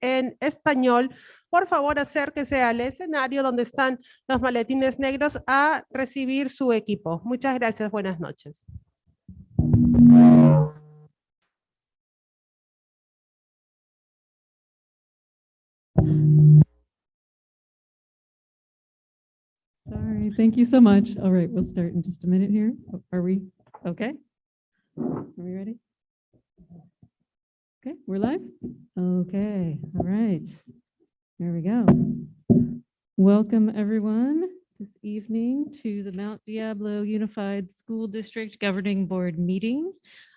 en español, por favor acérquese al escenario donde están los maletines negros a recibir su equipo. Muchas gracias, buenas noches. Sorry, thank you so much. All right, we'll start in just a minute here. Are we okay? Are we ready? Okay, we're live? Okay, all right. There we go. Welcome everyone this evening to the Mount Diablo Unified School District Governing Board meeting,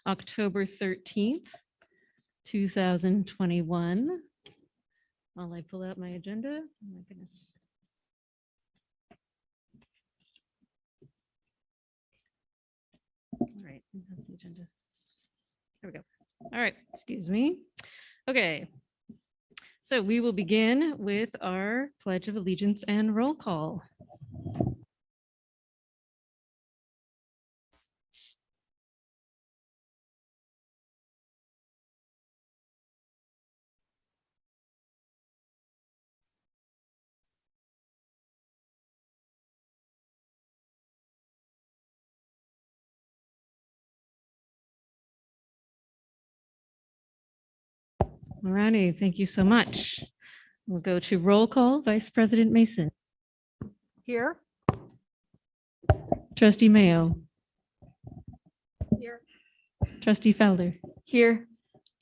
October 13th, 2021. While I pull out my agenda. Oh my goodness. All right, we have the agenda. There we go. All right, excuse me. Okay, so we will begin with our Pledge of Allegiance and roll call. All righty, thank you so much. We'll go to roll call. Vice President Mason. Here. Trustee Mayo. Here. Trustee Fowler. Here.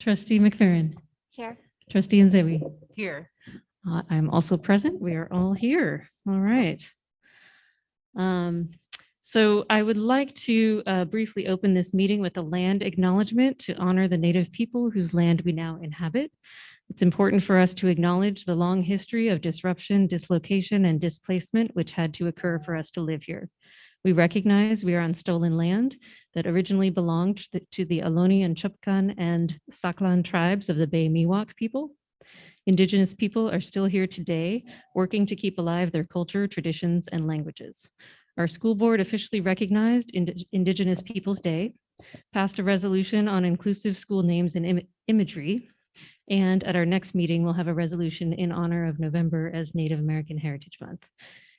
Trustee McFerrin. Here. Trustee Nzewi. Here. I'm also present. We are all here. All right. So I would like to briefly open this meeting with a land acknowledgement to honor the Native people whose land we now inhabit. It's important for us to acknowledge the long history of disruption, dislocation, and displacement which had to occur for us to live here. We recognize we are on stolen land that originally belonged to the Ohlone and Chupkan and Saklan tribes of the Bay Miwok people. Indigenous people are still here today, working to keep alive their culture, traditions, and languages. Our school board officially recognized Indigenous Peoples Day, passed a resolution on inclusive school names and imagery, and at our next meeting, we'll have a resolution in honor of November as Native American Heritage Month.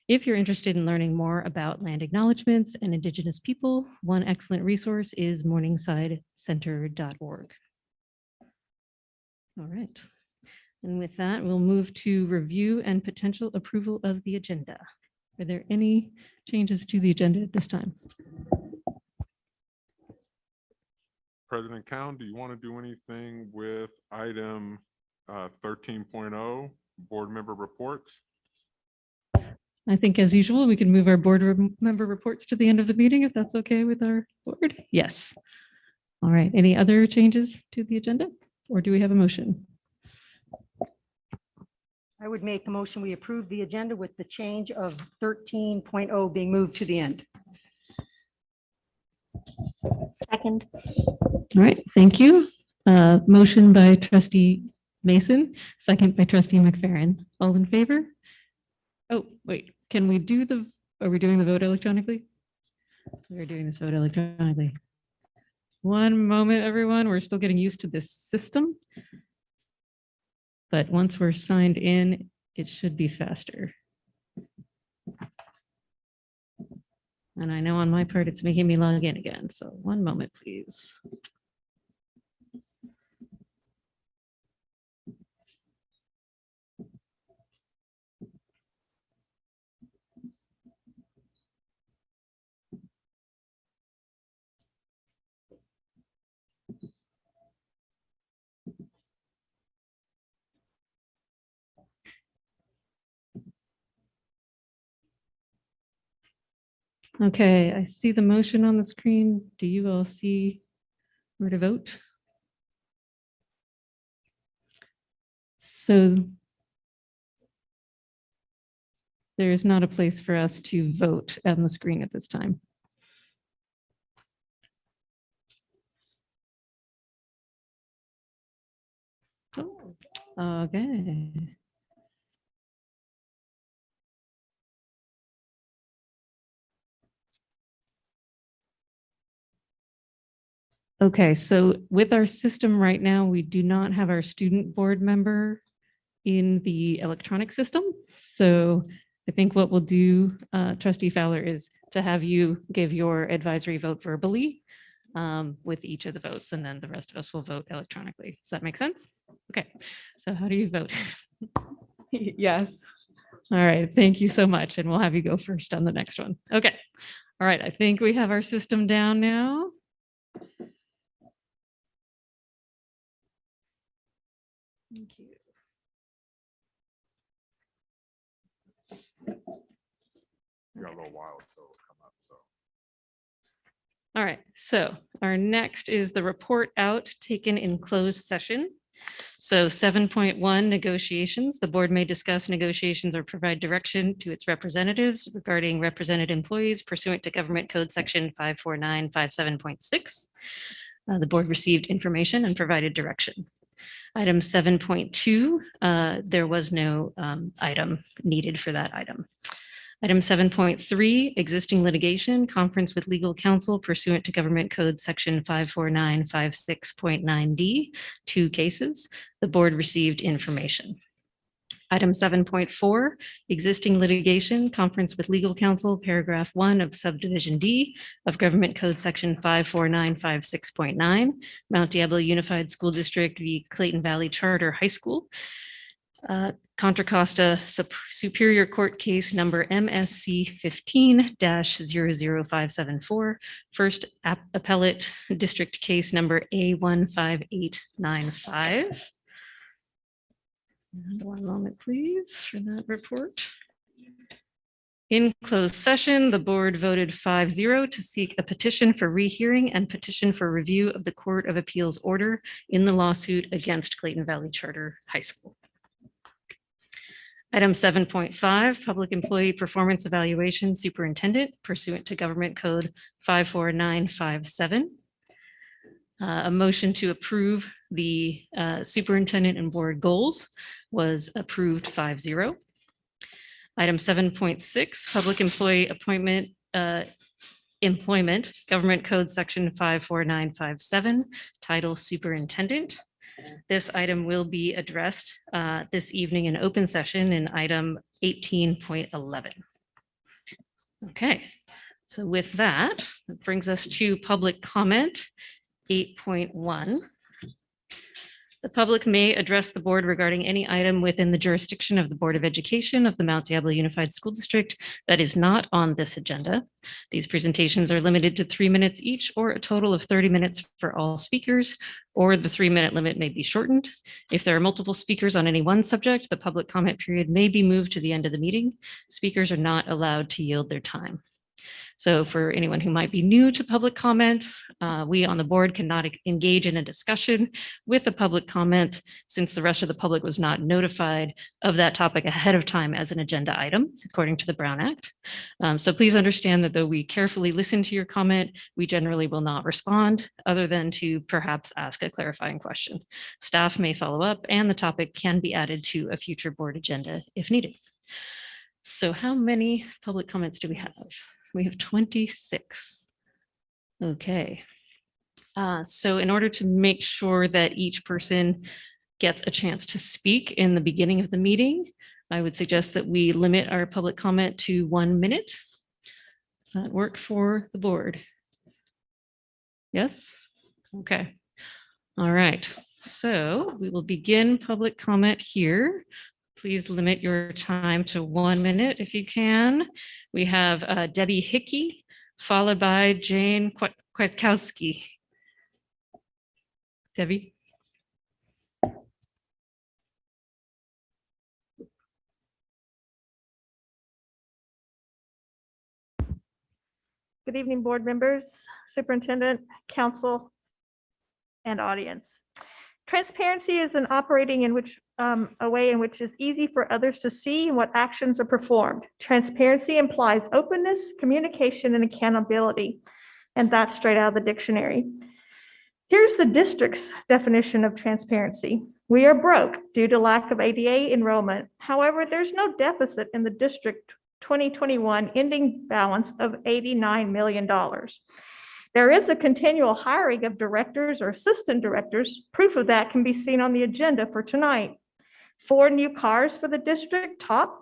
If you're interested in learning more about land acknowledgements and Indigenous people, one excellent resource is morningsidecenter.org. All right. And with that, we'll move to review and potential approval of the agenda. Are there any changes to the agenda at this time? President Cowan, do you want to do anything with item 13.0, board member reports? I think as usual, we can move our board member reports to the end of the meeting if that's okay with our board. Yes. All right. Any other changes to the agenda or do we have a motion? I would make a motion, we approve the agenda with the change of 13.0 being moved to the end. Second. All right, thank you. Motion by Trustee Mason, second by Trustee McFerrin. All in favor? Oh, wait, can we do the, are we doing the vote electronically? We're doing this vote electronically. One moment, everyone. We're still getting used to this system. But once we're signed in, it should be faster. And I know on my part, it's making me log in again. So one moment, please. Okay, I see the motion on the screen. Do you all see where to vote? So there is not a place for us to vote on the screen at this time. Oh, okay. Okay, so with our system right now, we do not have our student board member in the electronic system. So I think what we'll do, Trustee Fowler, is to have you give your advisory vote verbally with each of the votes, and then the rest of us will vote electronically. Does that make sense? Okay, so how do you vote? Yes. All right, thank you so much. And we'll have you go first on the next one. Okay. All right, I think we have our system down now. Thank you. We got a little while until it'll come up, so. All right, so our next is the report out taken in closed session. So 7.1 negotiations. The board may discuss negotiations or provide direction to its representatives regarding represented employees pursuant to Government Code Section 54957.6. The board received information and provided direction. Item 7.2, there was no item needed for that item. Item 7.3, existing litigation, conference with legal counsel pursuant to Government Code Section 54956.9D, 2 cases. The board received information. Item 7.4, existing litigation, conference with legal counsel, paragraph 1 of subdivision D of Government Code Section 54956.9, Mount Diablo Unified School District v. Clayton Valley Charter High School. Contra Costa Superior Court Case number MSC 15-00574, First Appellate District Case number A15895. And 1 moment, please, for that report. In closed session, the board voted 5-0 to seek a petition for rehearing and petition for review of the Court of Appeals order in the lawsuit against Clayton Valley Charter High School. Item 7.5, Public Employee Performance Evaluation Superintendent pursuant to Government Code 54957. A motion to approve the superintendent and board goals was approved 5-0. Item 7.6, Public Employee Appointment Employment, Government Code Section 54957, Title Superintendent. This item will be addressed this evening in open session in item 18.11. Okay, so with that, that brings us to public comment 8.1. The public may address the board regarding any item within the jurisdiction of the Board of Education of the Mount Diablo Unified School District that is not on this agenda. These presentations are limited to 3 minutes each, or a total of 30 minutes for all speakers, or the 3-minute limit may be shortened. If there are multiple speakers on any one subject, the public comment period may be moved to the end of the meeting. Speakers are not allowed to yield their time. So for anyone who might be new to public comment, we on the board cannot engage in a discussion with a public comment since the rest of the public was not notified of that topic ahead of time as an agenda item, according to the Brown Act. So please understand that though we carefully listen to your comment, we generally will not respond other than to perhaps ask a clarifying question. Staff may follow up and the topic can be added to a future board agenda if needed. So how many public comments do we have? We have 26. Okay. So in order to make sure that each person gets a chance to speak in the beginning of the meeting, I would suggest that we limit our public comment to 1 minute. Does that work for the board? Yes? Okay. All right. So we will begin public comment here. Please limit your time to 1 minute if you can. We have Debbie Hickey, followed by Jane Kwiatkowski. Debbie. Good evening, board members, superintendent, council, and audience. Transparency is an operating in which a way in which is easy for others to see what actions are performed. Transparency implies openness, communication, and accountability, and that's straight out of the dictionary. Here's the district's definition of transparency. We are broke due to lack of ADA enrollment. However, there's no deficit in the district 2021 ending balance of $89 million. There is a continual hiring of directors or assistant directors. Proof of that can be seen on the agenda for tonight. 4 new cars for the district, top.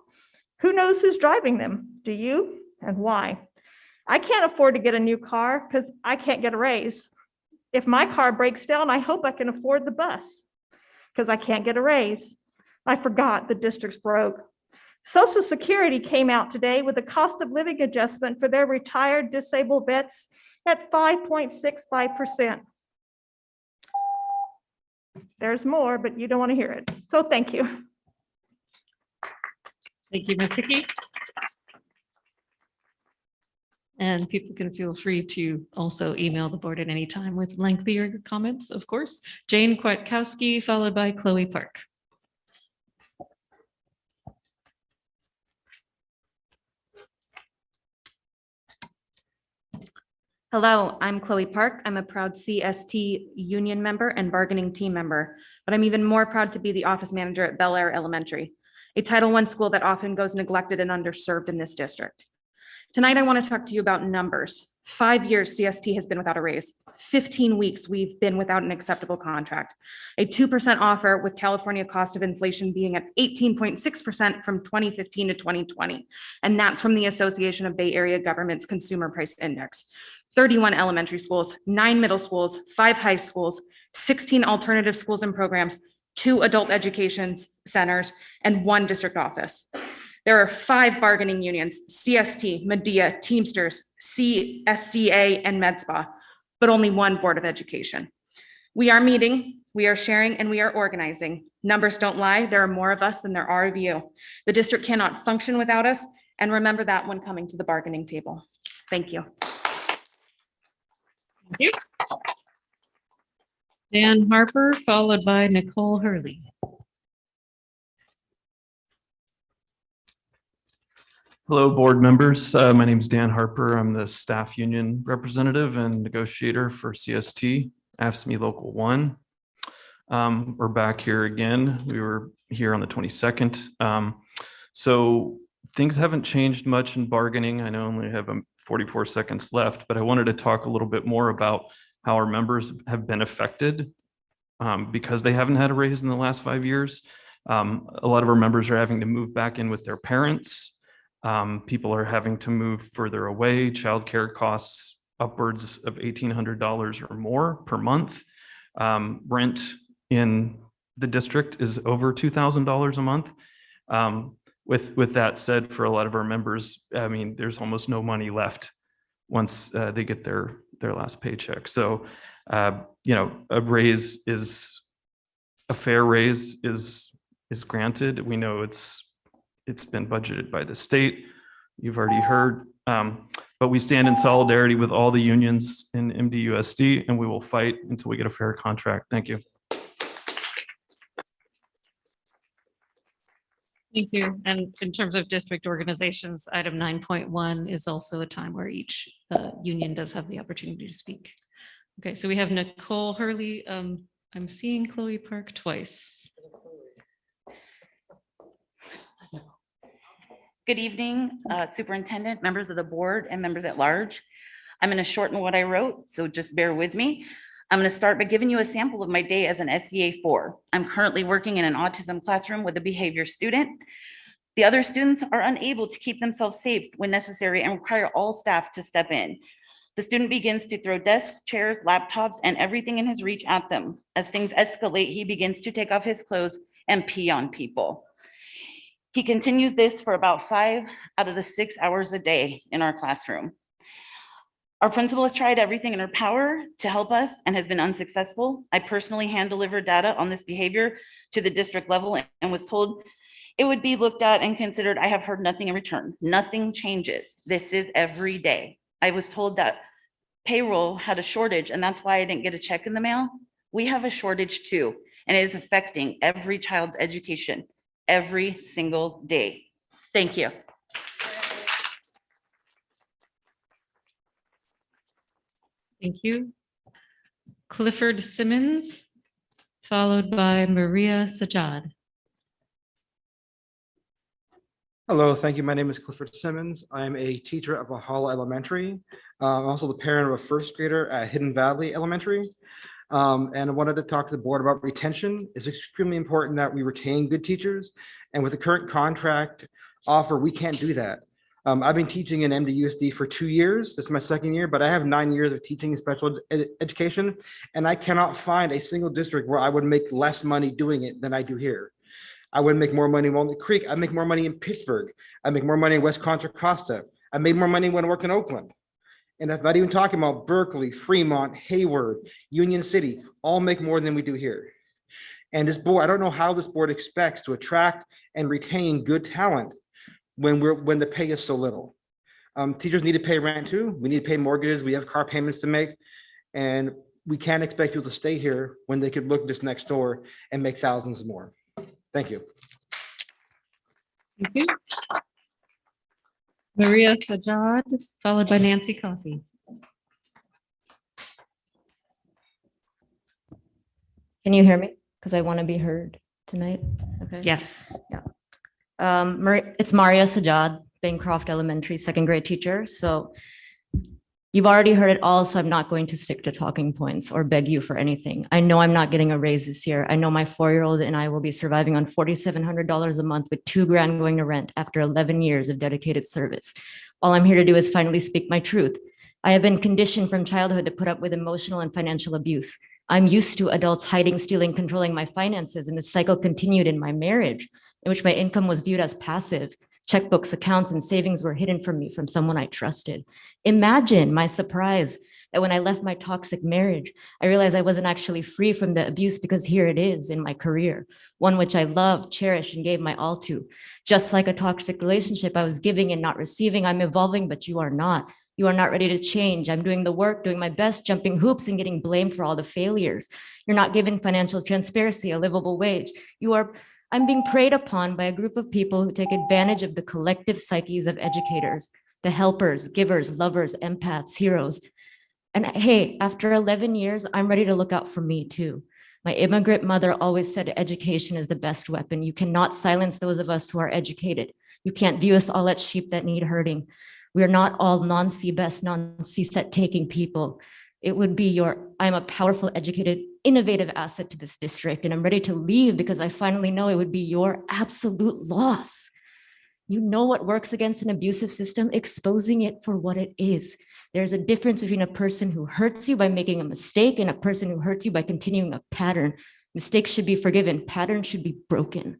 Who knows who's driving them? Do you? And why? I can't afford to get a new car because I can't get a raise. If my car breaks down, I hope I can afford the bus because I can't get a raise. I forgot the district's broke. Social Security came out today with a cost of living adjustment for their retired disabled vets at 5.65%. There's more, but you don't want to hear it. So thank you. Thank you, Ms. Hickey. And people can feel free to also email the board at any time with lengthier comments, of course. Jane Kwiatkowski, followed by Chloe Park. Hello, I'm Chloe Park. I'm a proud CST union member and bargaining team member, but I'm even more proud to be the office manager at Bel Air Elementary, a Title I school that often goes neglected and underserved in this district. Tonight, I want to talk to you about numbers. 5 years CST has been without a raise. 15 weeks we've been without an acceptable contract. A 2% offer with California cost of inflation being at 18.6% from 2015 to 2020. And that's from the Association of Bay Area Governments Consumer Price Index. 31 elementary schools, 9 middle schools, 5 high schools, 16 alternative schools and programs, 2 adult education centers, and 1 district office. There are 5 bargaining unions, CST, Medea, Teamsters, CSCA, and MedSpa, but only 1 Board of Education. We are meeting, we are sharing, and we are organizing. Numbers don't lie. There are more of us than there are of you. The district cannot function without us, and remember that when coming to the bargaining table. Thank you. Thank you. Dan Harper, followed by Nicole Hurley. Hello, board members. My name is Dan Harper. I'm the staff union representative and negotiator for CST, AFSCME Local 1. We're back here again. We were here on the 22nd. So things haven't changed much in bargaining. I know I only have 44 seconds left, but I wanted to talk a little bit more about how our members have been affected because they haven't had a raise in the last 5 years. A lot of our members are having to move back in with their parents. People are having to move further away. Childcare costs upwards of $1,800 or more per month. Rent in the district is over $2,000 a month. With that said, for a lot of our members, I mean, there's almost no money left once they get their last paycheck. So, you know, a raise is a fair raise is granted. We know it's been budgeted by the state. You've already heard, but we stand in solidarity with all the unions in MDUSD, and we will fight until we get a fair contract. Thank you. Thank you. And in terms of district organizations, item 9.1 is also a time where each union does have the opportunity to speak. Okay, so we have Nicole Hurley. I'm seeing Chloe Park twice. Good evening, Superintendent, members of the board, and members at large. I'm going to shorten what I wrote, so just bear with me. I'm going to start by giving you a sample of my day as an SEA 4. I'm currently working in an autism classroom with a behavior student. The other students are unable to keep themselves safe when necessary and require all staff to step in. The student begins to throw desks, chairs, laptops, and everything in his reach at them. As things escalate, he begins to take off his clothes and pee on people. He continues this for about 5 out of the 6 hours a day in our classroom. Our principal has tried everything in her power to help us and has been unsuccessful. I personally hand-delivered data on this behavior to the district level and was told it would be looked at and considered. I have heard nothing in return. Nothing changes. This is every day. I was told that payroll had a shortage and that's why I didn't get a check in the mail. We have a shortage too, and it is affecting every child's education every single day. Thank you. Thank you. Clifford Simmons, followed by Maria Sajad. Hello, thank you. My name is Clifford Simmons. I'm a teacher at Valhalla Elementary. I'm also the parent of a first grader at Hidden Valley Elementary. And I wanted to talk to the board about retention. It's extremely important that we retain good teachers. And with the current contract offer, we can't do that. I've been teaching in MDUSD for 2 years. This is my second year, but I have 9 years of teaching in special education. And I cannot find a single district where I would make less money doing it than I do here. I would make more money in Walnut Creek. I make more money in Pittsburgh. I make more money in West Contra Costa. I made more money when I worked in Oakland. And that's not even talking about Berkeley, Fremont, Hayward, Union City, all make more than we do here. And this board, I don't know how this board expects to attract and retain good talent when the pay is so little. Teachers need to pay rent too. We need to pay mortgages. We have car payments to make. And we can't expect people to stay here when they could look just next door and make thousands more. Thank you. Thank you. Maria Sajad, followed by Nancy Coffey. Can you hear me? Because I want to be heard tonight. Okay. Yes. It's Maria Sajad, Bancroft Elementary second grade teacher. So you've already heard it all, so I'm not going to stick to talking points or beg you for anything. I know I'm not getting a raise this year. I know my 4-year-old and I will be surviving on $4,700 a month with $2,000 going to rent after 11 years of dedicated service. All I'm here to do is finally speak my truth. I have been conditioned from childhood to put up with emotional and financial abuse. I'm used to adults hiding, stealing, controlling my finances, and the cycle continued in my marriage, in which my income was viewed as passive. Checkbooks, accounts, and savings were hidden from me from someone I trusted. Imagine my surprise that when I left my toxic marriage, I realized I wasn't actually free from the abuse, because here it is in my career, one which I loved, cherished, and gave my all to. Just like a toxic relationship, I was giving and not receiving. I'm evolving, but you are not. You are not ready to change. I'm doing the work, doing my best, jumping hoops and getting blamed for all the failures. You're not giving financial transparency, a livable wage. I'm being preyed upon by a group of people who take advantage of the collective psyches of educators, the helpers, givers, lovers, empaths, heroes. And hey, after 11 years, I'm ready to look out for me too. My immigrant mother always said education is the best weapon. You cannot silence those of us who are educated. You can't view us all as sheep that need herding. We are not all non-CBEST, non-CSET taking people. It would be I'm a powerful, educated, innovative asset to this district, and I'm ready to leave because I finally know it would be your absolute loss. You know what works against an abusive system? Exposing it for what it is. There's a difference between a person who hurts you by making a mistake and a person who hurts you by continuing a pattern. Mistakes should be forgiven. Patterns should be broken.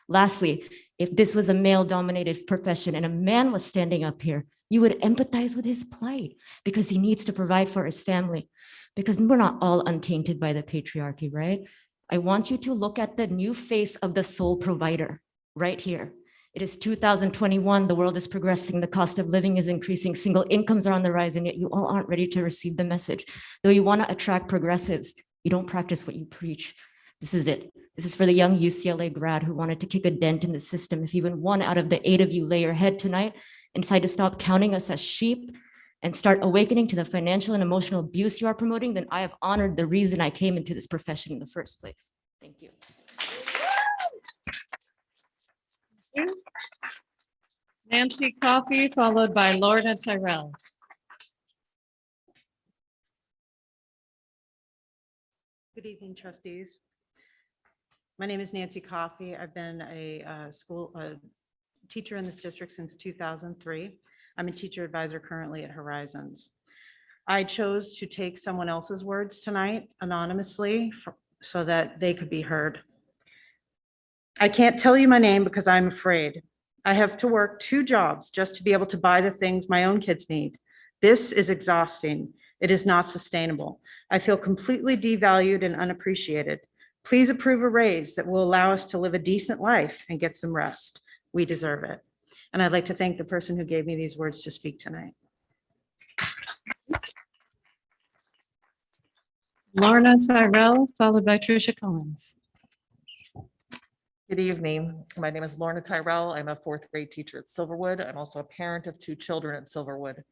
Lastly, if this was a male-dominated profession and a man was standing up here, you would empathize with his plight because he needs to provide for his family, because we're not all untainted by the patriarchy, right? I want you to look at the new face of the sole provider right here. It is 2021. The world is progressing. The cost of living is increasing. Single incomes are on the rise, and yet you all aren't ready to receive the message. Though you want to attract progressives, you don't practice what you preach. This is it. This is for the young UCLA grad who wanted to kick a dent in the system. If even one out of the 8 of you lay your head tonight and decide to stop counting us as sheep and start awakening to the financial and emotional abuse you are promoting, then I have honored the reason I came into this profession in the first place. Thank you. Nancy Coffey, followed by Lorna Tyrell. Good evening, trustees. My name is Nancy Coffey. I've been a teacher in this district since 2003. I'm a teacher advisor currently at Horizons. I chose to take someone else's words tonight anonymously so that they could be heard. I can't tell you my name because I'm afraid. I have to work 2 jobs just to be able to buy the things my own kids need. This is exhausting. It is not sustainable. I feel completely devalued and unappreciated. Please approve a raise that will allow us to live a decent life and get some rest. We deserve it. And I'd like to thank the person who gave me these words to speak tonight. Lorna Tyrell, followed by Tricia Collins. Good evening. My name is Lorna Tyrell. I'm a 4th grade teacher at Silverwood. I'm also a parent of 2 children at Silverwood.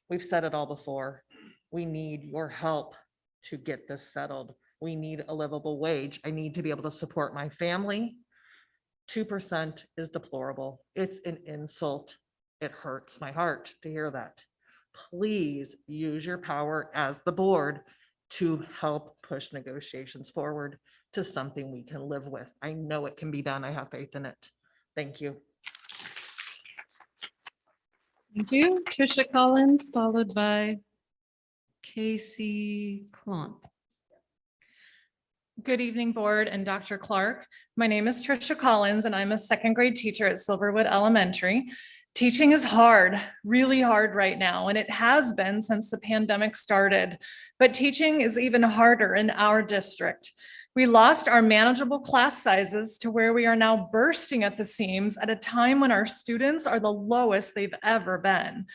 We've said it all before. We need your help to get this settled. We need a livable wage. I need to be able to support my family. 2% is deplorable. It's an insult. It hurts my heart to hear that. Please use your power as the board to help push negotiations forward to something we can live with. I know it can be done. I have faith in it. Thank you. Thank you. Trisha Collins, followed by Casey Clont. Good evening, board and Dr. Clark. My name is Trisha Collins and I'm a second grade teacher at Silverwood Elementary. Teaching is hard, really hard right now, and it has been since the pandemic started. But teaching is even harder in our district. We lost our manageable class sizes to where we are now bursting at the seams at a time when our students are the lowest they've ever been.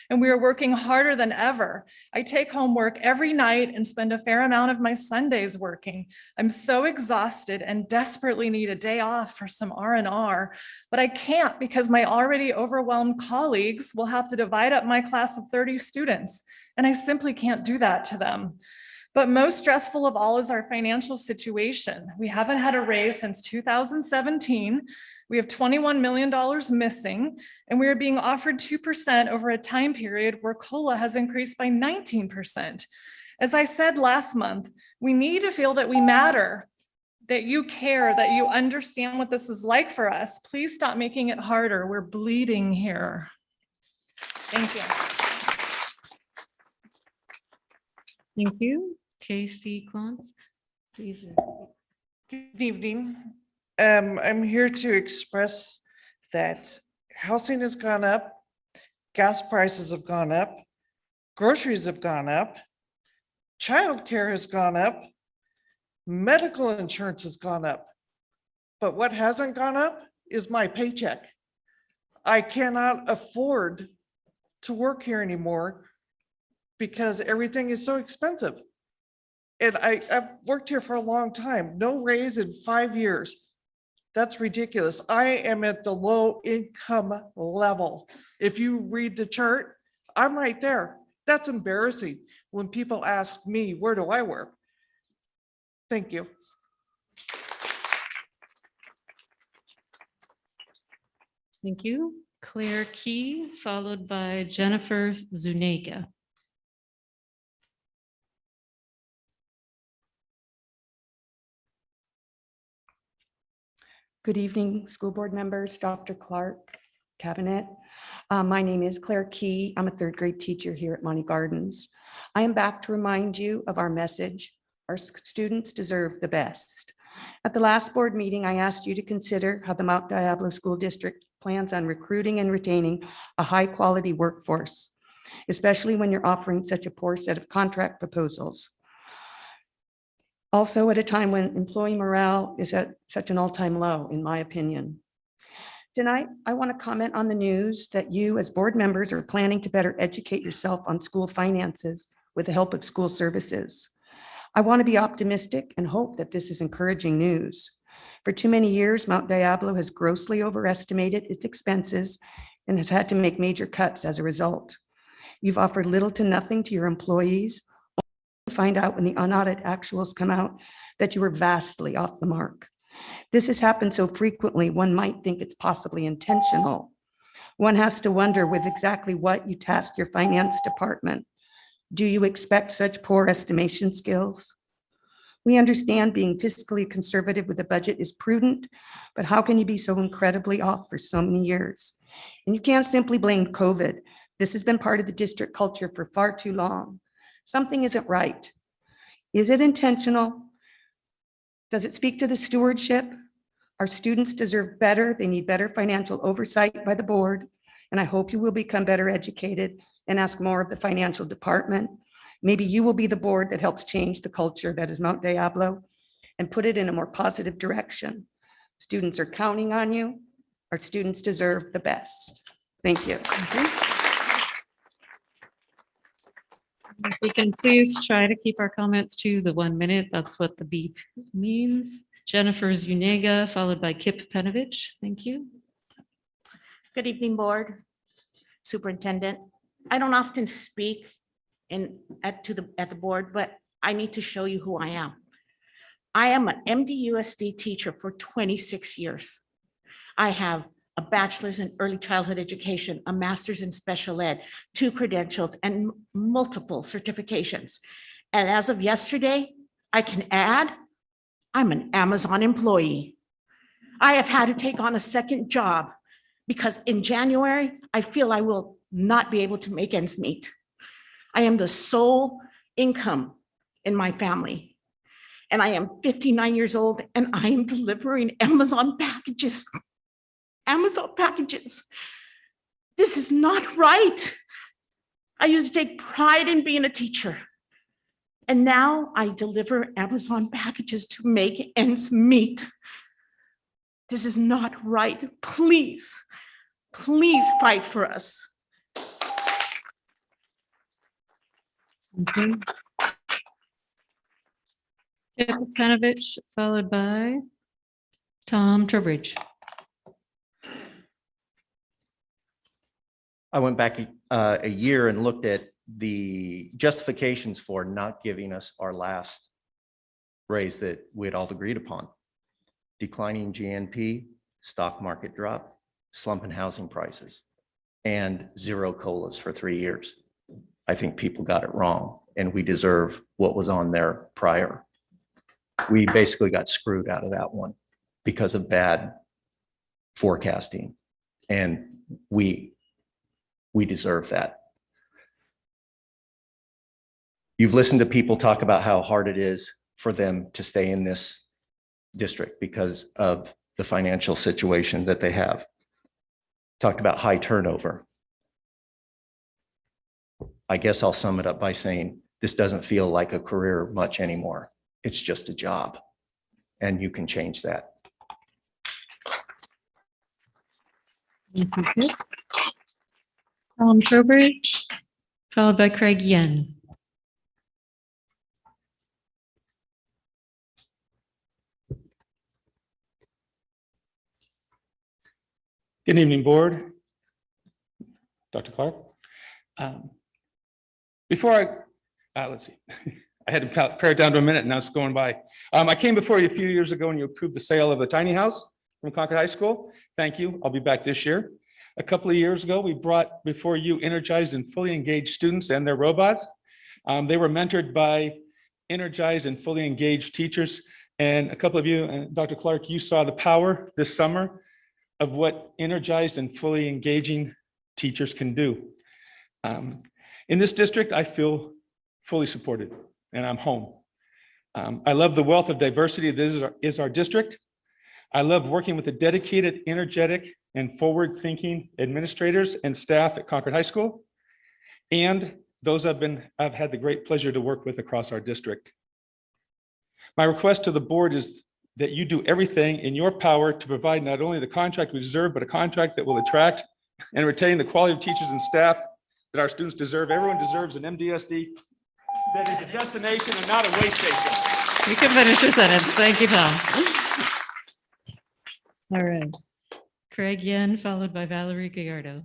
And we are working harder than ever. I take home work every night and spend a fair amount of my Sundays working. I'm so exhausted and desperately need a day off for some R&R, but I can't because my already overwhelmed colleagues will have to divide up my class of 30 students, and I simply can't do that to them. But most stressful of all is our financial situation. We haven't had a raise since 2017. We have $21 million missing, and we are being offered 2% over a time period where COLA has increased by 19%. As I said last month, we need to feel that we matter, that you care, that you understand what this is like for us. Please stop making it harder. We're bleeding here. Thank you. Thank you. Casey Clont, please. Good evening. I'm here to express that housing has gone up, gas prices have gone up, groceries have gone up, childcare has gone up, medical insurance has gone up. But what hasn't gone up is my paycheck. I cannot afford to work here anymore because everything is so expensive. And I've worked here for a long time, no raise in 5 years. That's ridiculous. I am at the low income level. If you read the chart, I'm right there. That's embarrassing when people ask me, where do I work? Thank you. Thank you. Claire Key, followed by Jennifer Zuniga. Good evening, school board members, Dr. Clark, cabinet. My name is Claire Key. I'm a third grade teacher here at Monty Gardens. I am back to remind you of our message. Our students deserve the best. At the last board meeting, I asked you to consider how the Mount Diablo School District plans on recruiting and retaining a high quality workforce, especially when you're offering such a poor set of contract proposals. Also, at a time when employee morale is at such an all-time low, in my opinion. Tonight, I want to comment on the news that you as board members are planning to better educate yourself on school finances with the help of school services. I want to be optimistic and hope that this is encouraging news. For too many years, Mount Diablo has grossly overestimated its expenses and has had to make major cuts as a result. You've offered little to nothing to your employees. Find out when the unaudited actuals come out that you were vastly off the mark. This has happened so frequently, one might think it's possibly intentional. One has to wonder with exactly what you task your finance department. Do you expect such poor estimation skills? We understand being fiscally conservative with a budget is prudent, but how can you be so incredibly off for so many years? And you can't simply blame COVID. This has been part of the district culture for far too long. Something isn't right. Is it intentional? Does it speak to the stewardship? Our students deserve better. They need better financial oversight by the board. And I hope you will become better educated and ask more of the financial department. Maybe you will be the board that helps change the culture that is Mount Diablo and put it in a more positive direction. Students are counting on you. Our students deserve the best. Thank you. If we can please try to keep our comments to the 1 minute. That's what the beep means. Jennifer Zuniga, followed by Kip Penovich. Thank you. Good evening, board, superintendent. I don't often speak at the board, but I need to show you who I am. I am an MDUSD teacher for 26 years. I have a bachelor's in early childhood education, a master's in special ed, 2 credentials, and multiple certifications. And as of yesterday, I can add, I'm an Amazon employee. I have had to take on a second job because in January, I feel I will not be able to make ends meet. I am the sole income in my family. And I am 59 years old and I am delivering Amazon packages. Amazon packages. This is not right. I used to take pride in being a teacher. And now I deliver Amazon packages to make ends meet. This is not right. Please, please fight for us. Okay. Jeff Panovich, followed by Tom Trowbridge. I went back a year and looked at the justifications for not giving us our last raise that we had all agreed upon. Declining GNP, stock market drop, slump in housing prices, and zero COLAs for 3 years. I think people got it wrong and we deserve what was on there prior. We basically got screwed out of that one because of bad forecasting, and we deserve that. You've listened to people talk about how hard it is for them to stay in this district because of the financial situation that they have. Talked about high turnover. I guess I'll sum it up by saying this doesn't feel like a career much anymore. It's just a job, and you can change that. Thank you. Tom Trowbridge, followed by Craig Yen. Good evening, board. Dr. Clark. Before let's see, I had to pare it down to a minute, and now it's going by. I came before you a few years ago and you approved the sale of the tiny house from Concord High School. Thank you. I'll be back this year. A couple of years ago, we brought before you energized and fully engaged students and their robots. They were mentored by energized and fully engaged teachers. And a couple of you, and Dr. Clark, you saw the power this summer of what energized and fully engaging teachers can do. In this district, I feel fully supported and I'm home. I love the wealth of diversity that is our district. I love working with the dedicated, energetic, and forward-thinking administrators and staff at Concord High School, and those I've had the great pleasure to work with across our district. My request to the board is that you do everything in your power to provide not only the contract we deserve, but a contract that will attract and retain the quality of teachers and staff that our students deserve. Everyone deserves an MDSD that is a destination and not a way station. You can finish your sentence. Thank you, Tom. All right. Craig Yen, followed by Valerie Gallardo.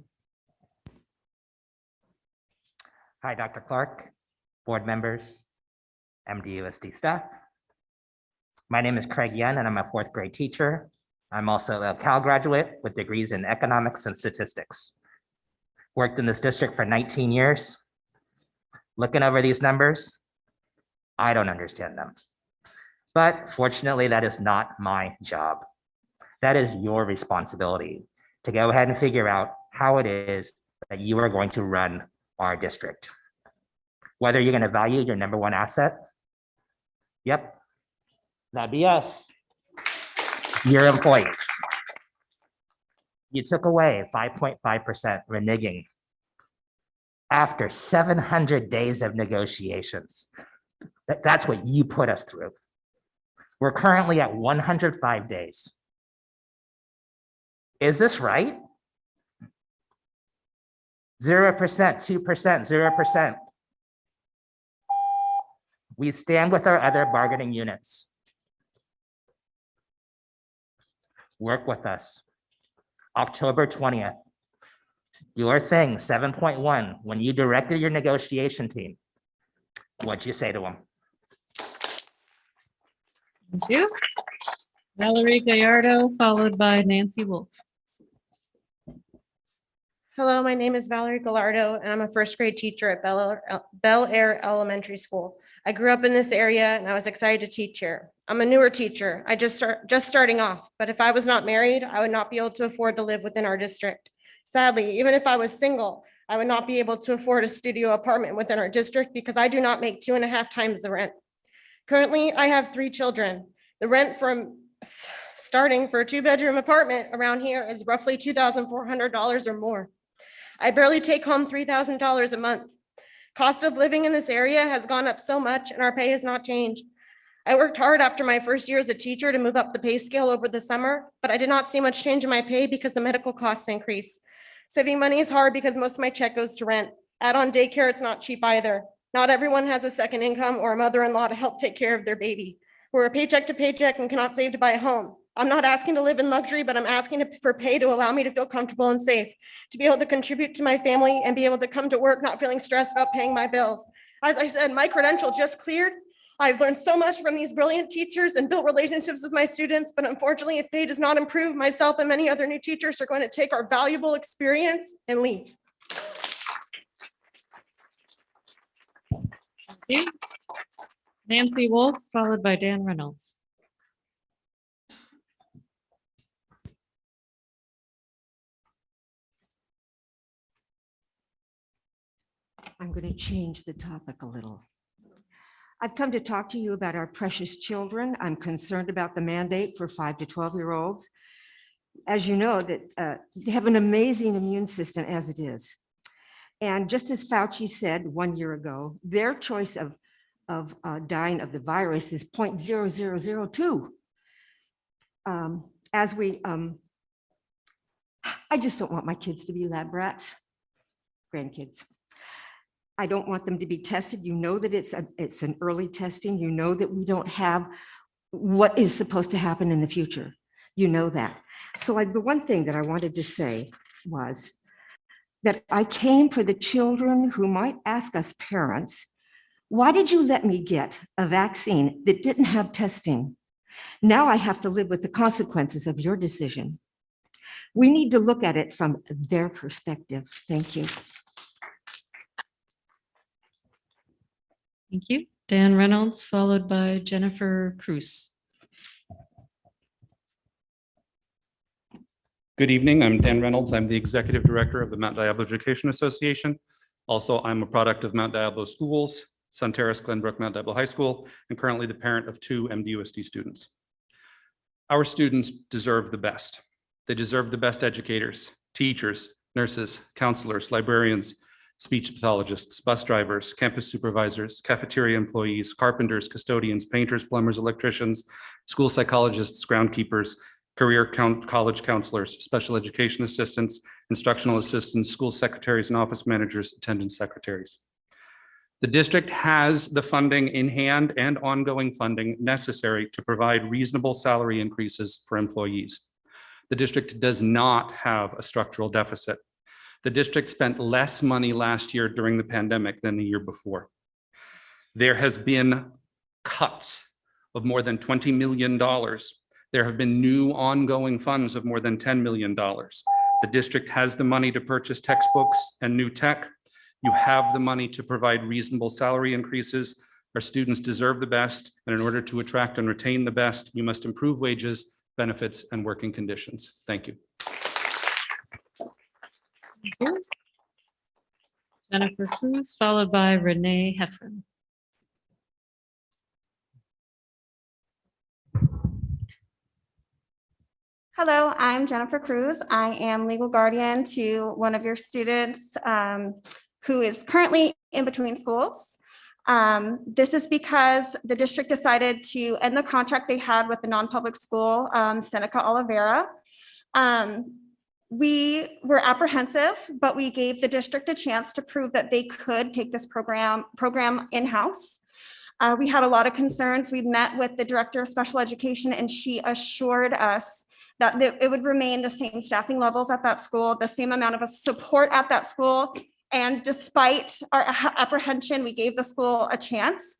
Hi, Dr. Clark, board members, MDUSD staff. My name is Craig Yen, and I'm a 4th grade teacher. I'm also a Cal graduate with degrees in economics and statistics. Worked in this district for 19 years. Looking over these numbers, I don't understand them. But fortunately, that is not my job. That is your responsibility to go ahead and figure out how it is that you are going to run our district. Whether you're going to value your #1 asset, yep, that'd be us, your employees. You took away 5.5% reneging after 700 days of negotiations. That's what you put us through. We're currently at 105 days. Is this right? 0%, 2%, 0%. We stand with our other bargaining units. Work with us. October 20th, your thing, 7.1, when you directed your negotiation team, what'd you say to them? Thank you. Valerie Gallardo, followed by Nancy Wolf. Hello, my name is Valerie Gallardo, and I'm a 1st grade teacher at Bel Air Elementary School. I grew up in this area and I was excited to teach here. I'm a newer teacher. I just starting off, but if I was not married, I would not be able to afford to live within our district. Sadly, even if I was single, I would not be able to afford a studio apartment within our district because I do not make 2.5 times the rent. Currently, I have 3 children. The rent from starting for a 2-bedroom apartment around here is roughly $2,400 or more. I barely take home $3,000 a month. Cost of living in this area has gone up so much and our pay has not changed. I worked hard after my first year as a teacher to move up the pay scale over the summer, but I did not see much change in my pay because the medical costs increase. Saving money is hard because most of my check goes to rent. Add on daycare, it's not cheap either. Not everyone has a second income or a mother-in-law to help take care of their baby. We're a paycheck to paycheck and cannot save to buy a home. I'm not asking to live in luxury, but I'm asking for pay to allow me to feel comfortable and safe, to be able to contribute to my family and be able to come to work not feeling stressed about paying my bills. As I said, my credential just cleared. I've learned so much from these brilliant teachers and built relationships with my students, but unfortunately, if pay does not improve, myself and many other new teachers are going to take our valuable experience and leave. Thank you. Nancy Wolf, followed by Dan Reynolds. I'm going to change the topic a little. I've come to talk to you about our precious children. I'm concerned about the mandate for 5 to 12-year-olds. As you know, that they have an amazing immune system as it is. And just as Fauci said 1 year ago, their choice of dying of the virus is 0.0002. I just don't want my kids to be lab rats, grandkids. I don't want them to be tested. You know that it's an early testing. You know that we don't have what is supposed to happen in the future. You know that. So the one thing that I wanted to say was that I came for the children who might ask us parents, why did you let me get a vaccine that didn't have testing? Now I have to live with the consequences of your decision. We need to look at it from their perspective. Thank you. Thank you. Dan Reynolds, followed by Jennifer Cruz. Good evening. I'm Dan Reynolds. I'm the Executive Director of the Mount Diablo Education Association. Also, I'm a product of Mount Diablo Schools, Sun Terrace, Glenbrook, Mount Diablo High School, and currently the parent of 2 MDUSD students. Our students deserve the best. They deserve the best educators, teachers, nurses, counselors, librarians, speech pathologists, bus drivers, campus supervisors, cafeteria employees, carpenters, custodians, painters, plumbers, electricians, school psychologists, groundkeepers, career college counselors, special education assistants, instructional assistants, school secretaries and office managers, attendance secretaries. The district has the funding in hand and ongoing funding necessary to provide reasonable salary increases for employees. The district does not have a structural deficit. The district spent less money last year during the pandemic than the year before. There has been cuts of more than $20 million. There have been new ongoing funds of more than $10 million. The district has the money to purchase textbooks and new tech. You have the money to provide reasonable salary increases. Our students deserve the best, and in order to attract and retain the best, you must improve wages, benefits, and working conditions. Thank you. Jennifer Cruz, followed by Renee Heffron. Hello, I'm Jennifer Cruz. I am legal guardian to one of your students who is currently in between schools. This is because the district decided to end the contract they had with the non-public school, Seneca Oliveira. We were apprehensive, but we gave the district a chance to prove that they could take this program in-house. We had a lot of concerns. We met with the director of special education and she assured us that it would remain the same staffing levels at that school, the same amount of support at that school. And despite our apprehension, we gave the school a chance.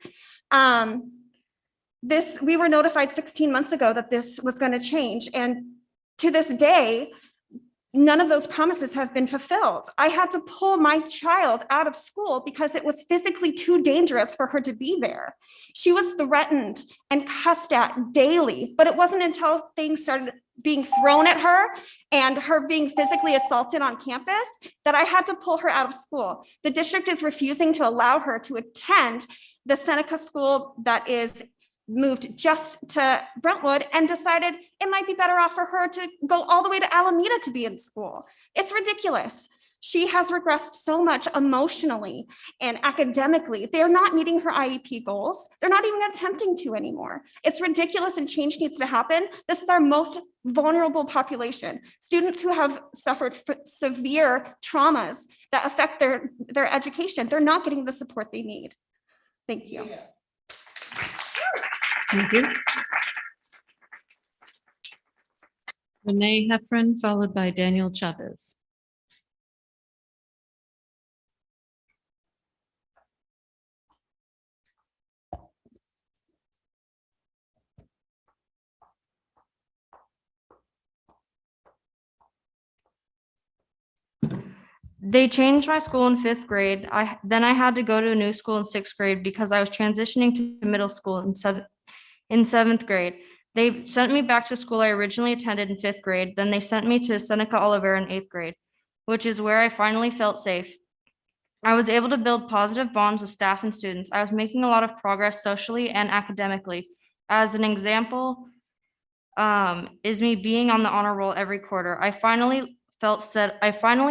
We were notified 16 months ago that this was going to change. And to this day, none of those promises have been fulfilled. I had to pull my child out of school because it was physically too dangerous for her to be there. She was threatened and cussed at daily, but it wasn't until things started being thrown at her and her being physically assaulted on campus that I had to pull her out of school. The district is refusing to allow her to attend the Seneca school that is moved just to Brentwood, and decided it might be better off for her to go all the way to Alameda to be in school. It's ridiculous. She has regressed so much emotionally and academically. They're not meeting her IEP goals. They're not even attempting to anymore. It's ridiculous and change needs to happen. This is our most vulnerable population. Students who have suffered severe traumas that affect their education. They're not getting the support they need. Thank you. Thank you. Renee Heffron, followed by Daniel Chavez. They changed my school in 5th grade. Then I had to go to a new school in 6th grade because I was transitioning to middle school in 7th grade. They sent me back to school I originally attended in 5th grade. Then they sent me to Seneca Olivera in 8th grade, which is where I finally felt safe. I was able to build positive bonds with staff and students. I was making a lot of progress socially and academically. As an example, is me being on the honor roll every quarter. I finally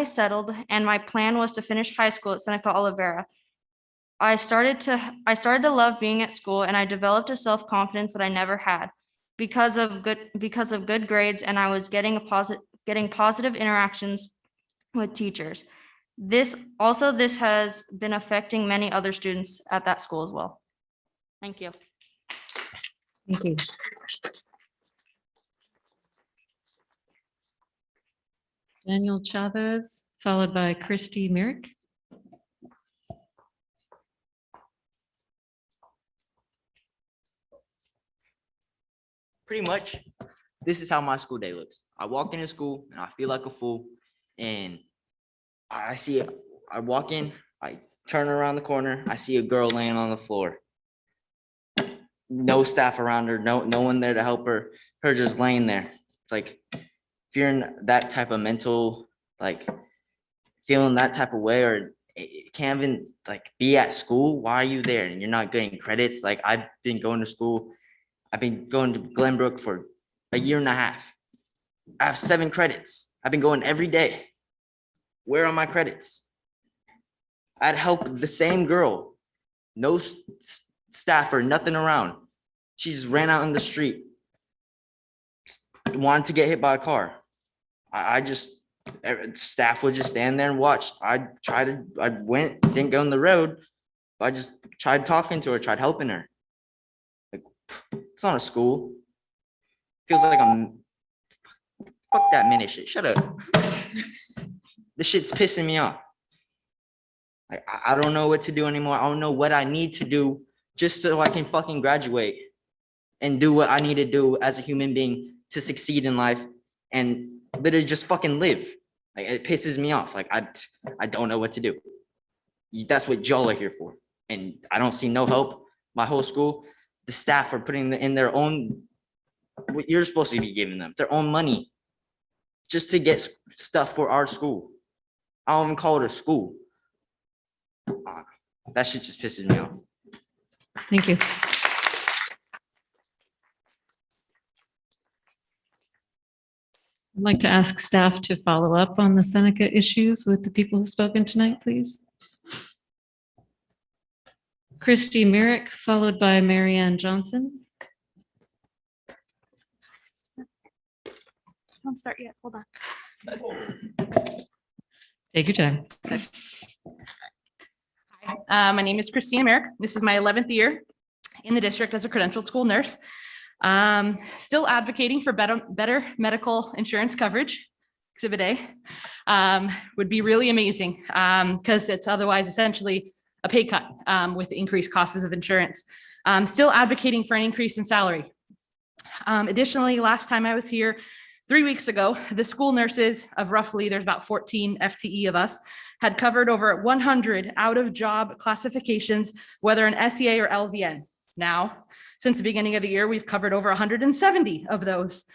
settled, and my plan was to finish high school at Seneca Olivera. I started to love being at school, and I developed a self-confidence that I never had because of good grades, and I was getting positive interactions with teachers. This has been affecting many other students at that school as well. Thank you. Thank you. Daniel Chavez, followed by Christy Merrick. Pretty much, this is how my school day looks. I walk into school and I feel like a fool, and I walk in, I turn around the corner, I see a girl laying on the floor. No staff around her, no one there to help her just laying there. It's like, if you're in that type of mental, like feeling that type of way, or can't even like be at school, why are you there? And you're not getting credits. Like, I've been going to school. I've been going to Glenbrook for a year and a half. I have 7 credits. I've been going every day. Where are my credits? I'd help the same girl, no staff or nothing around. She just ran out in the street, wanted to get hit by a car. Staff would just stand there and watch. I went, didn't go on the road. I just tried talking to her, tried helping her. Like, it's not a school. Feels like fuck that minute shit. Shut up. This shit's pissing me off. Like, I don't know what to do anymore. I don't know what I need to do just so I can fucking graduate and do what I need to do as a human being to succeed in life and literally just fucking live. Like, it pisses me off. Like, I don't know what to do. That's what y'all are here for. And I don't see no help. My whole school, the staff are putting in their own, what you're supposed to be giving them, their own money just to get stuff for our school. I don't even call it a school. That shit just pisses me off. Thank you. I'd like to ask staff to follow up on the Seneca issues with the people who've spoken tonight, please. Christy Merrick, followed by Marianne Johnson. Don't start yet. Hold on. Take your time. My name is Christina Merrick. This is my 11th year in the district as a credentialed school nurse. Still advocating for better medical insurance coverage. Exhibit A would be really amazing because it's otherwise essentially a pay cut with increased costs of insurance. Still advocating for an increase in salary. Additionally, last time I was here, 3 weeks ago, the school nurses of roughly, there's about 14 FTE of us, had covered over 100 out-of-job classifications, whether an SEA or LVN. Now, since the beginning of the year, we've covered over 170 of those.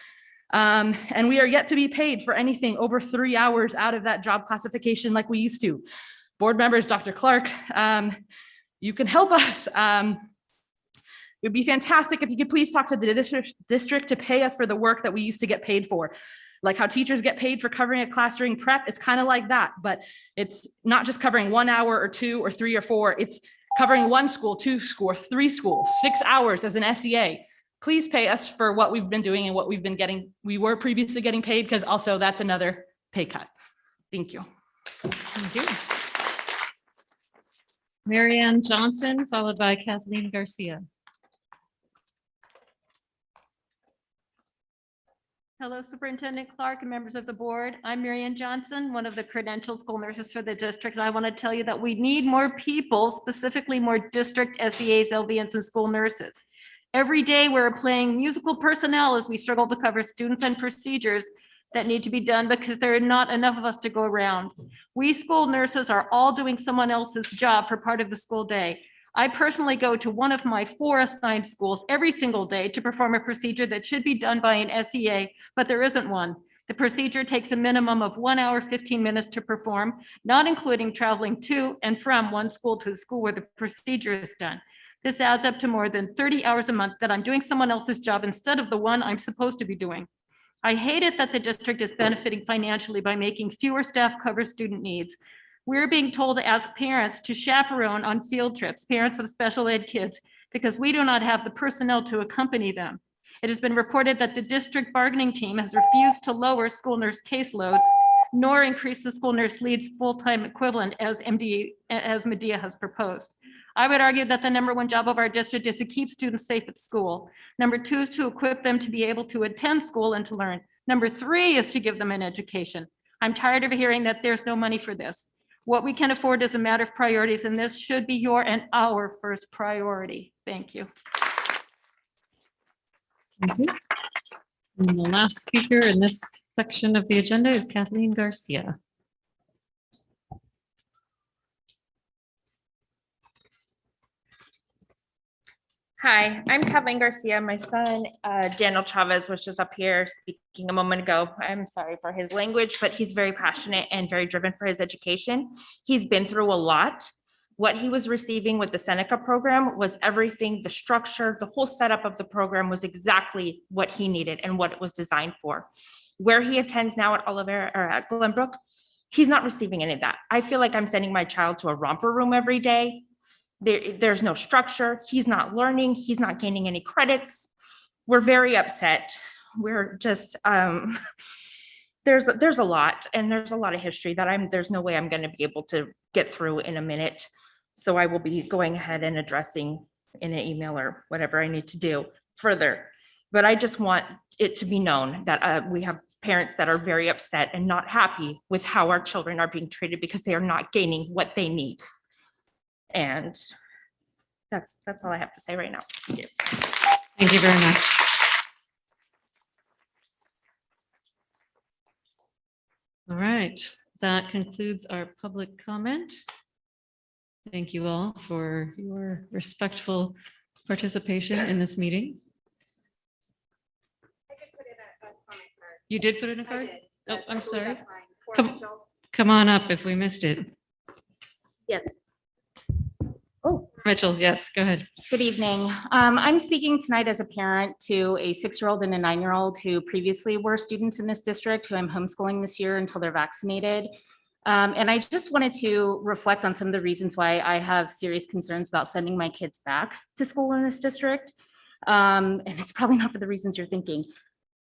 And we are yet to be paid for anything over 3 hours out of that job classification like we used to. Board members, Dr. Clark, you can help us. It would be fantastic if you could please talk to the district to pay us for the work that we used to get paid for. Like how teachers get paid for covering a class during prep, it's kind of like that, but it's not just covering 1 hour or 2 or 3 or 4, it's covering 1 school, 2 school, 3 schools, 6 hours as an SEA. Please pay us for what we've been doing and what we've been getting. We were previously getting paid because also that's another pay cut. Thank you. Thank you. Mary Ann Johnson, followed by Kathleen Garcia. Hello, Superintendent Clark and members of the board. I'm Mary Ann Johnson, one of the credentialed school nurses for the district. And I want to tell you that we need more people, specifically more district SEAs, LVNs, and school nurses. Every day we're playing musical personnel as we struggle to cover students and procedures that need to be done because there are not enough of us to go around. We school nurses are all doing someone else's job for part of the school day. I personally go to one of my 4 assigned schools every single day to perform a procedure that should be done by an SEA, but there isn't one. The procedure takes a minimum of 1 hour, 15 minutes to perform, not including traveling to and from one school to the school where the procedure is done. This adds up to more than 30 hours a month that I'm doing someone else's job instead of the one I'm supposed to be doing. I hate it that the district is benefiting financially by making fewer staff cover student needs. We're being told to ask parents to chaperone on field trips, parents of special ed kids, because we do not have the personnel to accompany them. It has been reported that the district bargaining team has refused to lower school nurse caseloads, nor increase the school nurse leads full-time equivalent as Medea has proposed. I would argue that the #1 job of our district is to keep students safe at school. #2 is to equip them to be able to attend school and to learn. #3 is to give them an education. I'm tired of hearing that there's no money for this. What we can afford is a matter of priorities, and this should be your and our first priority. Thank you. Thank you. And the last speaker in this section of the agenda is Kathleen Garcia. Hi, I'm Kathleen Garcia. My son, Daniel Chavez, was just up here speaking a moment ago. I'm sorry for his language, but he's very passionate and very driven for his education. He's been through a lot. What he was receiving with the Seneca program was everything, the structure, the whole setup of the program was exactly what he needed and what it was designed for. Where he attends now at Oliver or at Glenbrook, he's not receiving any of that. I feel like I'm sending my child to a romper room every day. There's no structure. He's not learning. He's not gaining any credits. We're very upset. We're just, there's a lot, and there's a lot of history that there's no way I'm going to be able to get through in a minute. So I will be going ahead and addressing in an email or whatever I need to do further. But I just want it to be known that we have parents that are very upset and not happy with how our children are being treated because they are not gaining what they need. And that's all I have to say right now. Thank you. Thank you very much. All right, that concludes our public comment. Thank you all for your respectful participation in this meeting. You did put in a card? Oh, I'm sorry. Come on up if we missed it. Yes. Oh, Mitchell, yes, go ahead. Good evening. I'm speaking tonight as a parent to a 6-year-old and a 9-year-old who previously were students in this district, who I'm homeschooling this year until they're vaccinated. And I just wanted to reflect on some of the reasons why I have serious concerns about sending my kids back to school in this district. And it's probably not for the reasons you're thinking.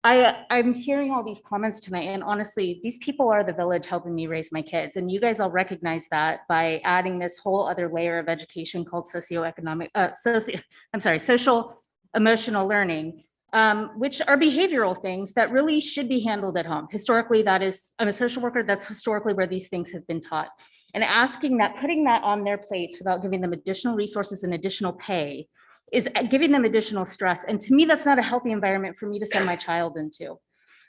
I'm hearing all these comments tonight, and honestly, these people are the village helping me raise my kids. And you guys all recognize that by adding this whole other layer of education called social emotional learning, which are behavioral things that really should be handled at home. Historically, I'm a social worker, that's historically where these things have been taught. And putting that on their plates without giving them additional resources and additional pay is giving them additional stress. And to me, that's not a healthy environment for me to send my child into.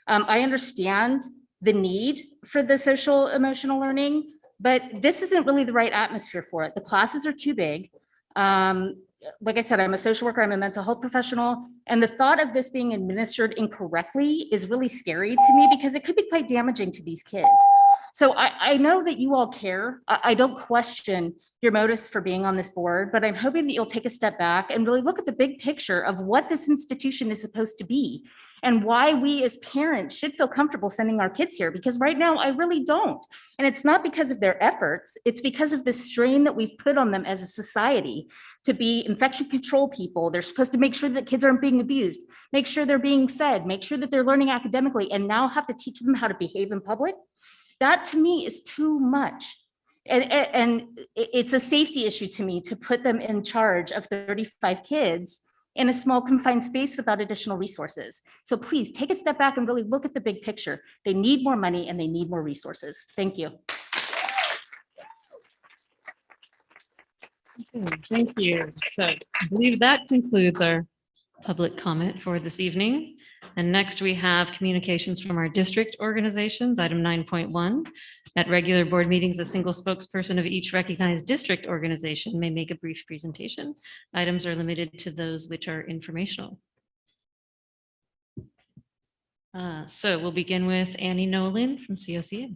I understand the need for the social emotional learning, but this isn't really the right atmosphere for it. The classes are too big. Like I said, I'm a social worker, I'm a mental health professional, and the thought of this being administered incorrectly is really scary to me because it could be quite damaging to these kids. So I know that you all care. I don't question your motives for being on this board, but I'm hoping that you'll take a step back and really look at the big picture of what this institution is supposed to be and why we as parents should feel comfortable sending our kids here, because right now I really don't. And it's not because of their efforts, it's because of the strain that we've put on them as a society to be infection control people. They're supposed to make sure that kids aren't being abused, make sure they're being fed, make sure that they're learning academically, and now have to teach them how to behave in public. That to me is too much. And it's a safety issue to me to put them in charge of 35 kids in a small confined space without additional resources. So please take a step back and really look at the big picture. They need more money and they need more resources. Thank you. Thank you. So I believe that concludes our public comment for this evening. And next we have communications from our district organizations, item 9.1. At regular board meetings, a single spokesperson of each recognized district organization may make a brief presentation. Items are limited to those which are informational. So we'll begin with Annie Nolan from COCA.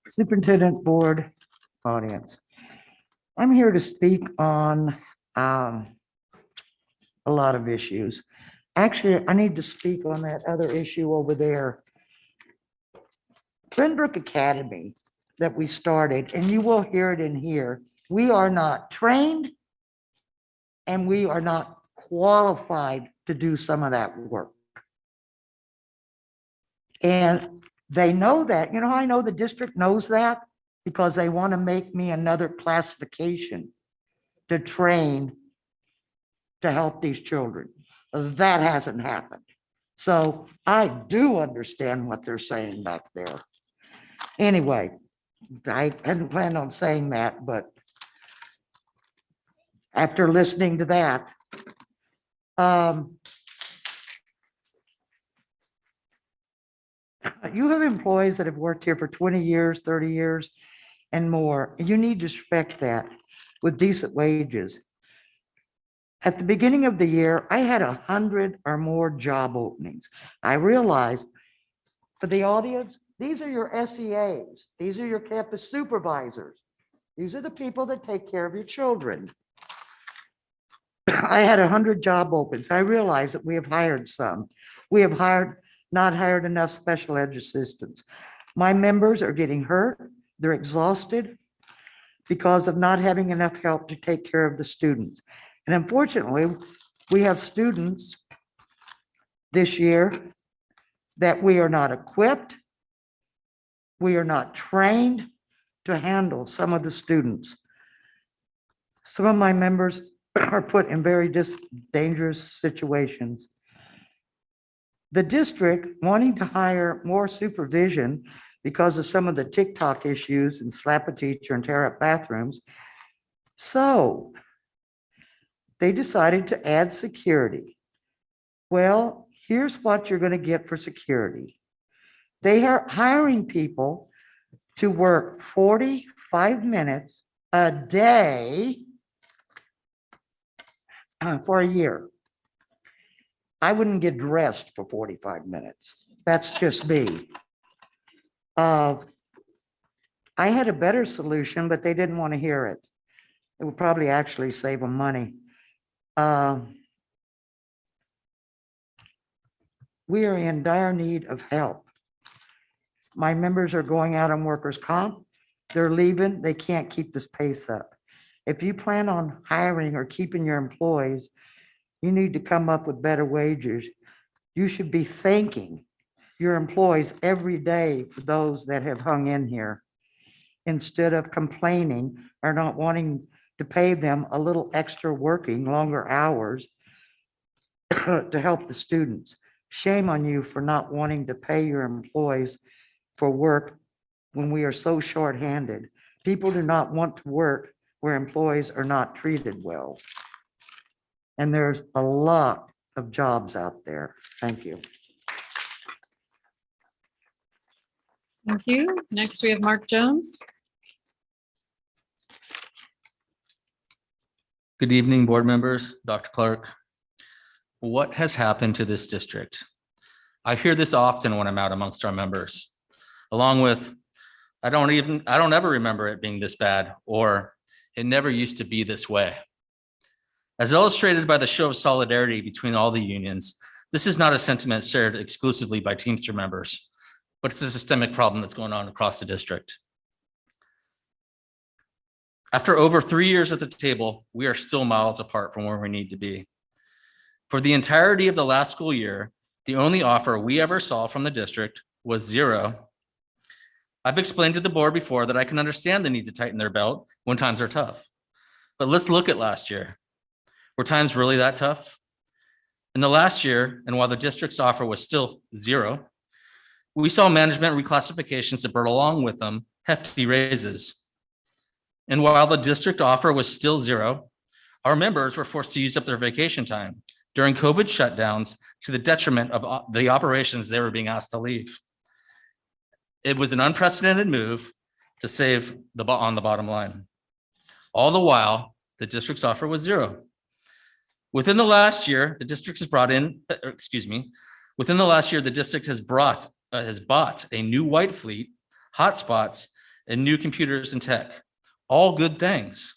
Superintendent Board audience. I'm here to speak on a lot of issues. Actually, I need to speak on that other issue over there. Glenbrook Academy that we started, and you will hear it in here, we are not trained and we are not qualified to do some of that work. And they know that. You know, I know the district knows that because they want to make me another classification to train to help these children. That hasn't happened. So I do understand what they're saying back there. Anyway, I hadn't planned on saying that, but after listening to that, you have employees that have worked here for 20 years, 30 years and more. And you need to respect that with decent wages. At the beginning of the year, I had 100 or more job openings. I realized for the audience, these are your SEAs. These are your campus supervisors. These are the people that take care of your children. I had 100 job opens. I realized that we have hired some. We have not hired enough special ed assistants. My members are getting hurt. They're exhausted because of not having enough help to take care of the students. And unfortunately, we have students this year that we are not equipped. We are not trained to handle some of the students. Some of my members are put in very dangerous situations. The district wanting to hire more supervision because of some of the TikTok issues and slap a teacher and tear up bathrooms. So they decided to add security. Well, here's what you're going to get for security. They are hiring people to work 45 minutes a day for a year. I wouldn't get dressed for 45 minutes. That's just me. I had a better solution, but they didn't want to hear it. It would probably actually save them money. We are in dire need of help. My members are going out on workers' comp. They're leaving. They can't keep this pace up. If you plan on hiring or keeping your employees, you need to come up with better wages. You should be thanking your employees every day for those that have hung in here instead of complaining or not wanting to pay them a little extra working longer hours to help the students. Shame on you for not wanting to pay your employees for work when we are so shorthanded. People do not want to work where employees are not treated well. And there's a lot of jobs out there. Thank you. Thank you. Next, we have Mark Jones. Good evening, board members, Dr. Clark. What has happened to this district? I hear this often when I'm out amongst our members, along with, I don't ever remember it being this bad, or it never used to be this way. As illustrated by the show of solidarity between all the unions, this is not a sentiment shared exclusively by Teamster members, but it's a systemic problem that's going on across the district. After over 3 years at the table, we are still miles apart from where we need to be. For the entirety of the last school year, the only offer we ever saw from the district was zero. I've explained to the board before that I can understand the need to tighten their belt when times are tough. But let's look at last year. Were times really that tough? In the last year, and while the district's offer was still zero, we saw management reclassifications that brought along with them hefty raises. And while the district offer was still zero, our members were forced to use up their vacation time during COVID shutdowns to the detriment of the operations they were being asked to leave. It was an unprecedented move to save on the bottom line. All the while, the district's offer was zero. Within the last year, the district has brought in, within the last year, the district has bought a new white fleet, hotspots, and new computers and tech. All good things.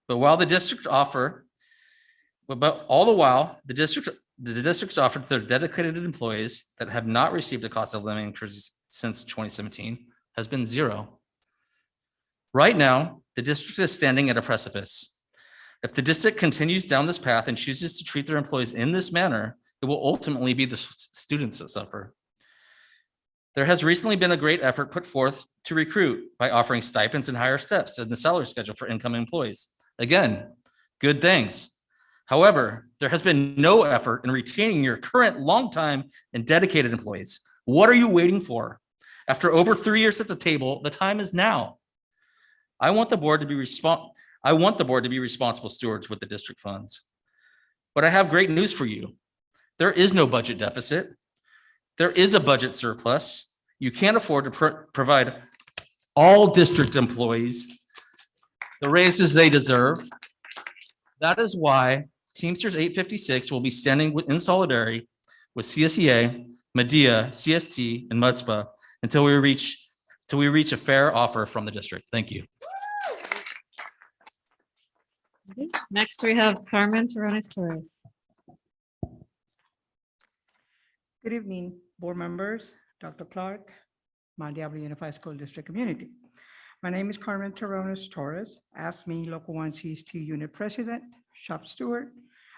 But while the district offer, but all the while, the district's offered to their dedicated employees that have not received a cost of living increase since 2017 has been zero. Right now, the district is standing at a precipice. If the district continues down this path and chooses to treat their employees in this manner, it will ultimately be the students that suffer. There has recently been a great effort put forth to recruit by offering stipends and higher steps in the salary schedule for incoming employees. Again, good things. However, there has been no effort in retaining your current longtime and dedicated employees. What are you waiting for? After over 3 years at the table, the time is now. I want the board to be responsible stewards with the district funds. But I have great news for you. There is no budget deficit. There is a budget surplus. You can't afford to provide all district employees the raises they deserve. That is why Teamsters 856 will be standing in solidarity with CSEA, Medea, CST, and MUDSPA until we reach a fair offer from the district. Thank you. Next, we have Carmen Terrones Torres. Good evening, board members, Dr. Clark, Mount Diablo Unified School District community. My name is Carmen Terrones Torres, ASME Local 1 CST Unit President, Shop Steward,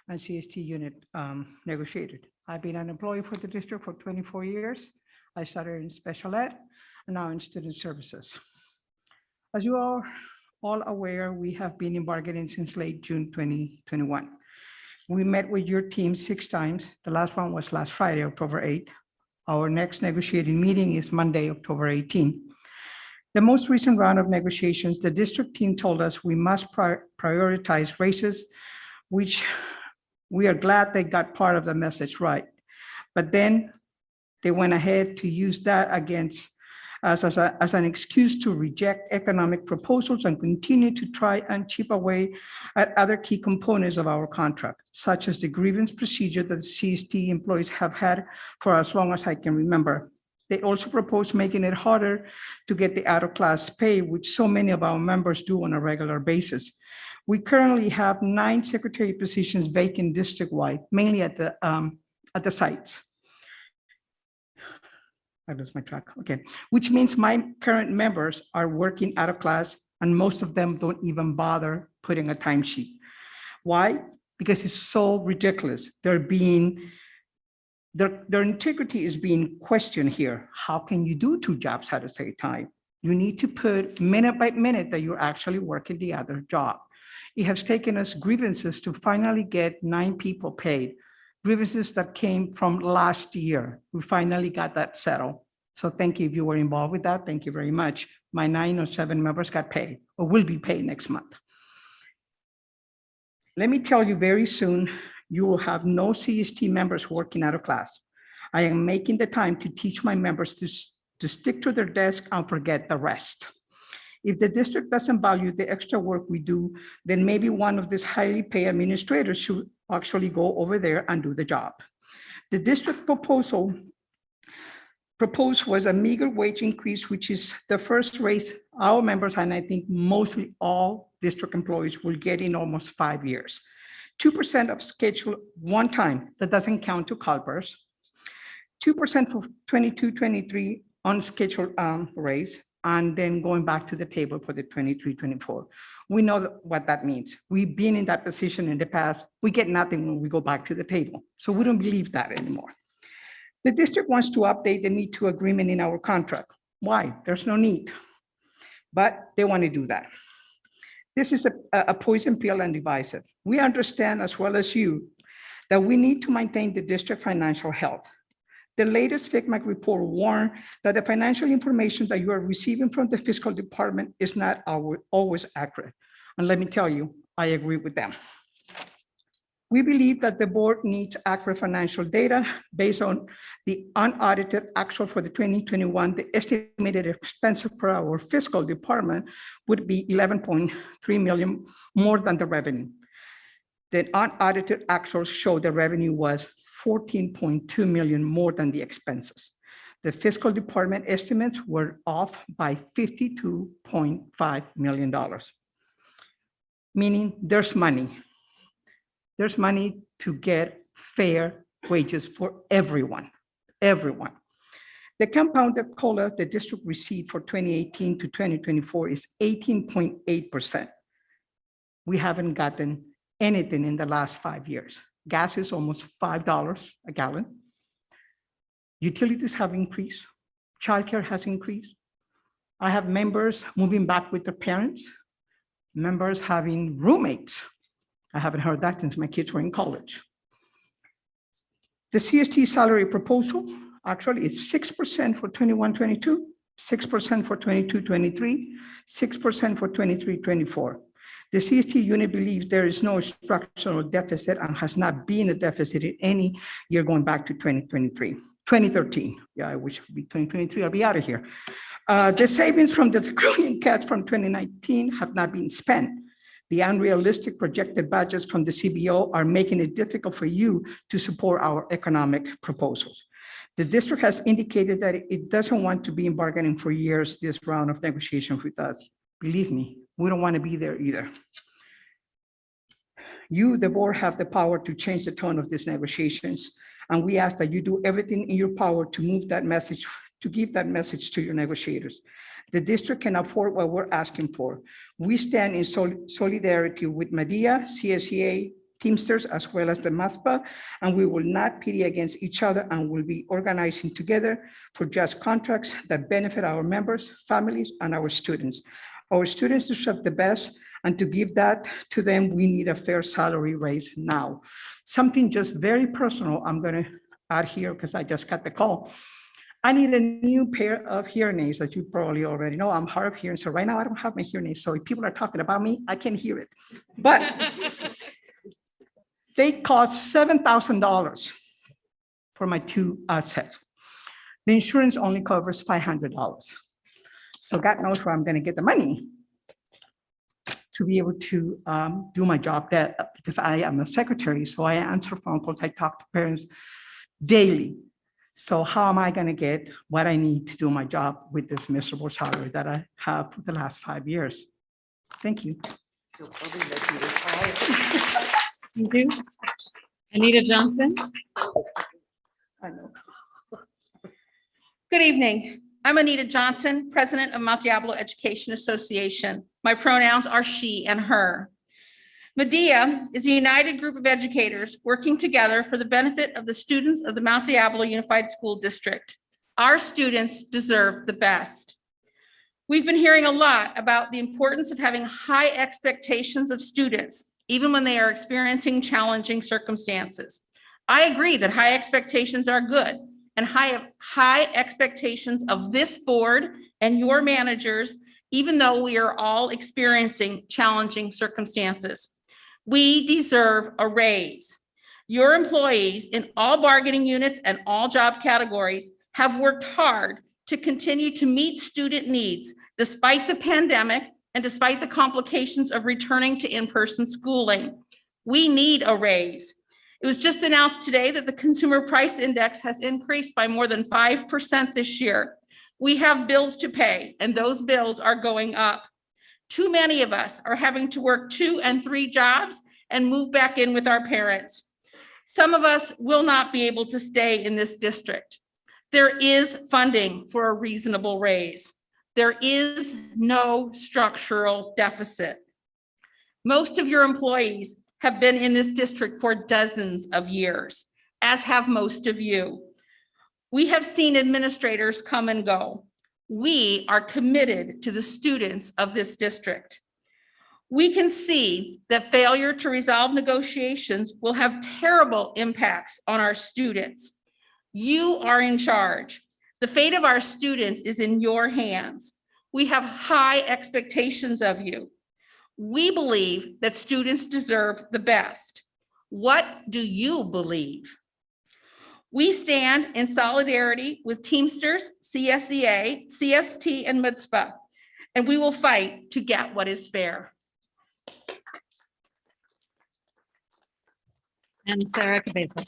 and CST Unit Negotiated. I've been an employee for the district for 24 years. I started in special ed and now in student services. As you are all aware, we have been in bargaining since late June 2021. We met with your team 6 times. The last one was last Friday, October 8th. Our next negotiating meeting is Monday, October 18th. The most recent round of negotiations, the district team told us we must prioritize raises, which we are glad they got part of the message right. But then they went ahead to use that against us as an excuse to reject economic proposals and continue to try and chip away at other key components of our contract, such as the grievance procedure that the CST employees have had for as long as I can remember. They also proposed making it harder to get the out-of-class pay, which so many of our members do on a regular basis. We currently have 9 secretary positions vacant district-wide, mainly at the sites. I lost my track. Okay, which means my current members are working out of class, and most of them don't even bother putting a timesheet. Why? Because it's so ridiculous. Their integrity is being questioned here. How can you do 2 jobs at the same time? You need to put minute by minute that you're actually working the other job. It has taken us grievances to finally get 9 people paid. Grievances that came from last year. We finally got that settled. So thank you if you were involved with that. Thank you very much. My 9 or 7 members got paid or will be paid next month. Let me tell you very soon, You will have no CST members working out of class. I am making the time to teach my members to stick to their desk and forget the rest. If the district doesn't value the extra work we do, then maybe one of these highly paid administrators should actually go over there and do the job. The district proposed was a meager wage increase, which is the first raise our members, and I think mostly all district employees, will get in almost 5 years. 2% of schedule one time, that doesn't count to CalPERS. 2% for 22-23 unscheduled raise, and then going back to the table for the 23-24. We know what that means. We've been in that position in the past. We get nothing when we go back to the table. So we don't believe that anymore. The district wants to update the Me Too agreement in our contract. Why? There's no need, but they want to do that. This is a poison pill and divisive. We understand as well as you that we need to maintain the district financial health. The latest FICMAC report warned that the financial information that you are receiving from the fiscal department is not always accurate. And let me tell you, I agree with them. We believe that the board needs accurate financial data based on the unaudited actual for the 2021. The estimated expense per our fiscal department would be 11.3 million more than the revenue. The unaudited actuals show the revenue was 14.2 million more than the expenses. The fiscal department estimates were off by $52.5 million, meaning there's money. There's money to get fair wages for everyone. The compounded COLA the district received for 2018 to 2024 is 18.8%. We haven't gotten anything in the last 5 years. Gas is almost $5 a gallon. Utilities have increased. Childcare has increased. I have members moving back with their parents, members having roommates. I haven't heard that since my kids were in college. The CST salary proposal actually is 6% for 21-22, 6% for 22-23, 6% for 23-24. The CST unit believes there is no structural deficit and has not been a deficit in any year going back to 2013. Yeah, I wish it would be 2023, I'll be out of here. The savings from the draconian cuts from 2019 have not been spent. The unrealistic projected budgets from the CBO are making it difficult for you to support our economic proposals. The district has indicated that it doesn't want to be in bargaining for years this round of negotiations with us. Believe me, we don't want to be there either. You, the board, have the power to change the tone of these negotiations, and we ask that you do everything in your power to move that message, to give that message to your negotiators. The district can afford what we're asking for. We stand in solidarity with Medea, CSEA, Teamsters, as well as the MASPA, and we will not pity against each other and will be organizing together for just contracts that benefit our members, families, and our students. Our students deserve the best, and to give that to them, we need a fair salary raise now. Something just very personal I'm going to add here because I just got the call. I need a new pair of hearing aids that you probably already know. I'm hard of hearing, so right now I don't have my hearing aids. So if people are talking about me, I can't hear it. But they cost $7,000 for my two sets. The insurance only covers $500. So God knows where I'm going to get the money to be able to do my job there, because I am a secretary, so I answer phone calls. I talk to parents daily. So how am I going to get what I need to do my job with this miserable salary that I have for the last 5 years? Thank you. Thank you. Anita Johnson. I know. Good evening. I'm Anita Johnson, president of Mount Diablo Education Association. My pronouns are she and her. Medea is a united group of educators working together for the benefit of the students of the Mount Diablo Unified School District. Our students deserve the best. We've been hearing a lot about the importance of having high expectations of students, even when they are experiencing challenging circumstances. I agree that high expectations are good, and high expectations of this board and your managers, even though we are all experiencing challenging circumstances. We deserve a raise. Your employees in all bargaining units and all job categories have worked hard to continue to meet student needs despite the pandemic and despite the complications of returning to in-person schooling. We need a raise. It was just announced today that the Consumer Price Index has increased by more than 5% this year. We have bills to pay, and those bills are going up. Too many of us are having to work 2 and 3 jobs and move back in with our parents. Some of us will not be able to stay in this district. There is funding for a reasonable raise. There is no structural deficit. Most of your employees have been in this district for dozens of years, as have most of you. We have seen administrators come and go. We are committed to the students of this district. We can see that failure to resolve negotiations will have terrible impacts on our students. You are in charge. The fate of our students is in your hands. We have high expectations of you. We believe that students deserve the best. What do you believe? We stand in solidarity with Teamsters, CSEA, CST, and MITSPA, and we will fight to get what is fair. And Sarah Cabeza.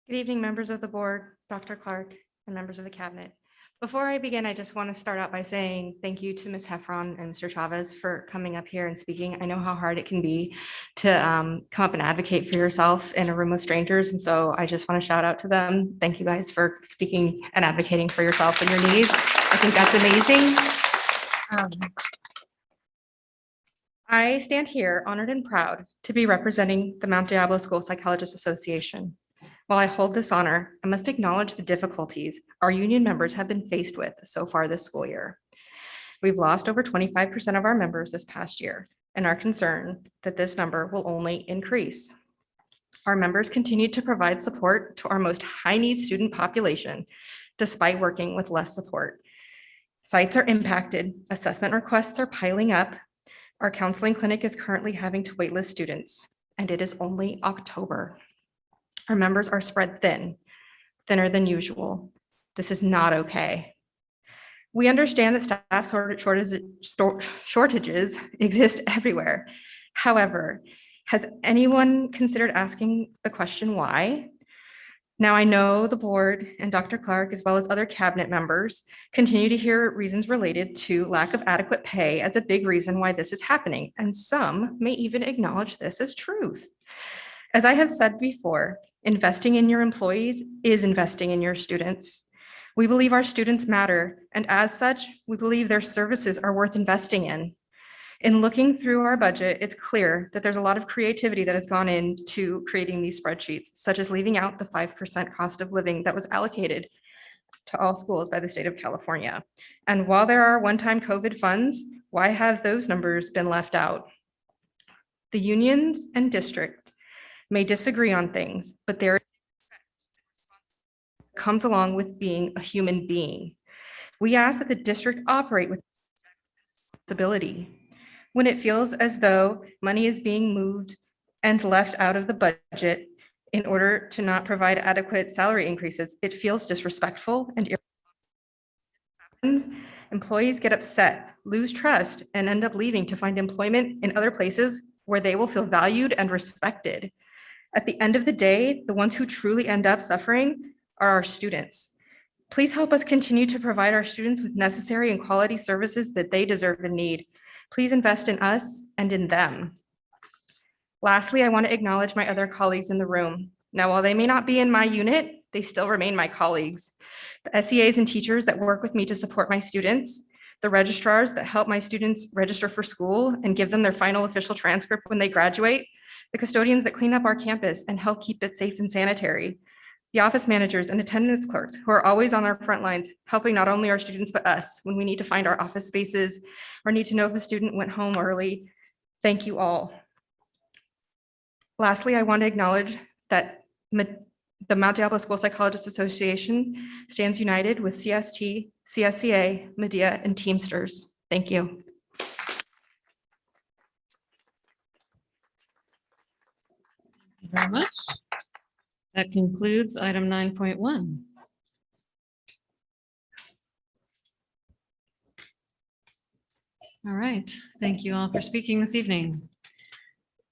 Good evening, members of the board, Dr. Clark, and members of the cabinet. Before I begin, I just want to start out by saying thank you to Ms. Heffron and Mr. Chavez for coming up here and speaking. I know how hard it can be to come up and advocate for yourself in a room with strangers. And so I just want to shout out to them. Thank you guys for speaking and advocating for yourself and your needs. I think that's amazing. I stand here honored and proud to be representing the Mount Diablo School Psychologists Association. While I hold this honor, I must acknowledge the difficulties our union members have been faced with so far this school year. We've lost over 25% of our members this past year and are concerned that this number will only increase. Our members continue to provide support to our most high-need student population, despite working with less support. Sites are impacted, assessment requests are piling up. Our counseling clinic is currently having to waitlist students, and it is only October. Our members are spread thin, thinner than usual. This is not okay. We understand that staff shortages exist everywhere. However, has anyone considered asking the question why? Now, I know the board and Dr. Clark, as well as other cabinet members, continue to hear reasons related to lack of adequate pay as a big reason why this is happening, and some may even acknowledge this as truth. As I have said before, investing in your employees is investing in your students. We believe our students matter, and as such, we believe their services are worth investing in. In looking through our budget, it's clear that there's a lot of creativity that has gone into creating these spreadsheets, such as leaving out the 5% cost of living that was allocated to all schools by the state of California. And while there are one-time COVID funds, why have those numbers been left out? The unions and district may disagree on things, but there comes along with being a human being. We ask that the district operate with responsibility. When it feels as though money is being moved and left out of the budget in order to not provide adequate salary increases, it feels disrespectful and irresponsible. Employees get upset, lose trust, and end up leaving to find employment in other places where they will feel valued and respected. At the end of the day, the ones who truly end up suffering are our students. Please help us continue to provide our students with necessary and quality services that they deserve and need. Please invest in us and in them. Lastly, I want to acknowledge my other colleagues in the room. Now, while they may not be in my unit, they still remain my colleagues. The SEAs and teachers that work with me to support my students, the registrars that help my students register for school and give them their final official transcript when they graduate, the custodians that clean up our campus and help keep it safe and sanitary, the office managers and attendance clerks who are always on our front lines, helping not only our students, but us when we need to find our office spaces or need to know if a student went home early. Thank you all. Lastly, I want to acknowledge that the Mount Diablo School Psychologists Association stands united with CST, CSEA, Medea, and Teamsters. Thank you. you very much. That concludes item 9.1. All right, thank you all for speaking this evening.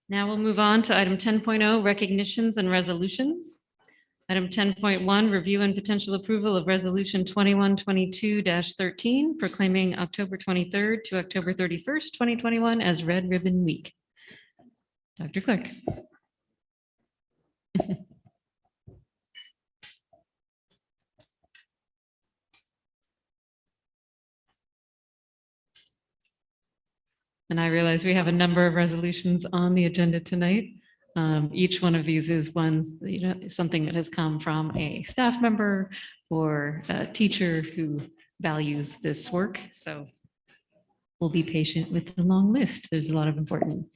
Now we'll move on to item 10.0, recognitions and resolutions. Item 10.1, review and potential approval of resolution 2122-13 proclaiming October 23rd to October 31st, 2021 as Red Ribbon Week. Dr. Clark. And I realize we have a number of resolutions on the agenda tonight. Each one of these is something that has come from a staff member or a teacher who values this work. So we'll be patient with the long list. There's a lot of important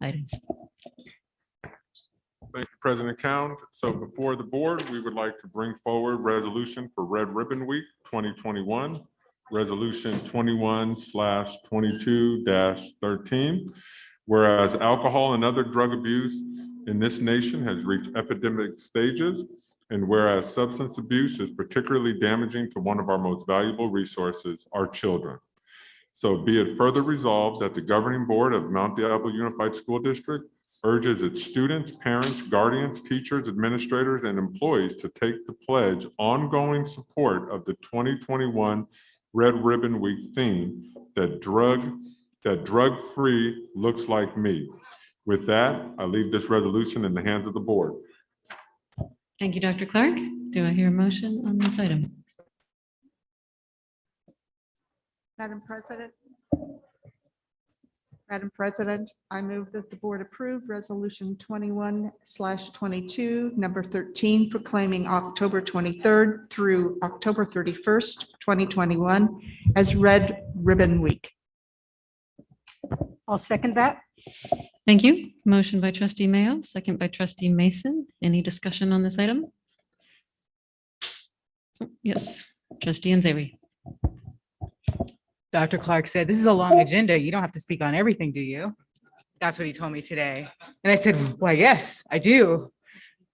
items. Thank you, President Cowan. So before the board, we would like to bring forward resolution for Red Ribbon Week 2021. Resolution 21/22-13. Whereas alcohol and other drug abuse in this nation has reached epidemic stages, and whereas substance abuse is particularly damaging to one of our most valuable resources, our children. So be it further resolved that the governing board of Mount Diablo Unified School District urges its students, parents, guardians, teachers, administrators, and employees to take the pledge ongoing support of the 2021 Red Ribbon Week theme that drug-free looks like me. With that, I leave this resolution in the hands of the board. Thank you, Dr. Clark. Do I hear a motion on this item? Madam President, I move that the board approve resolution 21/22, number 13, proclaiming October 23rd through October 31st, 2021 as Red Ribbon Week. I'll second that. Thank you. Motion by trustee Mayo, second by trustee Mason. Any discussion on this item? Yes, trustee Nzeri. Dr. Clark said, this is a long agenda. You don't have to speak on everything, do you? That's what he told me today. And I said, well, yes, I do.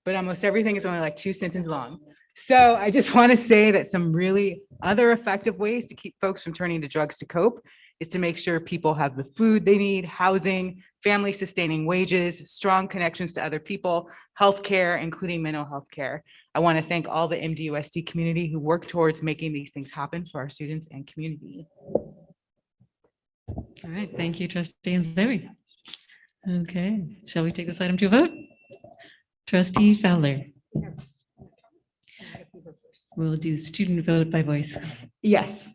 But almost everything is only like 2 sentences long. So I just want to say that some really other effective ways to keep folks from turning to drugs to cope is to make sure people have the food they need, housing, family sustaining wages, strong connections to other people, healthcare, including mental health care. I want to thank all the MDUSD community who work towards making these things happen for our students and community. All right, thank you, trustee Nzeri. Okay, shall we take this item to a vote? Trustee Fowler. We'll do student vote by voice. Yes.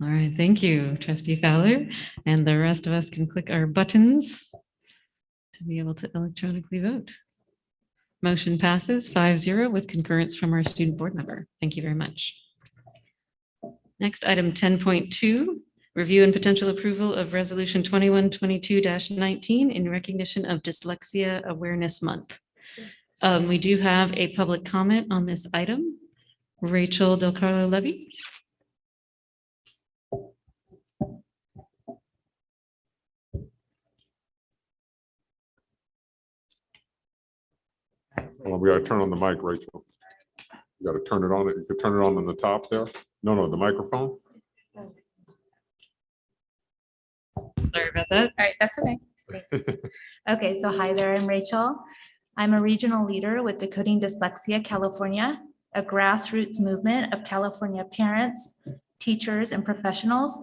All right, thank you, trustee Fowler. And the rest of us can click our buttons to be able to electronically vote. Motion passes 5-0 with concurrence from our student board member. Thank you very much. Next, item 10.2, review and potential approval of resolution 2122-19 in recognition of Dyslexia Awareness Month. We do have a public comment on this item. Rachel Del Carlo Levy. Well, we gotta turn on the mic, Rachel. You gotta turn it on. You can turn it on the top there. No, the microphone. Sorry about that. All right, that's okay. Okay, so hi there, I'm Rachel. I'm a regional leader with Decoding Dyslexia California, a grassroots movement of California parents, teachers, and professionals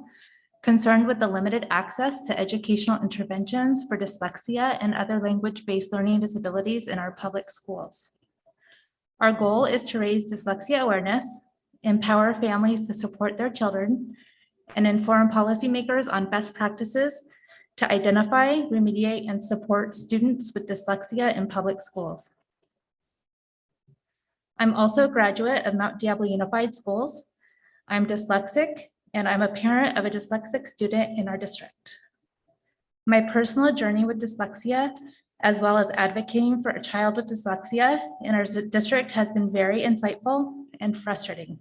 concerned with the limited access to educational interventions for dyslexia and other language-based learning disabilities in our public schools. Our goal is to raise dyslexia awareness, empower families to support their children, and inform policymakers on best practices to identify, remediate, and support students with dyslexia in public schools. I'm also a graduate of Mount Diablo Unified Schools. I'm dyslexic, and I'm a parent of a dyslexic student in our district. My personal journey with dyslexia, as well as advocating for a child with dyslexia in our district, has been very insightful and frustrating,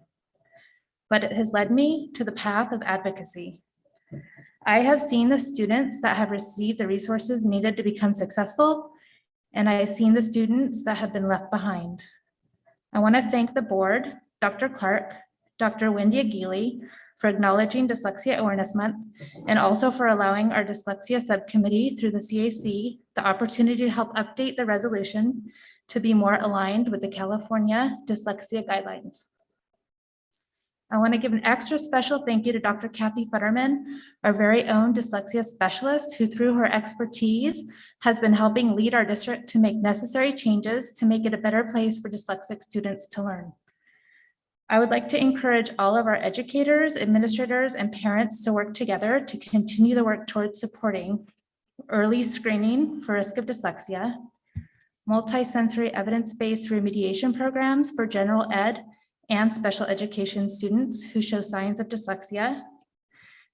but it has led me to the path of advocacy. I have seen the students that have received the resources needed to become successful and I have seen the students that have been left behind. I want to thank the board, Dr. Clark, Dr. Wendy Aguirre, for acknowledging Dyslexia Awareness Month, and also for allowing our dyslexia subcommittee through the CAC the opportunity to help update the resolution to be more aligned with the California dyslexia guidelines. I want to give an extra special thank you to Dr. Kathy Futterman, our very own dyslexia specialist, who through her expertise has been helping lead our district to make necessary changes to make it a better place for dyslexic students to learn. I would like to encourage all of our educators, administrators, and parents to work together to continue the work towards supporting early screening for risk of dyslexia, multisensory evidence-based remediation programs for general ed and special education students who show signs of dyslexia,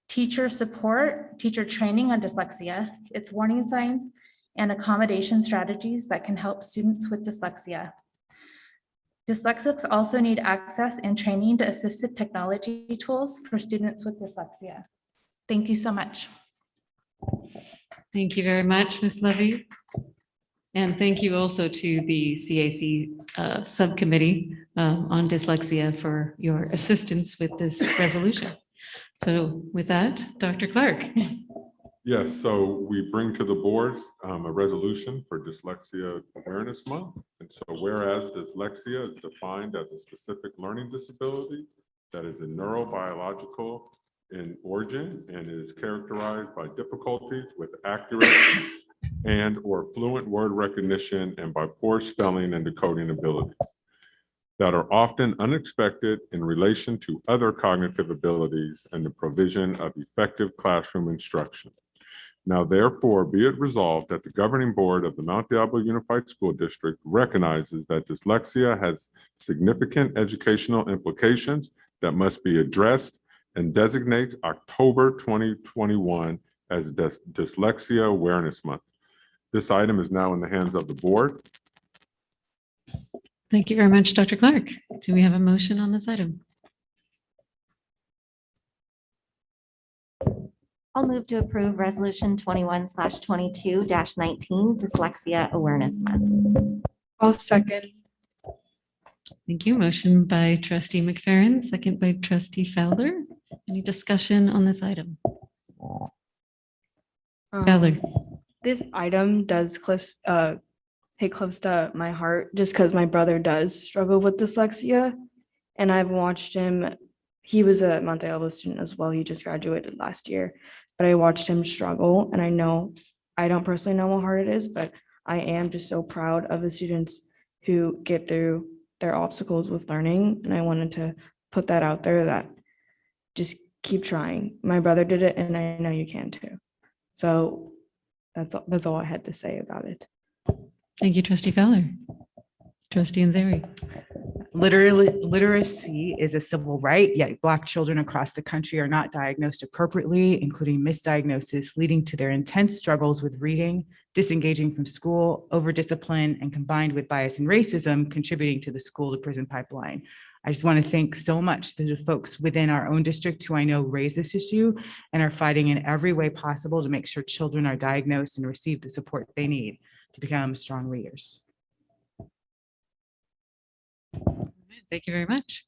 teacher support, teacher training on dyslexia, its warning signs, and accommodation strategies that can help students with dyslexia. Dyslexics also need access and training to assistive technology tools for students with dyslexia. Thank you so much. Thank you very much, Ms. Levy. And thank you also to the CAC subcommittee on dyslexia for your assistance with this resolution. So with that, Dr. Clark. Yes, so we bring to the board a resolution for Dyslexia Awareness Month. And so whereas dyslexia is defined as a specific learning disability that is a neurobiological in origin and is characterized by difficulties with accurate and or fluent word recognition and by poor spelling and decoding abilities that are often unexpected in relation to other cognitive abilities and the provision of effective classroom instruction. Now therefore be it resolved that the governing board of the Mount Diablo Unified School District recognizes that dyslexia has significant educational implications that must be addressed and designates October 2021 as Dyslexia Awareness Month. This item is now in the hands of the board. Thank you very much, Dr. Clark. Do we have a motion on this item? I'll move to approve Resolution 21/22-19 Dyslexia Awareness Month. I'll second. Thank you. Motion by trustee McFerrin, second by trustee Fowler. Any discussion on this item? Fowler. This item does hit close to my heart just because my brother does struggle with dyslexia. And I've watched him, he was a Mount Diablo student as well. He just graduated last year, but I watched him struggle. And I know, I don't personally know how hard it is, but I am just so proud of the students who get through their obstacles with learning. And I wanted to put that out there that just keep trying. My brother did it and I know you can too. So that's all I had to say about it. Thank you, trustee Fowler. Trustee Nzeri. Literacy is a civil right, yet Black children across the country are not diagnosed appropriately, including misdiagnosis, leading to their intense struggles with reading, disengaging from school, over-discipline, and combined with bias and racism, contributing to the school to prison pipeline. I just want to thank so much the folks within our own district who I know raise this issue and are fighting in every way possible to make sure children are diagnosed and receive the support they need to become strong readers. Thank you very much.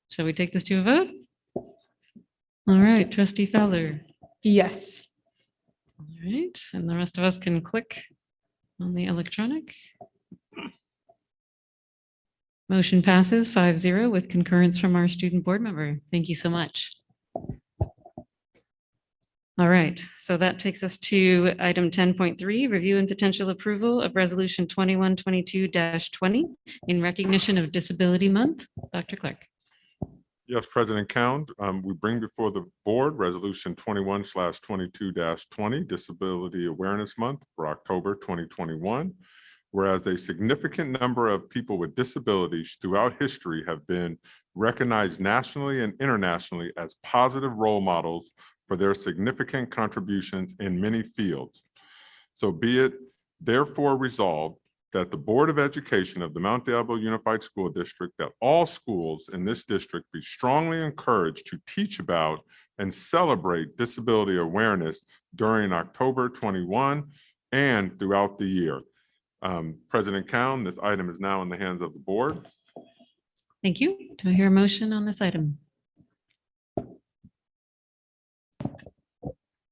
Shall we take this to a vote? All right, trustee Fowler. Yes. All right, and the rest of us can click on the electronic. Motion passes 5-0 with concurrence from our student board member. Thank you so much. All right, so that takes us to item 10.3, review and potential approval of resolution 2122-20 in recognition of Disability Month. Dr. Clark. Yes, President Cound, we bring before the board resolution 21/22-20 Disability Awareness Month for October 2021. Whereas a significant number of people with disabilities throughout history have been recognized nationally and internationally as positive role models for their significant contributions in many fields. So be it therefore resolved that the Board of Education of the Mount Diablo Unified School District, that all schools in this district be strongly encouraged to teach about and celebrate disability awareness during October 21 and throughout the year. President Cowan, this item is now in the hands of the board. Thank you. Do I hear a motion on this item?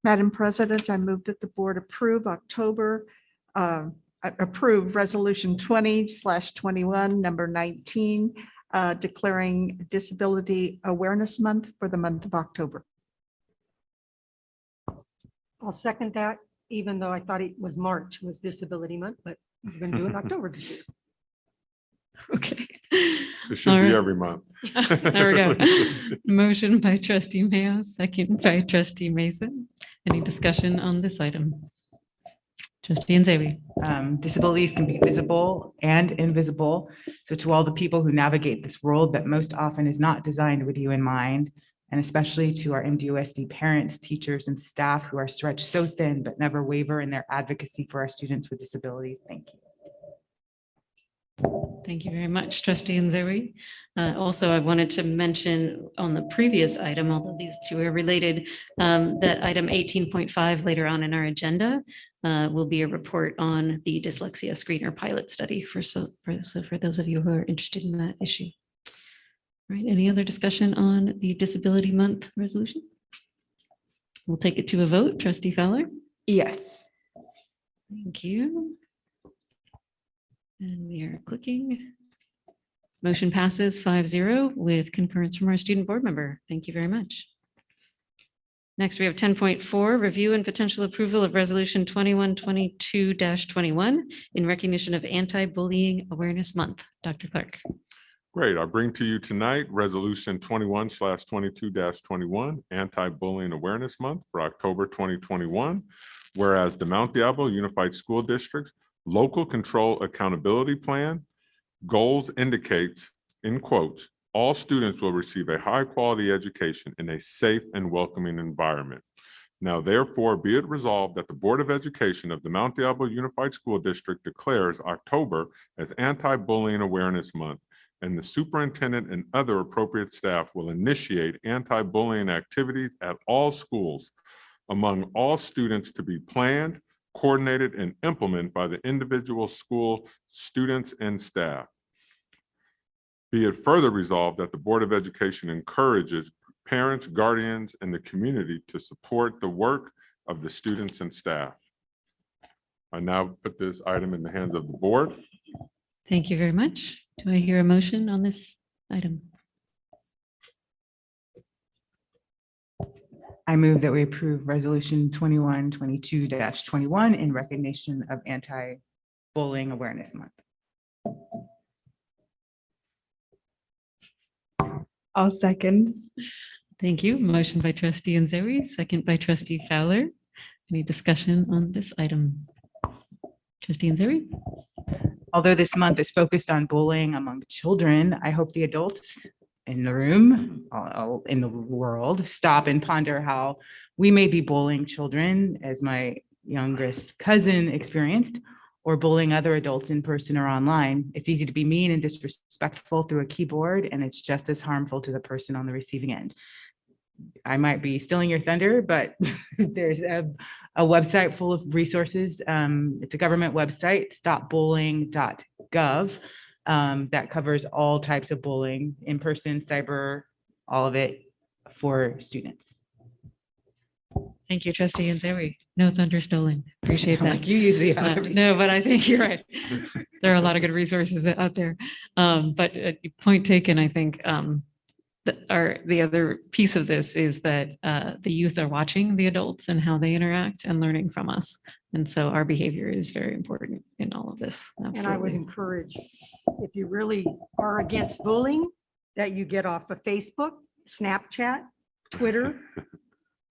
Madam President, I move that the board approve approve Resolution 20/21, number 19, declaring Disability Awareness Month for the month of October. I'll second that, even though I thought it was March was Disability Month, but we're going to do it in October this year. Okay. It should All be right. every month. There we go. Motion by trustee Mayo, second by trustee Mason. Any discussion on this item? Trustee Nzewi. Disabilities can be visible and invisible. So to all the people who navigate this world that most often is not designed with you in mind, and especially to our MDOSD parents, teachers, and staff who are stretched so thin but never waver in their advocacy for our students with disabilities, thank you. Thank you very much, trustee Nzewi. Also, I wanted to mention on the previous item, although these two are related, that item 18.5 later on in our agenda will be a report on the dyslexia screener pilot study for those of you who are interested in that issue. All right, any other discussion on the Disability Month resolution? We'll take it to a vote. Trustee Fowler? Yes. Thank you. And we are clicking. Motion passes 5-0 with concurrence from our student board member. Thank you very much. Next, we have 10.4, review and potential approval of resolution 2122-21 in recognition of Anti-Bullying Awareness Month. Dr. Clark. Great. I bring to you tonight Resolution 21/22-21, Anti-Bullying Awareness Month for October 2021. Whereas the Mount Diablo Unified School District's Local Control Accountability Plan goals indicates, in quotes, all students will receive a high-quality education in a safe and welcoming environment. Now, therefore, be it resolved that the Board of Education of the Mount Diablo Unified School District declares October as Anti-Bullying Awareness Month, and the superintendent and other appropriate staff will initiate anti-bullying activities at all schools among all students to be planned, coordinated, and implemented by the individual school students and staff. Be it further resolved that the Board of Education encourages parents, guardians, and the community to support the work of the students and staff. I now put this item in the hands of the board. Thank you very much. Do I hear a motion on this item? I move that we approve resolution 2122-21 in recognition of Anti-Bullying Awareness Month. I'll second. Thank you. Motion by trustee Nzewi, second by trustee Fowler. Any discussion on this item? Trustee Nzewi? Although this month is focused on bullying among children, I hope the adults in the room, all in the world, stop and ponder how we may be bullying children, as my youngest cousin experienced, or bullying other adults in person or online. It's easy to be mean and disrespectful through a keyboard, and it's just as harmful to the person on the receiving end. I might be stealing your thunder, but there's a website full of resources. It's a government website, stopbullying.gov, that covers all types of bullying, in person, cyber, all of it for students. Thank you, trustee Nzewi. No thunder stolen. Appreciate that. Like you usually have. No, but I think you're right. There are a lot of good resources out there. But point taken, I think the other piece of this is that the youth are watching the adults and how they interact and learning from us. And so our behavior is very important in all of this. And I would Absolutely. encourage, if you really are against bullying, that you get off of Facebook, Snapchat, Twitter,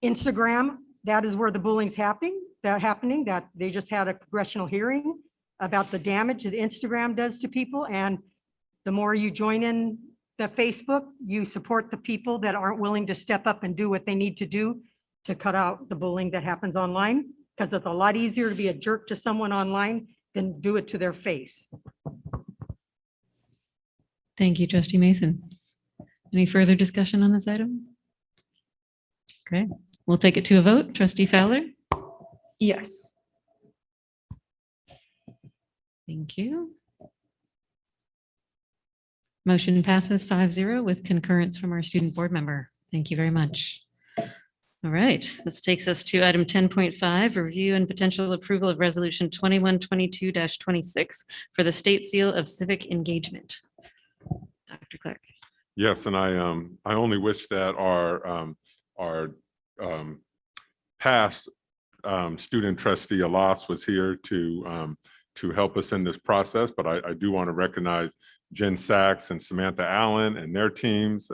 Instagram. That is where the bullying's happening, that they just had a congressional hearing about the damage that Instagram does to people. And the more you join in the Facebook, you support the people that aren't willing to step up and do what they need to do to cut out the bullying that happens online. Because it's a lot easier to be a jerk to someone online than do it to their face. Thank you, trustee Mason. Any further discussion on this item? Okay, we'll take it to a vote. Trustee Fowler? Yes. Thank you. Motion passes 5-0 with concurrence from our student board member. Thank you very much. All right, this takes us to item 10.5, review and potential approval of resolution 2122-26 for the state seal of civic engagement. Dr. Clark. Yes, and I only wish that our past student trustee Alas was here to help us in this process, but I do want to recognize Jen Sachs and Samantha Allen and their teams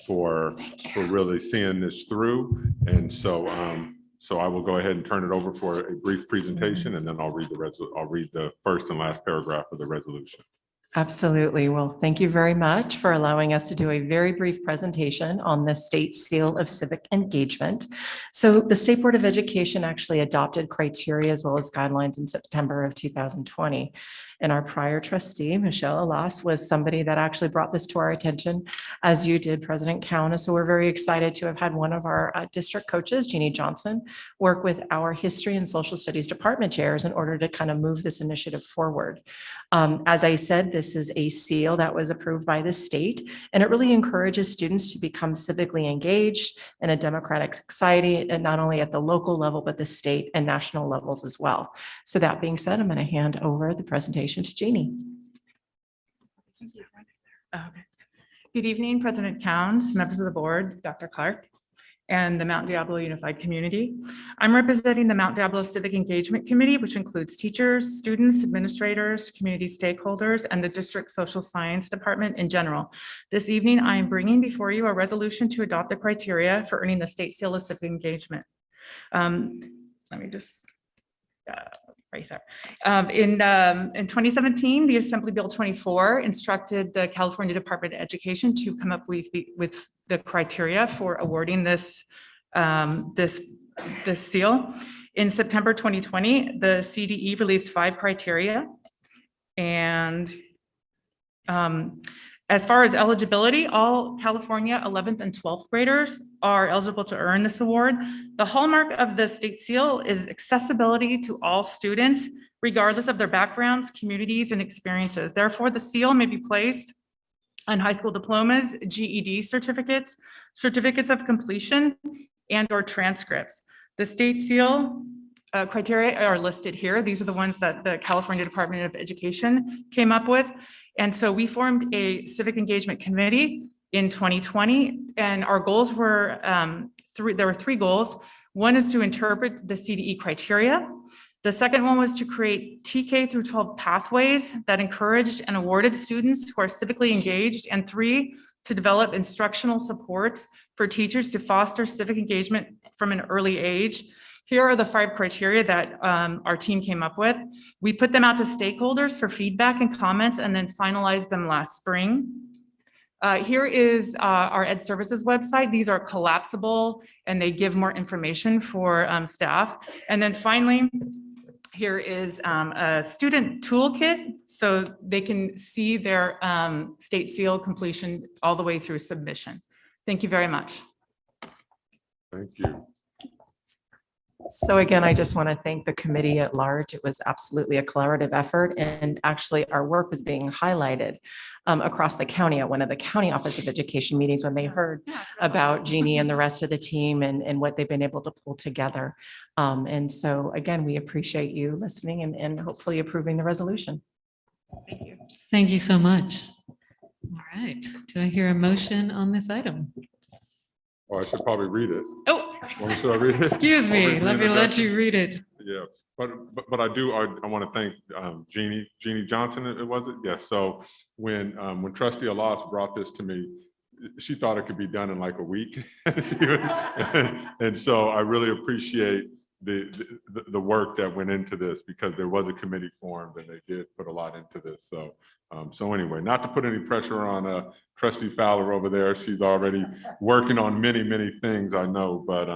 for really seeing this through. And so I will go ahead and turn it over for a brief presentation, and then I'll read the first and last paragraph of the resolution. Absolutely. Well, thank you very much for allowing us to do a very brief presentation on the State Seal of Civic Engagement. So the State Board of Education actually adopted criteria as well as guidelines in September of 2020. And our prior trustee, Michelle Alas, was somebody that actually brought this to our attention, as you did, President Cowan. So we're very excited to have had one of our district coaches, Jeannie Johnson, work with our history and social studies department chairs in order to kind of move this initiative forward. As I said, this is a seal that was approved by the state, and it really encourages students to become civically engaged in a democratic society, and not only at the local level, but the state and national levels as well. So that being said, I'm going to hand over the presentation to Jeannie. Okay. Good evening, President Cowan, members of the board, Dr. Clark, and the Mount Diablo Unified Community. I'm representing the Mount Diablo Civic Engagement Committee, which includes teachers, students, administrators, community stakeholders, and the district social science department in general. This evening, I am bringing before you a resolution to adopt the criteria for earning the State Seal of Civic Engagement. Let me just, right there. In 2017, the Assembly Bill 24 instructed the California Department of Education to come up with the criteria for awarding this seal. In September 2020, the CDE released 5 criteria. And as far as eligibility, all California 11th and 12th graders are eligible to earn this award. The hallmark of the state seal is accessibility to all students, regardless of their backgrounds, communities, and experiences. Therefore, the seal may be placed on high school diplomas, GED certificates, certificates of completion, and/or transcripts. The state seal criteria are listed here. These are the ones that the California Department of Education came up with. And so we formed a civic engagement committee in 2020, and our goals were there were 3 goals. One is to interpret the CDE criteria. The second one was to create TK through 12 pathways that encouraged and awarded students who are civically engaged. And 3, to develop instructional supports for teachers to foster civic engagement from an early age. Here are the 5 criteria that our team came up with. We put them out to stakeholders for feedback and comments, and then finalized them last spring. Here is our Ed Services website. These are collapsible, and they give more information for staff. And then finally, here is a student toolkit, so they can see their state seal completion all the way through submission. Thank you very much. Thank you. So again, I just want to thank the committee at large. It was absolutely a collaborative effort, and actually our work was being highlighted across the county at one of the county Office of Education meetings when they heard about Jeannie and the rest of the team and what they've been able to pull together. And so again, we appreciate you listening and hopefully approving the resolution. Thank you. Thank you so much. All right. Do I hear a motion on this item? Oh, I should probably read it. Oh, should I read it? excuse me. Let me let you read it. Yeah, but I want to thank Jeannie Johnson, was it? Yes. So when Trustee Alas brought this to me, she thought it could be done in like a week. And so I really appreciate the work that went into this, because there was a committee formed and they did put a lot into this. So anyway, not to put any pressure on Trustee Fowler over there. She's already working on many things, I know, but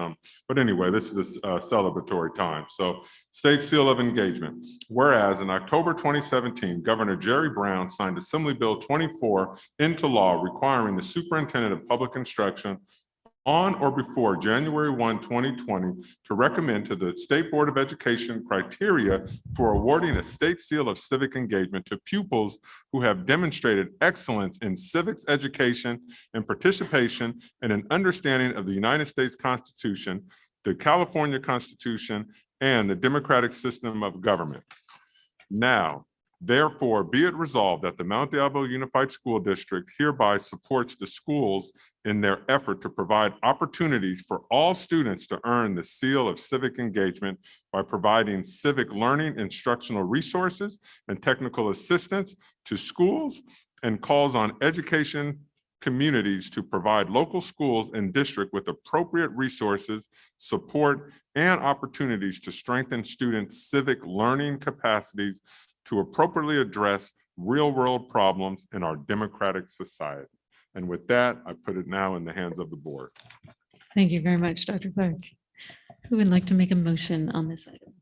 anyway, this is a celebratory time. So State Seal of Engagement. Whereas in October 2017, Governor Jerry Brown signed Assembly Bill 24 into law, requiring the superintendent of public instruction on or before January 1, 2020, to recommend to the State Board of Education criteria for awarding a state seal of civic engagement to pupils who have demonstrated excellence in civics education and participation and an understanding of the United States Constitution, the California Constitution, and the democratic system of government. Now, therefore, be it resolved that the Mount Diablo Unified School District hereby supports the schools in their effort to provide opportunities for all students to earn the seal of civic engagement by providing civic learning, instructional resources, and technical assistance to schools, and calls on education communities to provide local schools and district with appropriate resources, support, and opportunities to strengthen students' civic learning capacities to appropriately address real-world problems in our democratic society. And with that, I put it now in the hands of the board. Thank you very much, Dr. Clark. Who would like to make a motion on this item?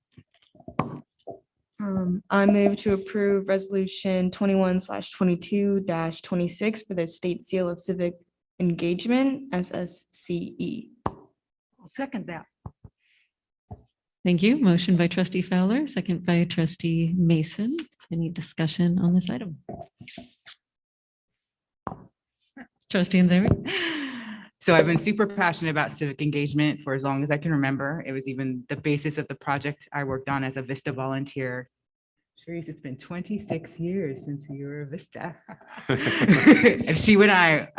I move to approve resolution 21/22-26 for the state seal of civic engagement, SSCE. I'll second that. Thank you. Motion by trustee Fowler, second by trustee Mason. Any discussion on this item? Trustee Nzeri? So I've been super passionate about civic engagement for as long as I can remember. It was even the basis of the project I worked on as a Vista volunteer. Therese, it's been 26 years since you were a Vista. And she and I,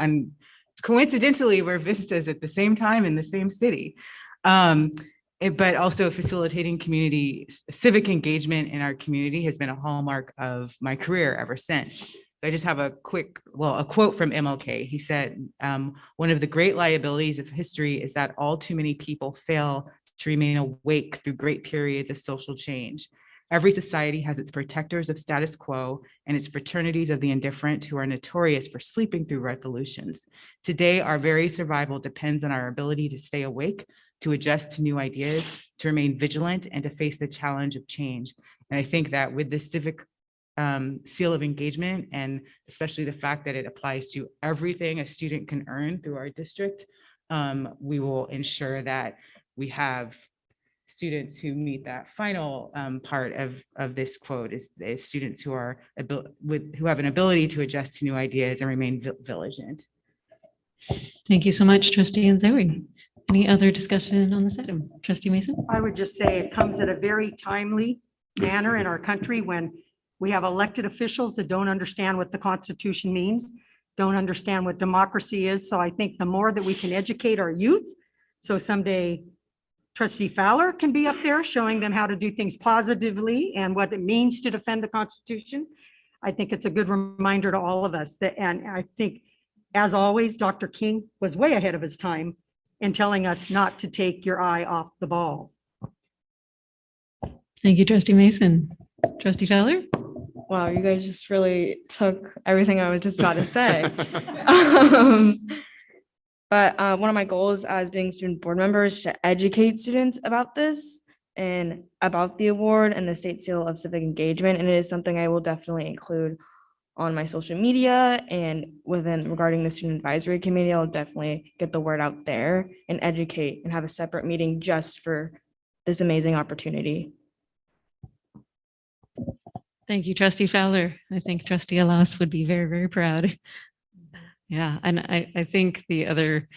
coincidentally, were Vistas at the same time in the same city. But also facilitating community civic engagement in our community has been a hallmark of my career ever since. I just have a quote from MLK. He said, one of the great liabilities of history is that all too many people fail to remain awake through great periods of social change. Every society has its protectors of status quo and its fraternities of the indifferent who are notorious for sleeping through revolutions. Today, our very survival depends on our ability to stay awake, to adjust to new ideas, to remain vigilant, and to face the challenge of change. And I think that with the civic seal of engagement, and especially the fact that it applies to everything a student can earn through our district, we will ensure that we have students who meet that final part of this quote is students who are who have an ability to adjust to new ideas and remain vigilant. Thank you so much, trustee Nzeri. Any other discussion on this item? Trustee Mason? I would just say it comes at a very timely manner in our country when we have elected officials that don't understand what the Constitution means, don't understand what democracy is. So I think the more that we can educate our youth, so someday Trustee Fowler can be up there showing them how to do things positively and what it means to defend the Constitution. I think it's a good reminder to all of us that, and I think, as always, Dr. King was way ahead of his time in telling us not to take your eye off the ball. Thank you, trustee Mason. Trustee Fowler? Wow, you guys just really took everything I was just about to say. But one of my goals as being student board member is to educate students about this and about the award and the state seal of civic engagement. And it is something I will definitely include on my social media, and regarding the student advisory committee, I'll definitely get the word out there and educate and have a separate meeting just for this amazing opportunity. Thank you, trustee Fowler. I think trustee Alas would be very, very proud. Yeah, and I think the other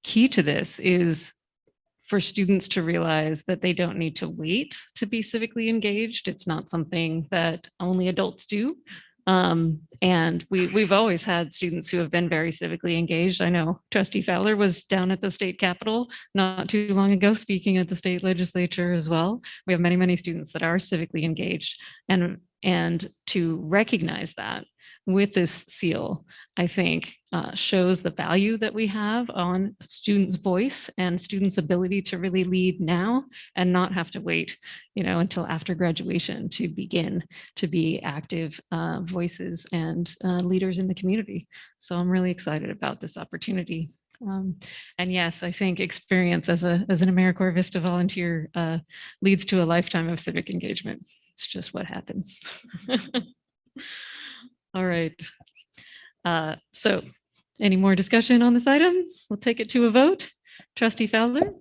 key to this is for students to realize that they don't need to wait to be civically engaged. It's not something that only adults do. And we've always had students who have been very civically engaged. I know trustee Fowler was down at the state capitol not too long ago, speaking at the state legislature as well. We have many, many students that are civically engaged, and to recognize that with this seal, I think shows the value that we have on students' voice and students' ability to really lead now and not have to wait, until after graduation to begin to be active voices and leaders in the community. So I'm really excited about this opportunity. And yes, I think experience as an AmeriCorps Vista volunteer leads to a lifetime of civic engagement. It's just what happens. All right. So Any more discussion on this item? We'll take it to a vote. Trustee Fowler?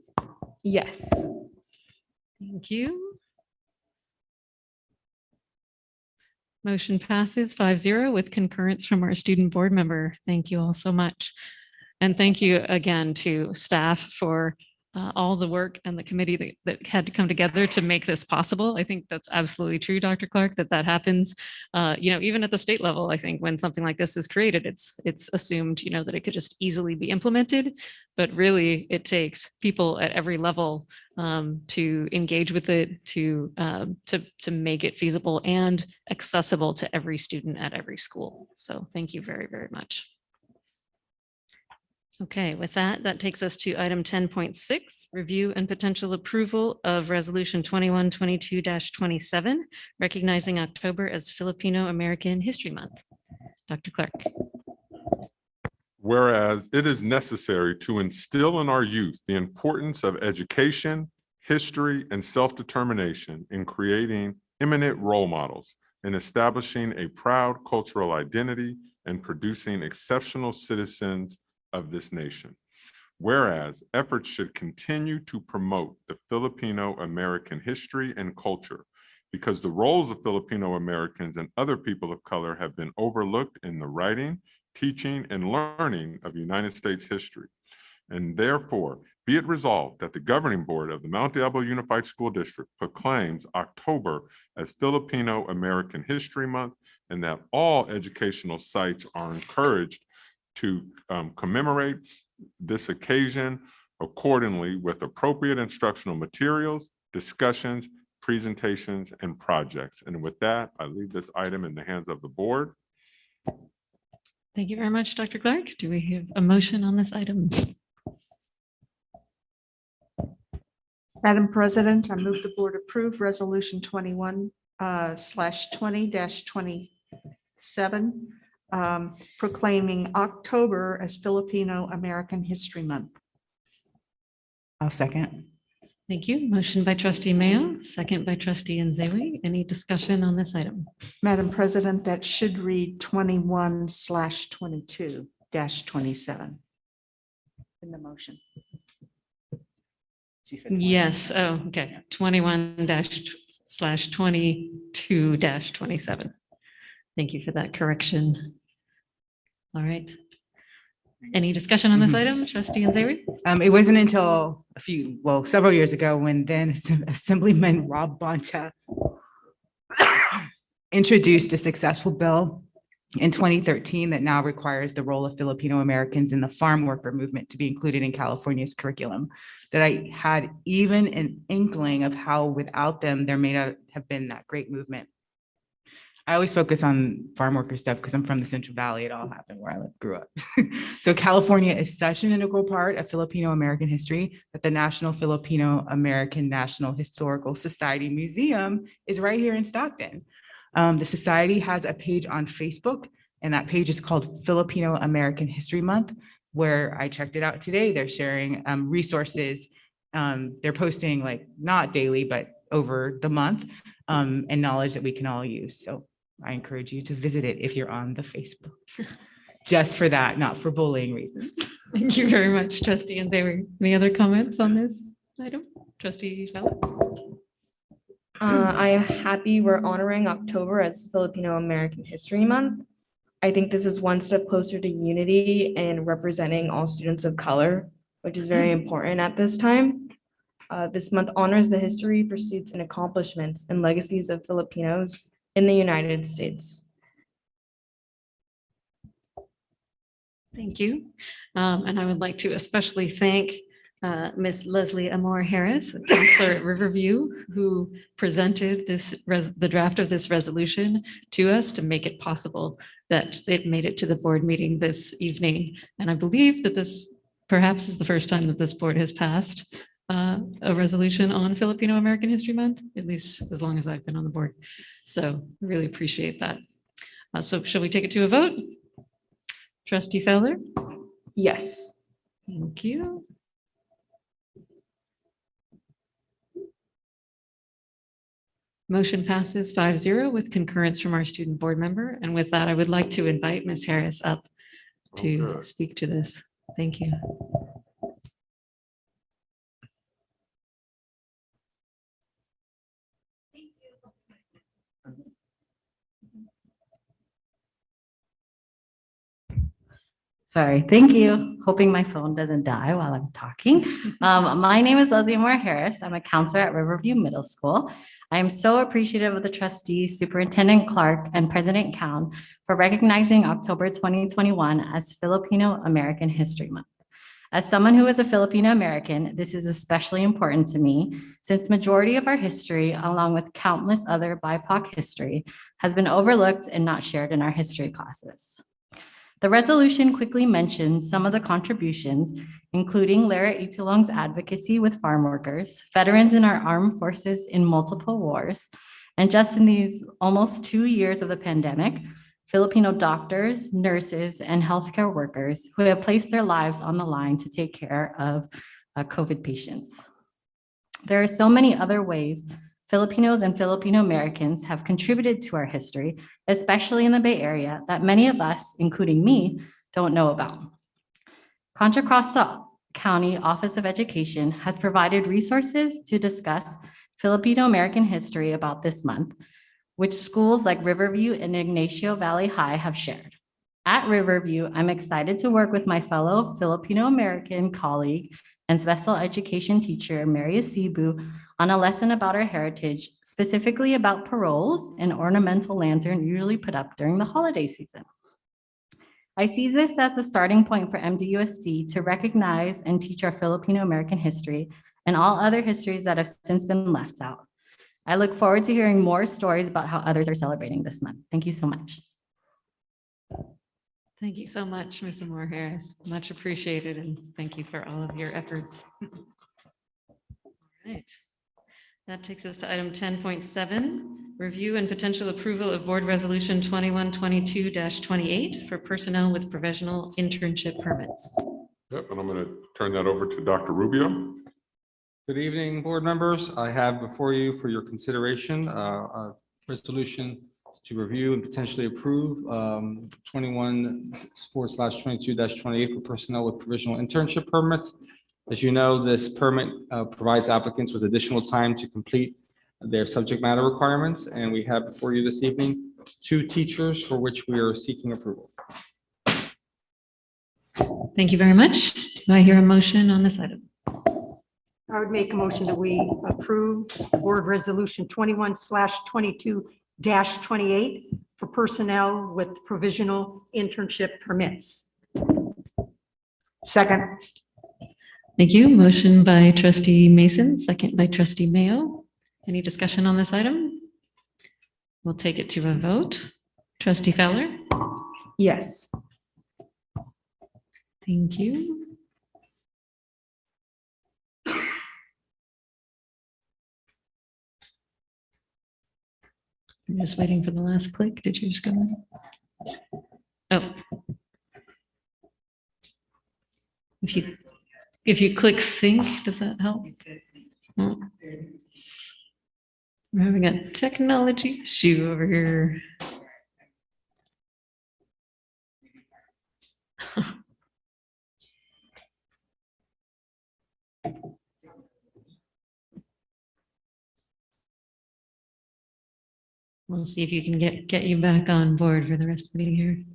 Yes. Thank you. Motion passes 5-0 with concurrence from our student board member. Thank you all so much. And thank you again to staff for all the work and the committee that had to come together to make this possible. I think that's absolutely true, Dr. Clark, that happens. Even at the state level, I think when something like this is created, it's assumed, that it could just easily be implemented, but really it takes people at every level to engage with it, to make it feasible and accessible to every student at every school. So thank you very, very much. Okay, with that takes us to item 10.6, review and potential approval of resolution 2122-27, recognizing October as Filipino American History Month. Dr. Clark. Whereas it is necessary to instill in our youth the importance of education, history, and self-determination in creating eminent role models, in establishing a proud cultural identity, and producing exceptional citizens of this nation. Whereas efforts should continue to promote the Filipino American history and culture, because the roles of Filipino Americans and other people of color have been overlooked in the writing, teaching, and learning of United States history. And therefore, be it resolved that the governing board of the Mount Diablo Unified School District proclaims October as Filipino American History Month, and that all educational sites are encouraged to commemorate this occasion accordingly with appropriate instructional materials, discussions, presentations, and projects. And with that, I leave this item in the hands of the board. Thank you very much, Dr. Clark. Do we have a motion on this item? Madam President, I move the board approve resolution 21/20-27, proclaiming October as Filipino American History Month. I'll second. Thank you. Motion by trustee Mayo, second by trustee Nzewi. Any discussion on this item? Madam President, that should read 21/22-27 in the motion. Yes. Oh, okay. 21//22-27. Thank you for that correction. All right. Any discussion on this item, trustee Nzewi? It wasn't until several years ago when then Assemblyman Rob Bonta introduced a successful bill in 2013 that now requires the role of Filipino Americans in the farm worker movement to be included in California's curriculum, that I had even an inkling of how without them, there may not have been that great movement. I always focus on farm worker stuff because I'm from the Central Valley. It all happened where I grew up. So California is such an integral part of Filipino American history that the National Filipino American National Historical Society Museum is right here in Stockton. The society has a page on Facebook, and that page is called Filipino American History Month, where I checked it out today. They're sharing resources. They're posting not daily, but over the month, and knowledge that we can all use. So I encourage you to visit it if you're on the Facebook, just for that, not for bullying reasons. Thank you very much, trustee Nzewi. Any other comments on this item? Trustee Fowler? I am happy we're honoring October as Filipino American History Month. I think this is one step closer to unity and representing all students of color, which is very important at this time. This month honors the history, pursuits, and accomplishments and legacies of Filipinos in the United States. Thank you. And I would like to especially thank Ms. Leslie Amore Harris, a counselor at Riverview, who presented the draft of this resolution to us to make it possible that it made it to the board meeting this evening. And I believe that this perhaps is the first time that this board has passed a resolution on Filipino American History Month, at least as long as I've been on the board. So I really appreciate that. So shall we take it to a vote? Trustee Fowler? Yes. Thank you. Motion passes 5-0 with concurrence from our student board member. And with that, I would like to invite Ms. Harris up to good. speak to this. Thank you. Sorry, thank you. Hoping my phone doesn't die while I'm talking. My name is Leslie Moore Harris. I'm a counselor at Riverview Middle School. I am so appreciative of the trustees, Superintendent Clark, and President Cowan for recognizing October 2021 as Filipino American History Month. As someone who is a Filipino American, this is especially important to me since majority of our history, along with countless other BIPOC history, has been overlooked and not shared in our history classes. The resolution quickly mentions some of the contributions, including Lara Itilong's advocacy with farm workers, veterans in our armed forces in multiple wars, and just in these almost 2 years of the pandemic, Filipino doctors, nurses, and healthcare workers who have placed their lives on the line to take care of COVID patients. There are so many other ways Filipinos and Filipino Americans have contributed to our history, especially in the Bay Area, that many of us, including me, don't know about. Contra Costa County Office of Education has provided resources to discuss Filipino American history about this month, which schools like Riverview and Ignacio Valley High have shared. At Riverview, I'm excited to work with my fellow Filipino American colleague and special education teacher, Mary Cebu, on a lesson about our heritage, specifically about paroles and ornamental lantern usually put up during the holiday season. I see this as a starting point for MDUSD to recognize and teach our Filipino American history and all other histories that have since been left out. I look forward to hearing more stories about how others are celebrating this month. Thank you so much. Thank you so much, Ms. Moore Harris. Much appreciated, and thank you for all of your efforts. All right. That takes us to item 10.7, review and potential approval of Board Resolution 2122-28 for personnel with provisional internship permits. Yep, and I'm going to turn that over to Dr. Rubio. Good evening, board members. I have before you for your consideration a resolution to review and potentially approve 21/22-28 for personnel with provisional internship permits. As you know, this permit provides applicants with additional time to complete their subject matter requirements, and we have before you this evening 2 teachers for which we are seeking approval. Thank you very much. Do I hear a motion on this item? I would make a motion that we approve Board Resolution 21/22-28 for personnel with provisional internship permits. Second. Thank you. Motion by trustee Mason, second by trustee Mayo. Any discussion on this item? We'll take it to a vote. Trustee Fowler? Yes. Thank you. I'm just waiting for the last click. Did you just go in? Oh. If you click sync, does that help? Oh. We're having a technology issue over here. We'll see if you can get you back on board for the rest of the meeting here.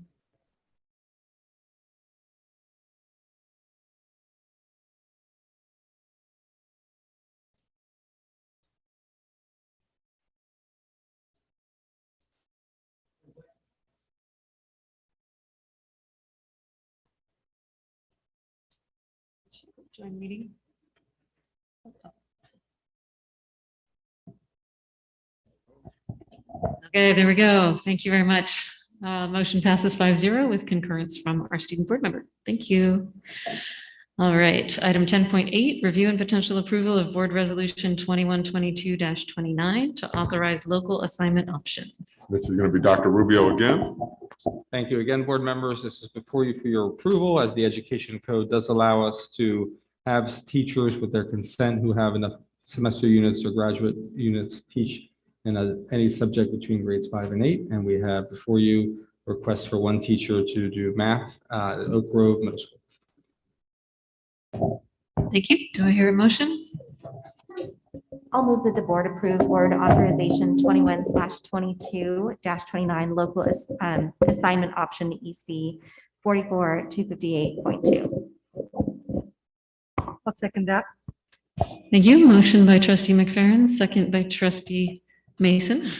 Join meeting. Okay, there we go. Thank you very much. Motion passes 5-0 with concurrence from our student board member. Thank you. All right, item 10.8, review and potential approval of Board Resolution 2122-29 to authorize local assignment options. This is going to be Dr. Rubio again. Thank you again, board members. This is before you for your approval, as the education code does allow us to have teachers with their consent who have enough semester units or graduate units teach in any subject between grades 5 and 8. And we have before you request for one teacher to do math at Oak Grove Middle School. Thank you. Do I hear a motion? I'll move that the board approve board authorization 21/22-29 local assignment option EC 44-258.2. I'll second that. Thank you. Motion by trustee McFerrin, second by trustee Mason.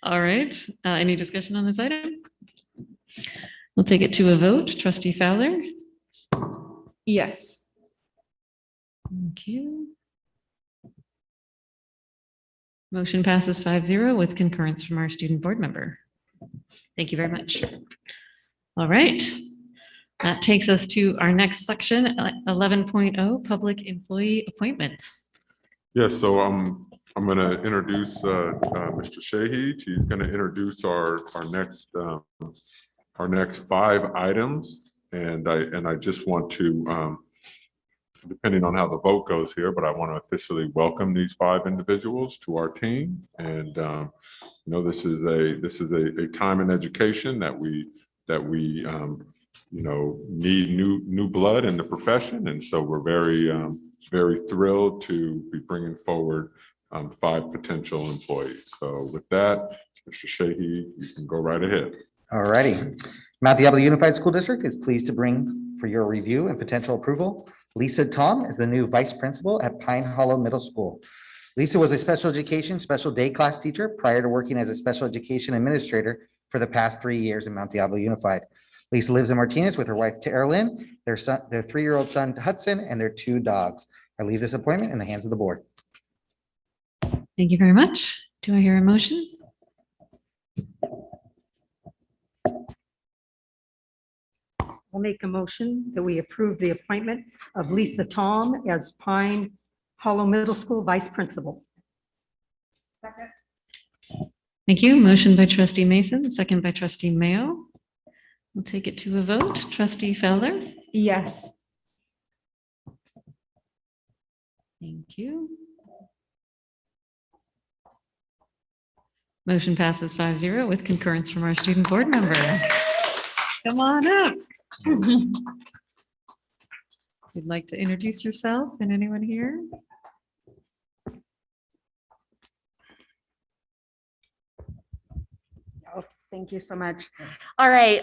All right. Any discussion on this item? We'll take it to a vote. Trustee Fowler? Yes. Thank you. Motion passes 5-0 with concurrence from our student board member. Thank you very much. All right. That takes us to our next section, 11.0, public employee appointments. Yes, so I'm going to introduce Mr. Shahid. He's going to introduce our next 5 items. And I just want to, depending on how the vote goes here, but I want to officially welcome these 5 individuals to our team. And you know, this is a time in education that we you know, need new blood in the profession. And so we're very thrilled to be bringing forward 5 potential employees. So with that, Mr. Shahid, you can go right ahead. All righty. Mount Diablo Unified School District is pleased to bring for your review and potential approval Lisa Tom is the new vice principal at Pine Hollow Middle School. Lisa was a special education special day class teacher prior to working as a special education administrator for the past 3 years in Mount Diablo Unified. Lisa lives in Martinez with her wife, Teralyn, their 3-year-old son, Hudson, and their 2 dogs. I leave this appointment in the hands of the board. Thank you very much. Do I hear a motion? I'll make a motion that we approve the appointment of Lisa Tom as Pine Hollow Middle School Vice Principal. Thank you. Motion by trustee Mason, second by trustee Mayo. We'll take it to a vote. Trustee Fowler? Yes. Thank you. Motion passes 5-0 with concurrence from our student board member. Come on up. You'd like to introduce yourself and anyone here? Oh, thank you so much. All right,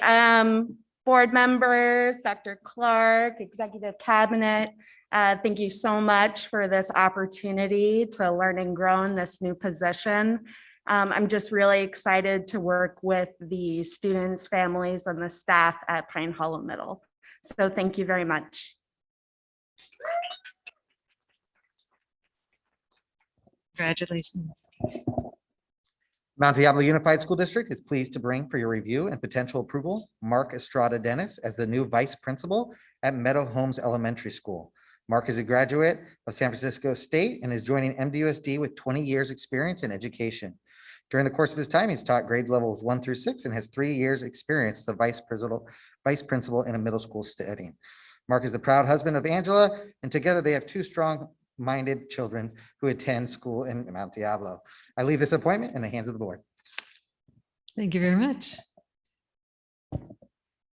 board members, Dr. Clark, executive cabinet, thank you so much for this opportunity to learn and grow in this new position. I'm just really excited to work with the students, families, and the staff at Pine Hollow Middle. So thank you very much. Congratulations. Mount Diablo Unified School District is pleased to bring for your review and potential approval Mark Estrada Dennis as the new vice principal at Meadow Homes Elementary School. Mark is a graduate of San Francisco State and is joining MDUSD with 20 years experience in education. During the course of his time, he's taught grades levels 1 through 6 and has 3 years experience as a vice principal in a middle school setting. Mark is the proud husband of Angela, and together they have 2 strong-minded children who attend school in Mount Diablo. I leave this appointment in the hands of the board. Thank you very much.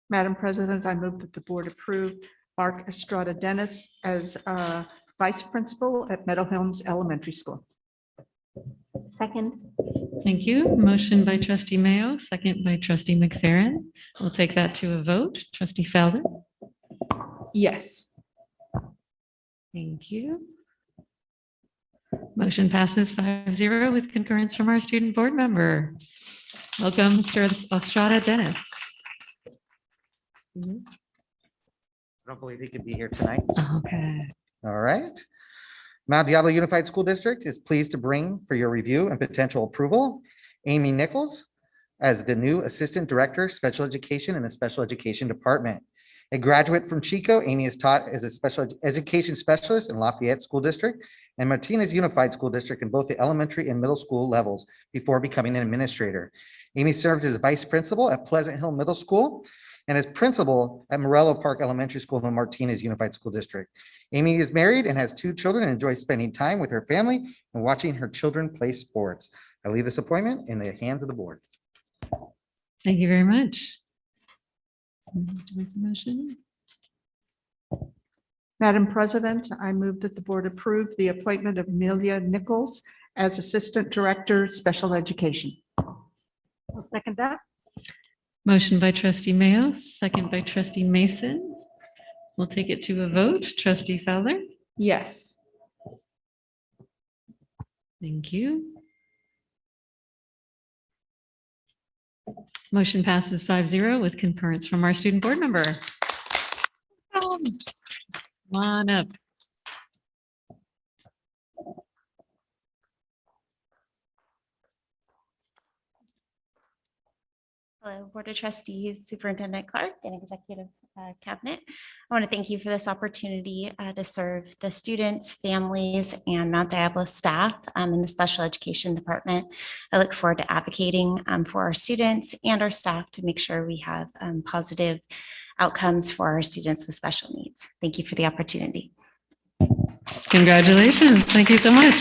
Madam President, I move that the board approve Mark Estrada Dennis as vice principal at Meadow Homes Elementary School. Second. Thank you. Motion by trustee Mayo, second by trustee McFerrin. We'll take that to a vote. Trustee Fowler? Yes. Thank you. Motion passes 5-0 with concurrence from our student board member. Welcome, Mr. Estrada Dennis. I don't believe he could be here tonight. Okay. All right. Mount Diablo Unified School District is pleased to bring for your review and potential approval Amy Nichols as the new Assistant Director, Special Education in the Special Education Department. A graduate from Chico, Amy is taught as a special education specialist in Lafayette School District and Martinez Unified School District in both the elementary and middle school levels before becoming an administrator. Amy served as vice principal at Pleasant Hill Middle School and as principal at Morello Park Elementary School in the Martinez Unified School District. Amy is married and has 2 children and enjoys spending time with her family and watching her children play sports. I leave this appointment in the hands of the board. Thank you very much. To make the motion. Madam President, I move that the board approve the appointment of Amelia Nichols as Assistant Director, Special Education. I'll second that. Motion by trustee Mayo, second by trustee Mason. We'll take it to a vote. Trustee Fowler? Yes. Thank you. Motion passes 5-0 with concurrence from our student board member. Come on up. Hello, Board of Trustees, Superintendent Clark, and Executive Cabinet. I want to thank you for this opportunity to serve the students, families, and Mount Diablo staff in the special education department. I look forward to advocating for our students and our staff to make sure we have positive outcomes for our students with special needs. Thank you for the opportunity. Congratulations. Thank you so much.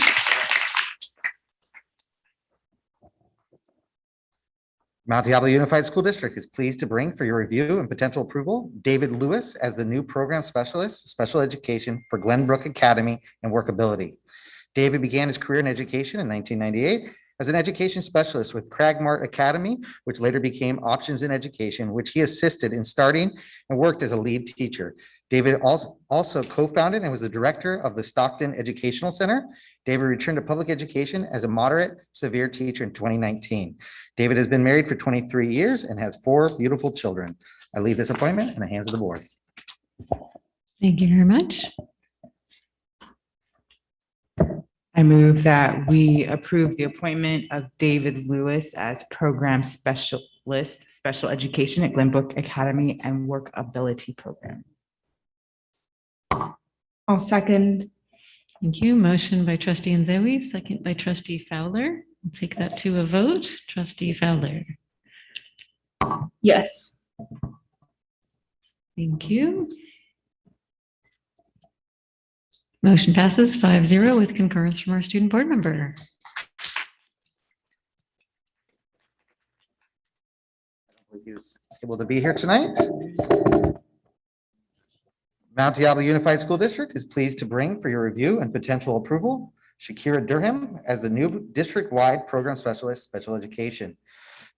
Mount Diablo Unified School District is pleased to bring for your review and potential approval, David Lewis as the new program specialist, special education for Glenbrook Academy and Workability. David began his career in education in 1998 as an education specialist with Cragmart Academy, which later became Options in Education, which he assisted in starting and worked as a lead teacher. David also co-founded and was the director of the Stockton Educational Center. David returned to public education as a moderate severe teacher in 2019. David has been married for 23 years and has 4 beautiful children. I leave this appointment in the hands of the board. Thank you very much. I move that we approve the appointment of David Lewis as Program Specialist, Special Education at Glenbrook Academy and Workability Program. I'll second. Thank you. Motion by trustee Nzewi, second by trustee Fowler. We'll take that to a vote. Trustee Fowler. Yes. Thank you. Motion passes 5-0 with concurrence from our student board member. He's able to be here tonight. Mount Diablo Unified School District is pleased to bring for your review and potential approval, Shakira Durham as the new district-wide program specialist, special education.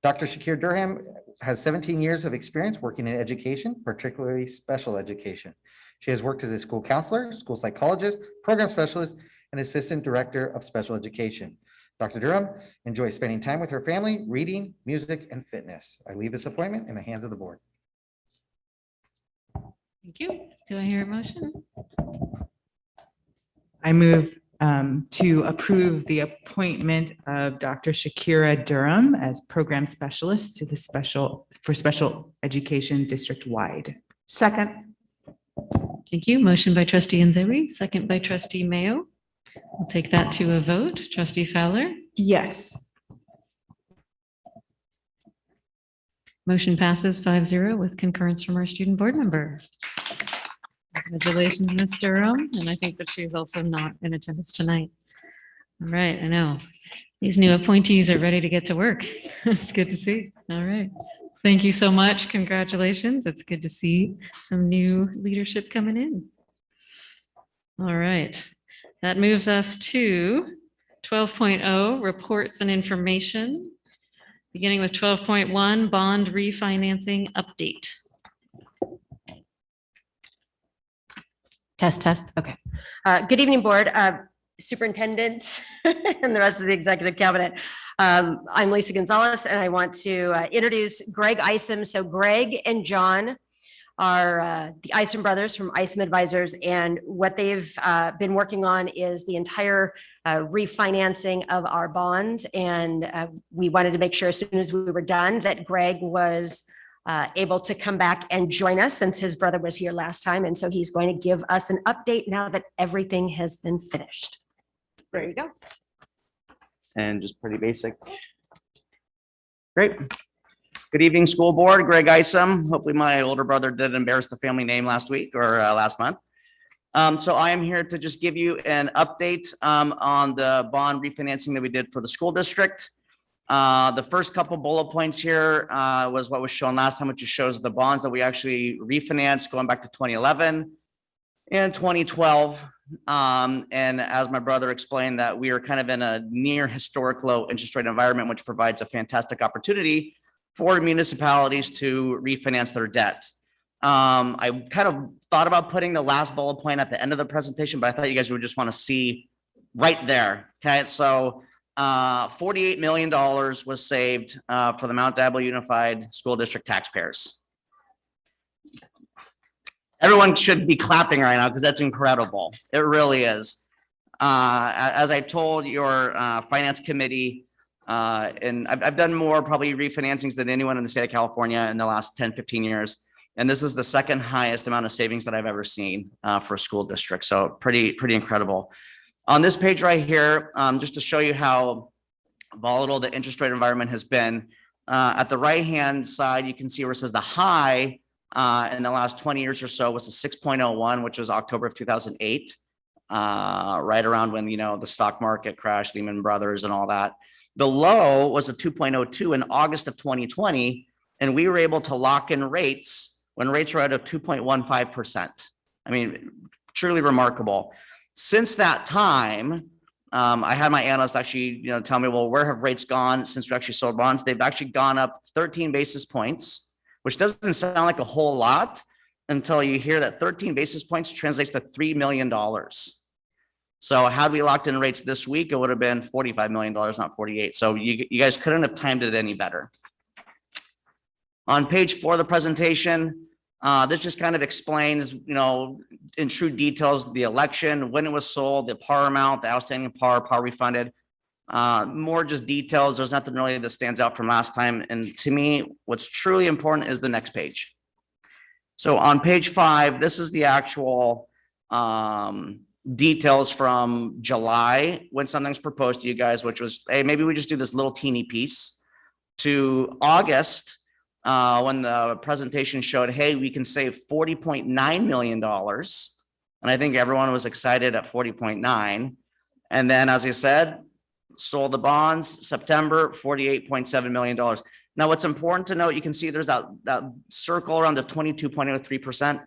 Dr. Shakira Durham has 17 years of experience working in education, particularly special education. She has worked as a school counselor, school psychologist, program specialist, and assistant director of special education. Dr. Durham enjoys spending time with her family, reading, music, and fitness. I leave this appointment in the hands of the board. Thank you. Do I hear a motion? I move to approve the appointment of Dr. Shakira Durham as Program Specialist to the Special Education District-wide. Second. Thank you. Motion by trustee Nzewi, second by trustee Mayo. We'll take that to a vote. Trustee Fowler. Yes. Motion passes 5-0 with concurrence from our student board member. Congratulations, Ms. Durham. And I think that she's also not in attendance tonight. All right, I know. These new appointees are ready to get to work. It's good to see. All right. Thank you so much. Congratulations. It's good to see some new leadership coming in. All right. That moves us to 12.0, reports and information. Beginning with 12.1, bond refinancing update. Test, test. Okay. Good evening, board, superintendent, and the rest of the executive cabinet. I'm Lisa Gonzalez, and I want to introduce Greg Isom. So Greg and John are the Isom brothers from Isom Advisors, and what they've been working on is the entire refinancing of our bonds. And we wanted to make sure as soon as we were done that Greg was able to come back and join us since his brother was here last time. And so he's going to give us an update now that everything has been finished. There you go. And just pretty basic. Great. Good evening, school board. Greg Isom. Hopefully my older brother didn't embarrass the family name last week or last month. So I am here to just give you an update on the bond refinancing that we did for the school district. The first couple bullet points here was what was shown last time, which just shows the bonds that we actually refinanced going back to 2011 and 2012. And as my brother explained, that we are kind of in a near historic low interest rate environment, which provides a fantastic opportunity for municipalities to refinance their debt. I kind of thought about putting the last bullet point at the end of the presentation, but I thought you guys would just want to see right there. Okay, so $48 million was saved for the Mount Diablo Unified School District taxpayers. Everyone should be clapping right now because that's incredible. It really is. As I told your finance committee, and I've done more probably refinancings than anyone in the state of California in the last 10, 15 years. And this is the second highest amount of savings that I've ever seen for a school district. So pretty incredible. On this page right here, just to show you how volatile the interest rate environment has been, at the right-hand side, you can see where it says the high in the last 20 years or so was a 6.01, which was October of 2008, right around when, the stock market crashed, Lehman Brothers and all that. The low was a 2.02 in August of 2020, and we were able to lock in rates when rates were at a 2.15%. I mean, truly remarkable. Since that time, I had my analyst actually, tell me, well, where have rates gone since we actually sold bonds? They've actually gone up 13 basis points, which doesn't sound like a whole lot until you hear that 13 basis points translates to $3 million. So had we locked in rates this week, it would have been $45 million, not 48. So you guys couldn't have timed it any better. On page 4 of the presentation, this just kind of explains, in true details, the election, when it was sold, the par amount, the outstanding par refunded. More just details. There's nothing really that stands out from last time. And to me, what's truly important is the next page. So on page 5, this is the actual details from July when something's proposed to you guys, which was, hey, maybe we just do this little teeny piece, to August, when the presentation showed, hey, we can save $40.9 million. And I think everyone was excited at 40.9. And then, as I said, sold the bonds, September, $48.7 million. Now, what's important to note, you can see there's that circle around the 22.03%.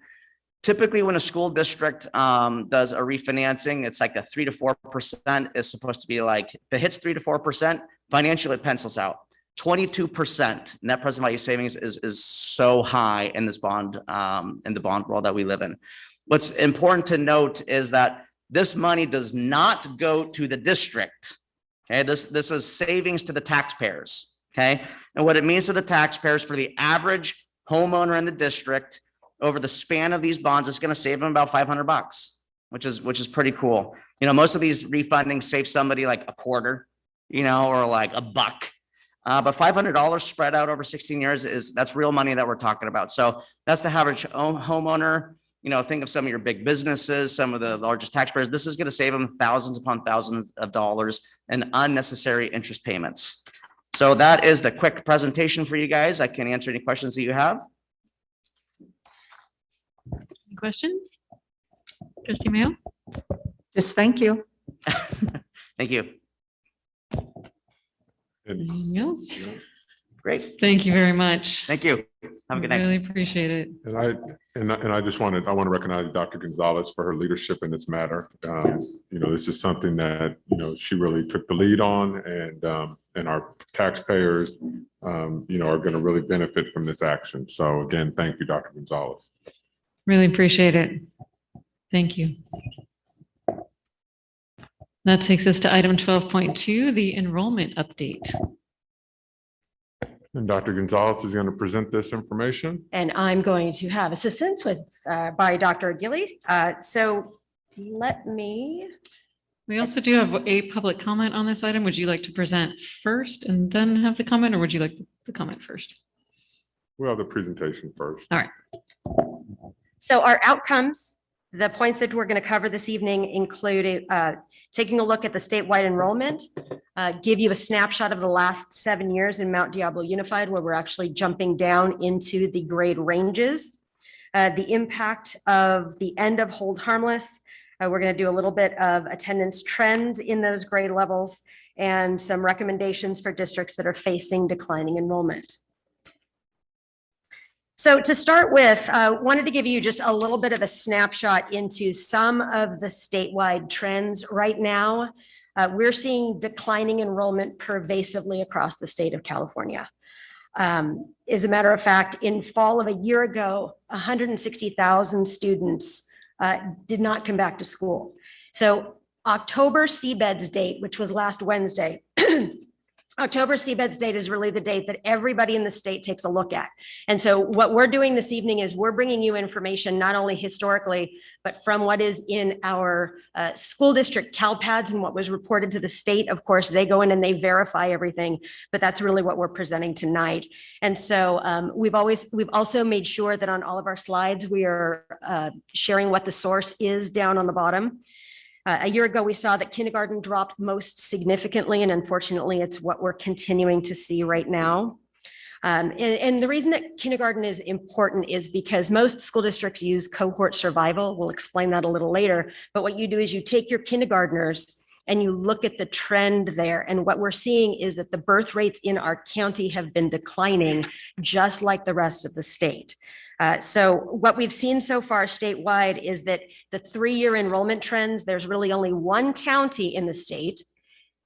Typically, when a school district does a refinancing, it's like a 3 to 4% is supposed to be like, if it hits 3 to 4%, financially it pencils out. 22% net present value savings is so high in this bond, in the bond world that we live in. What's important to note is that this money does not go to the district. Okay, this is savings to the taxpayers. Okay, and what it means to the taxpayers for the average homeowner in the district over the span of these bonds, it's going to save them about $500, which is pretty cool. Most of these refundings save somebody like a quarter, or like a buck. But $500 spread out over 16 years that's real money that we're talking about. So that's the average homeowner. Think of some of your big businesses, some of the largest taxpayers. This is going to save them thousands upon thousands of dollars in unnecessary interest payments. So that is the quick presentation for you guys. I can answer any questions that you have. Any questions? Trustee Mayo? Just thank you. Thank you. Anything else? Great. Thank you very much. Thank you. Have a good night. Really appreciate it. And I want to recognize Dr. Gonzalez for her leadership in this matter. This is something that, she really took the lead on, and our taxpayers, are going to really benefit from this action. So again, thank you, Dr. Gonzalez. Really appreciate it. Thank you. That takes us to item 12.2, the enrollment update. And Dr. Gonzalez is going to present this information. And I'm going to have assistance by Dr. Gillies. So let me. We also do have a public comment on this item. Would you like to present first and then have the comment, or would you like the comment first? We'll have the presentation first. All right. So our outcomes, the points that we're going to cover this evening include taking a look at the statewide enrollment, give you a snapshot of the last 7 years in Mount Diablo Unified, where we're actually jumping down into the grade ranges, the impact of the end of hold harmless. We're going to do a little bit of attendance trends in those grade levels, and some recommendations for districts that are facing declining enrollment. So to start with, wanted to give you just a little bit of a snapshot into some of the statewide trends right now. We're seeing declining enrollment pervasively across the state of California. As a matter of fact, in fall of a year ago, 160,000 students did not come back to school. So October CBEDS date, which was last Wednesday, October CBEDS date is really the date that everybody in the state takes a look at. And so what we're doing this evening is we're bringing you information not only historically, but from what is in our school district CalPads and what was reported to the state. Of course, they go in and they verify everything, but that's really what we're presenting tonight. And so we've also made sure that on all of our slides, we are sharing what the source is down on the bottom. A year ago, we saw that kindergarten dropped most significantly, and unfortunately, it's what we're continuing to see right now. And the reason that kindergarten is important is because most school districts use cohort survival. We'll explain that a little later. But what you do is you take your kindergartners and you look at the trend there. And what we're seeing is that the birth rates in our county have been declining, just like the rest of the state. So what we've seen so far statewide is that the 3-year enrollment trends, there's really only one county in the state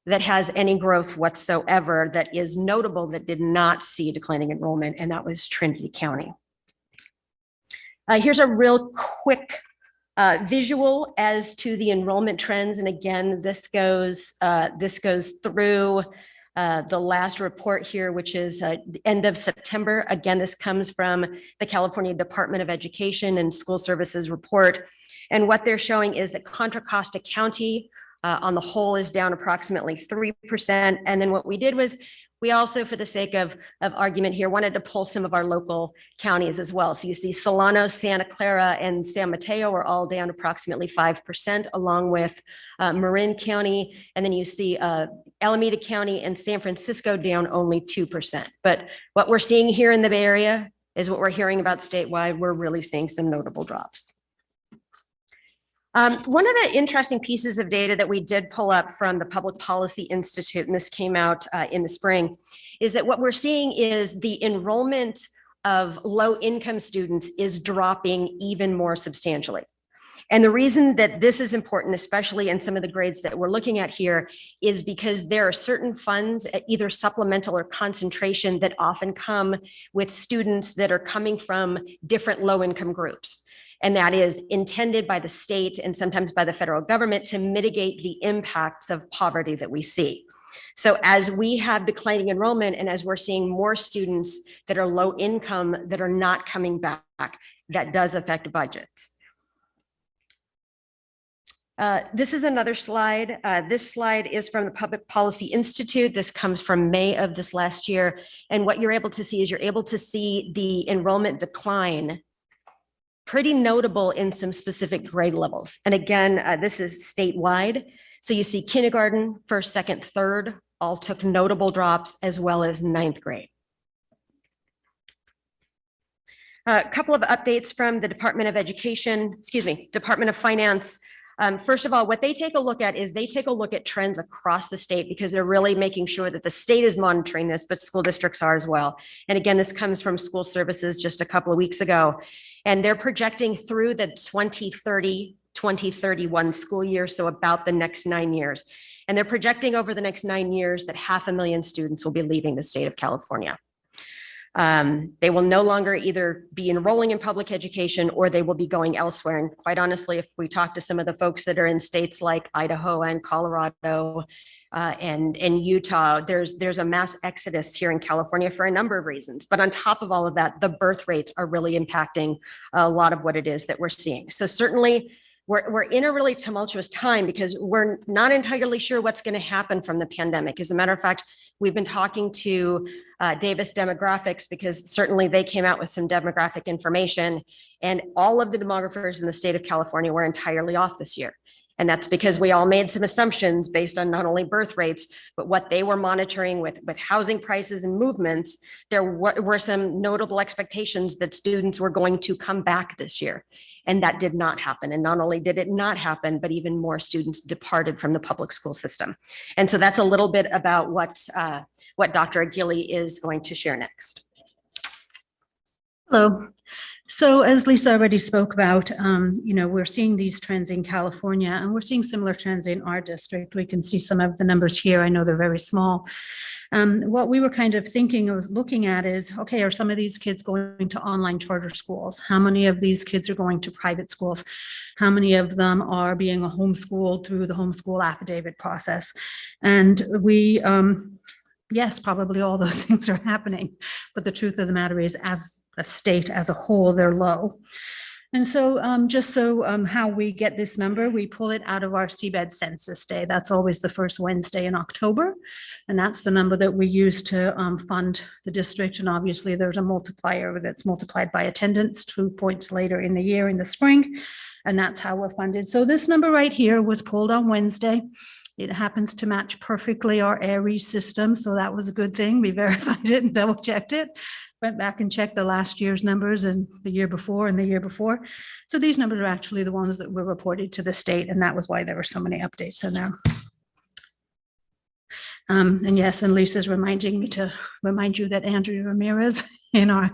that has any growth whatsoever that is notable that did not see declining enrollment, and that was Trinity County. Here's a real quick visual as to the enrollment trends. And again, this goes through the last report here, which is end of September. Again, this comes from the California Department of Education and School Services report. And what they're showing is that Contra Costa County on the whole is down approximately 3%. And then what we did was we also, for the sake of argument here, wanted to pull some of our local counties as well. So you see Solano, Santa Clara, and San Mateo are all down approximately 5%, along with Marin County. And then you see Alameda County and San Francisco down only 2%. But what we're seeing here in the Bay Area is what we're hearing about statewide. We're really seeing some notable drops. One of the interesting pieces of data that we did pull up from the Public Policy Institute, and this came out in the spring, is that what we're seeing is the enrollment of low-income students is dropping even more substantially. And the reason that this is important, especially in some of the grades that we're looking at here, is because there are certain funds, either supplemental or concentration, that often come with students that are coming from different low-income groups. And that is intended by the state and sometimes by the federal government to mitigate the impacts of poverty that we see. So as we have declining enrollment and as we're seeing more students that are low income that are not coming back, that does affect budgets. This is another slide. This slide is from the Public Policy Institute. This comes from May of this last year. And what you're able to see is you're able to see the enrollment decline pretty notable in some specific grade levels. And again, this is statewide. So you see kindergarten, first, second, third, all took notable drops, as well as 9th grade. A couple of updates from the Department of Education, Department of Finance. First of all, what they take a look at is they take a look at trends across the state because they're really making sure that the state is monitoring this, but school districts are as well. And again, this comes from School Services just a couple of weeks ago. And they're projecting through the 2030-2031 school year, so about the next 9 years. And they're projecting over the next 9 years that 500,000 students will be leaving the state of California. They will no longer either be enrolling in public education or they will be going elsewhere. And quite honestly, if we talk to some of the folks that are in states like Idaho and Colorado and Utah, there's a mass exodus here in California for a number of reasons. But on top of all of that, the birth rates are really impacting a lot of what it is that we're seeing. So certainly we're in a really tumultuous time because we're not entirely sure what's going to happen from the pandemic. As a matter of fact, we've been talking to Davis Demographics because certainly they came out with some demographic information, and all of the demographers in the state of California were entirely off this year. And that's because we all made some assumptions based on not only birth rates, but what they were monitoring with housing prices and movements. There were some notable expectations that students were going to come back this year. And that did not happen. And not only did it not happen, but even more students departed from the public school system. And so that's a little bit about what Dr. Aguili is going to share next. Hello. So as Lisa already spoke about, we're seeing these trends in California, and we're seeing similar trends in our district. We can see some of the numbers here. I know they're very small. What we were kind of thinking of looking at is, okay, are some of these kids going to online charter schools? How many of these kids are going to private schools? How many of them are being homeschooled through the homeschool affidavit process? And we, yes, probably all those things are happening. But the truth of the matter is, as a state as a whole, they're low. And so how we get this number, we pull it out of our CBED census day. That's always the first Wednesday in October. And that's the number that we use to fund the district. And obviously there's a multiplier that's multiplied by attendance 2 points later in the year in the spring. And that's how we're funded. So this number right here was pulled on Wednesday. It happens to match perfectly our ARIES system. So that was a good thing. We verified it and double checked it. Went back and checked the last year's numbers and the year before and the year before. So these numbers are actually the ones that were reported to the state, and that was why there were so many updates in there. And yes, and Lisa's reminding me to remind you that Andrea Ramirez in our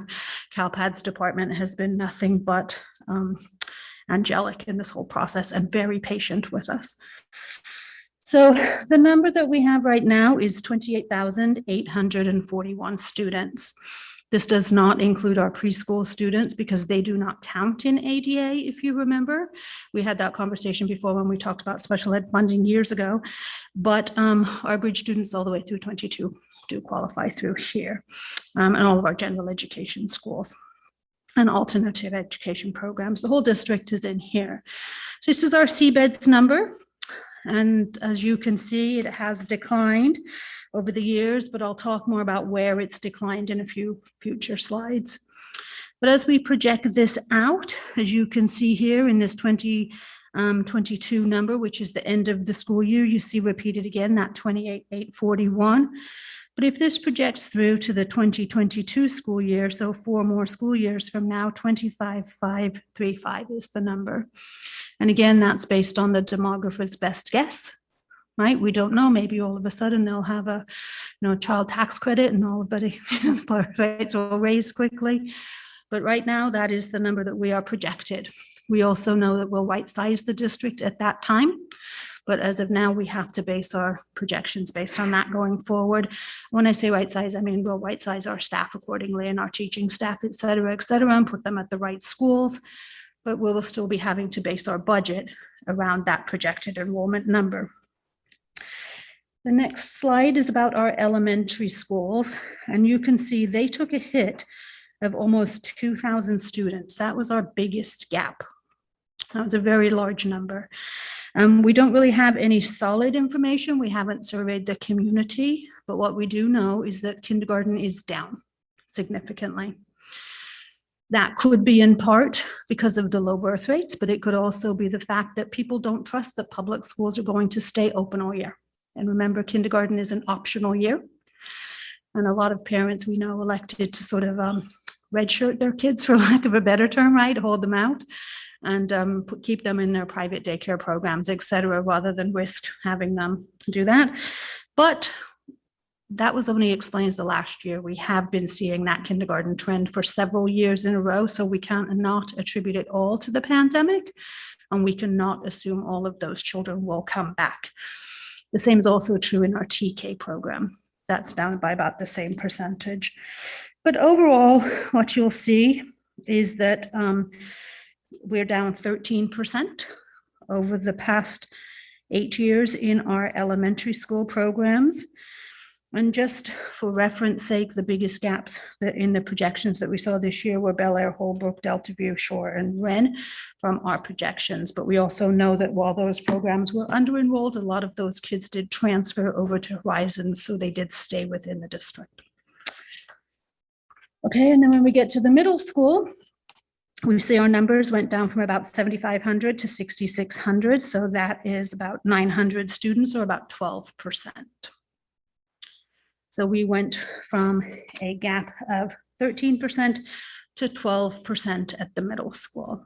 CalPADS department has been nothing but angelic in this whole process and very patient with us. So the number that we have right now is 28,841 students. This does not include our preschool students because they do not count in ADA, if you remember. We had that conversation before when we talked about special ed funding years ago, but our bridge students all the way through 22 do qualify through here, and all of our general education schools and alternative education programs. The whole district is in here. So this is our CBEDS number. And as you can see, it has declined over the years, but I'll talk more about where it's declined in a few future slides. But as we project this out, as you can see here in this 2022 number, which is the end of the school year, you see repeated again, that 28,841. But if this projects through to the 2022 school year, so 4 more school years from now, 25,535 is the number. And again, that's based on the demographer's best guess, right? We don't know, maybe all of a sudden they'll have a child tax credit and all of the rates will raise quickly. But right now, that is the number that we are projected. We also know that we'll right size the district at that time. But as of now, we have to base our projections based on that going forward. When I say right size, I mean, we'll right size our staff accordingly and our teaching staff, et cetera, and put them at the right schools. But we will still be having to base our budget around that projected enrollment number. The next slide is about our elementary schools. And you can see they took a hit of almost 2,000 students. That was our biggest gap. That was a very large number. We don't really have any solid information. We haven't surveyed the community, but what we do know is that kindergarten is down significantly. That could be in part because of the low birth rates, but it could also be the fact that people don't trust that public schools are going to stay open all year. And remember, kindergarten is an optional year. And a lot of parents we know elected to sort of redshirt their kids, for lack of a better term, right? Hold them out and keep them in their private daycare programs, et cetera, rather than risk having them do that. But that was only explains the last year. We have been seeing that kindergarten trend for several years in a row, so we cannot attribute it all to the pandemic, and we cannot assume all of those children will come back. The same is also true in our TK program. That's down by about the same percentage. But overall, what you'll see is that we're down 13% over the past 8 years in our elementary school programs. And just for reference sake, the biggest gaps in the projections that we saw this year were Bel Air, Holbrook, Delta View, Shore, and Wren from our projections. But we also know that while those programs were under-enrolled, a lot of those kids did transfer over to Horizon, so they did stay within the district. Okay, and then when we get to the middle school, we see our numbers went down from about 7,500 to 6,600. So that is about 900 students, or about 12%. So we went from a gap of 13% to 12% at the middle school.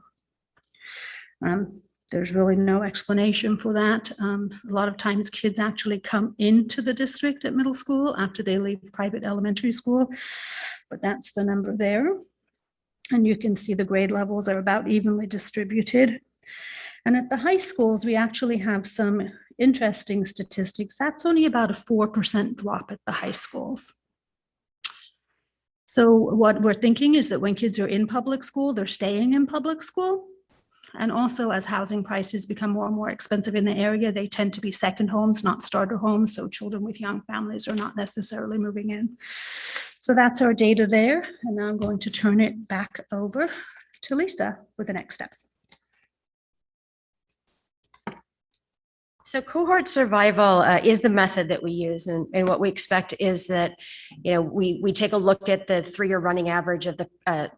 There's really no explanation for that. A lot of times kids actually come into the district at middle school after they leave private elementary school, but that's the number there. And you can see the grade levels are about evenly distributed. And at the high schools, we actually have some interesting statistics. That's only about a 4% drop at the high schools. So what we're thinking is that when kids are in public school, they're staying in public school. And also as housing prices become more and more expensive in the area, they tend to be second homes, not starter homes. So children with young families are not necessarily moving in. So that's our data there. And now I'm going to turn it back over to Lisa with the next steps. So cohort survival is the method that we use, and what we expect is that, we take a look at the 3-year running average of the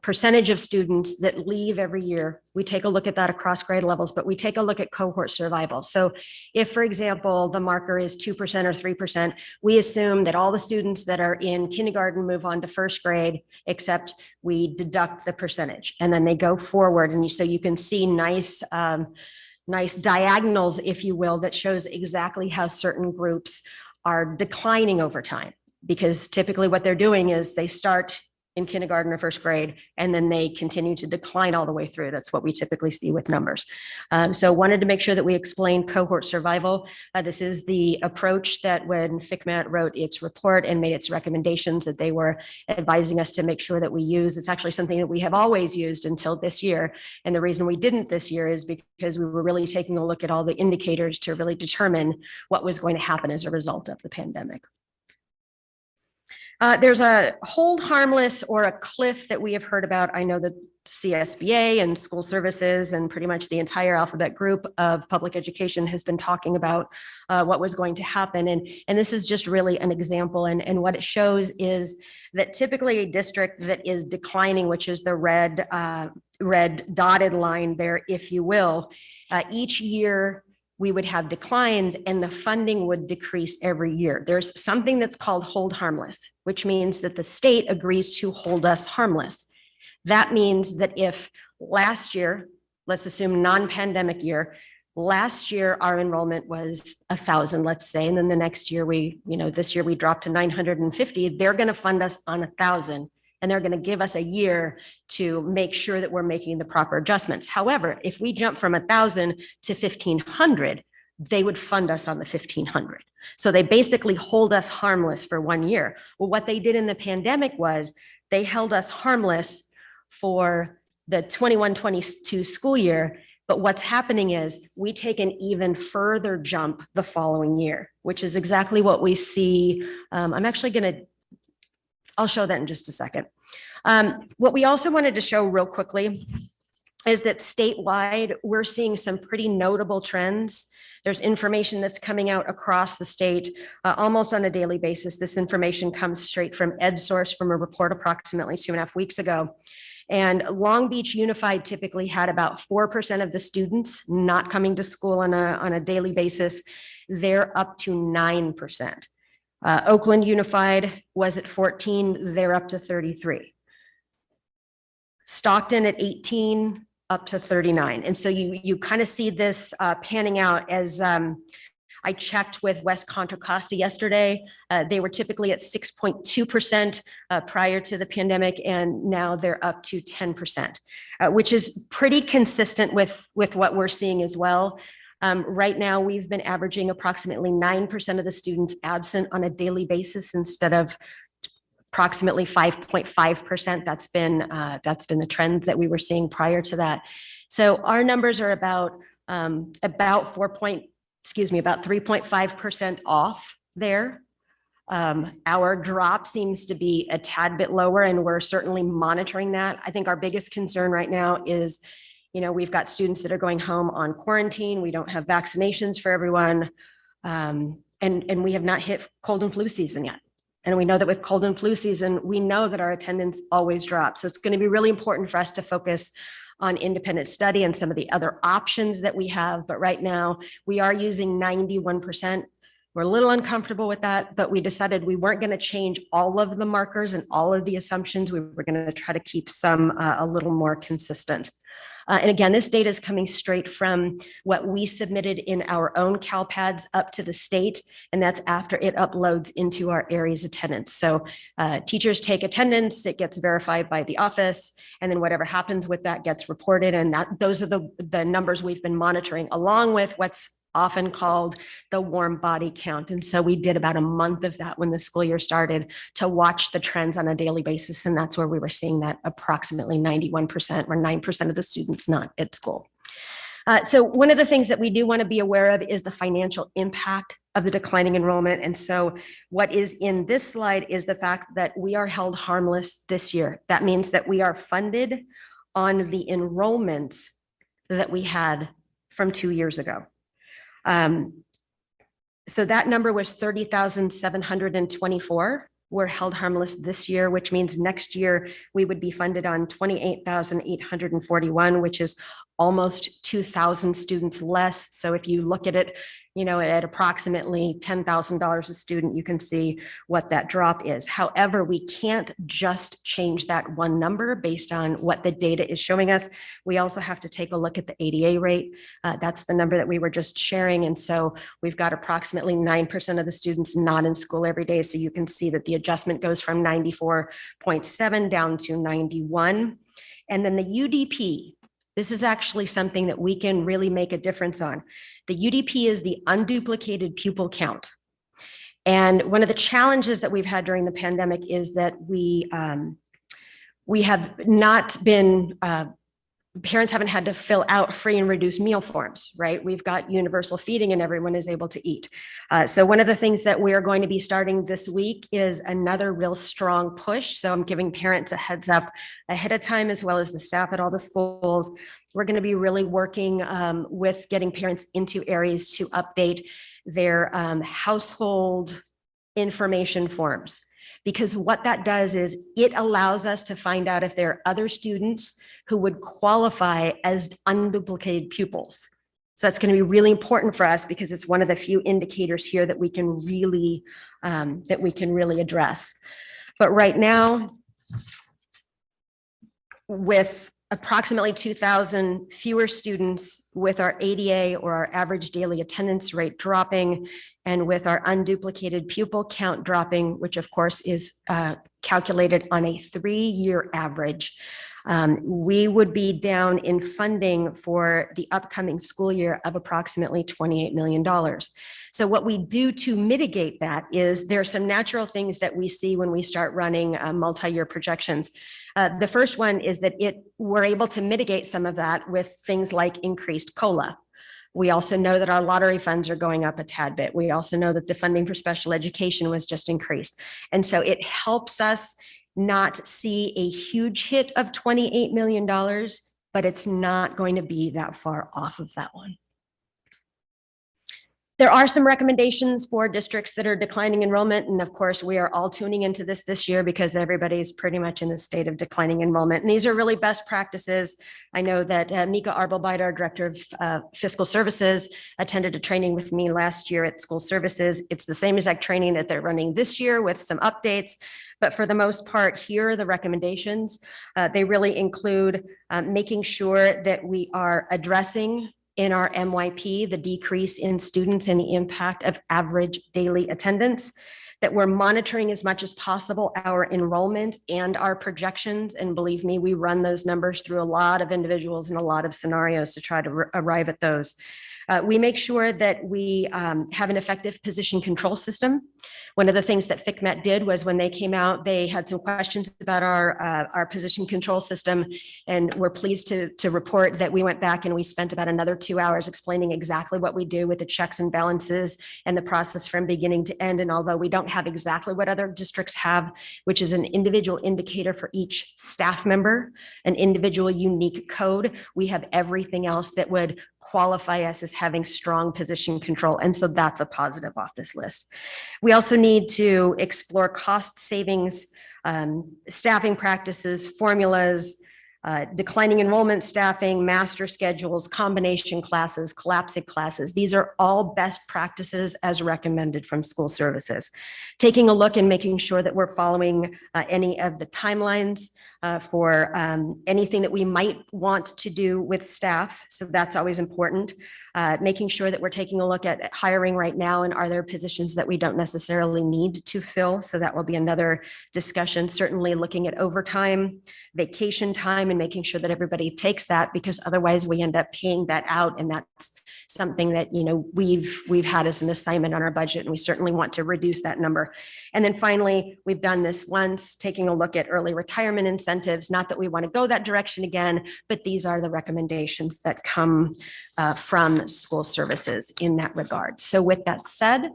percentage of students that leave every year. We take a look at that across grade levels, but we take a look at cohort survival. So if, for example, the marker is 2% or 3%, we assume that all the students that are in kindergarten move on to first grade, except we deduct the percentage, and then they go forward. And so you can see nice diagonals, if you will, that shows exactly how certain groups are declining over time. Because typically what they're doing is they start in kindergarten or first grade, and then they continue to decline all the way through. That's what we typically see with numbers. So wanted to make sure that we explain cohort survival. This is the approach that when FCMAT wrote its report and made its recommendations that they were advising us to make sure that we use. It's actually something that we have always used until this year. And the reason we didn't this year is because we were really taking a look at all the indicators to really determine what was going to happen as a result of the pandemic. There's a hold harmless or a cliff that we have heard about. I know that CSBA and school services and pretty much the entire alphabet group of public education has been talking about what was going to happen. And this is just really an example. And what it shows is that typically a district that is declining, which is the red dotted line there, if you will, each year we would have declines and the funding would decrease every year. There's something that's called hold harmless, which means that the state agrees to hold us harmless. That means that if last year, let's assume non-pandemic year, last year our enrollment was 1,000, let's say, and then the next year this year we dropped to 950, they're gonna fund us on 1,000. And they're going to give us a year to make sure that we're making the proper adjustments. However, if we jump from 1,000 to 1,500, they would fund us on the 1,500. So they basically hold us harmless for 1 year. Well, what they did in the pandemic was they held us harmless for the 21-22 school year. But what's happening is we take an even further jump the following year, which is exactly what we see. I'll show that in just a second. What we also wanted to show real quickly is that statewide, we're seeing some pretty notable trends. There's information that's coming out across the state almost on a daily basis. This information comes straight from EdSource from a report approximately 2.5 weeks ago. And Long Beach Unified typically had about 4% of the students not coming to school on a daily basis. They're up to 9%. Oakland Unified was at 14, they're up to 33. Stockton at 18, up to 39. And so you kind of see this panning out as I checked with West Contra Costa yesterday. They were typically at 6.2% prior to the pandemic, and now they're up to 10%, which is pretty consistent with what we're seeing as well. Right now, we've been averaging approximately 9% of the students absent on a daily basis instead of approximately 5.5%. That's been the trend that we were seeing prior to that. So our numbers are about 3.5% off there. Our drop seems to be a tad bit lower, and we're certainly monitoring that. I think our biggest concern right now is we've got students that are going home on quarantine. We don't have vaccinations for everyone. And we have not hit cold and flu season yet. And we know that with cold and flu season, we know that our attendance always drops. So it's going to be really important for us to focus on independent study and some of the other options that we have. But right now we are using 91%. We're a little uncomfortable with that, but we decided we weren't going to change all of the markers and all of the assumptions. We were going to try to keep some a little more consistent. And again, this data is coming straight from what we submitted in our own CalPads up to the state, and that's after it uploads into our areas attendance. So teachers take attendance, it gets verified by the office, and then whatever happens with that gets reported. And those are the numbers we've been monitoring, along with what's often called the warm body count. And so we did about a month of that when the school year started to watch the trends on a daily basis. And that's where we were seeing that approximately 91% or 9% of the students not at school. So one of the things that we do want to be aware of is the financial impact of the declining enrollment. And so what is in this slide is the fact that we are held harmless this year. That means that we are funded on the enrollment that we had from 2 years ago. So that number was 30,724. We're held harmless this year, which means next year we would be funded on 28,841, which is almost 2,000 students less. So if you look at it, you know, at approximately $10,000 a student, you can see what that drop is. However, we can't just change that one number based on what the data is showing us. We also have to take a look at the ADA rate. That's the number that we were just sharing. And so we've got approximately 9% of the students not in school every day. So you can see that the adjustment goes from 94.7 down to 91. And then the UDP, this is actually something that we can really make a difference on. The UDP is the unduplicated pupil count. And one of the challenges that we've had during the pandemic is that we have not been, parents haven't had to fill out free and reduced meal forms, right? We've got universal feeding and everyone is able to eat. So one of the things that we are going to be starting this week is another real strong push. So I'm giving parents a heads up ahead of time, as well as the staff at all the schools. We're going to be really working with getting parents into areas to update their household information forms. Because what that does is it allows us to find out if there are other students who would qualify as unduplicated pupils. So that's going to be really important for us because it's one of the few indicators here that we can really address. But right now, with approximately 2,000 fewer students, with our ADA or our average daily attendance rate dropping, and with our unduplicated pupil count dropping, which of course is calculated on a 3-year average, we would be down in funding for the upcoming school year of approximately $28 million. So what we do to mitigate that is there are some natural things that we see when we start running multi-year projections. The first one is that we're able to mitigate some of that with things like increased COLA. We also know that our lottery funds are going up a tad bit. We also know that the funding for special education was just increased. And so it helps us not see a huge hit of $28 million, but it's not going to be that far off of that one. There are some recommendations for districts that are declining enrollment. And of course, we are all tuning into this year because everybody's pretty much in the state of declining enrollment. And these are really best practices. I know that Mika Arbelbeit, our Director of Fiscal Services, attended a training with me last year at School Services. It's the same exact training that they're running this year with some updates. But for the most part, here are the recommendations. They really include making sure that we are addressing in our MYP, the decrease in students and the impact of average daily attendance, that we're monitoring as much as possible our enrollment and our projections. And believe me, we run those numbers through a lot of individuals and a lot of scenarios to try to arrive at those. We make sure that we have an effective position control system. One of the things that FCMET did was when they came out, they had some questions about our position control system, and we're pleased to report that we went back and we spent about another 2 hours explaining exactly what we do with the checks and balances and the process from beginning to end. And although we don't have exactly what other districts have, which is an individual indicator for each staff member, an individual unique code, we have everything else that would qualify us as having strong position control. And so that's a positive off this list. We also need to explore cost savings, staffing practices, formulas, declining enrollment staffing, master schedules, combination classes, collapsive classes. These are all best practices as recommended from School Services. Taking a look and making sure that we're following any of the timelines. for anything that we might want to do with staff. So that's always important. Making sure that we're taking a look at hiring right now, and are there positions that we don't necessarily need to fill? So that will be another discussion. Certainly looking at overtime, vacation time, and making sure that everybody takes that, because otherwise we end up paying that out. And that's something that, you know, we've had as an assignment on our budget, and we certainly want to reduce that number. And then finally, we've done this once, taking a look at early retirement incentives. Not that we want to go that direction again, but these are the recommendations that come from school services in that regard. So with that said,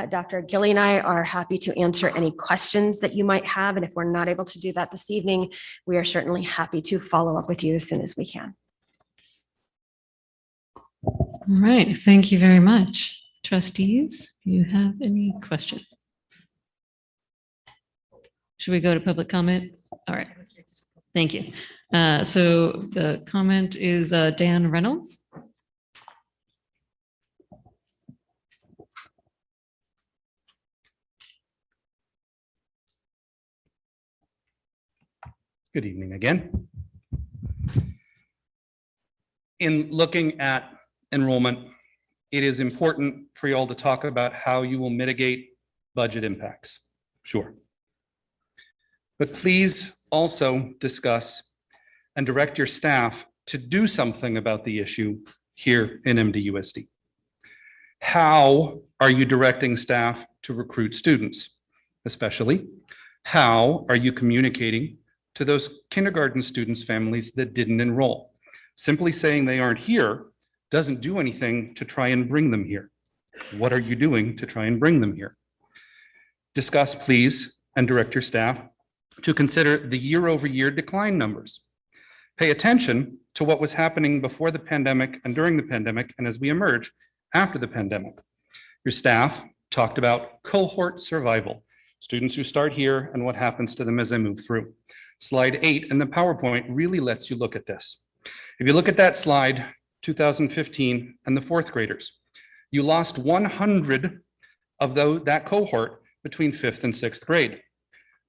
Dr. Gilly and I are happy to answer any questions that you might have. And if we're not able to do that this evening, we are certainly happy to follow up with you as soon as we can. All right, thank you very much. Trustees, do you have any questions? Should we go to public comment? All right, thank you. So the comment is Dan Reynolds. Good evening again. In looking at enrollment, it is important for you all to talk about how you will mitigate budget impacts. Sure. But please also discuss and direct your staff to do something about the issue here in MDUSD. How are you directing staff to recruit students? Especially, how are you communicating to those kindergarten students' families that didn't enroll? Simply saying they aren't here doesn't do anything to try and bring them here. What are you doing to try and bring them here? Discuss, please, and direct your staff to consider the year-over-year decline numbers. Pay attention to what was happening before the pandemic and during the pandemic, and as we emerge after the pandemic. Your staff talked about cohort survival, students who start here and what happens to them as they move through. Slide 8 in the PowerPoint really lets you look at this. If you look at that slide, 2015 and the fourth graders, you lost 100 of that cohort between 5th and 6th grade.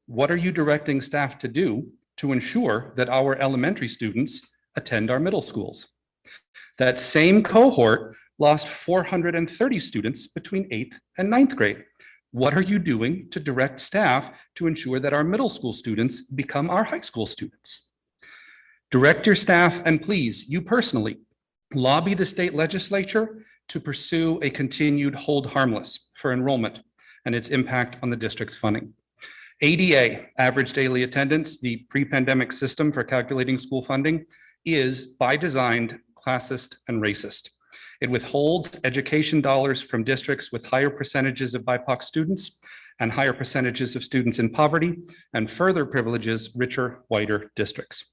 What are you directing staff to do to ensure that our elementary students attend our middle schools? That same cohort lost 430 students between 8th and 9th grade. What are you doing to direct staff to ensure that our middle school students become our high school students? Direct your staff, and please, you personally, lobby the state legislature to pursue a continued hold harmless for enrollment and its impact on the district's funding. ADA, average daily attendance, the pre-pandemic system for calculating school funding, is by design classist and racist. It withholds education dollars from districts with higher percentages of BIPOC students and higher percentages of students in poverty, and further privileges richer, whiter districts.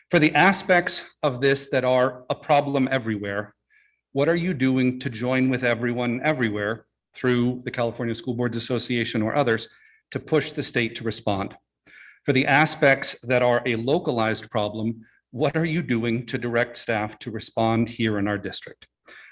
For the aspects of this that are a problem everywhere, what are you doing to join with everyone everywhere through the California School Boards Association or others to push the state to respond? For the aspects that are a localized problem, what are you doing to direct staff to respond here in our district?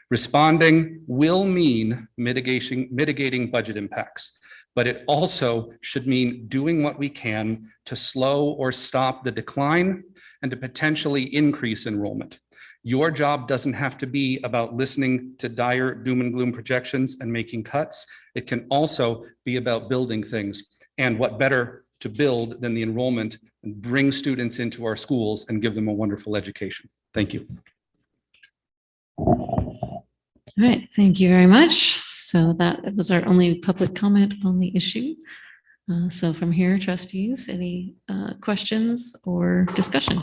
Responding will mean mitigating budget impacts, but it also should mean doing what we can to slow or stop the decline and to potentially increase enrollment. Your job doesn't have to be about listening to dire doom and gloom projections and making cuts. It can also be about building things. And what better to build than the enrollment and bring students into our schools and give them a wonderful education. Thank you. All right, thank you very much. So that was our only public comment on the issue. So from here, trustees, any questions or discussion?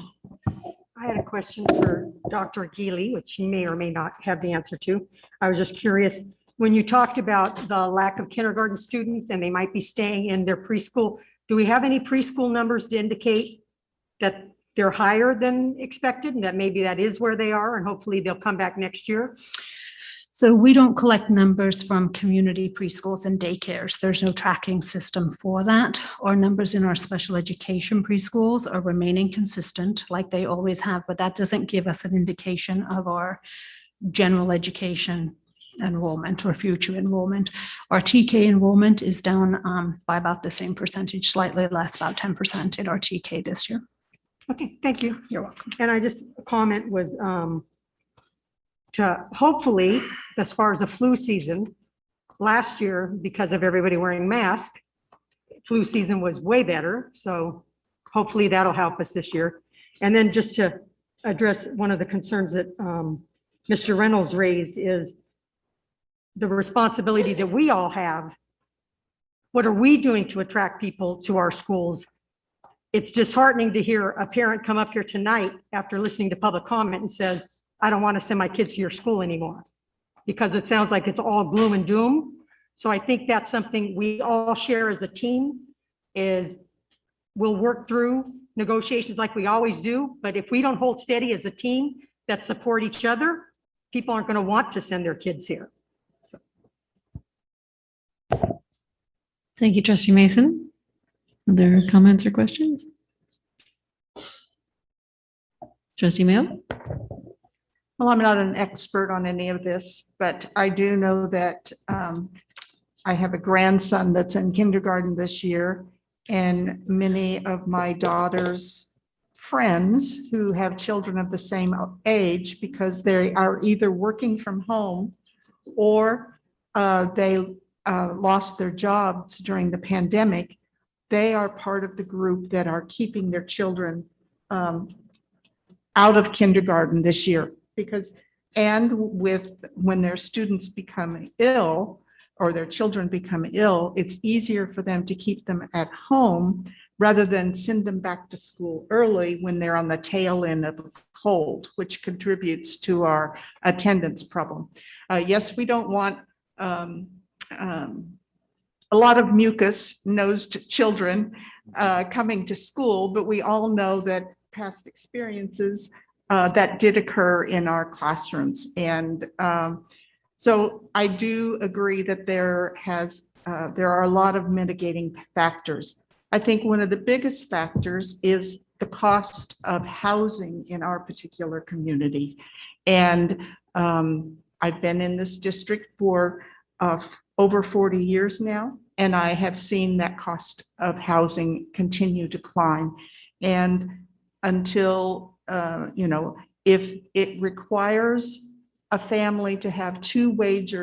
I had a question for Dr. Geely, which he may or may not have the answer to. I was just curious, when you talked about the lack of kindergarten students and they might be staying in their preschool, do we have any preschool numbers to indicate that they're higher than expected and that maybe that is where they are and hopefully they'll come back next year? So we don't collect numbers from community preschools and daycares. There's no tracking system for that. Our numbers in our special education preschools are remaining consistent like they always have, but that doesn't give us an indication of our general education enrollment or future enrollment. Our TK enrollment is down by about the same percentage, slightly less, about 10% in our TK this year. Okay, thank you. You're welcome. And I just, a comment was to hopefully, as far as the flu season, last year, because of everybody wearing masks, flu season was way better. So hopefully that'll help us this year. And then just to address one of the concerns that Mr. Reynolds raised is the responsibility that we all have. What are we doing to attract people to our schools? It's disheartening to hear a parent come up here tonight after listening to public comment and says, I don't want to send my kids to your school anymore, because it sounds like it's all gloom and doom. So I think that's something we all share as a team, is we'll work through negotiations like we always do. But if we don't hold steady as a team that support each other, people aren't going to want to send their kids here. Thank you, Trustee Mason. Other comments or questions? Trustee Mayo? Well, I'm not an expert on any of this, but I do know that I have a grandson that's in kindergarten this year, and many of my daughter's friends who have children of the same age, because they are either working from home or they lost their jobs during the pandemic, they are part of the group that are keeping their children out of kindergarten this year. Because, and with, when their students become ill or their children become ill, it's easier for them to keep them at home rather than send them back to school early when they're on the tail end of a cold, which contributes to our attendance problem. Yes, we don't want a lot of mucus-nosed children coming to school, but we all know that past experiences that did occur in our classrooms. And so I do agree that there are a lot of mitigating factors. I think one of the biggest factors is the cost of housing in our particular community. And I've been in this district for over 40 years now, and I have seen that cost of housing continue to climb. And until you know, if it requires a family to have two wage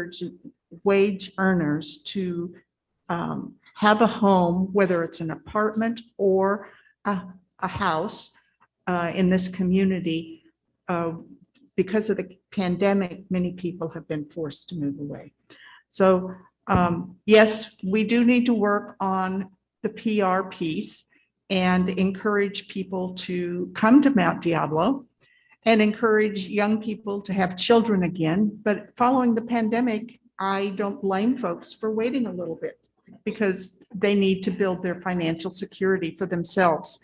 earners to have a home, whether it's an apartment or a house in this community, because of the pandemic, many people have been forced to move away. So yes, we do need to work on the PR piece and encourage people to come to Mount Diablo and encourage young people to have children again. But following the pandemic, I don't blame folks for waiting a little bit, because they need to build their financial security for themselves.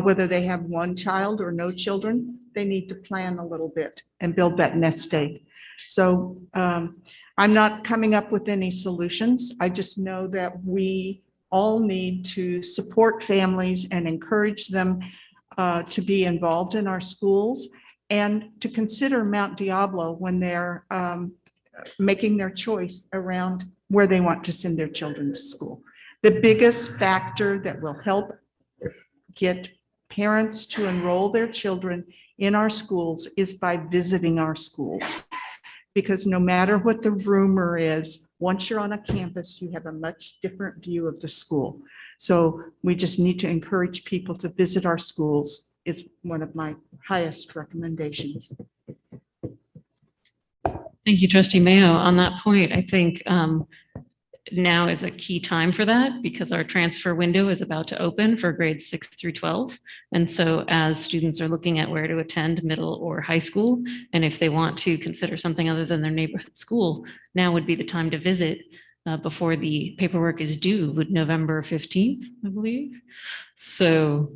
Whether they have one child or no children, they need to plan a little bit and build that nest egg. So I'm not coming up with any solutions. I just know that we all need to support families and encourage them to be involved in our schools and to consider Mount Diablo when they're making their choice around where they want to send their children to school. The biggest factor that will help get parents to enroll their children in our schools is by visiting our schools. Because no matter what the rumor is, once you're on a campus, you have a much different view of the school. So we just need to encourage people to visit our schools is one of my highest recommendations. Thank you, Trustee Mayo. On that point, I think now is a key time for that, because our transfer window is about to open for grades 6 through 12. And so as students are looking at where to attend middle or high school, and if they want to consider something other than their neighborhood school, now would be the time to visit before the paperwork is due, with November 15th, I believe. So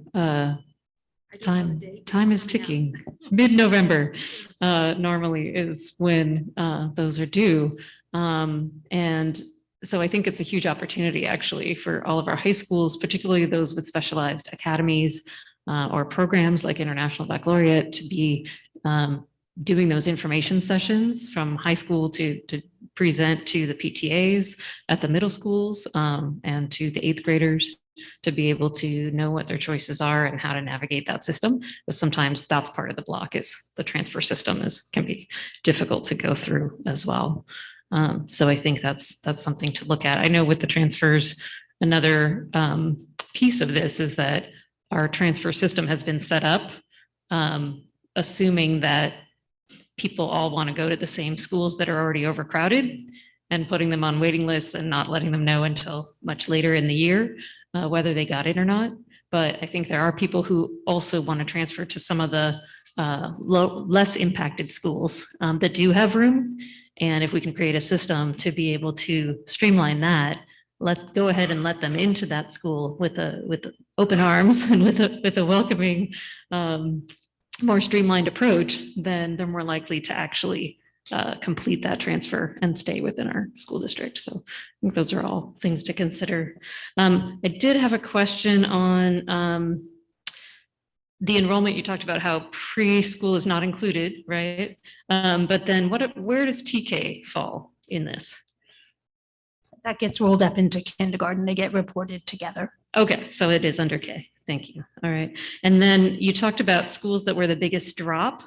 time is ticking. It's mid-November normally is when those are due. And so I think it's a huge opportunity actually for all of our high schools, particularly those with specialized academies or programs like International Baccalaureate, to be doing those information sessions from high school to present to the PTAs at the middle schools and to the eighth graders to be able to know what their choices are and how to navigate that system. But sometimes that's part of the block is the transfer system can be difficult to go through as well. So I think that's something to look at. I know with the transfers, another piece of this is that our transfer system has been set up assuming that people all want to go to the same schools that are already overcrowded and putting them on waiting lists and not letting them know until much later in the year whether they got it or not. But I think there are people who also want to transfer to some of the less impacted schools that do have room. And if we can create a system to be able to streamline that, go ahead and let them into that school with open arms and with a welcoming, more streamlined approach, then they're more likely to actually complete that transfer and stay within our school district. So I think those are all things to consider. I did have a question on the enrollment. You talked about how preschool is not included, right? But then where does TK fall in this? That gets rolled up into kindergarten. They get reported together. Okay, so it is under K. Thank you. All right. And then you talked about schools that were the biggest drop,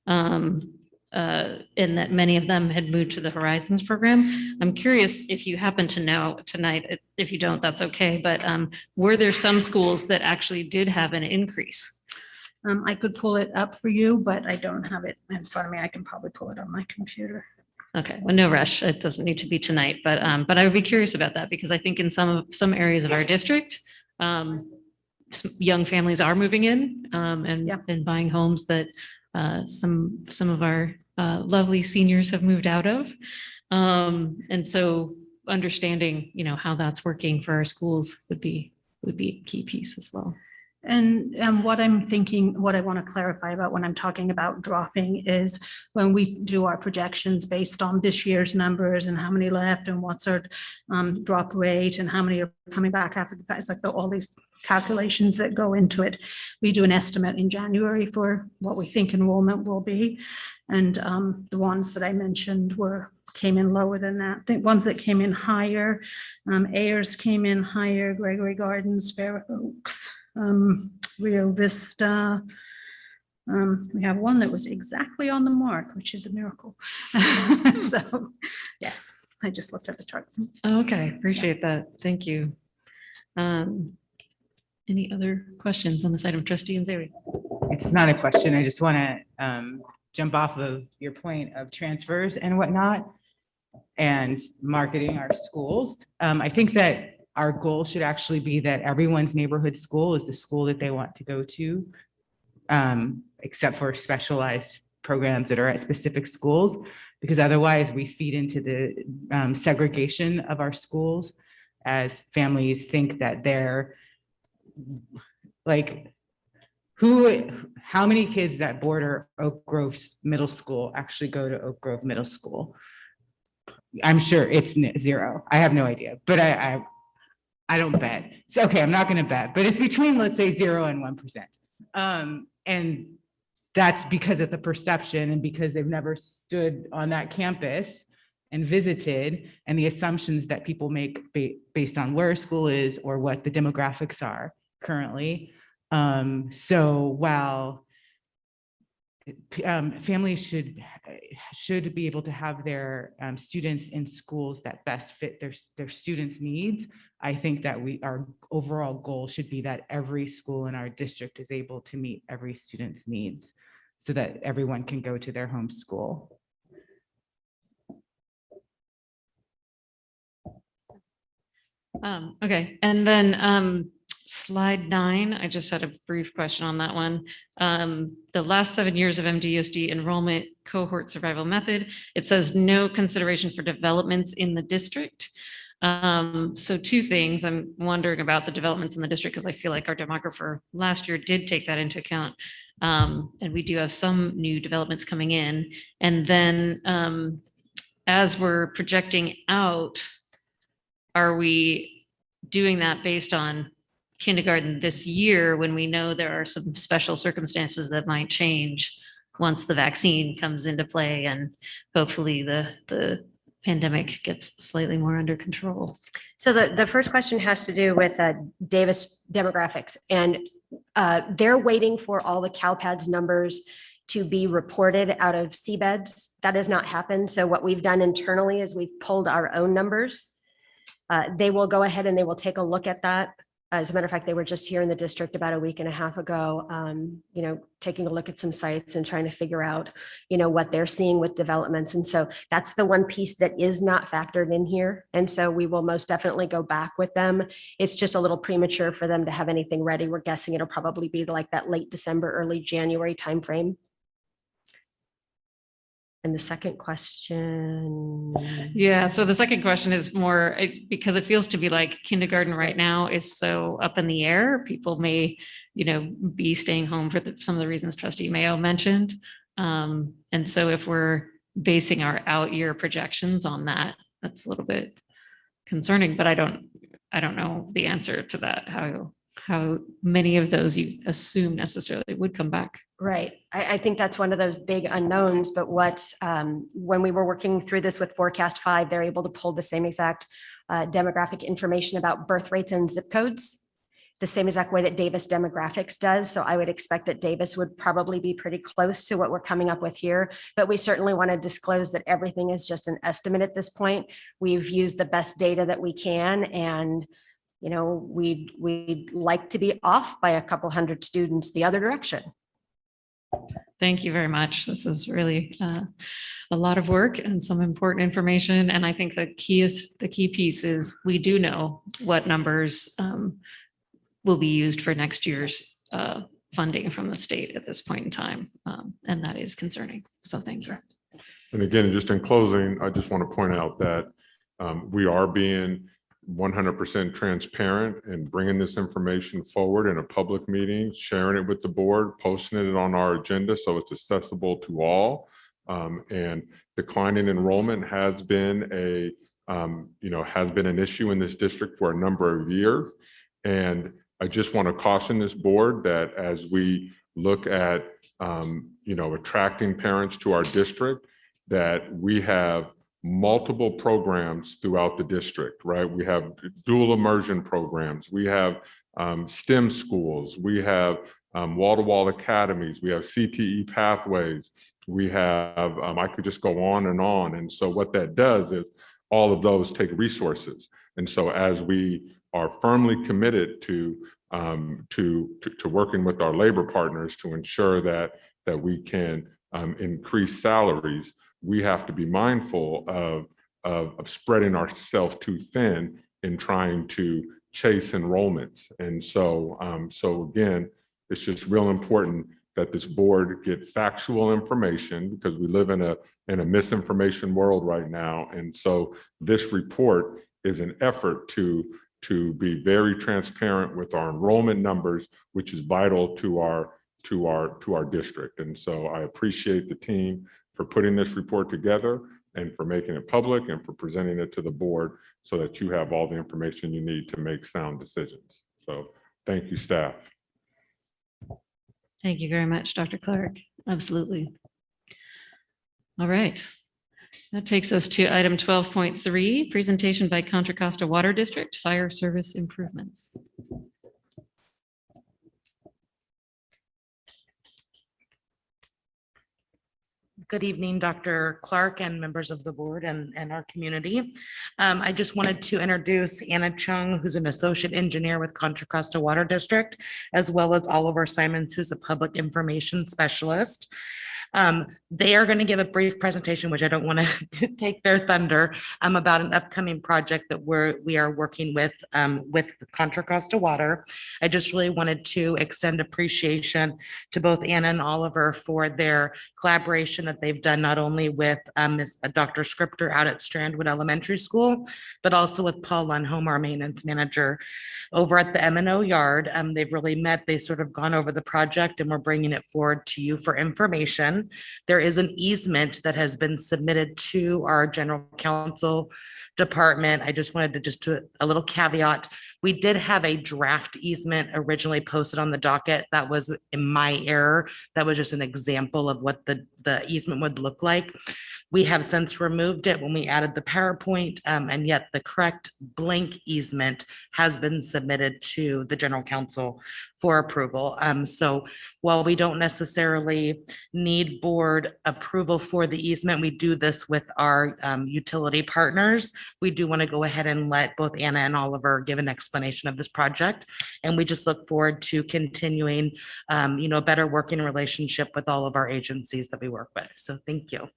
and that many of them had moved to the Horizons program. I'm curious if you happen to know tonight. If you don't, that's okay. But were there some schools that actually did have an increase? I could pull it up for you, but I don't have it in front of me. I can probably pull it on my computer. Okay, well, no rush. It doesn't need to be tonight, but I would be curious about that because I think in some areas of our district, young families are moving in and buying homes that some of our lovely seniors have moved out of. And so understanding, how that's working for our schools would be a key piece as well. And what I'm thinking, what I want to clarify about when I'm talking about dropping is when we do our projections based on this year's numbers and how many left and what's our drop rate and how many are coming back after the fact. It's like all these calculations that go into it. We do an estimate in January for what we think enrollment will be. And the ones that I mentioned came in lower than that. I think ones that came in higher, Ayers came in higher, Gregory Gardens, Fair Oaks, Rio Vista. We have one that was exactly on the mark, which is a miracle. So yes, I just looked at the chart. Okay, appreciate that. Thank you. Any other questions on this item, Trustee Nzeri? It's not a question. I just want to jump off of your point of transfers and whatnot and marketing our schools. I think that our goal should actually be that everyone's neighborhood school is the school that they want to go to, except for specialized programs that are at specific schools, because otherwise we feed into the segregation of our schools as families think that they're like, how many kids that border Oak Grove Middle School actually go to Oak Grove Middle School? I'm sure it's zero. I have no idea, but I don't bet. So, okay, I'm not going to bet, but it's between, let's say, 0 and 1%. And that's because of the perception and because they've never stood on that campus and visited, and the assumptions that people make based on where a school is or what the demographics are currently. So while families should be able to have their students in schools that best fit their students' needs, I think that our overall goal should be that every school in our district is able to meet every student's needs so that everyone can go to their home school. Okay, and then slide 9, I just had a brief question on that one. The last 7 years of MDUSD enrollment cohort survival method, it says no consideration for developments in the district. So 2 things. I'm wondering about the developments in the district because I feel like our demographer last year did take that into account. And we do have some new developments coming in. And then as we're projecting out, are we doing that based on kindergarten this year when we know there are some special circumstances that might change once the vaccine comes into play and hopefully the pandemic gets slightly more under control. So the first question has to do with Davis demographics, and they're waiting for all the CalPADS numbers to be reported out of CBEDS. That has not happened. So what we've done internally is we've pulled our own numbers. They will go ahead and they will take a look at that. As a matter of fact, they were just here in the district about a week and a half ago, taking a look at some sites and trying to figure out, what they're seeing with developments. And so that's the one piece that is not factored in here. And so we will most definitely go back with them. It's just a little premature for them to have anything ready. We're guessing it'll probably be like that late December, early January timeframe. And the second question. Yeah, so the second question is more because it feels to be like kindergarten right now is so up in the air. People may, be staying home for some of the reasons Trustee Mayo mentioned. And so if we're basing our out year projections on that, that's a little bit concerning, but I don't know the answer to that, how many of those you assume necessarily would come back. Right. I think that's one of those big unknowns, but when we were working through this with Forecast 5, they're able to pull the same exact demographic information about birth rates and zip codes, the same exact way that Davis demographics does. So I would expect that Davis would probably be pretty close to what we're coming up with here, but we certainly want to disclose that everything is just an estimate at this point. We've used the best data that we can, and we'd like to be off by a couple hundred students the other direction. Thank you very much. This is really a lot of work and some important information. And I think the key piece is we do know what numbers will be used for next year's funding from the state at this point in time. And that is concerning. So thank you. And again, just in closing, I just want to point out that we are being 100% transparent and bringing this information forward in a public meeting, sharing it with the board, posting it on our agenda so it's accessible to all. And declining enrollment has been an issue in this district for a number of years. And I just want to caution this board that as we look at attracting parents to our district, that we have multiple programs throughout the district, right? We have dual immersion programs. We have STEM schools. We have wall-to-wall academies. We have CTE pathways. We have, I could just go on. And so what that does is all of those take resources. And so as we are firmly committed to working with our labor partners to ensure that we can increase salaries, we have to be mindful of spreading ourselves too thin in trying to chase enrollments. And so again, it's just real important that this board get factual information because we live in a misinformation world right now. And so this report is an effort to be very transparent with our enrollment numbers, which is vital to our district. And so I appreciate the team for putting this report together and for making it public and for presenting it to the board so that you have all the information you need to make sound decisions. So thank you, staff. Thank you very much, Dr. Clark. Absolutely. All right. That takes us to item 12.3, presentation by Contra Costa Water District, Fire Service Improvements. Good evening, Dr. Clark and members of the board and our community. I just wanted to introduce Anna Chung, who's an associate engineer with Contra Costa Water District, as well as Oliver Simons, who's a public information specialist. They are going to give a brief presentation, which I don't want to take their thunder, about an upcoming project that we are working with Contra Costa Water. I just really wanted to extend appreciation to both Anna and Oliver for their collaboration that they've done not only with Dr. Scripter out at Strandwood Elementary School, but also with Paul Lundholm, our maintenance manager over at the M&O yard. They've really met, they sort of gone over the project, and we're bringing it forward to you for information. There is an easement that has been submitted to our general counsel department. I just wanted to a little caveat We did have a draft easement originally posted on the docket. That was in my error. That was just an example of what the easement would look like. We have since removed it when we added the PowerPoint, and yet the correct blank easement has been submitted to the general council for approval. So while we don't necessarily need board approval for the easement, we do this with our utility partners. We do want to go ahead and let both Anna and Oliver give an explanation of this project. And we just look forward to continuing, a better working relationship with all of our agencies that we work with. So thank you.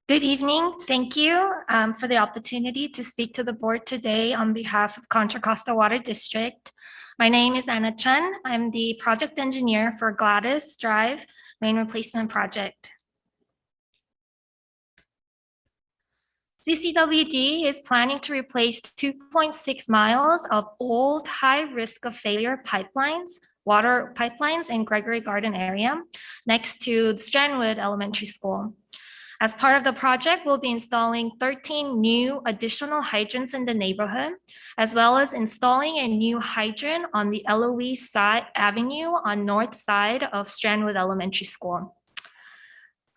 Good evening. Thank you for the opportunity to speak to the board today on behalf of Contra Costa Water District. My name is Anna Chen. I'm the project engineer for Gladys Drive Main Replacement Project. CCWD is planning to replace 2.6 miles of old high risk of failure water pipelines in Gregory Garden area next to Strandwood Elementary School. As part of the project, we'll be installing 13 new additional hydrants in the neighborhood, as well as installing a new hydrant on the Eloise Avenue on north side of Strandwood Elementary School.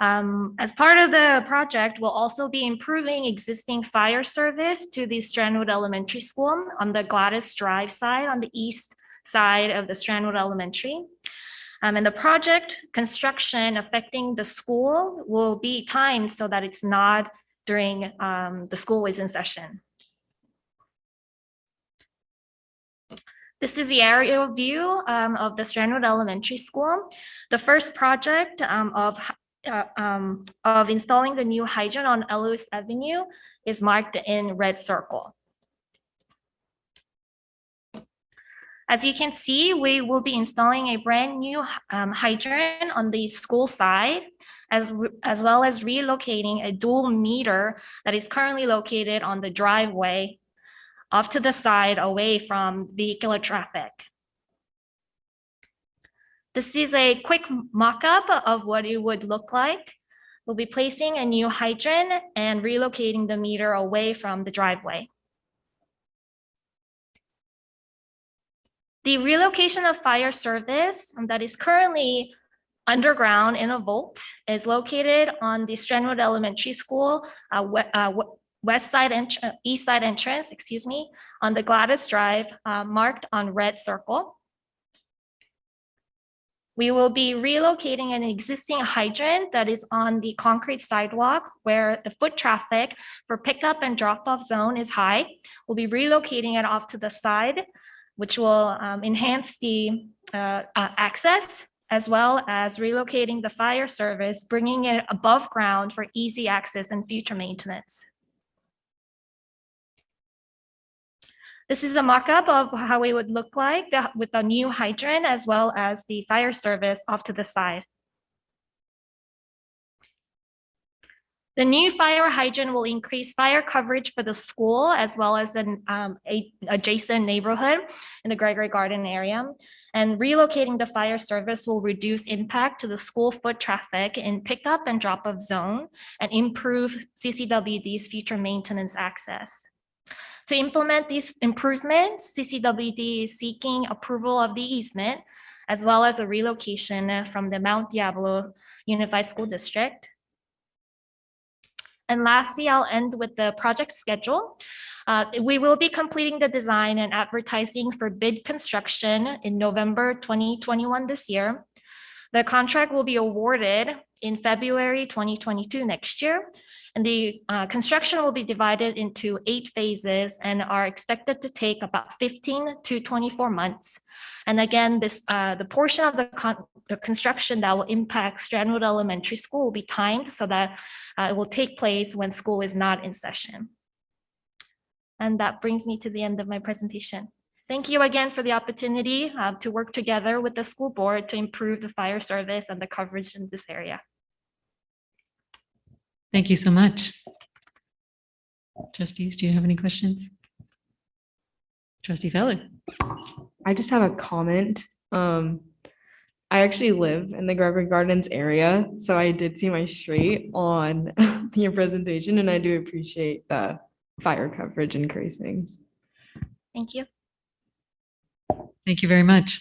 As part of the project, we'll also be improving existing fire service to the Strandwood Elementary School on the Gladys Drive side on the east side of the Strandwood Elementary. And the project construction affecting the school will be timed so that it's not during the school is in session. This is the aerial view of the Strandwood Elementary School. The first project of installing the new hydrant on Eloise Avenue is marked in red circle. As you can see, we will be installing a brand new hydrant on the school side, as well as relocating a dual meter that is currently located on the driveway off to the side away from vehicular traffic. This is a quick mock-up of what it would look like. We'll be placing a new hydrant and relocating the meter away from the driveway. The relocation of fire service that is currently underground in a vault is located on the Strandwood Elementary School east side entrance, on the Gladys Drive, marked on red circle. We will be relocating an existing hydrant that is on the concrete sidewalk where the foot traffic for pickup and drop-off zone is high. We'll be relocating it off to the side, which will enhance the access, as well as relocating the fire service, bringing it above ground for easy access and future maintenance. This is a mock-up of how it would look like with a new hydrant, as well as the fire service off to the side. The new fire hydrant will increase fire coverage for the school as well as an adjacent neighborhood in the Gregory Garden area. And relocating the fire service will reduce impact to the school foot traffic in pickup and drop-off zone and improve CCWD's future maintenance access. To implement these improvements, CCWD is seeking approval of the easement as well as a relocation from the Mount Diablo Unified School District. And lastly, I'll end with the project schedule. We will be completing the design and advertising for bid construction in November 2021 this year. The contract will be awarded in February 2022 next year. And the construction will be divided into 8 phases and are expected to take about 15 to 24 months. And again, the portion of the construction that will impact Strandwood Elementary School will be timed so that it will take place when school is not in session. And that brings me to the end of my presentation. Thank you again for the opportunity to work together with the school board to improve the fire service and the coverage in this area. Thank you so much. Trustees, do you have any questions? Trustee Feller. I just have a comment. I I actually live in the Gregory Gardens area, so I did see my street on your presentation, and I do appreciate the fire coverage increasing. Thank you. Thank you very much.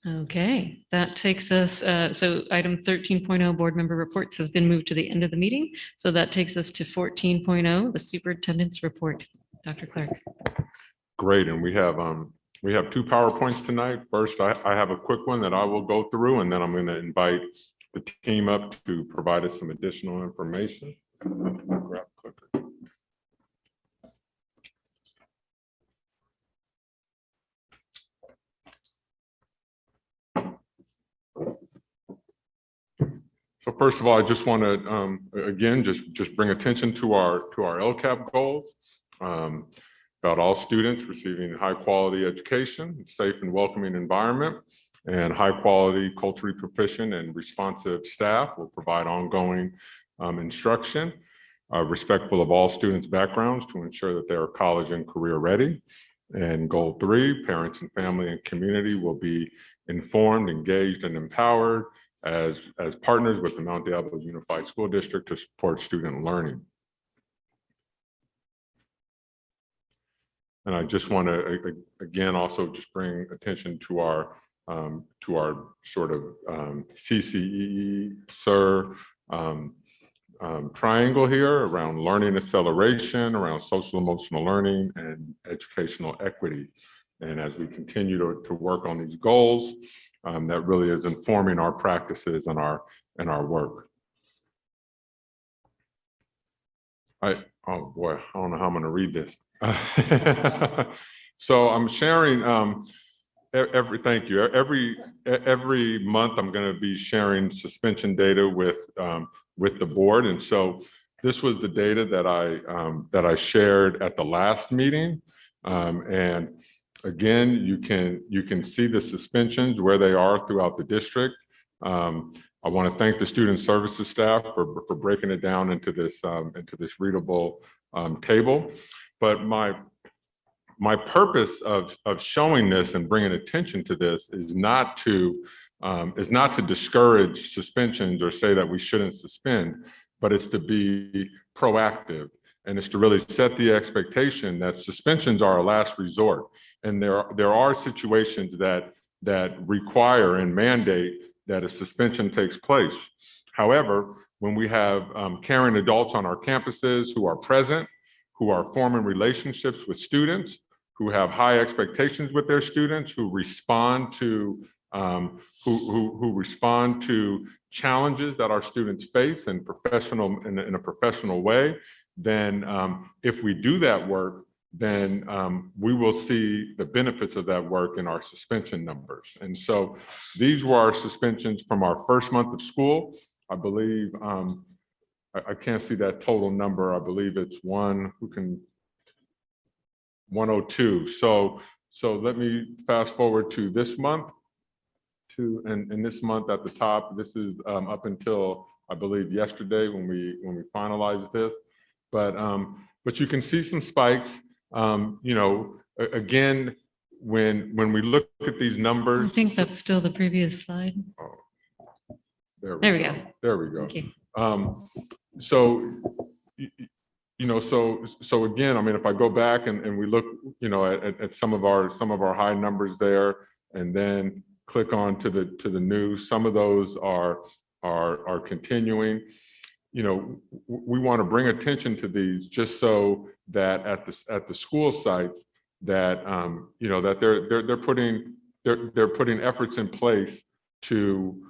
Okay, that takes us, so item 13.0, board member reports has been moved to the end of the meeting. So that takes us to 14.0, the superintendent's report. Dr. Clark. Great, and we have two PowerPoints tonight. First, I have a quick one that I will go through, and then I'm going to invite the team up to provide us some additional information. Grab a clicker. So first of all, I just want to, again, just bring attention to our LCAP goals. About all students receiving high quality education, safe and welcoming environment, and high quality, culturally proficient and responsive staff will provide ongoing instruction, respectful of all students' backgrounds to ensure that they are college and career ready. And goal 3, parents and family and community will be informed, engaged, and empowered as partners with the Mount Diablo Unified School District to support student learning. And I just want to, again, also just bring attention to our sort of CCEE, SIR triangle here around learning acceleration, around social emotional learning, and educational equity. And as we continue to work on these goals, that really is informing our practices and our work. Oh boy, I don't know how I'm going to read this. So I'm sharing thank you. Every month I'm going to be sharing suspension data with the board. And so this was the data that I shared at the last meeting. And again, you can see the suspensions where they are throughout the district. I want to thank the student services staff for breaking it down into this readable table. But my purpose of showing this and bringing attention to this is not to discourage suspensions or say that we shouldn't suspend, but it's to be proactive. And it's to really set the expectation that suspensions are a last resort. And there are situations that require and mandate that a suspension takes place. However, when we have caring adults on our campuses who are present, who are forming relationships with students, who have high expectations with their students, who respond to challenges that our students face in a professional way, then if we do that work, then we will see the benefits of that work in our suspension numbers. And so these were our suspensions from our first month of school. I believe, I can't see that total number. I believe it's 102. So let me fast forward to this month. And this month at the top, this is up until I believe yesterday when we finalized this. But you can see some spikes. You know, again, when we look at these numbers. I think that's still the previous slide. Oh, there we go. There we go. Thank you. So, you know, so again, I mean, if I go back and we look, you know, at some of our high numbers there, and then click on to the new, some of those are continuing. You know, we want to bring attention to these just so that at the school sites that you know, that they're putting efforts in place to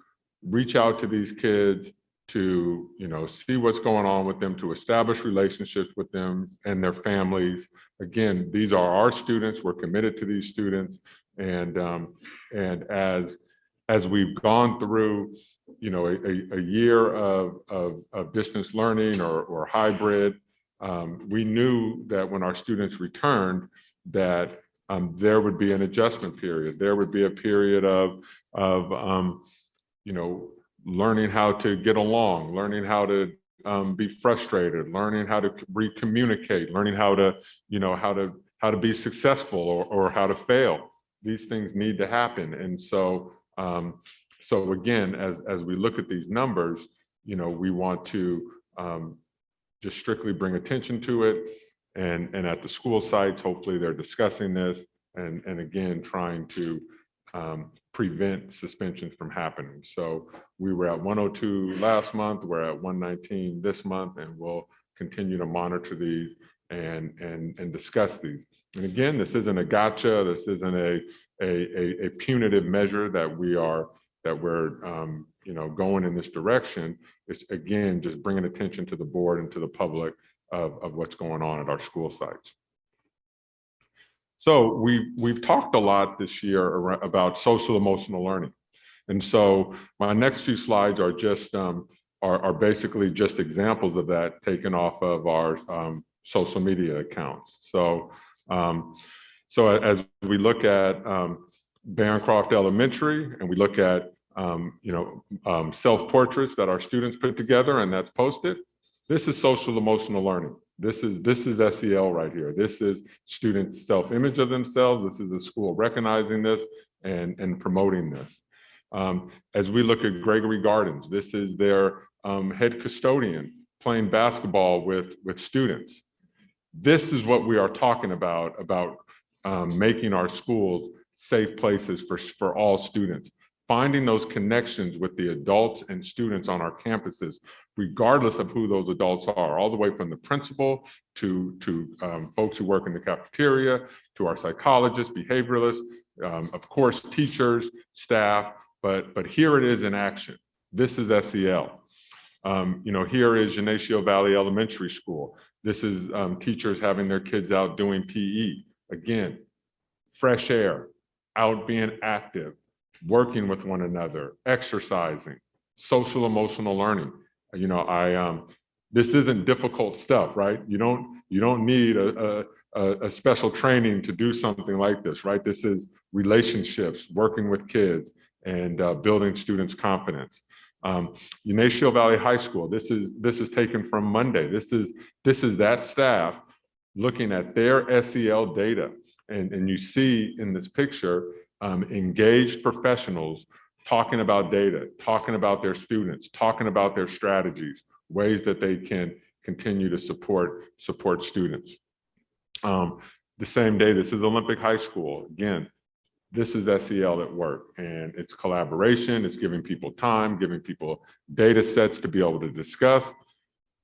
reach out to these kids, to, you know, see what's going on with them, to establish relationships with them and their families. Again, these are our students. We're committed to these students, and as we've gone through, you know, a year of distance learning or hybrid, we knew that when our students returned, that there would be an adjustment period. There would be a period of you know, learning how to get along, learning how to be frustrated, learning how to communicate, learning how to, you know, how how to be successful or how to fail. These things need to happen. And so, so again, as we look at these numbers, you know, we want to just strictly bring attention to it. And at the school sites, hopefully they're discussing this and again, trying to prevent suspensions from happening. So we were at 102 last month, we're at 119 this month, and we'll continue to monitor these and discuss these. And again, this isn't a gotcha, this isn't a punitive measure that we're you know, going in this direction. It's again, just bringing attention to the board and to the public of what's going on at our school sites. So we've talked a lot this year about social emotional learning. And so my next few slides are just are basically just examples of that taken off of our social media accounts. So so as we look at Barroncroft Elementary and we look at you know, self-portraits that our students put together and that's posted, this is social emotional learning. This is SEL right here. This is students' self-image of themselves. This is the school recognizing this and promoting this. As we look at Gregory Gardens, this is their head custodian playing basketball with students. This is what we are talking about making our schools safe places for all students. Finding those connections with the adults and students on our campuses, regardless of who those adults are, all the way from the principal to folks who work in the cafeteria, to our psychologists, behavioralists, of course, teachers, staff, but here it is in action. This is SEL. You know, here is Geneseo Valley Elementary School. This is teachers having their kids out doing PE. Again, fresh air, out being active, working with one another, exercising, social emotional learning. You know, this isn't difficult stuff, right? You don't need a special training to do something like this, right? This is relationships, working with kids, and building students' confidence. Geneseo Valley High School, this is taken from Monday. This is that staff looking at their SEL data. And you see in this picture, engaged professionals talking about data, talking about their students, talking about their strategies, ways that they can continue to support students. The same day, this is Olympic High School. Again, this is SEL at work, and it's collaboration, it's giving people time, giving people data sets to be able to discuss,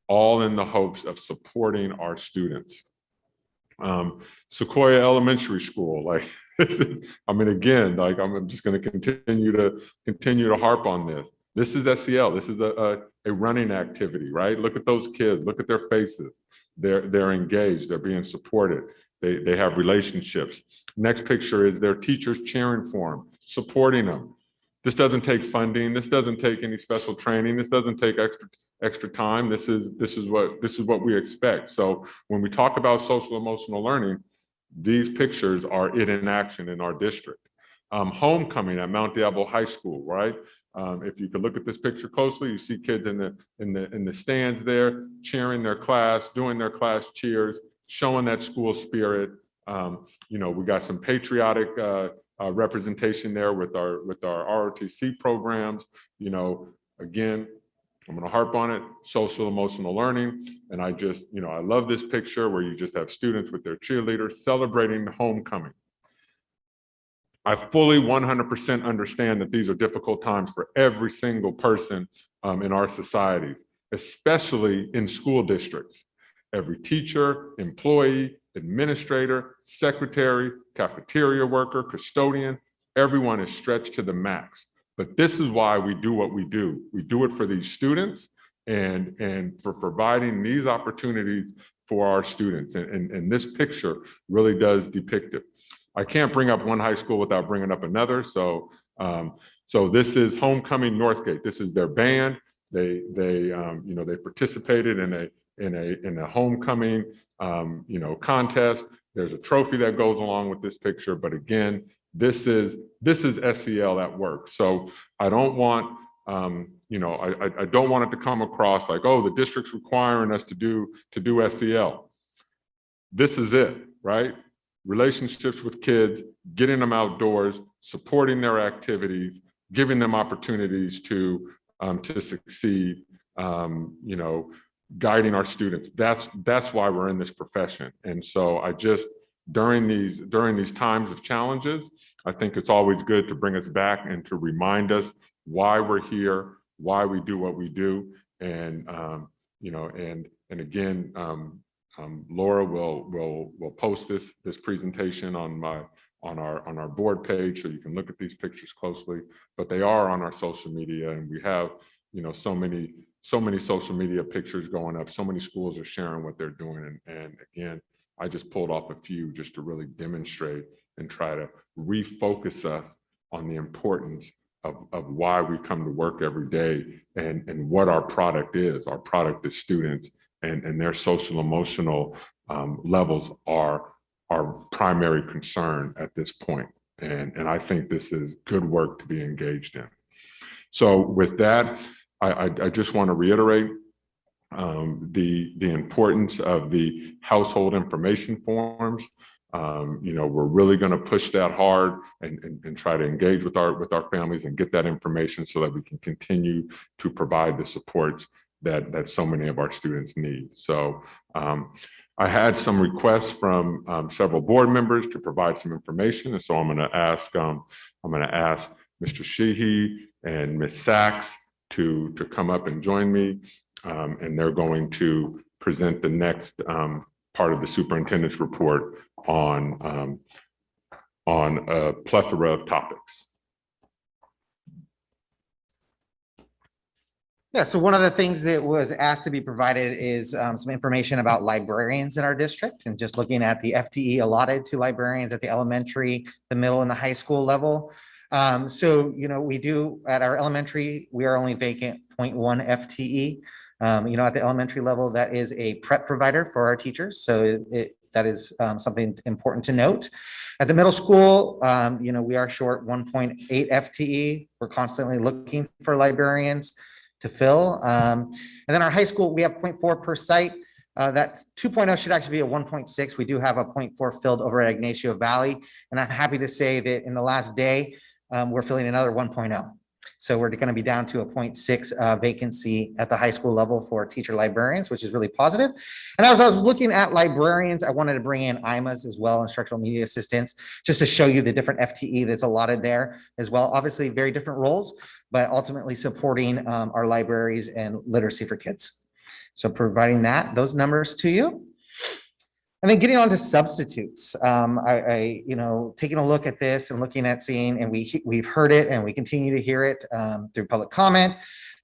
all in the hopes of supporting our students. Sequoia Elementary School, like, I mean, again, like I'm just going to continue to harp on this. This is SEL. This is a running activity, right? Look at those kids. Look at their faces. They're engaged. They're being supported. They have relationships. Next picture is their teachers cheering for them, supporting them. This doesn't take funding. This doesn't take any special training. This doesn't take extra time. This is what we expect. So when we talk about social emotional learning, these pictures are it in action in our district. Homecoming at Mount Diablo High School, right? If you could look at this picture closely, you see kids in the stands there, cheering their class, doing their class cheers, showing that school spirit. You know, we got some patriotic representation there with our ROTC programs. You know, again, I'm going to harp on it, social emotional learning. And I just, you know, I love this picture where you just have students with their cheerleaders celebrating homecoming. I fully 100% understand that these are difficult times for every single person in our society, especially in school districts. Every teacher, employee, administrator, secretary, cafeteria worker, custodian, everyone is stretched to the max. But this is why we do what we do. We do it for these students and for providing these opportunities for our students. And this picture really does depict it. I can't bring up one high school without bringing up another. So this is Homecoming Northgate. This is their band. They you know, they participated in a homecoming you know, contest. There's a trophy that goes along with this picture. But again, this is SEL at work. So I don't want, you know, I don't want it to come across like, oh, the district's requiring us to do SEL. This is it, right? relationships with kids, getting them outdoors, supporting their activities, giving them opportunities to succeed, you know, guiding our students. That's why we're in this profession. And so I just, during these times of challenges, I think it's always good to bring us back and to remind us why we're here, why we do what we do. And, you know, and again, Laura will post this presentation on our board page, so you can look at these pictures closely, but they are on our social media, and we have, you know, so many social media pictures going up. So many schools are sharing what they're doing. And again, I just pulled off a few just to really demonstrate and try to refocus us on the importance of why we come to work every day and what our product is. Our product is students, and their social emotional levels are our primary concern at this point. And I think this is good work to be engaged in. So with that, I just want to reiterate the importance of the household information forms. You know, we're really going to push that hard and try to engage with our families and get that information so that we can continue to provide the supports that so many of our students need. So I had some requests from several board members to provide some information, and so I'm going to ask Mr. Sheehy and Ms. Sachs to come up and join me, and they're going to present the next part of the superintendent's report on a plethora of topics. Yeah, so one of the things that was asked to be provided is some information about librarians in our district, and just looking at the FTE allotted to librarians at the elementary, the middle, and the high school level. So, you know, we do at our elementary, we are only vacant 0.1 FTE. You know, at the elementary level, that is a prep provider for our teachers. So that is something important to note. At the middle school, you know, we are short 1.8 FTE. We're constantly looking for librarians to fill. And then our high school, we have 0.4 per site. That 2.0 should actually be a 1.6. We do have a 0.4 filled over at Ignacio Valley. And I'm happy to say that in the last day, we're filling another 1.0. So we're going to be down to a 0.6 vacancy at the high school level for teacher librarians, which is really positive. And as I was looking at librarians, I wanted to bring in IMAs as well, instructional media assistants, just to show you the different FTE that's allotted there as well. Obviously, very different roles, but ultimately supporting our libraries and literacy for kids. So providing those numbers to you. And then getting on to substitutes, you know, taking a look at this and looking at seeing, and we've heard it and we continue to hear it through public comment,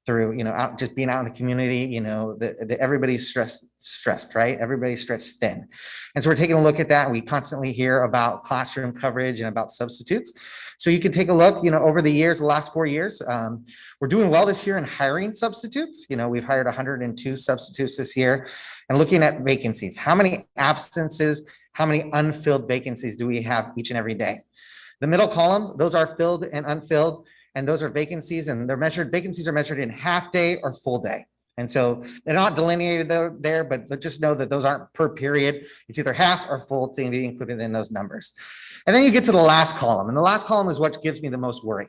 through, you know, just being out in the community, you know, everybody's stressed, right? Everybody's stretched thin. And so we're taking a look at that. We constantly hear about classroom coverage and about substitutes. So you can take a look, you know, over the years, the last 4 years, we're doing well this year in hiring substitutes. You know, we've hired 102 substitutes this year. And looking at vacancies, how many absences, how many unfilled vacancies do we have each and every day? The middle column, those are filled and unfilled, and those are vacancies, and vacancies are measured in half day or full day. And so they're not delineated there, but just know that those aren't per period. It's either half or full to be included in those numbers. And then you get to the last column, and the last column is what gives me the most worry.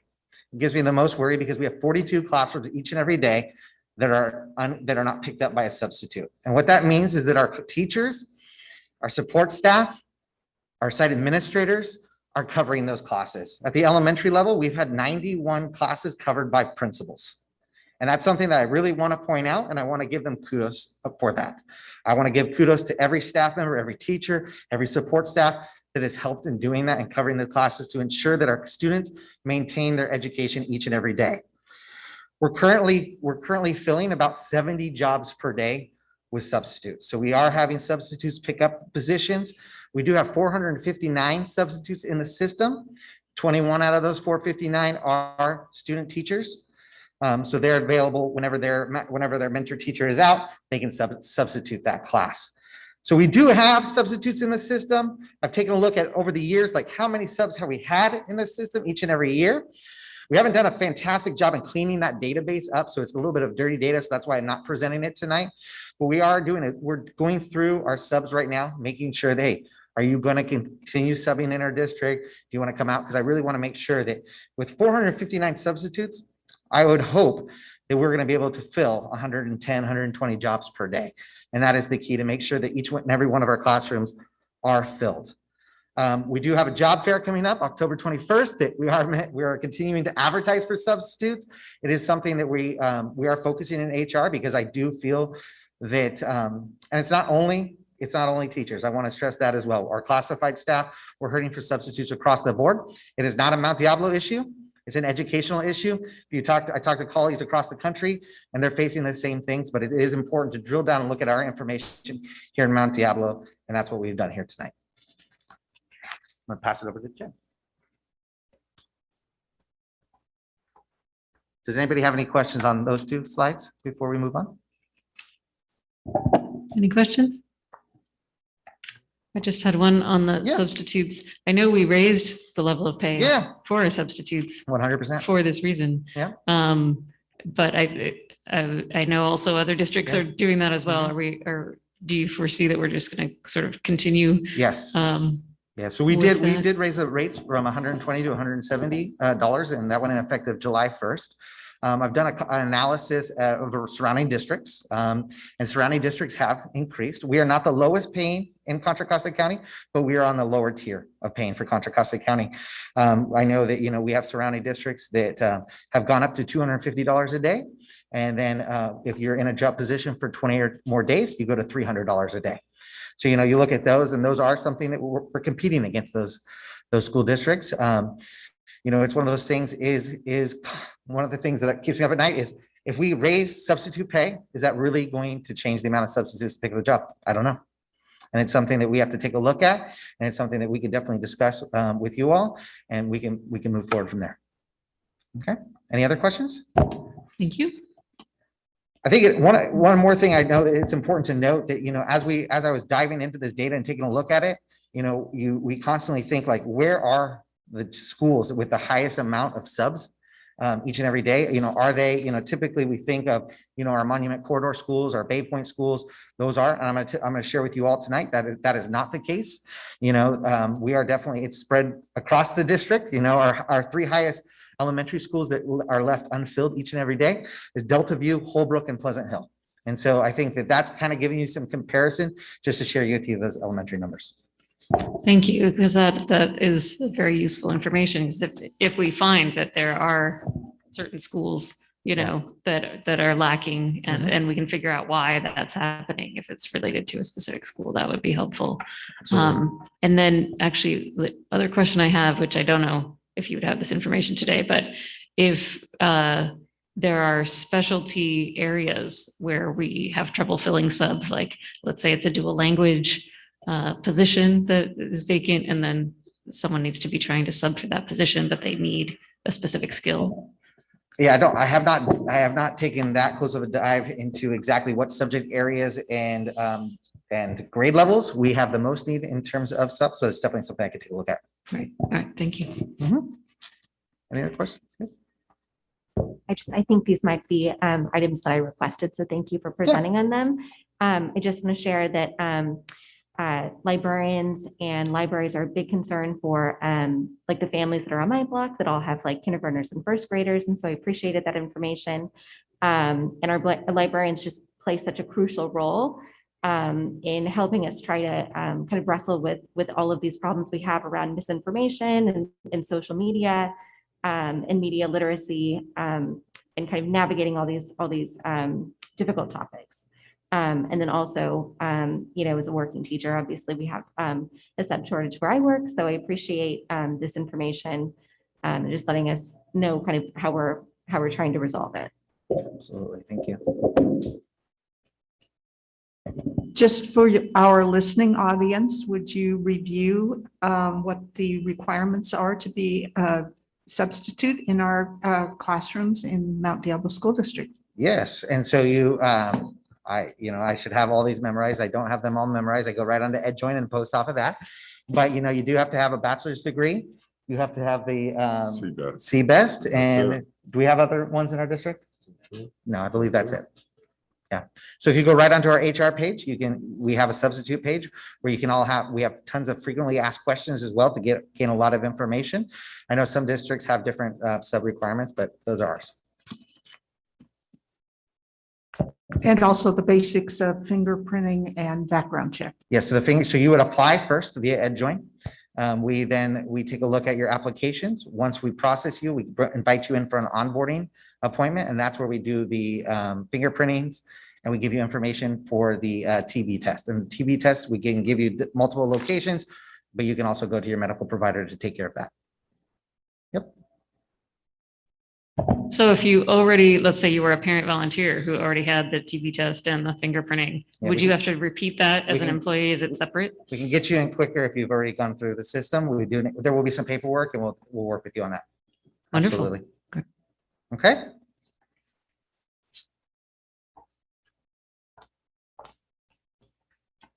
It gives me the most worry because we have 42 classrooms each and every day that are not picked up by a substitute. And what that means is that our teachers, our support staff, our site administrators are covering those classes. At the elementary level, we've had 91 classes covered by principals. And that's something that I really want to point out, and I want to give them kudos for that. I want to give kudos to every staff member, every teacher, every support staff that has helped in doing that and covering the classes to ensure that our students maintain their education each and every day. We're currently filling about 70 jobs per day with substitutes. So we are having substitutes pick up positions. We do have 459 substitutes in the system. 21 out of those 459 are student teachers. So they're available whenever their mentor teacher is out, they can substitute that class. So we do have substitutes in the system. I've taken a look at over the years, like how many subs have we had in the system each and every year. We haven't done a fantastic job in cleaning that database up, so it's a little bit of dirty data, so that's why I'm not presenting it tonight. But we are doing it. We're going through our subs right now, making sure that, hey, Are you going to continue subbing in our district? Do you want to come out? Because I really want to make sure that with 459 substitutes, I would hope that we're going to be able to fill 110, 120 jobs per day. And that is the key, to make sure that each and every one of our classrooms are filled. We do have a job fair coming up October 21st that we are continuing to advertise for substitutes. It is something that we are focusing in HR, because I do feel that, and it's not only teachers. I want to stress that as well. Our classified staff, we're hurting for substitutes across the board. It is not a Mount Diablo issue. It's an educational issue. I talked to colleagues across the country, and they're facing the same things, but it is important to drill down and look at our information here in Mount Diablo, and that's what we've done here tonight. I'm gonna pass it over to Jen. Does anybody have any questions on those two slides before we move on? Any questions? I just had one on the substitutes. I know we raised the level of pay for our substitutes 100% for this reason. Yeah. But I know also other districts are doing that as well. Or do you foresee that we're just going to sort of continue? Yes. Yeah, so we did raise the rates from $120 to $170, and that went in effective July 1st. I've done an analysis of surrounding districts, and surrounding districts have increased. We are not the lowest paying in Contra Costa County, but we are on the lower tier of paying for Contra Costa County. I know that, we have surrounding districts that have gone up to $250 a day. And then if you're in a job position for 20 or more days, you go to $300 a day. So, you look at those, and those are something that we're competing against those school districts. It's one of those things is one of the things that keeps me up at night is, if we raise substitute pay, is that really going to change the amount of substitutes to pick up the job? I don't know. And it's something that we have to take a look at, and it's something that we can definitely discuss with you all, and we can move forward from there. Okay. Any other questions? Thank you. I think one more thing I know that it's important to note that, as I was diving into this data and taking a look at it, we constantly think, like, where are the schools with the highest amount of subs each and every day? Are they, typically we think of, our Monument Corridor schools, our Bay Point schools, those are, and I'm going to share with you all tonight that is not the case. We are definitely, it's spread across the district. Our three highest elementary schools that are left unfilled each and every day is Delta View, Holbrook, and Pleasant Hill. And so I think that that's kind of giving you some comparison, just to share with you those elementary numbers. Thank you, because that is very useful information. Because if we find that there are certain schools, that are lacking, and we can figure out why that's happening, if it's related to a specific school, that would be helpful. And then actually, the other question I have, which I don't know if you would have this information today, but if there are specialty areas where we have trouble filling subs, like let's say it's a dual language position that is vacant, and then someone needs to be trying to sub for that position, but they need a specific skill. Yeah, I have not taken that close of a dive into exactly what subject areas and grade levels we have the most need in terms of subs, so it's definitely something I could take a look at. Right. All right. Thank you. Any other questions? Yes. I think these might be items that I requested, so thank you for presenting on them. I just want to share that librarians and libraries are a big concern for like the families that are on my block that all have like kindergartners and first graders, and so I appreciated that information. And our librarians just play such a crucial role in helping us try to kind of wrestle with all of these problems we have around misinformation and social media and media literacy, and kind of navigating all these difficult topics. And then also, as a working teacher, obviously we have a sub shortage where I work, so I appreciate this information and just letting us know kind of how we're trying to resolve it. Absolutely, thank you. Just for our listening audience, would you review what the requirements are to be a substitute in our classrooms in Mount Diablo School District? Yes, and so I should have all these memorized. I don't have them all memorized. I go right onto EdJoin and post off of that. But you do have to have a bachelor's degree. You have to have the CBEST. And do we have other ones in our district? No, I believe that's it. Yeah. So if you go right onto our HR page, we have a substitute page where you can we have tons of frequently asked questions as well to gain a lot of information. I know some districts have different sub requirements, but those are ours. And also the basics of fingerprinting and background check. Yeah, so you would apply first via EdJoin. We take a look at your applications. Once we process you, we invite you in for an onboarding appointment, and that's where we do the fingerprintings, and we give you information for the TB test. And the TB test, we can give you multiple locations, but you can also go to your medical provider to take care of that. Yep. So if you already, let's say you were a parent volunteer who already had the TB test and the fingerprinting, Yeah, would we you can- have to repeat that as we an can- employee? Is it separate? We can get you in quicker if you've already gone through the system. There will be some paperwork, and we'll work with you on that. Wonderful. Absolutely. Good. Okay.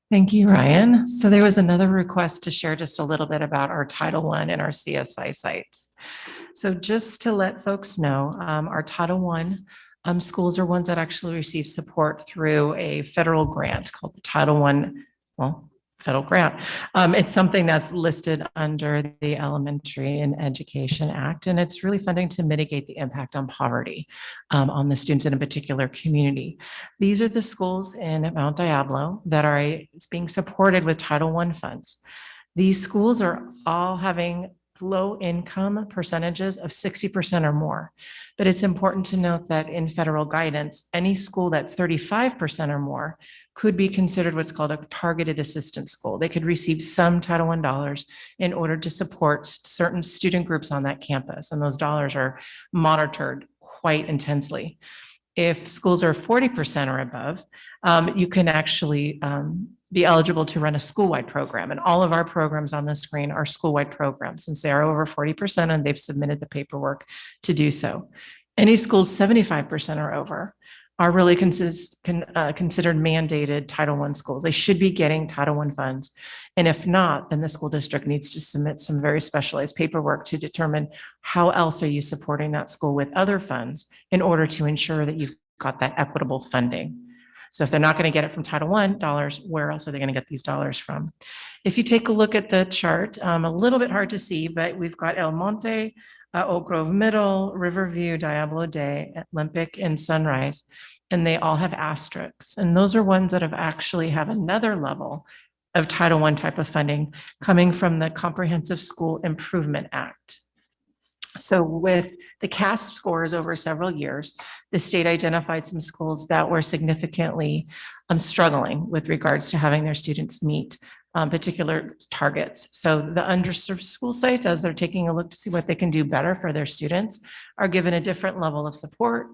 Thank you, Ryan. So there was another request to share just a little bit about our Title I and our CSI sites. So just to let folks know, our Title I schools are ones that actually receive support through a federal grant called the Title I, federal grant. It's something that's listed under the Elementary and Education Act, and it's really funding to mitigate the impact on poverty on the students in a particular community. These are the schools in Mount Diablo that are being supported with Title I funds. These schools are all having low income percentages of 60% or more. But it's important to note that in federal guidance, any school that's 35% or more could be considered what's called a targeted assistance school. They could receive some Title I dollars in order to support certain student groups on that campus, and those dollars are monitored quite intensely. If schools are 40% or above, you can actually be eligible to run a school-wide program. And all of our programs on the screen are school-wide programs since they are over 40% and they've submitted the paperwork to do so. Any schools 75% or over are really considered mandated Title I schools. They should be getting Title I funds. And if not, then the school district needs to submit some very specialized paperwork to determine how else are you supporting that school with other funds in order to ensure that you've got that equitable funding. So if they're not going to get it from Title I dollars, where else are they going to get these dollars from? If you take a look at the chart, a little bit hard to see, but we've got El Monte, Oak Grove Middle, Riverview, Diablo Day, Olympic, and Sunrise, and they all have asterisks. And those are ones that actually have another level of Title I type of funding coming from the Comprehensive School Improvement Act. So with the CASP scores over several years, the state identified some schools that were significantly struggling with regards to having their students meet particular targets. So the underserved school sites, as they're taking a look to see what they can do better for their students, are given a different level of support,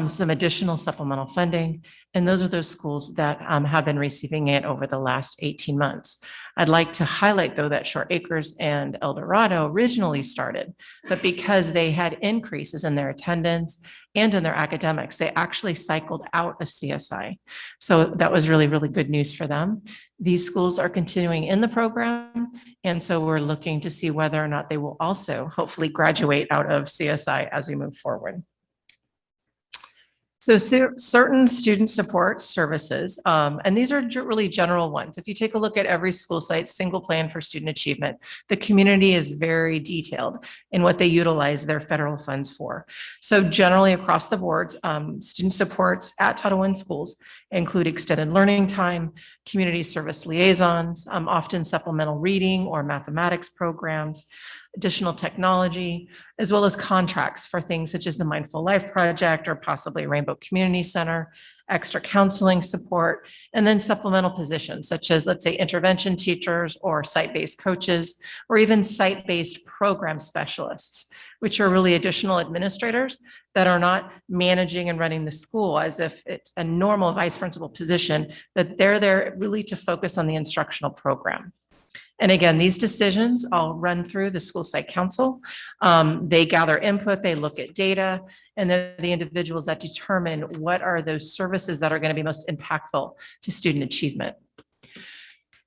some additional supplemental funding, and those are those schools that have been receiving it over the last 18 months. I'd like to highlight, though, that Short Acres and El Dorado originally started, but because they had increases in their attendance and in their academics, they actually cycled out of CSI. So that was really, really good news for them. These schools are continuing in the program, and so we're looking to see whether or not they will also hopefully graduate out of CSI as we move forward. So certain student support services, and these are really general ones. If you take a look at every school site, single plan for student achievement, the community is very detailed in what they utilize their federal funds for. So generally across the board, student supports at Title I schools include extended learning time, community service liaisons, often supplemental reading or mathematics programs, additional technology, as well as contracts for things such as the Mindful Life Project or possibly Rainbow Community Center, extra counseling support, and then supplemental positions such as, let's say, intervention teachers or site-based coaches, or even site-based program specialists, which are really additional administrators that are not managing and running the school as if it's a normal vice principal position, but they're there really to focus on the instructional program. And again, these decisions all run through the school site council. They gather input, they look at data, and they're the individuals that determine what are those services that are going to be most impactful to student achievement.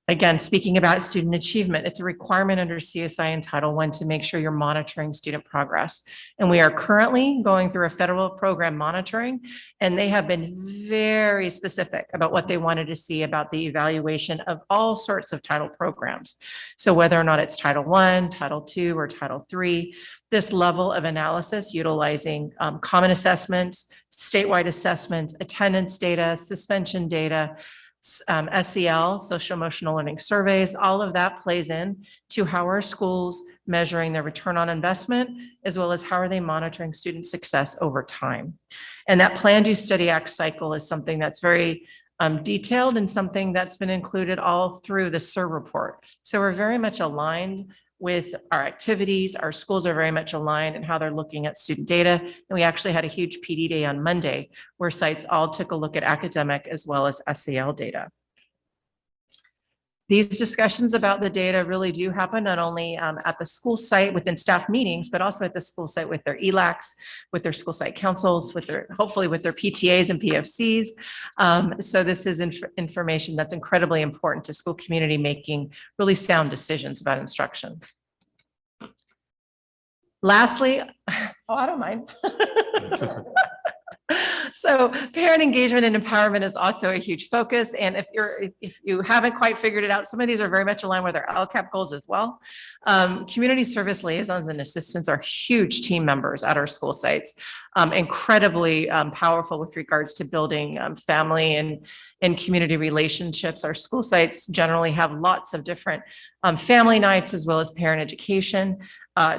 Again, speaking about student achievement, it's a requirement under CSI and Title I to make sure you're monitoring student progress. And we are currently going through a federal program monitoring, and they have been very specific about what they wanted to see about the evaluation of all sorts of title programs. So whether or not it's Title I, Title II, or Title III, this level of analysis utilizing common assessments, statewide assessments, attendance data, suspension data, SEL, social emotional learning surveys, all of that plays in to how are schools measuring their return on investment, as well as how are they monitoring student success over time. And that Plan, Do, Study, Act cycle is something that's very detailed and something that's been included all through the SIR report. So we're very much aligned with our activities. Our schools are very much aligned in how they're looking at student data. And we actually had a huge PD day on Monday where sites all took a look at academic as well as SEL data. These discussions about the data really do happen not only at the school site within staff meetings, but also at the school site with their ELACs, with their school site councils, with their, hopefully with their PTAs and PFCs. So this is information that's incredibly important to school community making really sound decisions about instruction. Lastly, oh, I don't mind. So parent engagement and empowerment is also a huge focus. And if you haven't quite figured it out, some of these are very much aligned with our LCAP goals as well. Community service liaisons and assistants are huge team members at our school sites, incredibly powerful with regards to building family and community relationships. Our school sites generally have lots of different family nights as well as parent education.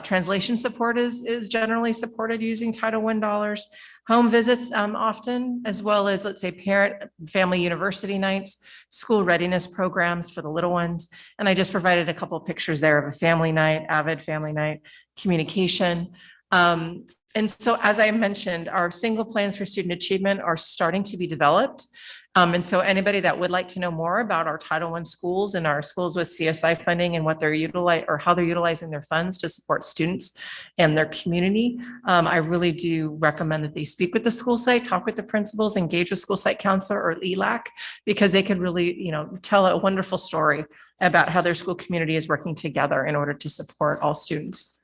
Translation support is generally supported using Title I dollars. Home visits often, as well as, let's say, parent family university nights, school readiness programs for the little ones. And I just provided a couple of pictures there of a family night, AVID family night, communication. And so, as I mentioned, our single plans for student achievement are starting to be developed. And so anybody that would like to know more about our Title I schools and our schools with CSI funding and what they're utilizing or how they're utilizing their funds to support students and their community, I really do recommend that they speak with the school site, talk with the principals, engage with school site counselor or ELAC, because they could really, tell a wonderful story about how their school community is working together in order to support all students.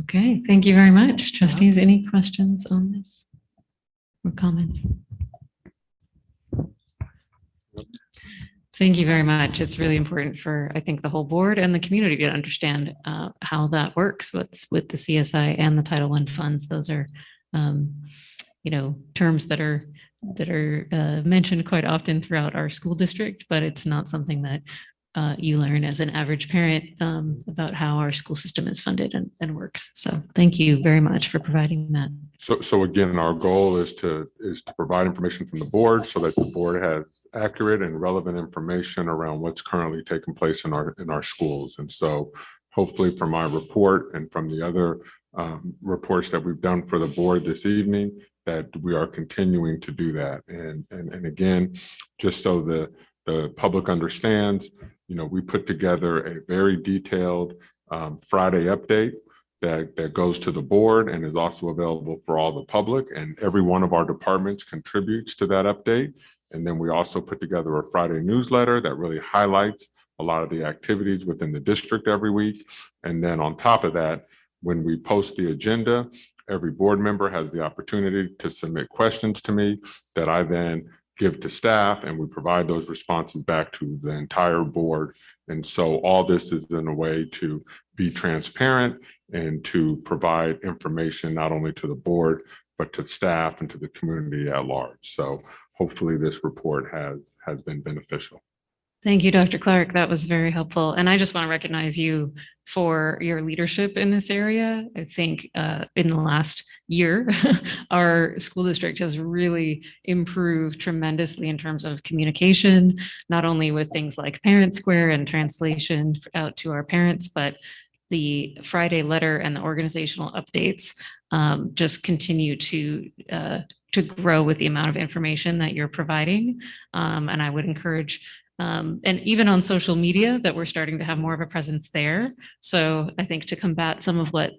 Okay, thank you very much. Trustees, any questions on this or comments? Thank you very much. It's really important for, I think, the whole board and the community to understand how that works with the CSI and the Title I funds. Those are, terms that are mentioned quite often throughout our school district, but it's not something that you learn as an average parent about how our school system is funded and works. So thank you very much for providing that. So again, our goal is to provide information from the board so that the board has accurate and relevant information around what's currently taking place in our schools. And so hopefully from my report and from the other reports that we've done for the board this evening, that we are continuing to do that. And again, just so the public understands, we put together a very detailed Friday update that goes to the board and is also available for all the public, and every one of our departments contributes to that update. And then we also put together a Friday newsletter that really highlights a lot of the activities within the district every week. And then on top of that, when we post the agenda, every board member has the opportunity to submit questions to me that I then give to staff, and we provide those responses back to the entire board. And so all this is in a way to be transparent and to provide information not only to the board, but to staff and to the community at large. So hopefully this report has been beneficial. Thank you, Dr. Clark. That was very helpful. And I just want to recognize you for your leadership in this area. I think in the last year, our school district has really improved tremendously in terms of communication, not only with things like Parent Square and translation out to our parents, but the Friday letter and the organizational updates just continue to grow with the amount of information that you're providing. And I would encourage and even on social media that we're starting to have more of a presence there. So I think to combat some of what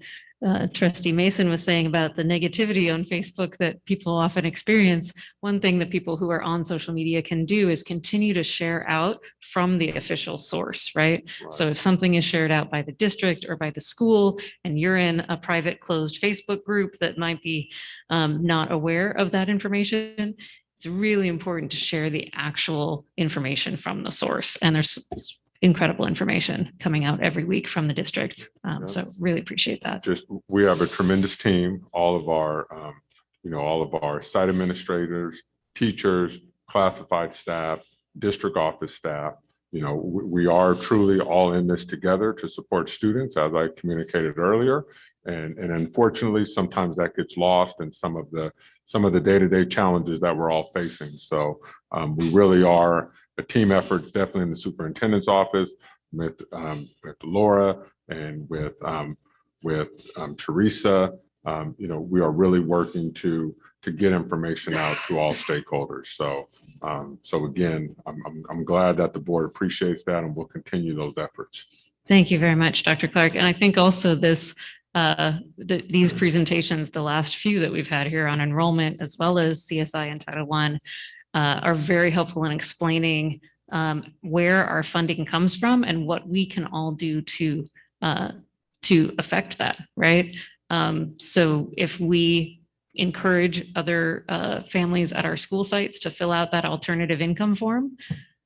Trustee Mason was saying about the negativity on Facebook that people often experience, one thing that people who are on social media can do is continue to share out from the official source, right? So if something is shared out by the district or by the school, and you're in a private closed Facebook group that might be not aware of that information, it's really important to share the actual information from the source. And there's incredible information coming out every week from the district. So really appreciate that. Just, we have a tremendous team, all of our, all of our site administrators, teachers, classified staff, district office staff. We are truly all in this together to support students, as I communicated earlier. And unfortunately, sometimes that gets lost in some of the day-to-day challenges that we're all facing. So we really are a team effort, definitely in the superintendent's office with Laura and with Teresa. We are really working to get information out to all stakeholders. So again, I'm glad that the board appreciates that, and will continue those efforts. Thank you very much, Dr. Clark. And I think also these presentations, the last few that we've had here on enrollment, as well as CSI and Title I, are very helpful in explaining where our funding comes from and what we can all do to affect that, right? So if we encourage other families at our school sites to fill out that alternative income form,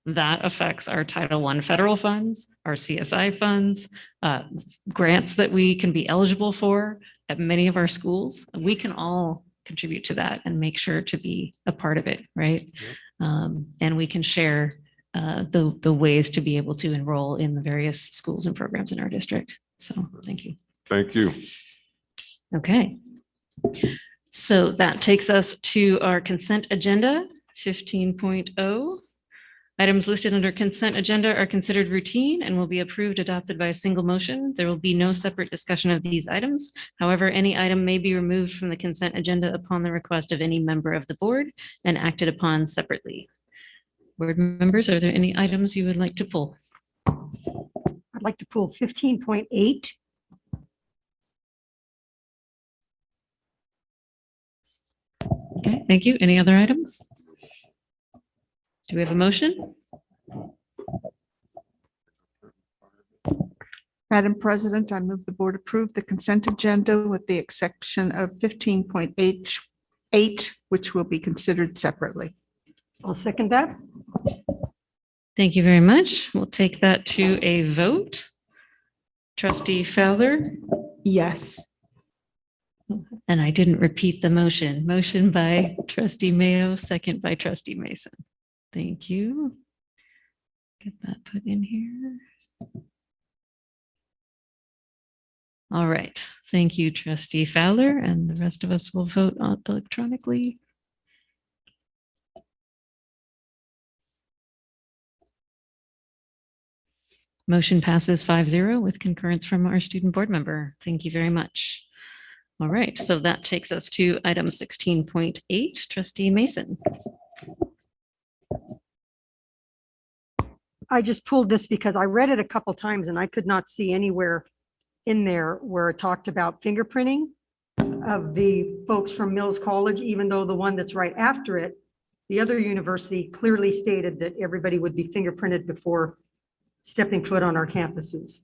that affects our Title I federal funds, our CSI funds, grants that we can be eligible for at many of our schools. We can all contribute to that and make sure to be a part of it, right? And we can share the ways to be able to enroll in the various schools and programs in our district. So thank you. Thank you. Okay. So that takes us to our consent agenda 15.0. Items listed under consent agenda are considered routine and will be approved, adopted by a single motion. There will be no separate discussion of these items. However, any item may be removed from the consent agenda upon the request of any member of the board and acted upon separately. Board members, are there any items you would like to pull? I'd like to pull 15.8. Okay, thank you. Any other items? Do we have a motion? Madam President, I move the board approve the consent agenda with the exception of 15.8, which will be considered separately. I'll second that. Thank you very much. We'll take that to a vote. Trustee Fowler? Yes. And I didn't repeat the motion. Motion by Trustee Mayo, second by Trustee Mason. Thank you. Get that put in here. All right. Thank you, Trustee Fowler, and the rest of us will vote electronically. Motion passes 5-0 with concurrence from our student board member. Thank you very much. All right, so that takes us to item 16.8, Trustee Mason. I just pulled this because I read it a couple times and I could not see anywhere in there where it talked about fingerprinting of the folks from Mills College, even though the one that's right after it, the other university clearly stated that everybody would be fingerprinted before stepping foot on our campuses.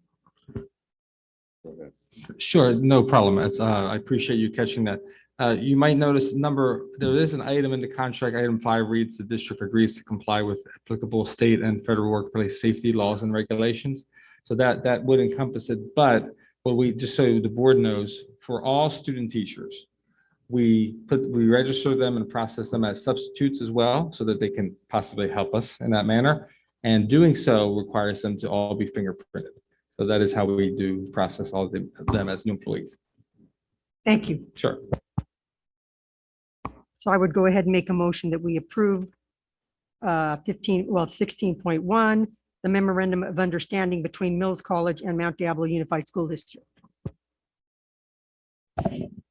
Sure, no problem. I appreciate you catching that. You might notice there is an item in the contract, item 5 reads, the district agrees to comply with applicable state and federal workplace safety laws and regulations. So that would encompass it. But what we, just so the board knows, for all student teachers, we register them and process them as substitutes as well, so that they can possibly help us in that manner. And doing so requires them to all be fingerprinted. So that is how we do process all of them as new employees. Thank you. Sure. So I would go ahead and make a motion that we approve 16.1, the memorandum of understanding between Mills College and Mount Diablo Unified School District.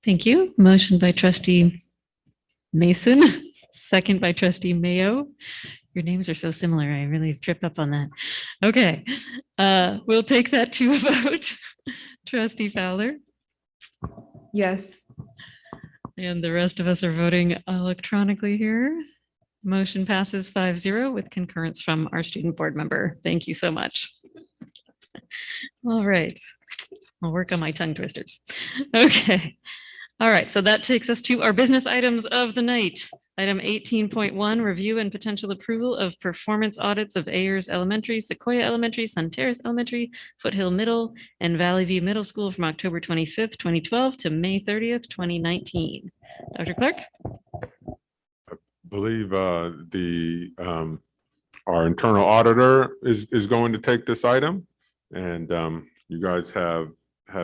Thank you. Motion by Trustee Mason, second by Trustee Mayo. Your names are so similar. I really tripped up on that. Okay, we'll take that to a vote. Trustee Fowler? Yes. And the rest of us are voting electronically here. Motion passes 5-0 with concurrence from our student board member. Thank you so much. All right. I'll work on my tongue twisters. Okay. All right. So that takes us to our business items of the night. Item 18.1, review and potential approval of performance audits of Ayers Elementary, Sequoia Elementary, Sun Terrace Elementary, Foothill Middle, and Valley View Middle School from October 25th, 2012 to May 30th, 2019. Dr. Clark? Believe our internal auditor is going to take this item. And you guys have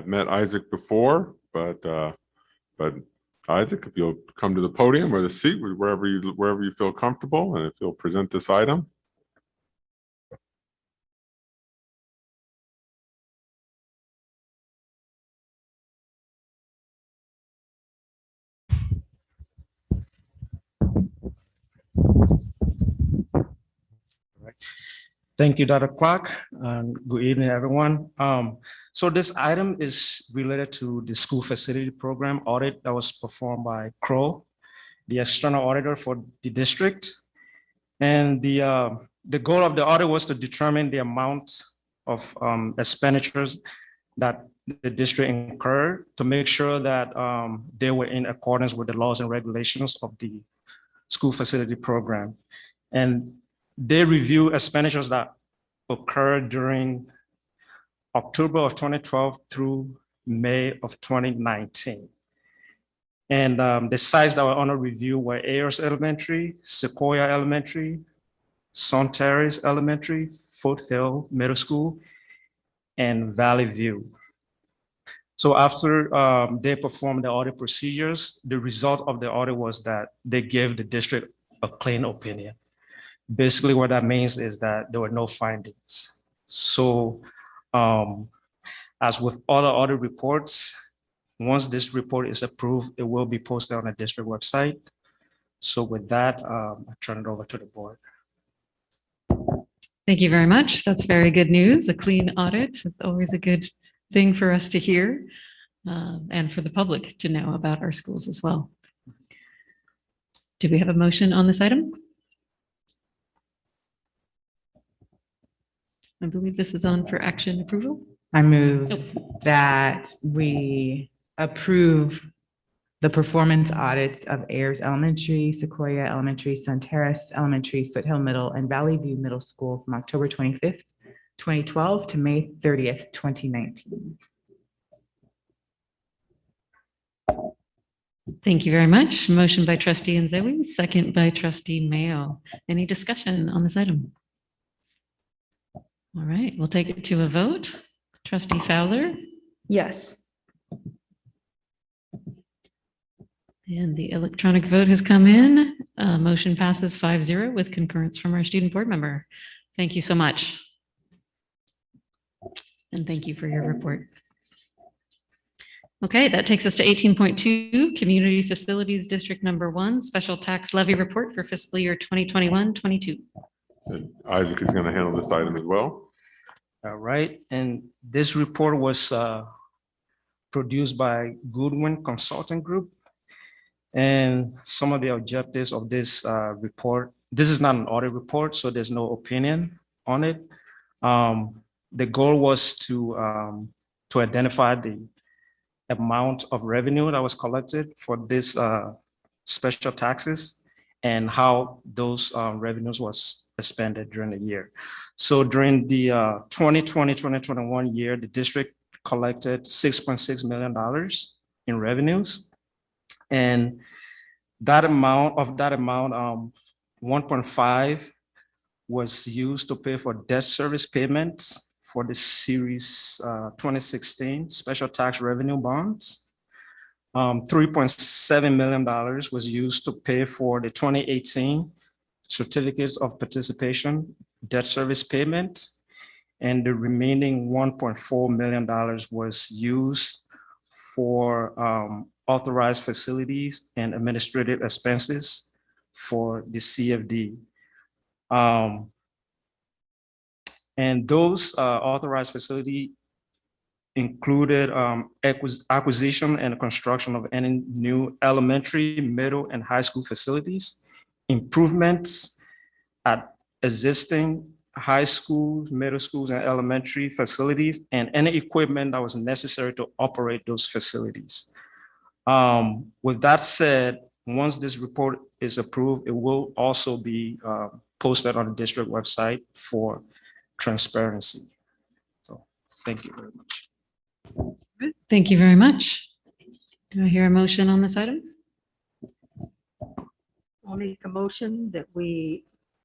met Isaac before, but Isaac, if you'll come to the podium or the seat, wherever you feel comfortable, and if you'll present this item. Thank you, Dr. Clark. Good evening, everyone. So this item is related to the school facility program audit that was performed by Crow, the external auditor for the district. And the goal of the audit was to determine the amount of expenditures that the district incurred to make sure that they were in accordance with the laws and regulations of the school facility program. And they review expenditures that occurred during October of 2012 through May of 2019. And the sites that were under review were Ayers Elementary, Sequoia Elementary, Sun Terrace Elementary, Foothill Middle School, and Valley View. So after they performed the audit procedures, the result of the audit was that they gave the district a clean opinion. Basically, what that means is that there were no findings. So as with other audit reports, once this report is approved, it will be posted on the district website. So with that, I turn it over to the board. Thank you very much. That's very good news. A clean audit is always a good thing for us to hear and for the public to know about our schools as well. Do we have a motion on this item? I believe this is on for action approval. I move Oh. that we approve the performance audits of Ayers Elementary, Sequoia Elementary, Sun Terrace Elementary, Foothill Middle, and Valley View Middle School from October 25th, 2012 to May 30th, 2019. Thank you very much. Motion by trustee Nzewi, second by trustee Mayo. Any discussion on this item? All right, we'll take it to a vote. Trustee Fowler? Yes. And the electronic vote has come in. Motion passes 5-0 with concurrence from our student board member. Thank you so much. And thank you for your report. Okay, that takes us to 18.2, Community Facilities District Number 1, Special Tax Levy Report for fiscal year 2021-22. And Isaac is going to handle this item as well. All right, and this report was produced by Goodwin Consulting Group. And some of the objectives of this report, this is not an audit report, so there's no opinion on it. The goal was to identify the amount of revenue that was collected for this special taxes and how those revenues was expended during the year. So during the 2020-2021 year, the district collected $6.6 million in revenues. And that amount, 1.5 was used to pay for debt service payments for the series 2016 special tax revenue bonds. $3.7 million was used to pay for the 2018 certificates of participation debt service payment. And the remaining $1.4 million was used for authorized facilities and administrative expenses for the CFD. And those authorized facility included acquisition and construction of any new elementary, middle, and high school facilities, improvements at existing high schools, middle schools, and elementary facilities, and any equipment that was necessary to operate those facilities. With that said, once this report is approved, it will also be posted on the district website for transparency. So thank you very much. Thank you very much. Do I hear a motion on this item? I'll make a motion that we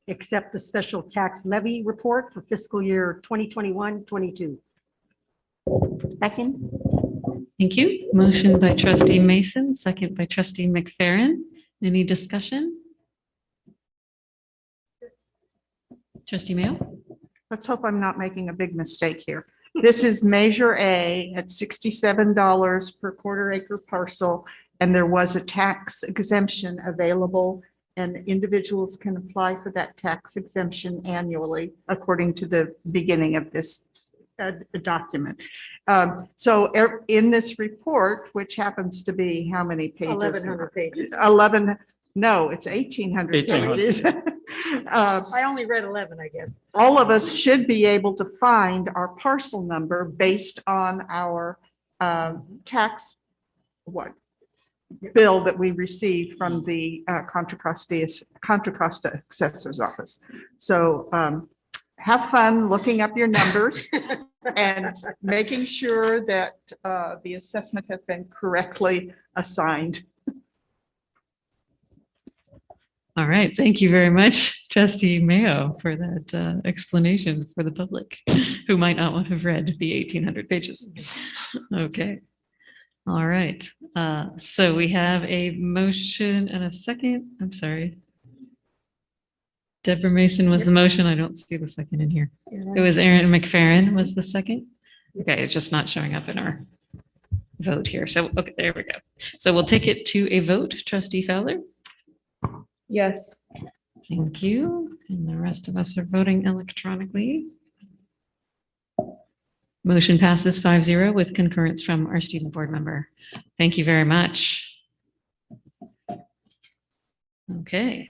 accept the special tax levy report for fiscal year 2021-22. Second. Thank you. Motion by trustee Mason, second by trustee McFerrin. Any discussion? Trustee Mayo? Let's hope I'm not making a big mistake here. This is Measure A at $67 per quarter acre parcel, and there was a tax exemption available, and individuals can apply for that tax exemption annually according to the beginning of this document. So in this report, which happens to be how many pages? 1,100 pages. 11, no, it's 1,800 pages. 1,800. I only read 11, I guess. All of us should be able to find our parcel number based on our tax bill that we received from the Contra Costa Assessor's Office. So have fun looking up your numbers and making sure that the assessment has been correctly assigned. All right, thank you very much, trustee Mayo, for that explanation for the public who might not have read the 1,800 pages. Okay. All right, so we have a motion and a second. I'm sorry. Deborah Mason was the motion. I don't see the second in here. It was Aaron McFerrin was the second. Okay, it's just not showing up in our vote here. So, okay, there we go. So we'll take it to a vote. Trustee Fowler? Yes. Thank you. And the rest of us are voting electronically. Motion passes 5-0 with concurrence from our student board member. Thank you very much. Okay.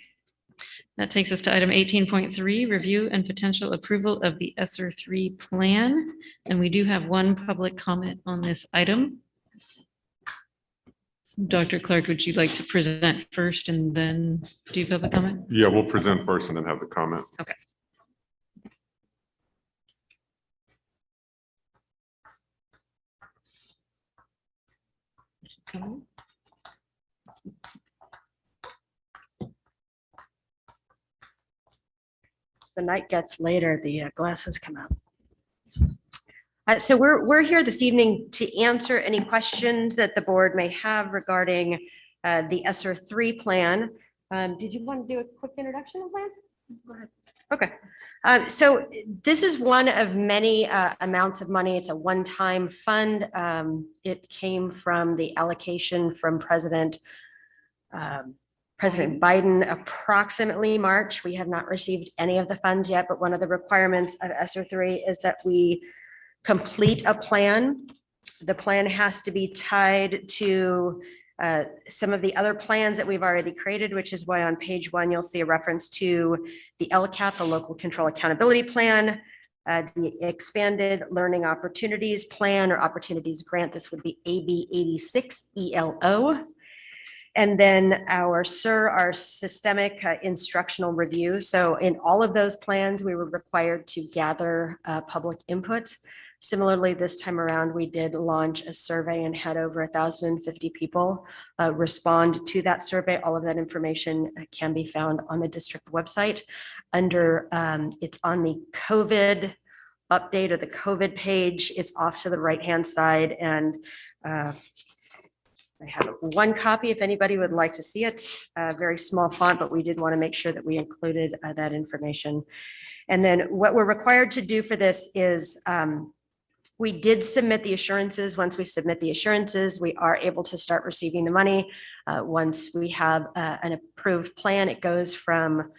That takes us to item 18.3, review and potential approval of the ESSER 3 plan. And we do have one public comment on this item. So Dr. Clark, would you like to present first and then do public comment? Yeah, we'll present first and then have the comment. Okay. The night gets later, the glasses come out. So we're here this evening to answer any questions that the board may have regarding the ESSER 3 plan. Did you want to do a quick introduction of that? Go ahead. Okay. So this is one of many amounts of money. It's a one-time fund. It came from the allocation from President Biden approximately March. We have not received any of the funds yet, but one of the requirements of ESSER 3 is that we complete a plan. The plan has to be tied to some of the other plans that we've already created, which is why on page 1, you'll see a reference to the LCAP, the Local Control Accountability Plan, the Expanded Learning Opportunities Plan or Opportunities Grant. This would be AB 86 ELO. And then our SIR, our Systemic Instructional Review. So in all of those plans, we were required to gather public input. Similarly, this time around, we did launch a survey and had over 1,050 people respond to that survey. All of that information can be found on the district website under, it's on the COVID update or the COVID page. It's off to the right-hand side, and I have one copy if anybody would like to see it, very small font, but we did want to make sure that we included that information. And then what we're required to do for this is we did submit the assurances. Once we submit the assurances, we are able to start receiving the money. Once we have an approved plan, it goes from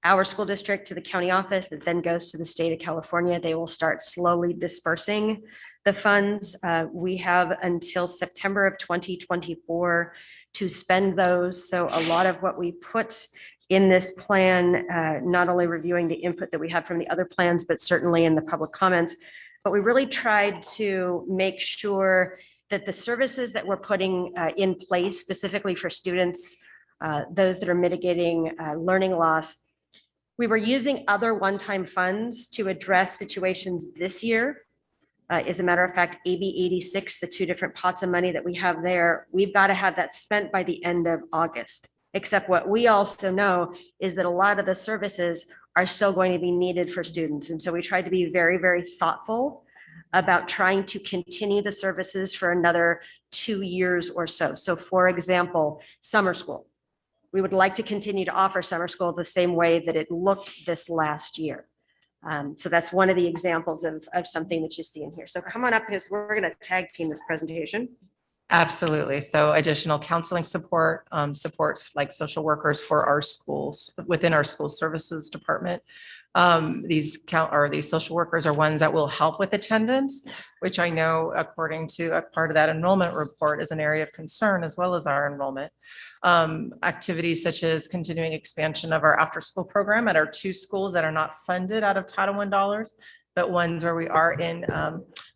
our school district to the county office. It then goes to the state of California. They will start slowly dispersing the funds. We have until September of 2024 to spend those. So a lot of what we put in this plan, not only reviewing the input that we have from the other plans, but certainly in the public comments, but we really tried to make sure that the services that we're putting in place specifically for students, those that are mitigating learning loss, we were using other one-time funds to address situations this year. As a matter of fact, AB 86, the two different pots of money that we have there, we've got to have that spent by the end of August. Except what we also know is that a lot of the services are still going to be needed for students. And so we tried to be very, very thoughtful about trying to continue the services for another 2 years or so. So for example, summer school. We would like to continue to offer summer school the same way that it looked this last year. So that's one of the examples of something that you see in here. So come on up because we're going to tag team this presentation. Absolutely. So additional counseling support, support like social workers for our schools within our school services department. These social workers are ones that will help with attendance, which I know according to a part of that enrollment report is an area of concern as well as our enrollment. Activities such as continuing expansion of our after school program at our 2 schools that are not funded out of Title I dollars, but ones where we are in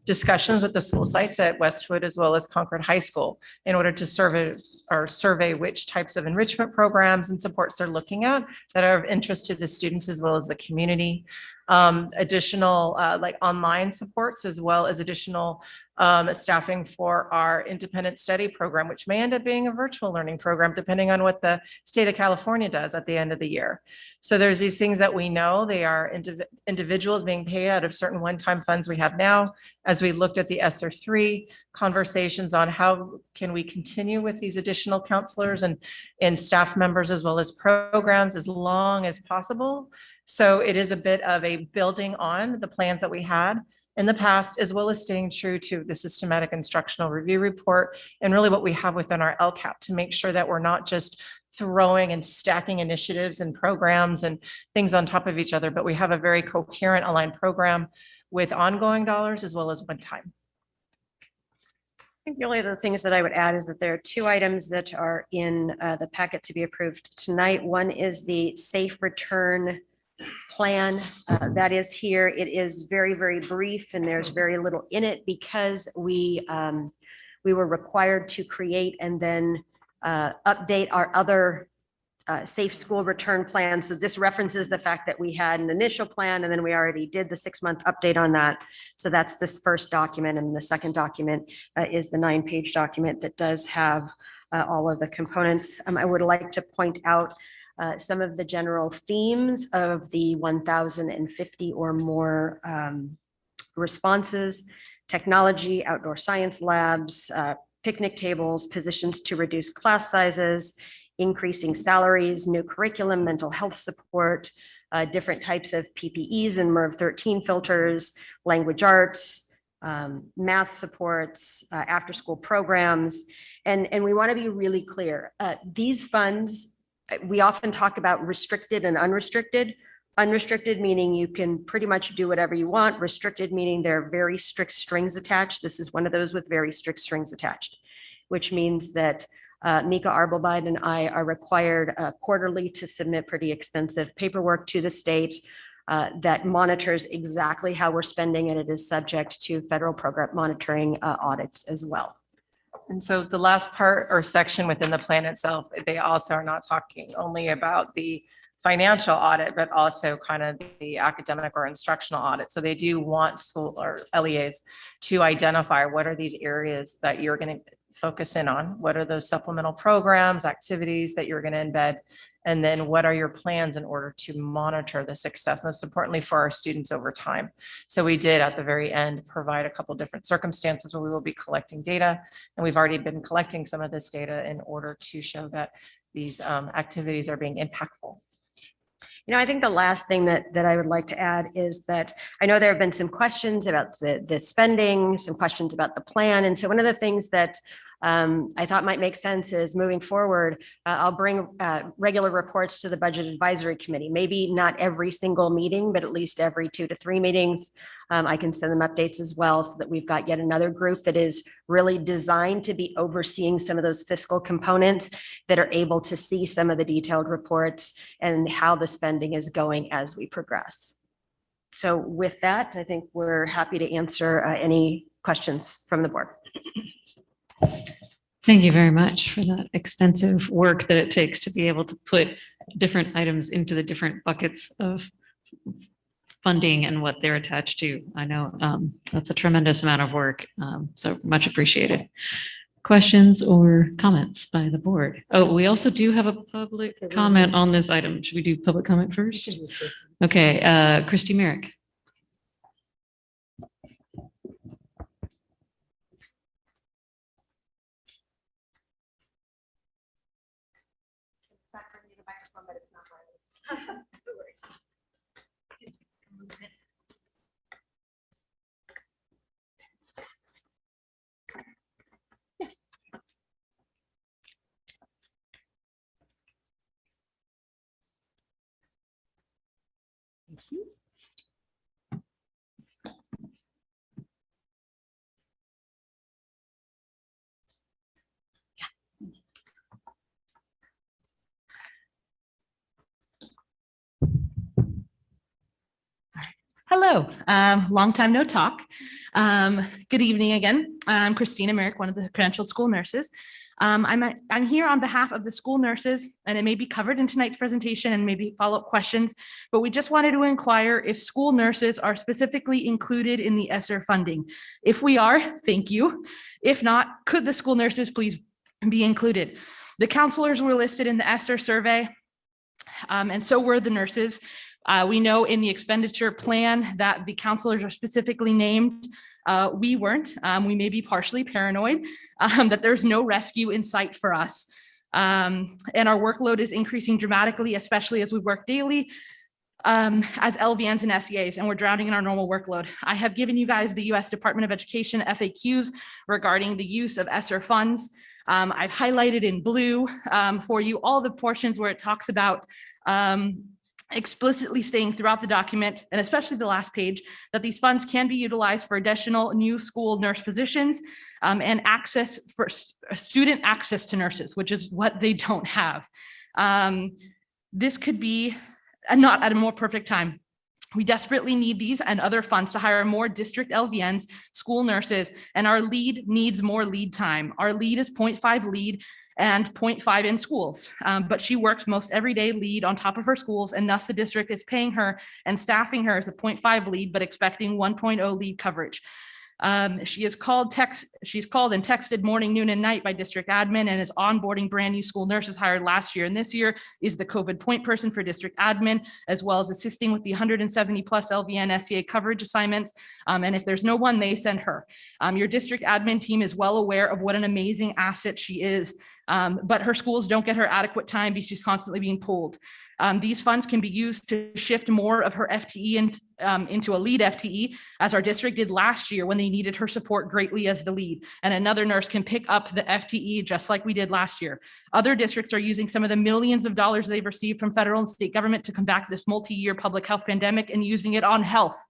discussions with the school sites at Westwood as well as Concord High School in order to survey which types of enrichment programs and supports they're looking at that are of interest to the students as well as the community. Additional like online supports as well as additional staffing for our independent study program, which may end up being a virtual learning program, depending on what the state of California does at the end of the year. So there's these things that we know they are individuals being paid out of certain one-time funds we have now. As we looked at the ESSER 3 conversations on how can we continue with these additional counselors and staff members as well as programs as long as possible. So it is a bit of a building on the plans that we had in the past, as well as staying true to the systematic instructional review report and really what we have within our LCAP to make sure that we're not just throwing and stacking initiatives and programs and things on top of each other, but we have a very coherent aligned program with ongoing dollars as well as one time. I think the only other things that I would add is that there are 2 items that are in the packet to be approved tonight. One is the safe return plan that is here. It is very, very brief and there's very little in it because we were required to create and then update our other safe school return plan. So this references the fact that we had an initial plan and then we already did the 6-month update on that. So that's this first document, and the second document is the 9-page document that does have all of the components. I would like to point out some of the general themes of the 1,050 or more responses: technology, outdoor science labs, picnic tables, positions to reduce class sizes, increasing salaries, new curriculum, mental health support, different types of PPEs and MERV 13 filters, language arts, math supports, after school programs. And we want to be really clear. These funds, we often talk about restricted and unrestricted. Unrestricted meaning you can pretty much do whatever you want. Restricted meaning there are very strict strings attached. This is one of those with very strict strings attached, which means that Mika Arbelbide and I are required quarterly to submit pretty extensive paperwork to the state that monitors exactly how we're spending, and it is subject to federal program monitoring audits as well. And so the last part or section within the plan itself, they also are not talking only about the financial audit, but also kind of the academic or instructional audit. So they do want school or LEAs to identify what are these areas that you're going to focus in on, what are those supplemental programs, activities that you're going to embed, and then what are your plans in order to monitor the success, most importantly for our students over time. So we did at the very end provide a couple different circumstances where we will be collecting data, and we've already been collecting some of this data in order to show that these activities are being impactful. You know, I think the last thing that I would like to add is that I know there have been some questions about the spending, some questions about the plan. And so one of the things that I thought might make sense is moving forward, I'll bring regular reports to the Budget Advisory Committee, maybe not every single meeting, but at least every 2 to 3 meetings. I can send them updates as well so that we've got yet another group that is really designed to be overseeing some of those fiscal components that are able to see some of the detailed reports and how the spending is going as we progress. So with that, I think we're happy to answer any questions from the board. Thank you very much for that extensive work that it takes to be able to put different items into the different buckets of funding and what they're attached to. I know that's a tremendous amount of work, so much appreciated. Questions or comments by the board? Oh, we also do have a public comment on this item. Should we do public comment first? Okay, Christy Merrick. Thank you. Hello, long time no talk. Good evening again. I'm Christina Merrick, one of the credentialed school nurses. I'm here on behalf of the school nurses, and it may be covered in tonight's presentation and maybe follow-up questions, but we just wanted to inquire if school nurses are specifically included in the ESSER funding. If we are, thank you. If not, could the school nurses please be included? The counselors were listed in the ESSER survey, and so were the nurses. We know in the expenditure plan that the counselors are specifically named. We weren't. We may be partially paranoid that there's no rescue in sight for us. And our workload is increasing dramatically, especially as we work daily as LVNs and SEAs, and we're drowning in our normal workload. I have given you guys the U.S. Department of Education FAQs regarding the use of ESSER funds. I've highlighted in blue for you all the portions where it talks about explicitly stating throughout the document, and especially the last page, that these funds can be utilized for additional new school nurse positions and access for student access to nurses, which is what they don't have. This could be not at a more perfect time. We desperately need these and other funds to hire more district LVNs, school nurses, and our lead needs more lead time. Our lead is 0.5 lead and 0.5 in schools, but she works most every day lead on top of her schools, and thus the district is paying her and staffing her as a 0.5 lead, but expecting 1.0 lead coverage. She's called and texted morning, noon, and night by district admin, and is onboarding brand new school nurses hired last year and this year, is the COVID point person for district admin, as well as assisting with the 170 plus LVN SEA coverage assignments. And if there's no one, they send her. Your district admin team is well aware of what an amazing asset she is, but her schools don't get her adequate time because she's constantly being pulled. These funds can be used to shift more of her FTE into a lead FTE, as our district did last year when they needed her support greatly as the lead. And another nurse can pick up the FTE just like we did last year. Other districts are using some of the millions of dollars they've received from federal and state government to combat this multi-year public health pandemic and using it on health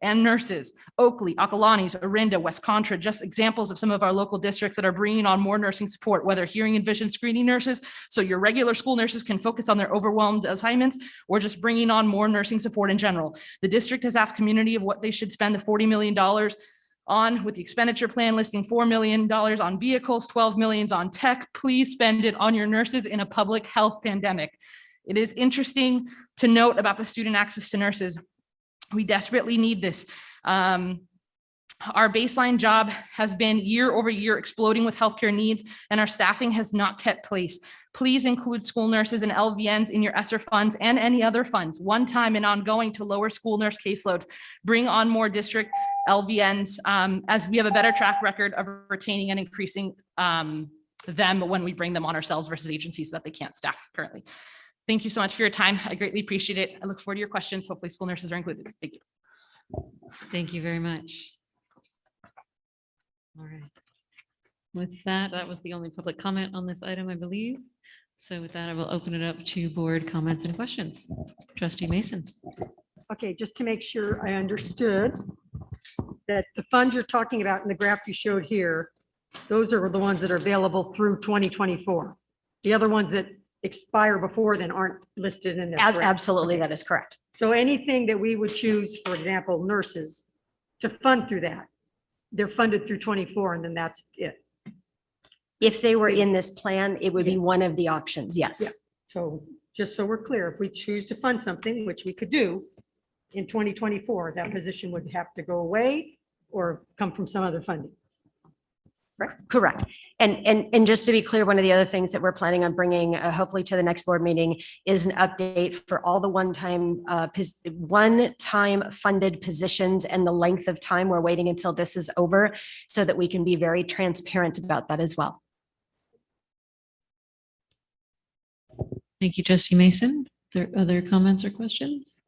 and nurses. Oakley, Acalanes, Orinda, West Contra, just examples of some of our local districts that are bringing on more nursing support, whether hearing and vision screening nurses, so your regular school nurses can focus on their overwhelmed assignments, or just bringing on more nursing support in general. The district has asked community of what they should spend the $40 million on, with the expenditure plan listing $4 million on vehicles, 12 million on tech. Please spend it on your nurses in a public health pandemic. It is interesting to note about the student access to nurses. We desperately need this. Our baseline job has been year over year exploding with healthcare needs, and our staffing has not kept pace. Please include school nurses and LVNs in your ESSER funds and any other funds, one time and ongoing, to lower school nurse caseloads. Bring on more district LVNs, as we have a better track record of retaining and increasing them when we bring them on ourselves versus agencies that they can't staff currently. Thank you so much for your time. I greatly appreciate it. I look forward to your questions. Hopefully school nurses are included. Thank you. Thank you very much. All right. With that, that was the only public comment on this item, I believe. So with that, I will open it up to board comments and questions. Trustee Mason. Okay, just to make sure I understood that the funds you're talking about in the graph you showed here, those are the ones that are available through 2024. The other ones that expire before then aren't listed in this. correct? Absolutely, that is correct. So anything that we would choose, for example, nurses, to fund through that, they're funded through 24 and then that's it. If they were in this plan, it would be one of the options, yes. Yeah. So just so we're clear, if we choose to fund something, which we could do in 2024, that position would have to go away or come from some other funding. Correct. And just to be clear, one of the other things that we're planning on bringing hopefully to the next board meeting is an update for all the one-time funded positions and the length of time. We're waiting until this is over so that we can be very transparent about that as well. Thank you, Trustee Mason. Are there other comments or questions?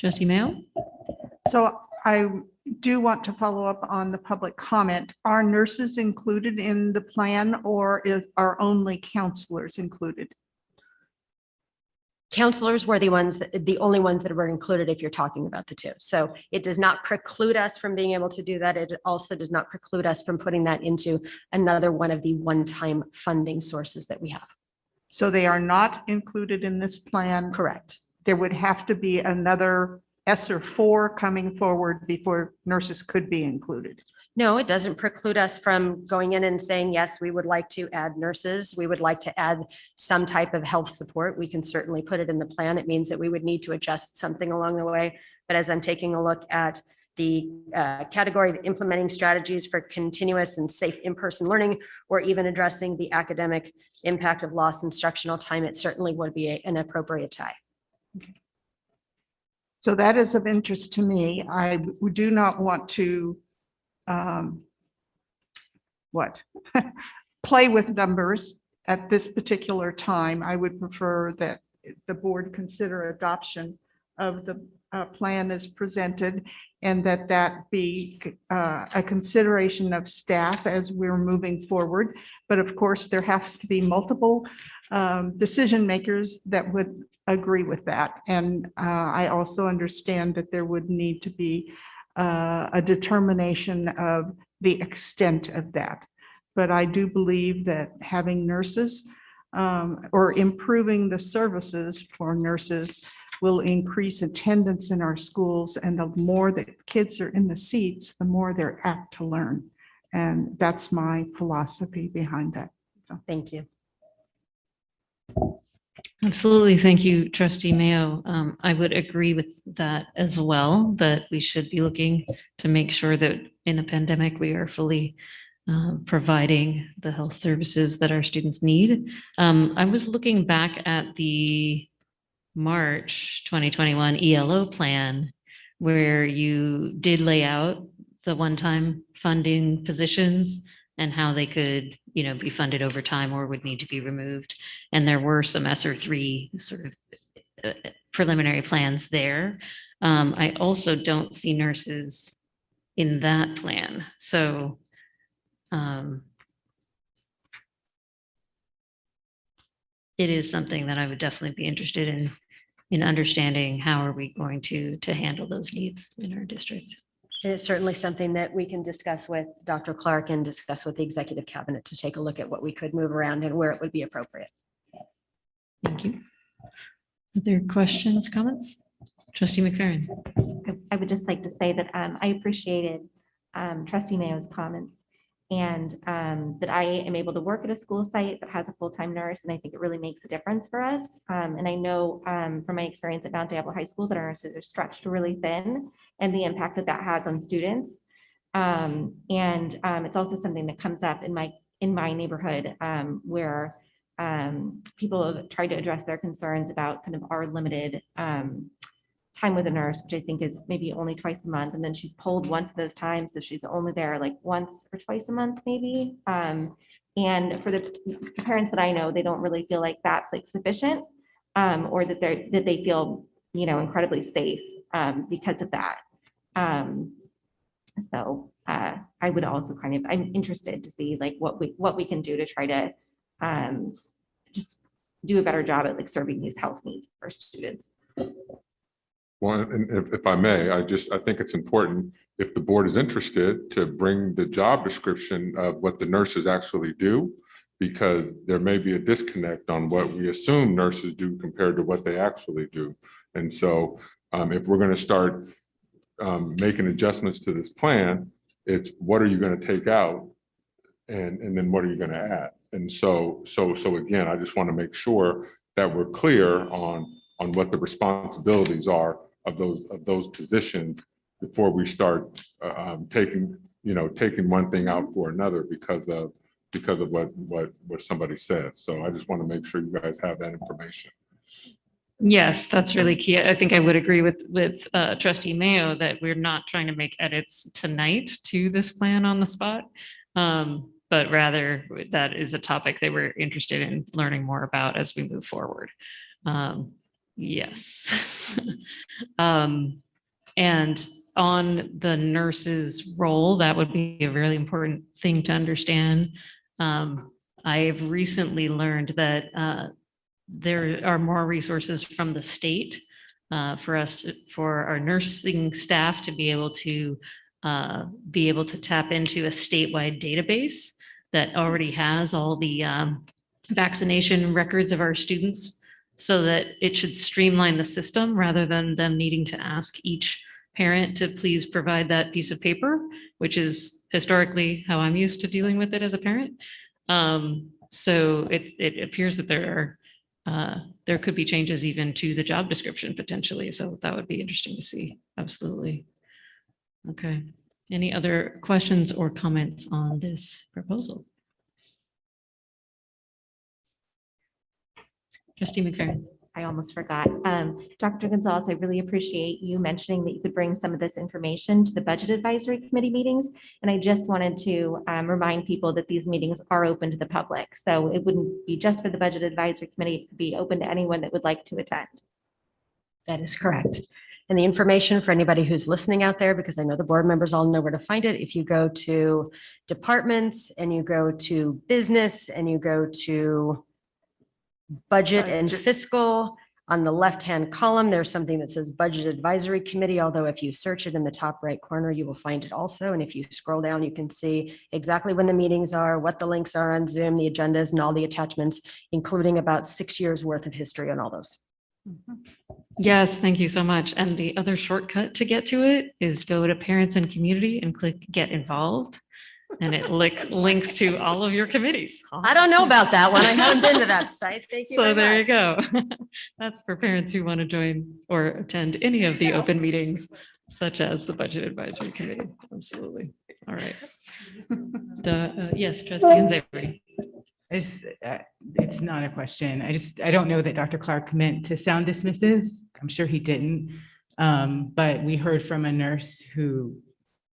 Trustee Mayo? So I do want to follow up on the public comment. Are nurses included in the plan or are only counselors included? Counselors were the only ones that were included if you're talking about the two. So it does not preclude us from being able to do that. It also does not preclude us from putting that into another one of the one-time funding sources that we have. So they are not included in this plan? Correct. There would have to be another ESSER 4 coming forward before nurses could be included. No, it doesn't preclude us from going in and saying, yes, we would like to add nurses. We would like to add some type of health support. We can certainly put it in the plan. It means that we would need to adjust something along the way. But as I'm taking a look at the category of implementing strategies for continuous and safe in-person learning, or even addressing the academic impact of lost instructional time, it certainly would be an appropriate tie. So that is of interest to me. I do not want to play with numbers at this particular time. I would prefer that the board consider adoption of the plan as presented, and that be a consideration of staff as we're moving forward. But of course, there have to be multiple decision makers that would agree with that. And I also understand that there would need to be a determination of the extent of that. But I do believe that having nurses or improving the services for nurses will increase attendance in our schools. And the more that kids are in the seats, the more they're apt to learn. And that's my philosophy behind that. So. Thank you. Absolutely. Thank you, Trustee Mayo. I would agree with that as well, that we should be looking to make sure that in a pandemic, we are fully providing the health services that our students need. I was looking back at the March 2021 ELO plan, where you did lay out the one-time funding positions and how they could, be funded over time or would need to be removed. And there were some ESSER 3 sort of preliminary plans there. I also don't see nurses in that plan. So it is something that I would definitely be interested in understanding how are we going to handle those needs in our district. It is certainly something that we can discuss with Dr. Clark and discuss with the executive cabinet to take a look at what we could move around and where it would be appropriate. Thank you. Other questions, comments? Trustee McFerrin. I would just like to say that I appreciated Trustee Mayo's comments, and that I am able to work at a school site that has a full-time nurse, and I think it really makes a difference for us. And I know from my experience at Mount Diablo High School that our nurses are stretched really thin, and the impact that has on students. It's also something that comes up in my neighborhood where people have tried to address their concerns about kind of our limited time with a nurse, which I think is maybe only twice a month. And then she's pulled once of those times. So she's only there like once or twice a month, maybe. And for the parents that I know, they don't really feel like that's like sufficient or that they feel, incredibly safe because of that. So I would also I'm interested to see like what we can do to try to just do a better job at like serving these health needs for students. Well, and if I may, I think it's important, if the board is interested, to bring the job description of what the nurses actually do, because there may be a disconnect on what we assume nurses do compared to what they actually do. And so if we're going to start making adjustments to this plan, it's what are you going to take out, and then what are you going to add? And so again, I just want to make sure that we're clear on what the responsibilities are of those positions before we start taking one thing out for another because of what somebody said. So I just want to make sure you guys have that information. Yes, that's really key. I think I would agree with Trustee Mayo that we're not trying to make edits tonight to this plan on the spot. But rather that is a topic that we're interested in learning more about as we move forward. Yes. And on the nurse's role, that would be a really important thing to understand. I've recently learned that there are more resources from the state for our nursing staff to be able to tap into a statewide database that already has all the vaccination records of our students, so that it should streamline the system rather than them needing to ask each parent to please provide that piece of paper, which is historically how I'm used to dealing with it as a parent. So it appears that there could be changes even to the job description potentially. So that would be interesting to see. Absolutely. Okay. Any other questions or comments on this proposal? Trustee McFerrin. I almost forgot. Dr. Gonzalez, I really appreciate you mentioning that you could bring some of this information to the Budget Advisory Committee meetings. And I just wanted to remind people that these meetings are open to the public. So it wouldn't be just for the Budget Advisory Committee, it could be open to anyone that would like to attend. That is correct. And the information for anybody who's listening out there, because I know the board members all know where to find it. If you go to departments and you go to business and you go to budget and fiscal, on the left-hand column, there's something that says Budget Advisory Committee, although if you search it in the top right corner, you will find it also. And if you scroll down, you can see exactly when the meetings are, what the links are on Zoom, the agendas, and all the attachments, including about 6 years worth of history on all those. Yes, thank you so much. And the other shortcut to get to it is go to Parents and Community and click Get Involved. And it links to all of your committees. I don't know about that one. I haven't been to that site. Thank you. So very there much. you go. That's for parents who want to join or attend any of the open meetings, such as the Budget Advisory Committee. Absolutely. All right. Yes, Trustee Nzeri. It's not a question. I don't know that Dr. Clark meant to sound dismissive. I'm sure he didn't. But we heard from a nurse who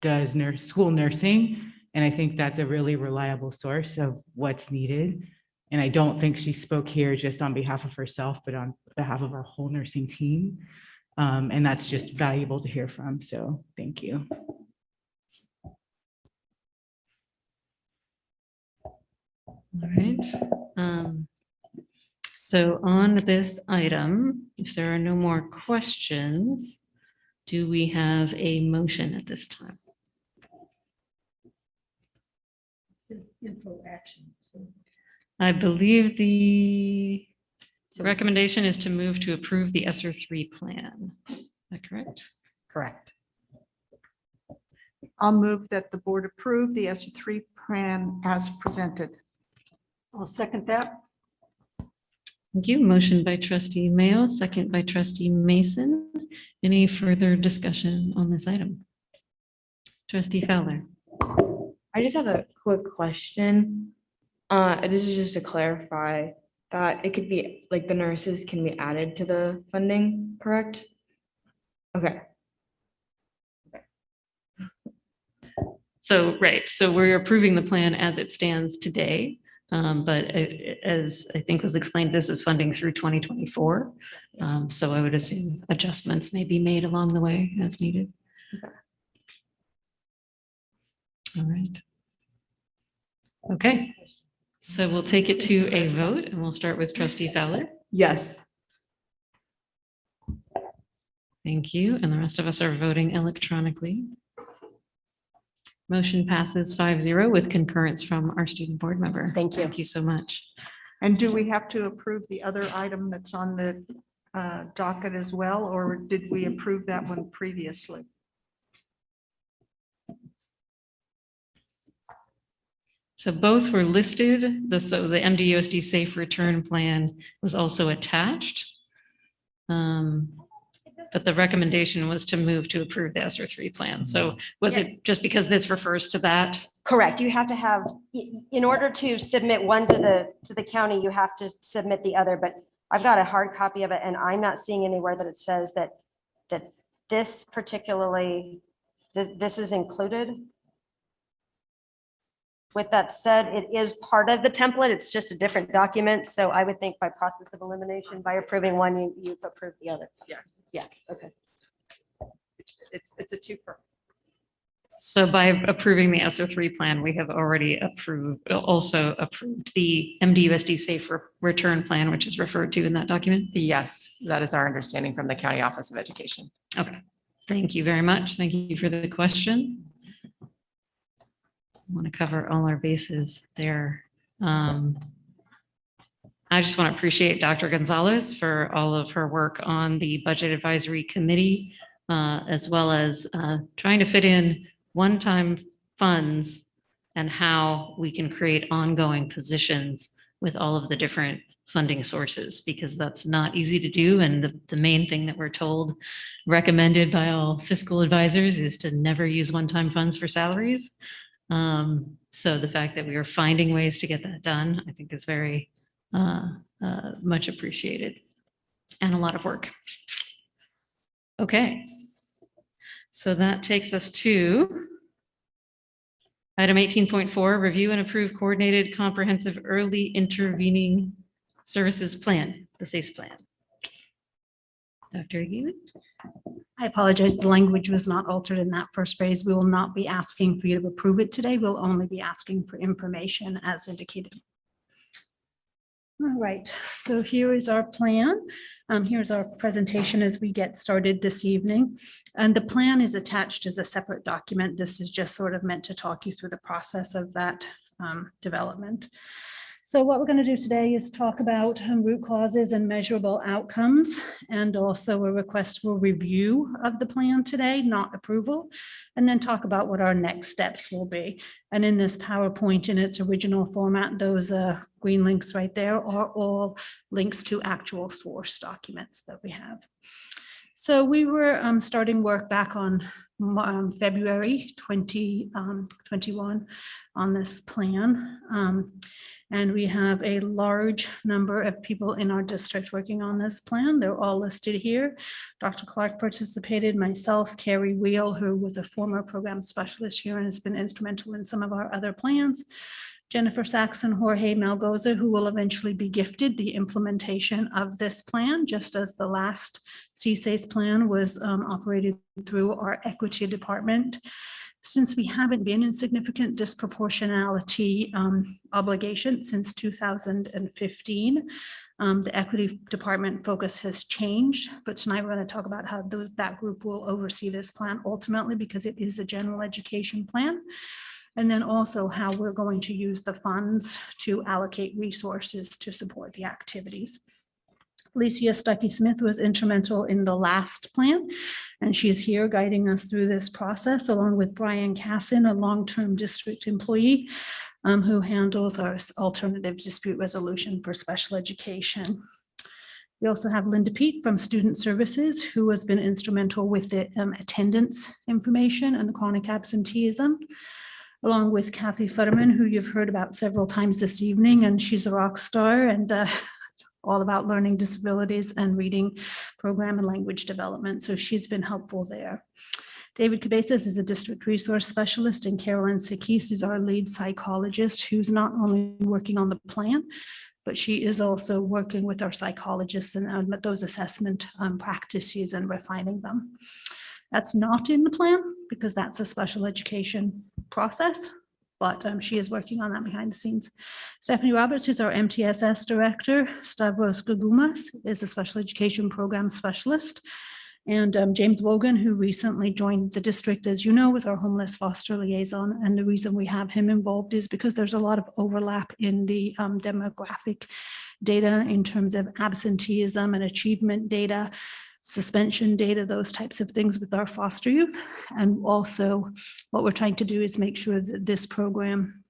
does school nursing. And I think that's a really reliable source of what's needed. And I don't think she spoke here just on behalf of herself, but on behalf of our whole nursing team. And that's just valuable to hear from. So thank you. All right. So on this item, if there are no more questions, do we have a motion at this time? Info action. I believe the recommendation is to move to approve the ESSER 3 plan. Is that correct? Correct. I'll move that the board approve the ESSER 3 plan as presented. I'll second that. Thank you. Motion by Trustee Mayo, second by Trustee Mason. Any further discussion on this item? Trustee Fowler. I just have a quick question. This is just to clarify that it could be like the nurses can be added to the funding, correct? Okay. So, right. So we're approving the plan as it stands today. But as I think was explained, this is funding through 2024. So I would assume adjustments may be made along the way as needed. Okay. All right. Okay, so we'll take it to a vote and we'll start with trustee Fowler. Yes. Thank you. And the rest of us are voting electronically. Motion passes 5-0 with concurrence from our student board member. Thank you. Thank you so much. And do we have to approve the other item that's on the docket as well, or did we approve that one previously? So both were listed. So the MDUSD Safe Return Plan was also attached. But the recommendation was to move to approve the ESSER 3 plan. So was it just because this refers to that? Correct. You have to have, in order to submit one to the county, you have to submit the other, but I've got a hard copy of it and I'm not seeing anywhere that it says that this particularly, this is included. With that said, it is part of the template. It's just a different document. So I would think by process of elimination, by approving one, you approve the other. Yes. Yeah, okay. It's a two-per. So by approving the ESSER 3 plan, we have already also approved the MDUSD Safe Return Plan, which is referred to in that document? Yes, that is our understanding from the County Office of Education. Okay, thank you very much. Thank you for the question. I want to cover all our bases there. I just want to appreciate Dr. Gonzalez for all of her work on the Budget Advisory Committee, as well as trying to fit in one-time funds and how we can create ongoing positions with all of the different funding sources, because that's not easy to do. And the main thing that we're told, recommended by all fiscal advisors, is to never use one-time funds for salaries. So the fact that we are finding ways to get that done, I think is very much appreciated and a lot of work. Okay. So that takes us to item 18.4, review and approve coordinated comprehensive early intervening services plan, the SACE plan. Dr. Aguirre? I apologize, the language was not altered in that first phrase. We will not be asking for you to approve it today. We'll only be asking for information as indicated. All right, so here is our plan. Here's our presentation as we get started this evening. And the plan is attached as a separate document. This is just sort of meant to talk you through the process of that development. So what we're going to do today is talk about root causes and measurable outcomes, and also a request for review of the plan today, not approval, and then talk about what our next steps will be. And in this PowerPoint in its original format, those green links right there are all links to actual source documents that we have. So we were starting work back on February 2021 on this plan. And we have a large number of people in our district working on this plan. They're all listed here. Dr. Clark participated, myself, Carrie Wheel, who was a former program specialist here and has been instrumental in some of our other plans. Jennifer Saxon, Jorge Malgoza, who will eventually be gifted the implementation of this plan, just as the last CSACE plan was operated through our equity department. Since we haven't been in significant disproportionality obligation since 2015, the equity department focus has changed, but tonight we're going to talk about how that group will oversee this plan ultimately, because it is a general education plan. And then also how we're going to use the funds to allocate resources to support the activities. Alicia Stuckey-Smith was instrumental in the last plan, and she's here guiding us through this process, along with Brian Casson, a long-term district employee who handles our alternative dispute resolution for special education. We also have Linda Pete from Student Services, who has been instrumental with the attendance information and the chronic absenteeism, along with Kathy Futterman, who you've heard about several times this evening, and she's a rock star and all about learning disabilities and reading program and language development. So she's been helpful there. David Cabezas is a district resource specialist, and Carolyn Sakis is our lead psychologist, who's not only working on the plan, but she is also working with our psychologists and those assessment practices and refining them. That's not in the plan because that's a special education process, but she is working on that behind the scenes. Stephanie Roberts is our MTSS director. Stavros Gagumas is a special education program specialist. And James Wogan, who recently joined the district, as you know, is our homeless foster liaison. And the reason we have him involved is because there's a lot of overlap in the demographic data in terms of absenteeism and achievement data, suspension data, those types of things with our foster youth. And also what we're trying to do is make sure that this program,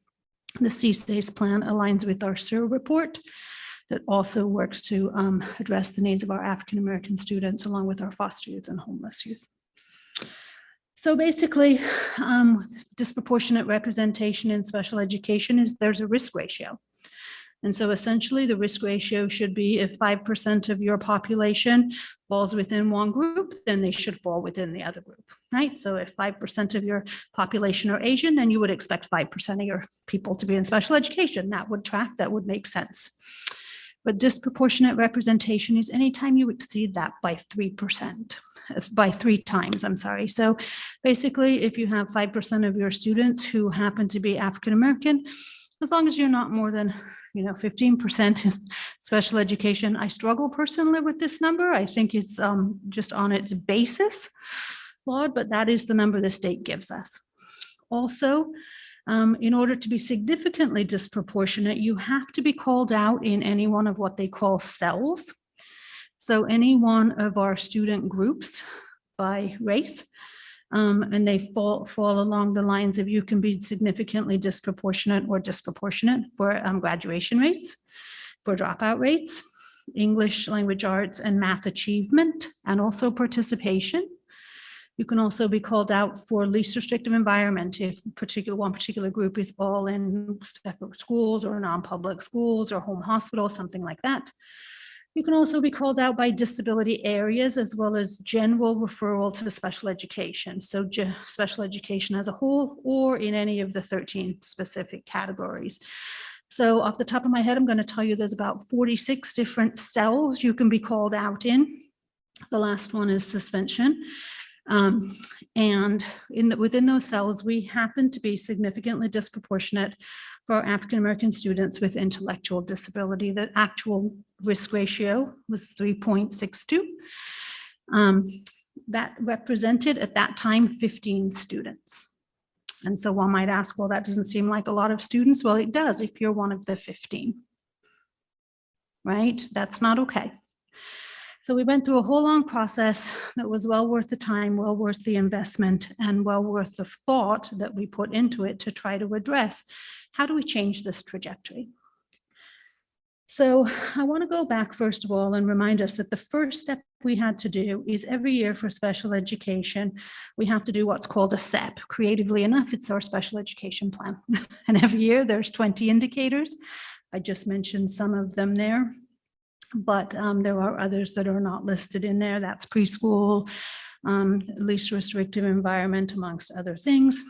the CSACE plan, aligns with our SIR report that also works to address the needs of our African-American students along with our foster youth and homeless youth. So basically, disproportionate representation in special education is there's a risk ratio. And so essentially the risk ratio should be if 5% of your population falls within one group, then they should fall within the other group, right? So if 5% of your population are Asian, then you would expect 5% of your people to be in special education. That would track, that would make sense. But disproportionate representation is anytime you exceed that by 3%, by 3 times, I'm sorry. So basically, if you have 5% of your students who happen to be African-American, as long as you're not more than 15% in special education. I struggle personally with this number. I think it's just on its basis flawed, but that is the number the state gives us. Also, in order to be significantly disproportionate, you have to be called out in any one of what they call cells. So any one of our student groups by race, and they fall along the lines of you can be significantly disproportionate or disproportionate for graduation rates, for dropout rates, English language arts and math achievement, and also participation. You can also be called out for least restrictive environment if one particular group is all in separate schools or non-public schools or home hospital, something like that. You can also be called out by disability areas as well as general referral to special education. So special education as a whole or in any of the 13 specific categories. So off the top of my head, I'm going to tell you there's about 46 different cells you can be called out in. The last one is suspension. And within those cells, we happen to be significantly disproportionate for African-American students with intellectual disability. The actual risk ratio was 3.62. That represented at that time 15 students. And so one might ask, well, that doesn't seem like a lot of students. Well, it does if you're one of the 15, right? That's not okay. So we went through a whole long process that was well worth the time, well worth the investment, and well worth the thought that we put into it to try to address how do we change this trajectory. So I want to go back first of all and remind us that the first step we had to do is every year for special education, we have to do what's called a SEP. Creatively enough, it's our special education plan. And every year there's 20 indicators. I just mentioned some of them there. But there are others that are not listed in there. That's preschool, least restrictive environment, amongst other things.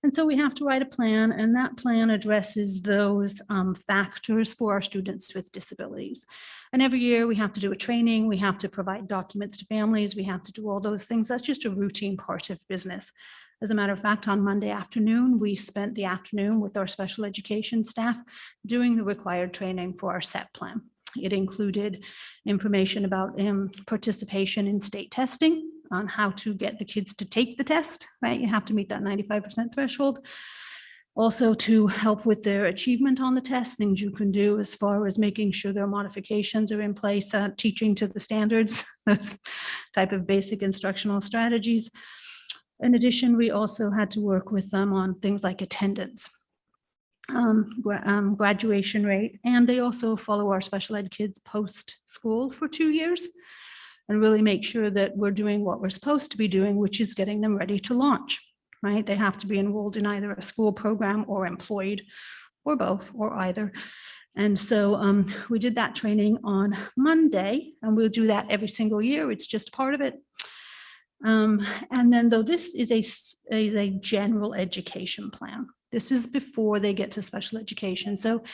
And so we have to write a plan, and that plan addresses those factors for our students with disabilities. And every year we have to do a training, we have to provide documents to families, we have to do all those things. That's just a routine part of business. As a matter of fact, on Monday afternoon, we spent the afternoon with our special education staff doing the required training for our SEP plan. It included information about participation in state testing, on how to get the kids to take the test, right? You have to meet that 95% threshold. Also to help with their achievement on the test, things you can do as far as making sure their modifications are in place, teaching to the standards, those type of basic instructional strategies. In addition, we also had to work with them on things like attendance. Graduation rate, and they also follow our special ed kids post school for 2 years and really make sure that we're doing what we're supposed to be doing, which is getting them ready to launch, right? They have to be enrolled in either a school program or employed or both or either. And so we did that training on Monday, and we'll do that every single year. It's just part of it. And then though this is a general education plan, this is before they get to special education. So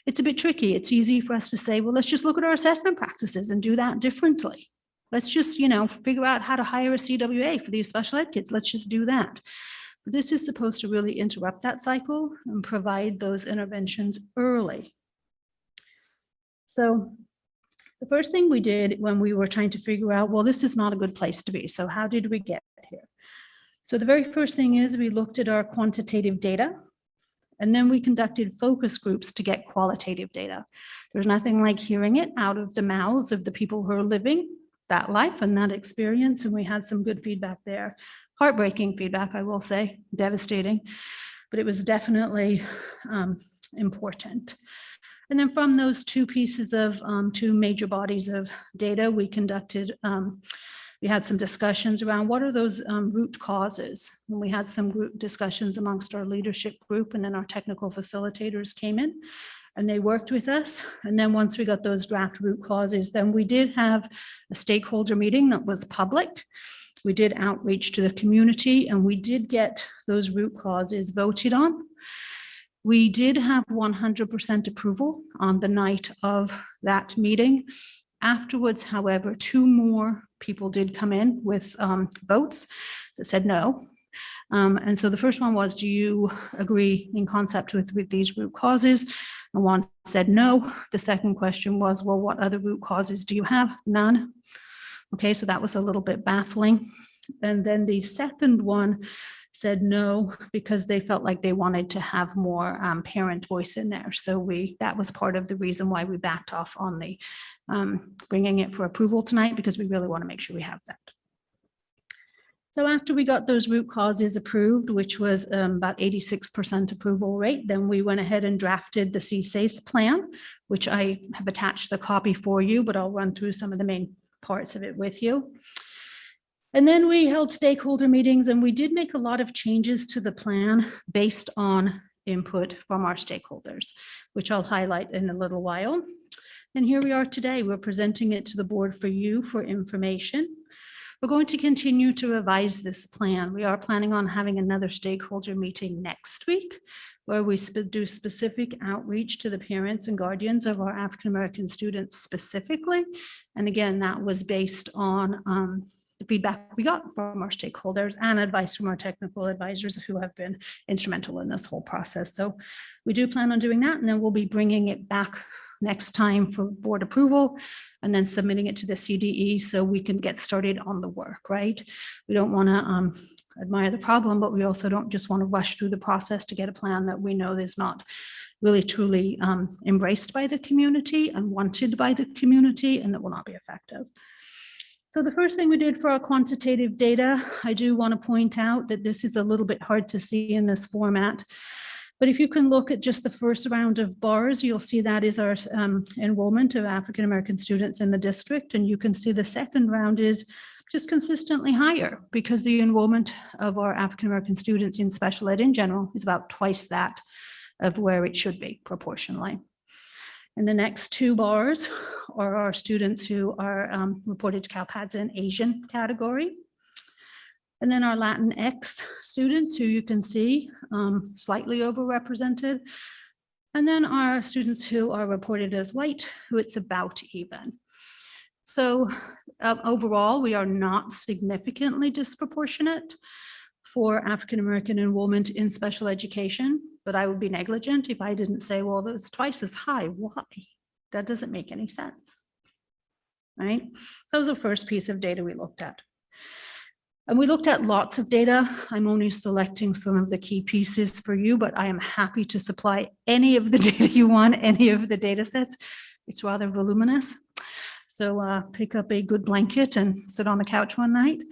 it's a bit tricky. It's easy for us to say, well, let's just look at our assessment practices and do that differently. Let's just, figure out how to hire a CWA for these special ed kids. Let's just do that. This is supposed to really interrupt that cycle and provide those interventions early. So the first thing we did when we were trying to figure out, well, this is not a good place to be. So how did we get here? So the very first thing is we looked at our quantitative data, and then we conducted focus groups to get qualitative data. There's nothing like hearing it out of the mouths of the people who are living that life and that experience. And we had some good feedback there. Heartbreaking feedback, I will say, devastating, but it was definitely important. And then from those two pieces of two major bodies of data, we conducted, we had some discussions around what are those root causes. And we had some group discussions amongst our leadership group, and then our technical facilitators came in and they worked with us. And then once we got those draft root causes, then we did have a stakeholder meeting that was public. We did outreach to the community, and we did get those root causes voted on. We did have 100% approval on the night of that meeting. Afterwards, however, 2 more people did come in with votes that said no. And so the first one was, do you agree in concept with these root causes? And one said no. The second question was, well, what other root causes do you have? None. Okay, so that was a little bit baffling. And then the second one said no, because they felt like they wanted to have more parent voice in there. So that was part of the reason why we backed off on the bringing it for approval tonight, because we really want to make sure we have that. So after we got those root causes approved, which was about 86% approval rate, then we went ahead and drafted the CSACE plan, which I have attached the copy for you, but I'll run through some of the main parts of it with you. And then we held stakeholder meetings, and we did make a lot of changes to the plan based on input from our stakeholders, which I'll highlight in a little while. And here we are today. We're presenting it to the board for you for information. We're going to continue to revise this plan. We are planning on having another stakeholder meeting next week, where we do specific outreach to the parents and guardians of our African-American students specifically. And again, that was based on the feedback we got from our stakeholders and advice from our technical advisors who have been instrumental in this whole process. So we do plan on doing that, and then we'll be bringing it back next time for board approval and then submitting it to the CDE so we can get started on the work, right? We don't want to admire the problem, but we also don't just want to rush through the process to get a plan that we know is not really truly embraced by the community and wanted by the community, and that will not be effective. So the first thing we did for our quantitative data, I do want to point out that this is a little bit hard to see in this format. But if you can look at just the first round of bars, you'll see that is our enrollment of African-American students in the district. And you can see the second round is just consistently higher, because the enrollment of our African-American students in special ed in general is about twice that of where it should be proportionally. And the next 2 bars are our students who are reported to CalPADS in Asian category. And then our Latinx students, who you can see slightly overrepresented. And then our students who are reported as white, who it's about even. So overall, we are not significantly disproportionate for African-American enrollment in special education, but I would be negligent if I didn't say, well, that's twice as high. Why? That doesn't make any sense, right? That was the first piece of data we looked at. And we looked at lots of data. I'm only selecting some of the key pieces for you, but I am happy to supply any of the data you want, any of the data sets. It's rather voluminous. So pick up a good blanket and sit on the couch one night.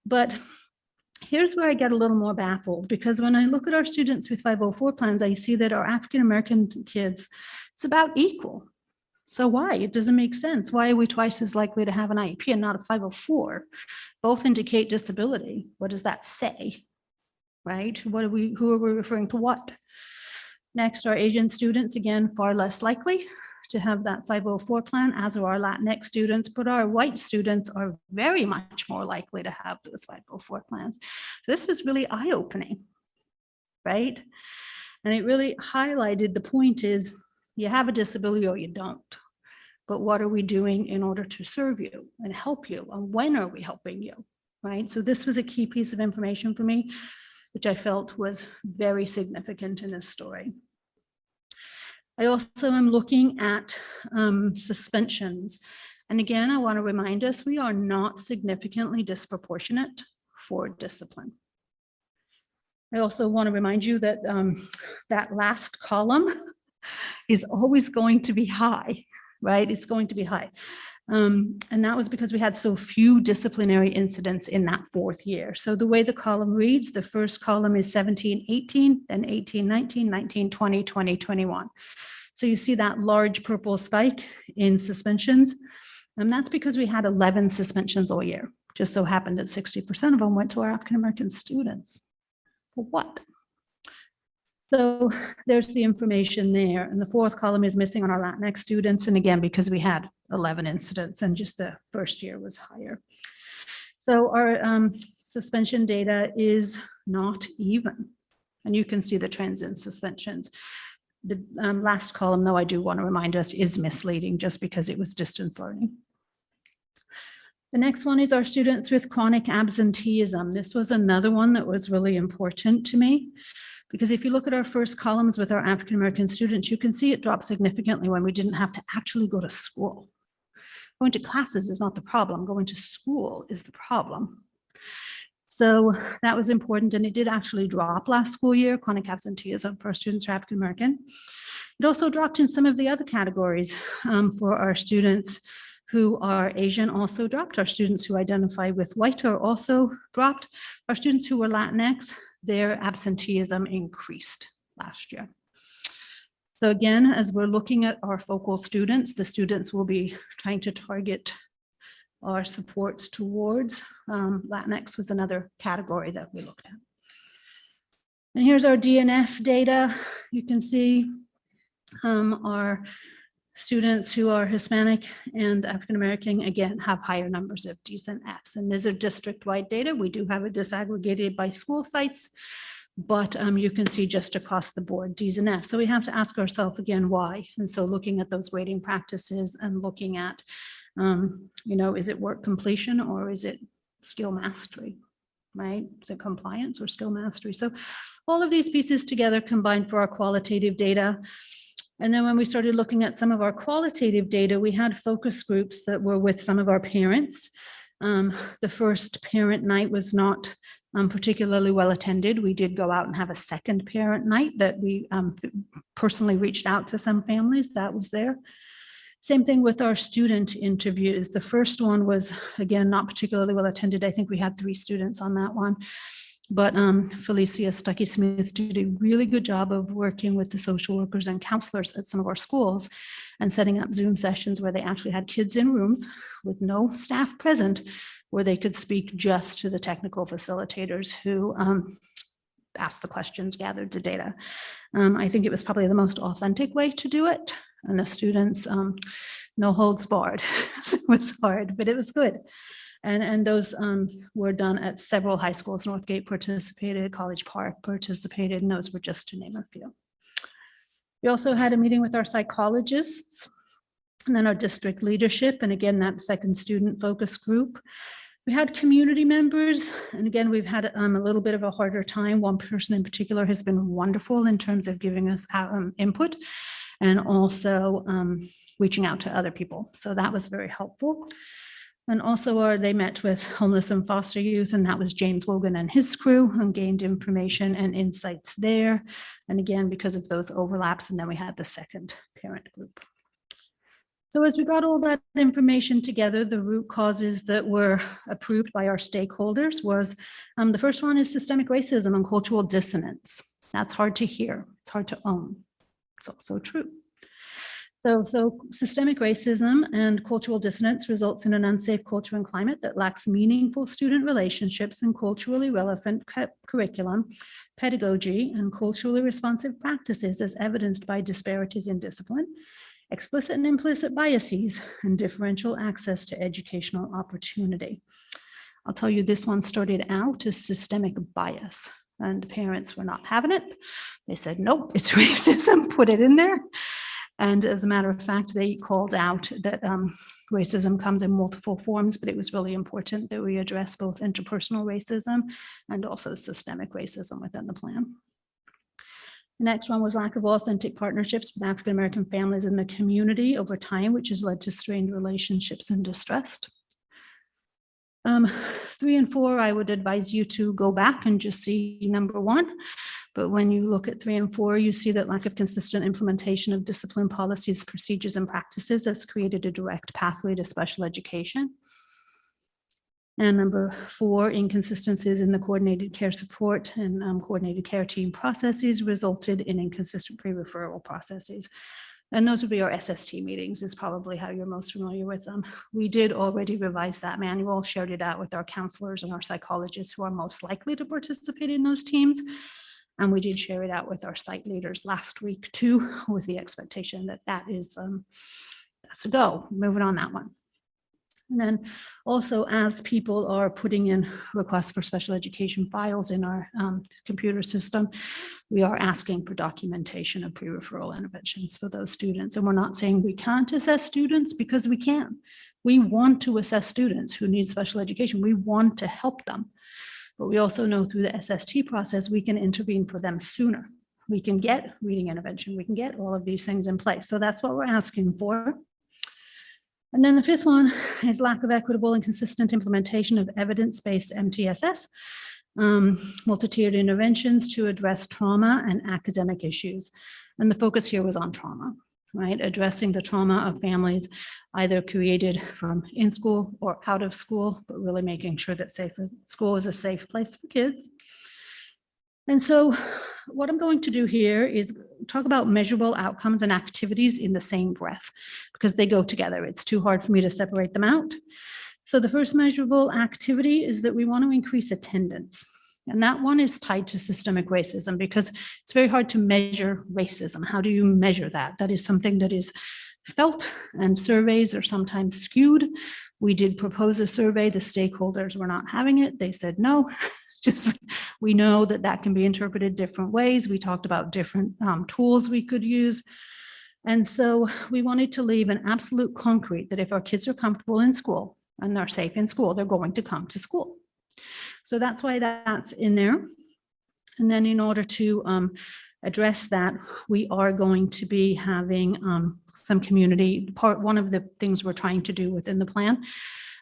But here's where I get a little more baffled, because when I look at our students with 504 plans, I see that our African-American kids, it's about equal. So why? It doesn't make sense. Why are we twice as likely to have an IEP and not a 504? Both indicate disability. What does that say? Right? Who are we referring to what? Next, our Asian students, again, far less likely to have that 504 plan, as are our Latinx students, but our white students are very much more likely to have those 504 plans. So this was really eye-opening, right? And it really highlighted the point is, you have a disability or you don't, but what are we doing in order to serve you and help you? And when are we helping you, right? So this was a key piece of information for me. which I felt was very significant in this story. I also am looking at suspensions. And again, I want to remind us, we are not significantly disproportionate for discipline. I also want to remind you that that last column is always going to be high, right? It's going to be high. And that was because we had so few disciplinary incidents in that fourth year. So the way the column reads, the first column is 17, 18, then 18, 19, 19, 20, 20, 21. So you see that large purple spike in suspensions. And that's because we had 11 suspensions all year. Just so happened that 60% of them went to our African-American students. For what? So there's the information there. And the fourth column is missing on our Latinx students. And again, because we had 11 incidents and just the first year was higher. So our suspension data is not even. And you can see the trends in suspensions. The last column, though, I do want to remind us, is misleading just because it was distance learning. The next one is our students with chronic absenteeism. This was another one that was really important to me, because if you look at our first columns with our African-American students, you can see it dropped significantly when we didn't have to actually go to school. Going to classes is not the problem. Going to school is the problem. So that was important, and it did actually drop last school year, chronic absenteeism for our students who are African-American. It also dropped in some of the other categories for our students who are Asian also dropped. Our students who identify with white are also dropped. Our students who were Latinx, their absenteeism increased last year. So again, as we're looking at our focal students, the students will be trying to target our supports towards. Latinx was another category that we looked at. And here's our DNF data. You can see our students who are Hispanic and African-American, again, have higher numbers of Ds and Fs. And these are district-wide data. We do have it disaggregated by school sites, but you can see just across the board Ds and Fs. So we have to ask ourselves again, why? And so looking at those grading practices and looking at, is it work completion or is it skill mastery, right? Is it compliance or skill mastery? So all of these pieces together combined for our qualitative data. And then when we started looking at some of our qualitative data, we had focus groups that were with some of our parents. The first parent night was not particularly well attended. We did go out and have a second parent night that we personally reached out to some families that was there. Same thing with our student interviews. The first one was, again, not particularly well attended. I think we had 3 students on that one. But Felicia Stuckey-Smith did a really good job of working with the social workers and counselors at some of our schools and setting up Zoom sessions where they actually had kids in rooms with no staff present, where they could speak just to the technical facilitators who asked the questions, gathered the data. I think it was probably the most authentic way to do it. And the students, no holds barred. It was hard, but it was good. And those were done at several high schools. Northgate participated, College Park participated, and those were just to name a few. We also had a meeting with our psychologists and then our district leadership. And again, that second student focus group. We had community members. And again, we've had a little bit of a harder time. One person in particular has been wonderful in terms of giving us input and also reaching out to other people. So that was very helpful. And also they met with homeless and foster youth, and that was James Wogan and his crew, and gained information and insights there. And again, because of those overlaps, and then we had the second parent group. So as we got all that information together, the root causes that were approved by our stakeholders was, the first one is systemic racism and cultural dissonance. That's hard to hear, it's hard to own. It's also true. So systemic racism and cultural dissonance results in an unsafe culture and climate that lacks meaningful student relationships and culturally relevant curriculum, pedagogy, and culturally responsive practices as evidenced by disparities in discipline, explicit and implicit biases, and differential access to educational opportunity. I'll tell you, this one started out as systemic bias, and parents were not having it. They said, nope, it's racism, put it in there. And as a matter of fact, they called out that racism comes in multiple forms, but it was really important that we address both interpersonal racism and also systemic racism within the plan. The next one was lack of authentic partnerships with African-American families in the community over time, which has led to strained relationships and distrust. 3 and 4, I would advise you to go back and just see number 1. But when you look at 3 and 4, you see that lack of consistent implementation of discipline policies, procedures, and practices has created a direct pathway to special education. And number 4, inconsistencies in the coordinated care support and coordinated care team processes resulted in inconsistent pre-referral processes. And those would be our SST meetings, is probably how you're most familiar with them. We did already revise that manual, shared it out with our counselors and our psychologists who are most likely to participate in those teams. And we did share it out with our site leaders last week too, with the expectation that that's a go, moving on that one. And then also, as people are putting in requests for special education files in our computer system, we are asking for documentation of pre-referral interventions for those students. And we're not saying we can't assess students, because we can. We want to assess students who need special education. We want to help them. But we also know through the SST process, we can intervene for them sooner. We can get reading intervention. We can get all of these things in place. So that's what we're asking for. And then the 5th one is lack of equitable and consistent implementation of evidence-based MTSS, multi-tiered interventions to address trauma and academic issues. And the focus here was on trauma, right? Addressing the trauma of families either created from in school or out of school, but really making sure that school is a safe place for kids. And so what I'm going to do here is talk about measurable outcomes and activities in the same breath, because they go together. It's too hard for me to separate them out. So the first measurable activity is that we want to increase attendance. And that one is tied to systemic racism, because it's very hard to measure racism. How do you measure that? That is something that is felt, and surveys are sometimes skewed. We did propose a survey. The stakeholders were not having it. They said no. Just we know that that can be interpreted different ways. We talked about different tools we could use. And so we wanted to leave an absolute concrete that if our kids are comfortable in school and they're safe in school, they're going to come to school. So that's why that's in there. And then in order to address that, we are going to be having some community part. One of the things we're trying to do within the plan,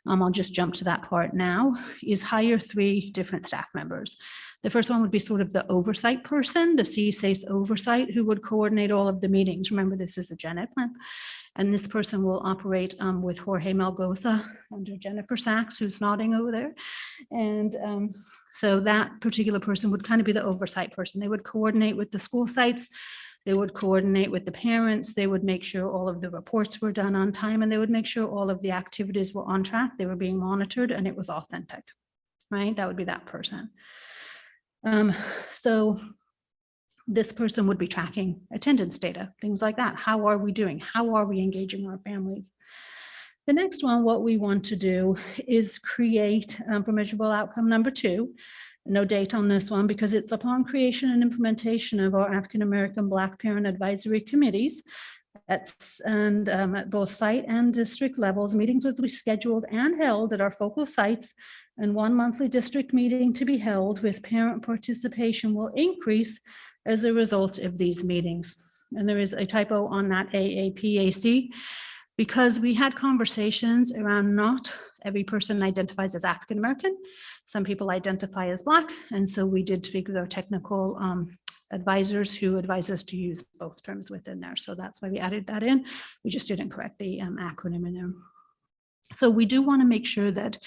I'll just jump to that part now, is hire 3 different staff members. The first one would be sort of the oversight person, the CSACE oversight, who would coordinate all of the meetings. Remember, this is the Gen Ed plan. And this person will operate with Jorge Melgoza under Jennifer Sachs, who's nodding over there. And so that particular person would kind of be the oversight person. They would coordinate with the school sites. They would coordinate with the parents. They would make sure all of the reports were done on time, and they would make sure all of the activities were on track. They were being monitored and it was authentic, right? That would be that person. So this person would be tracking attendance data, things like that. How are we doing? How are we engaging our families? The next one, what we want to do is create for measurable outcome number 2. No date on this one, because it's upon creation and implementation of our African-American Black Parent Advisory Committees at both site and district levels. Meetings will be scheduled and held at our focal sites, and 1 monthly district meeting to be held with parent participation will increase as a result of these meetings. And there is a typo on that AAPAC, because we had conversations around not every person identifies as African-American. Some people identify as Black. And so we did speak with our technical advisors who advise us to use both terms within there. So that's why we added that in. We just didn't correct the acronym in there. So we do want to make sure that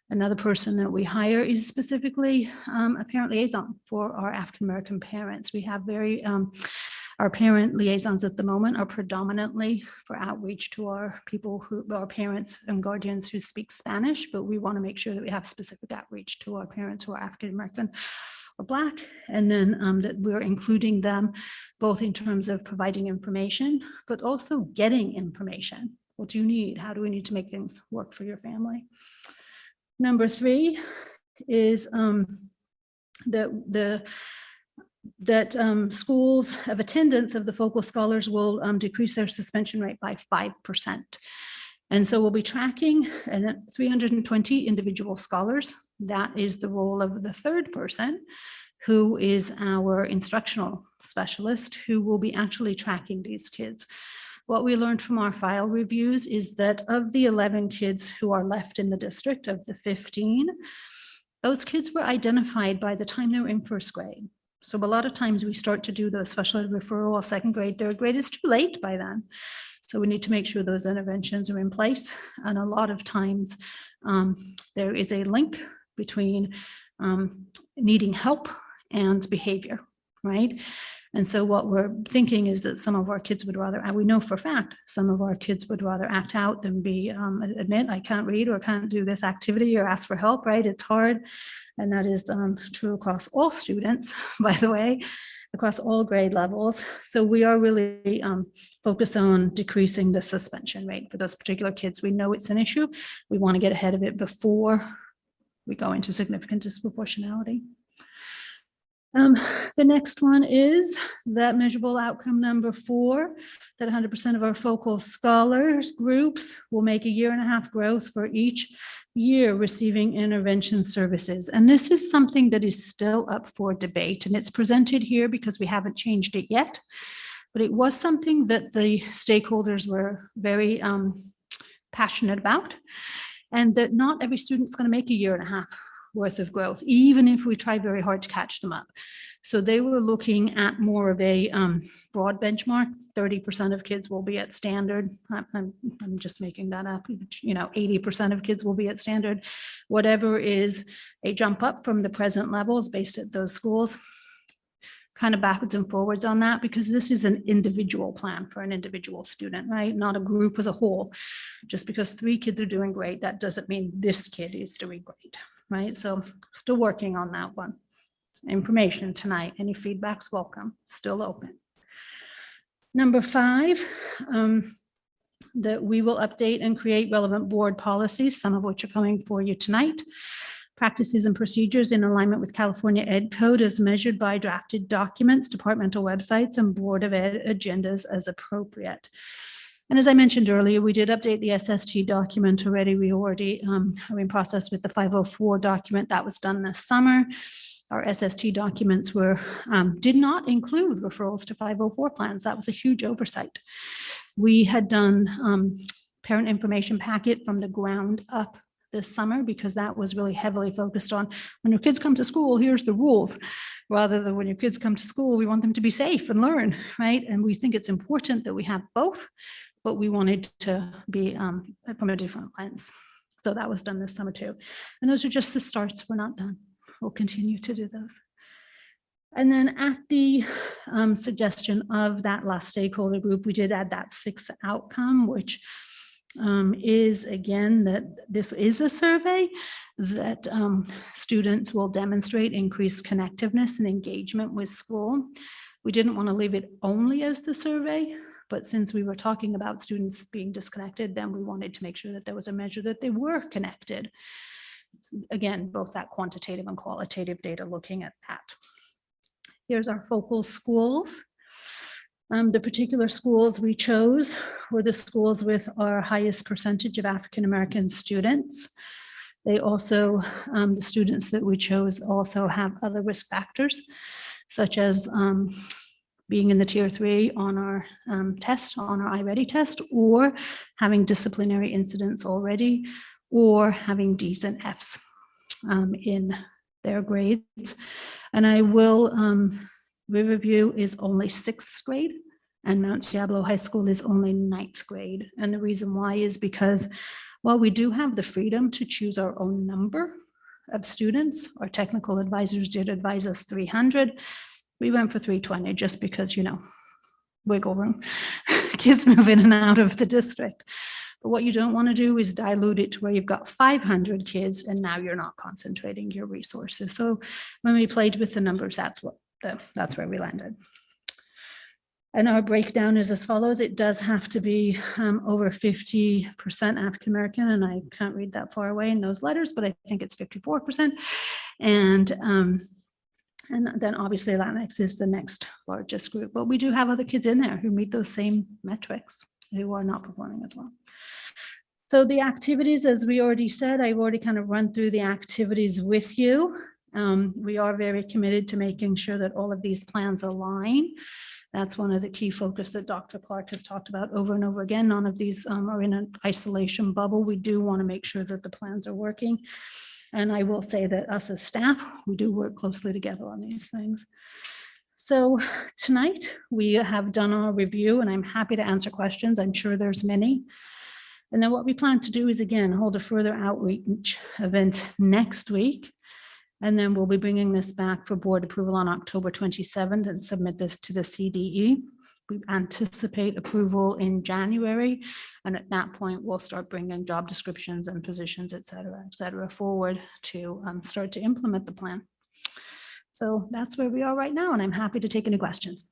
another person that we hire is specifically a parent liaison for our African-American parents. We have our parent liaisons at the moment are predominantly for outreach to our parents and guardians who speak Spanish, but we want to make sure that we have specific outreach to our parents who are African-American or Black, and then that we're including them both in terms of providing information, but also getting information. What do you need? How do we need to make things work for your family? Number 3 is that schools of attendance of the focal scholars will decrease their suspension rate by 5%. And so we'll be tracking 320 individual scholars. That is the role of the third person, who is our instructional specialist, who will be actually tracking these kids. What we learned from our file reviews is that of the 11 kids who are left in the district, of the 15, those kids were identified by the time they were in first grade. So a lot of times we start to do the special ed referral second grade, third grade is too late by then. So we need to make sure those interventions are in place. And a lot of times there is a link between needing help and behavior, right? And so what we're thinking is that some of our kids would rather, and we know for a fact, some of our kids would rather act out than admit I can't read or can't do this activity or ask for help, right? It's hard. And that is true across all students, by the way, across all grade levels. So we are really focused on decreasing the suspension rate for those particular kids. We know it's an issue. We want to get ahead of it before we go into significant disproportionality. The next one is that measurable outcome number 4, that 100% of our focal scholars groups will make a 1.5-year growth for each year receiving intervention services. And this is something that is still up for debate, and it's presented here because we haven't changed it yet. But it was something that the stakeholders were very passionate about, and that not every student's going to make a 1.5 years worth of growth, even if we try very hard to catch them up. So they were looking at more of a broad benchmark. 30% of kids will be at standard. I'm just making that up. 80% of kids will be at standard. Whatever is a jump up from the present levels based at those schools, kind of backwards and forwards on that, because this is an individual plan for an individual student, right? Not a group as a whole. Just because 3 kids are doing great, that doesn't mean this kid is doing great. Right, so still working on that one. Information tonight, any feedback's welcome, still open. Number 5, that we will update and create relevant board policies, some of which are coming for you tonight. Practices and procedures in alignment with California Ed Code as measured by drafted documents, departmental websites, and Board of Ed agendas as appropriate. And as I mentioned earlier, we did update the SST document already. We already are in process with the 504 document that was done this summer. Our SST documents did not include referrals to 504 plans. That was a huge oversight. We had done parent information packet from the ground up this summer because that was really heavily focused on when your kids come to school, here's the rules, rather than when your kids come to school, we want them to be safe and learn, right? And we think it's important that we have both, but we wanted to be from a different lens. So that was done this summer too. And those are just the starts. We're not done. We'll continue to do those. And then at the suggestion of that last stakeholder group, we did add that 6th outcome, which is again that this is a survey that students will demonstrate increased connectiveness and engagement with school. We didn't want to leave it only as the survey, but since we were talking about students being disconnected, then we wanted to make sure that there was a measure that they were connected. Again, both that quantitative and qualitative data looking at that. Here's our focal schools. The particular schools we chose were the schools with our highest percentage of African-American students. They also, the students that we chose also have other risk factors, such as being in the tier 3 on our test, on our iReady test, or having disciplinary incidents already, or having Ds and Fs in their grades. And I will, Riverview is only 6th grade and Mount Diablo High School is only 9th grade. And the reason why is because while we do have the freedom to choose our own number of students, our technical advisors did advise us 300. We went for 320 just because, wiggle room. Kids move in and out of the district. But what you don't want to do is dilute it to where you've got 500 kids and now you're not concentrating your resources. So when we played with the numbers, that's where we landed. And our breakdown is as follows. It does have to be over 50% African-American, and I can't read that far away in those letters, but I think it's 54%. And And then obviously Latinx is the next largest group, but we do have other kids in there who meet those same metrics, who are not performing as well. So the activities, as we already said, I've already kind of run through the activities with you. We are very committed to making sure that all of these plans align. That's one of the key focus that Dr. Clark has talked about over and over again. None of these are in an isolation bubble. We do want to make sure that the plans are working. And I will say that us as staff, we do work closely together on these things. So tonight we have done our review and I'm happy to answer questions. I'm sure there's many. And then what we plan to do is again, hold a further outreach event next week. And then we'll be bringing this back for board approval on October 27th and submit this to the CDE. We anticipate approval in January. And at that point, we'll start bringing job descriptions and positions, et cetera, forward to start to implement the plan. So that's where we are right now. And I'm happy to take any questions.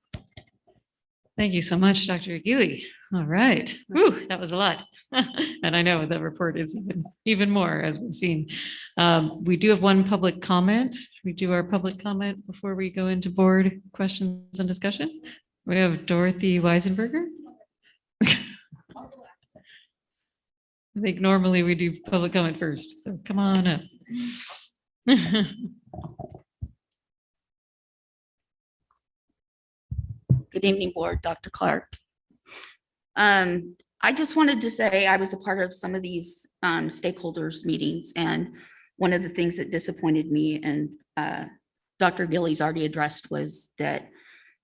Thank you so much, Dr. Aguirre. All right. Whew, that was a lot. And I know the report is even more, as we've seen. We do have one public comment. Should we do our public comment before we go into board questions and discussion? We have Dorothy Weisenberger. I think normally we do public comment first, so come on up. Good evening, board, Dr. Clark. I just wanted to say I was a part of some of these stakeholders meetings, and one of the things that disappointed me, and Dr. Gillies already addressed, was that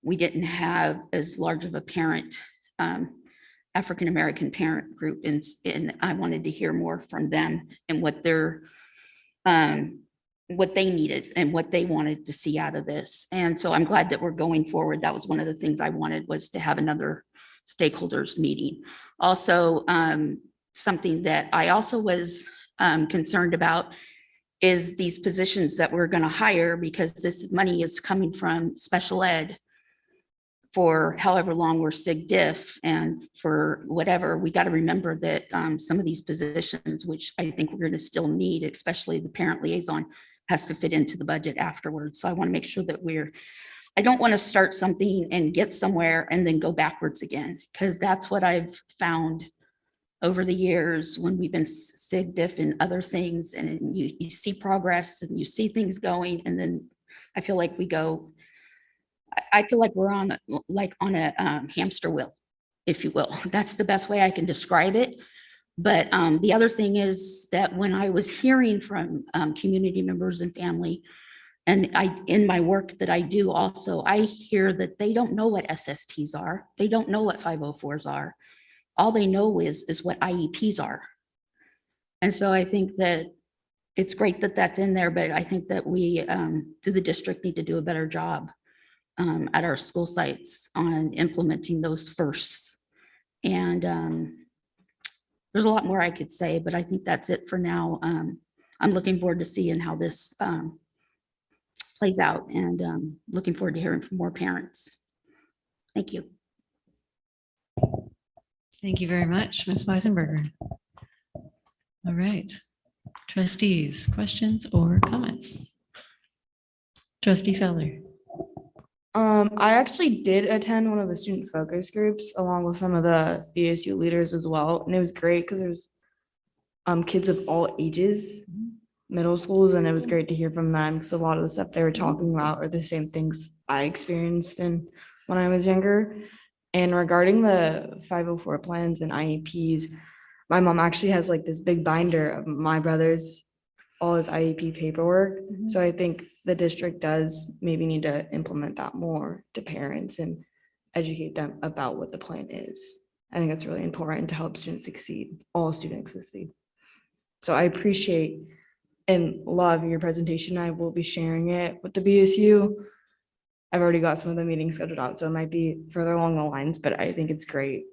we didn't have as large of a parent, African-American parent group, and I wanted to hear more from them and what their what they needed and what they wanted to see out of this. And so I'm glad that we're going forward. That was one of the things I wanted, was to have another stakeholders meeting. Also, something that I also was concerned about is these positions that we're going to hire, because this money is coming from special ed for however long we're sig diff, and for whatever, we got to remember that some of these positions, which I think we're going to still need, especially the parent liaison, has to fit into the budget afterwards. So I want to make sure that I don't want to start something and get somewhere and then go backwards again, because that's what I've found over the years when we've been sig diff and other things, and you see progress and you see things going, and then I feel like I feel like we're on a hamster wheel, if you will. That's the best way I can describe it. But the other thing is that when I was hearing from community members and family, and in my work that I do also, I hear that they don't know what SSTs are. They don't know what 504s are. All they know is what IEPs are. And so I think that it's great that that's in there, but I think that we, through the district, need to do a better job at our school sites on implementing those firsts. And there's a lot more I could say, but I think that's it for now. I'm looking forward to seeing how this plays out, and looking forward to hearing from more parents. Thank you. Thank you very much, Ms. Weisenberger. All right, trustees, questions or comments? Trustee Feller. I actually did attend one of the student focus groups along with some of the BSU leaders as well. And it was great because there's kids of all ages, middle schools, and it was great to hear from them, because a lot of the stuff they were talking about are the same things I experienced when I was younger. And regarding the 504 plans and IEPs, my mom actually has like this big binder of my brother's, all his IEP paperwork. So I think the district does maybe need to implement that more to parents and educate them about what the plan is. I think that's really important to help students succeed, all students succeed. So I appreciate and love your presentation. I will be sharing it with the BSU. I've already got some of the meetings scheduled out, so it might be further along the lines, but I think it's great.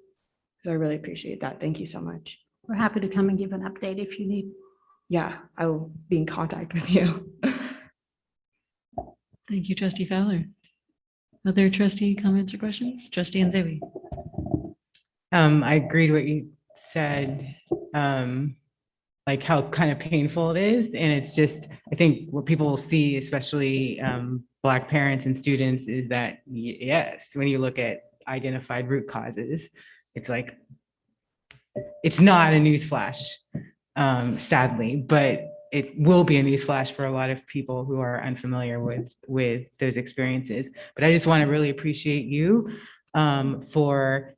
So I really appreciate that. Thank you so much. We're happy to come and give an update if you need. Yeah, I will be in contact with you. Thank you, Trustee Fowler. Other trustee comments or questions? Trustee Nzewi. I agreed what you said, like how kind of painful it is. And it's just, I think what people will see, especially Black parents and students is that, yes, when you look at identified root causes, it's like, it's not a newsflash, sadly, but it will be a newsflash for a lot of people who are unfamiliar with those experiences. But I just want to really appreciate you for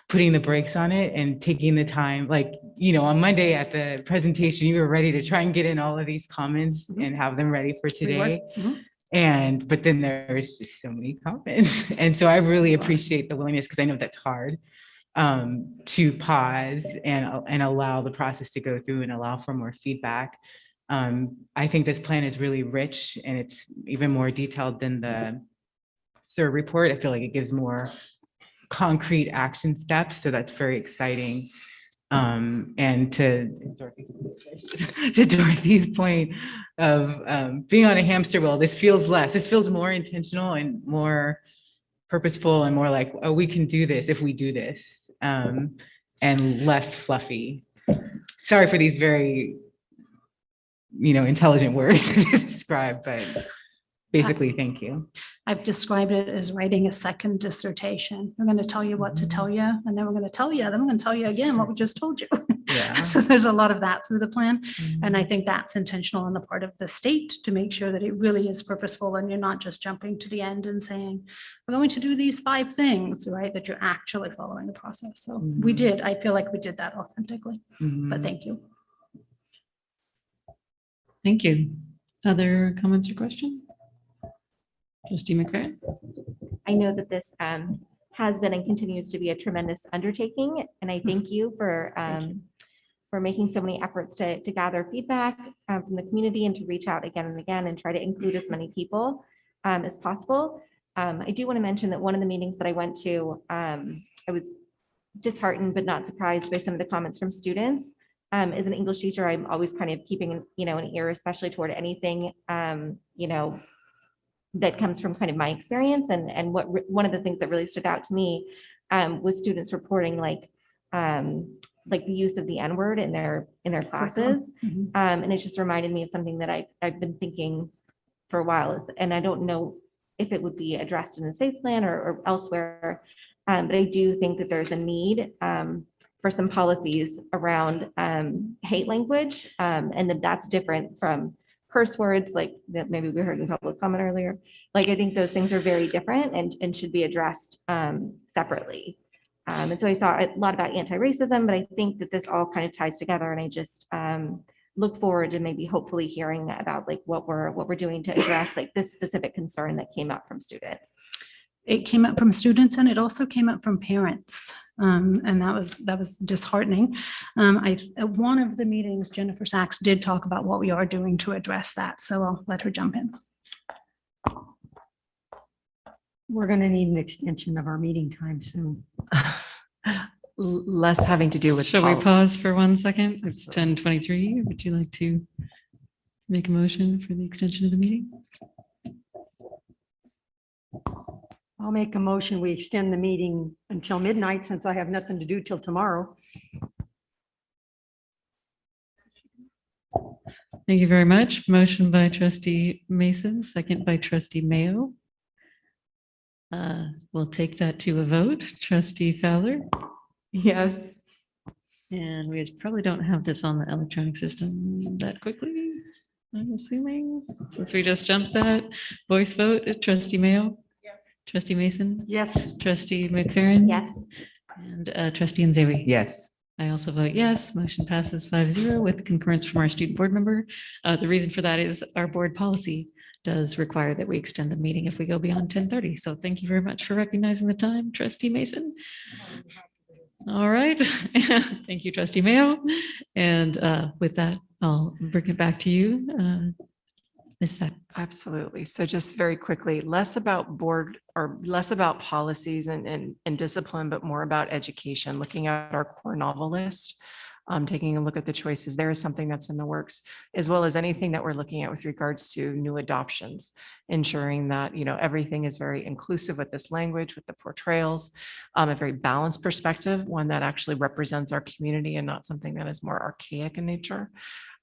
putting the brakes on it and taking the time. Like, you know, on Monday at the presentation, you were ready to try and get in all of these comments and have them ready for today. But then there's just so many comments. And so I really appreciate the willingness, because I know that's hard, to pause and allow the process to go through and allow for more feedback. I think this plan is really rich, and it's even more detailed than the SIR report. I feel like it gives more concrete action steps, so that's very exciting. And to Dorothy's point of being on a hamster wheel, this feels more intentional and more purposeful and more like, oh, we can do this if we do this, and less fluffy. Sorry for these very, intelligent words to describe, but basically, thank you. I've described it as writing a second dissertation. We're going to tell you what to tell you, and then we're going to tell you, then we're going to tell you again what we just told you. Yeah. So there's a lot of that through the plan. And I think that's intentional on the part of the state to make sure that it really is purposeful, and you're not just jumping to the end and saying, we're going to do these 5 things, right? That you're actually following the process. So we did, I feel like we did that authentically, but thank you. Thank you. Other comments or questions? Trustee McFerrin? I know that this has been and continues to be a tremendous undertaking, and I thank you for making so many efforts to gather feedback from the community and to reach out again and again and try to include as many people as possible. I do want to mention that one of the meetings that I went to, I was disheartened but not surprised by some of the comments from students. As an English teacher, I'm always kind of keeping an ear, especially toward anything that comes from kind of my experience. And one of the things that really stood out to me was students reporting like the use of the N-word in their classes. And it just reminded me of something that I've been thinking for a while, and I don't know if it would be addressed in the SAFE plan or elsewhere, but I do think that there's a need for some policies around hate language, and that's different from curse words like that maybe we heard in public comment earlier. Like, I think those things are very different and should be addressed separately. And so I saw a lot about anti-racism, but I think that this all kind of ties together, and I just look forward to maybe hopefully hearing about like what we're doing to address like this specific concern that came up from students. It came up from students, and it also came up from parents. And that was disheartening. At one of the meetings, Jennifer Sachs did talk about what we are doing to address that. So I'll let her jump in. We're going to need an extension of our meeting time soon. Less having to do with. Shall we pause for 1 second? It's 10:23. Would you like to make a motion for the extension of the meeting? I'll make a motion. We extend the meeting until midnight since I have nothing to do till tomorrow. Thank you very much. Motion by Trustee Mason, second by Trustee Mayo. We'll take that to a vote. Trustee Fowler? Yes. And we probably don't have this on the electronic system that quickly, I'm assuming, since we just jumped that. Voice vote, Trustee Mayo? Yes. Trustee Mason? Yes. Trustee McFerrin? Yes. And Trustee Nzewi? Yes. I also vote yes. Motion passes 5-0 with concurrence from our student board member. The reason for that is our board policy does require that we extend the meeting if we go beyond 10:30. So thank you very much for recognizing the time, Trustee Mason. All right. Thank you, Trustee Mayo. And with that, I'll bring it back to you, Ms. Sack. Absolutely. So just very quickly, less about board or less about policies and discipline, but more about education, looking at our core novel list, taking a look at the choices. There is something that's in the works, as well as anything that we're looking at with regards to new adoptions, ensuring that, everything is very inclusive with this language, with the portrayals, a very balanced perspective, one that actually represents our community and not something that is more archaic in nature.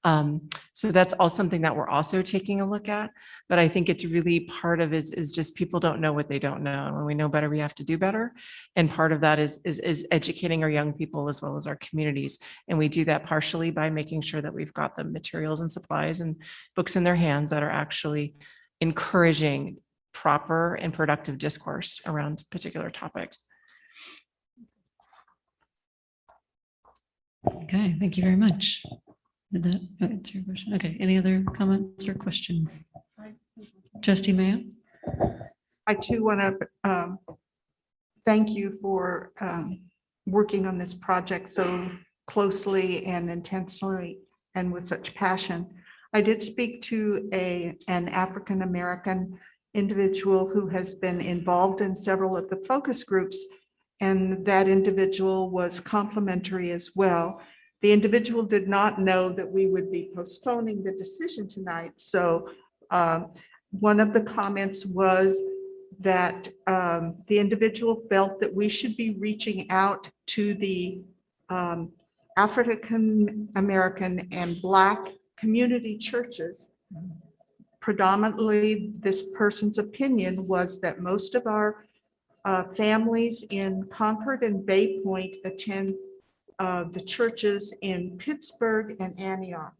So that's all something that we're also taking a look at. But I think it's really part of is just people don't know what they don't know. And when we know better, we have to do better. And part of that is educating our young people as well as our communities. And we do that partially by making sure that we've got the materials and supplies and books in their hands that are actually encouraging proper and productive discourse around particular topics. Okay, thank you very much. Did that answer your question? Okay, any other comments or questions? Trustee Mayo? I too want to thank you for working on this project so closely and intensely and with such passion. I did speak to an African-American individual who has been involved in several of the focus groups, and that individual was complimentary as well. The individual did not know that we would be postponing the decision tonight. So one of the comments was that the individual felt that we should be reaching out to the African American and Black community churches. Predominantly, this person's opinion was that most of our families in Concord and Bay Point attend the churches in Pittsburgh and Antioch.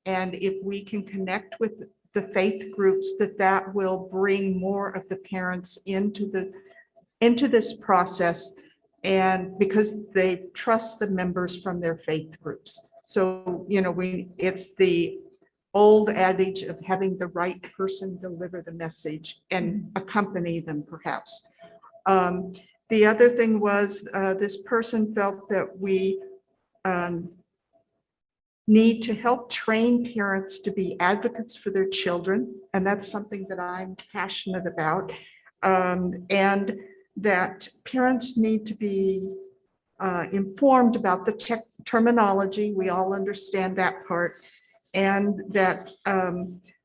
And if we can connect with the faith groups, that will bring more of the parents into this process, and because they trust the members from their faith groups. So, you know, it's the old adage of having the right person deliver the message and accompany them perhaps. The other thing was this person felt that we need to help train parents to be advocates for their children. And that's something that I'm passionate about. And that parents need to be informed about the terminology. We all understand that part. And that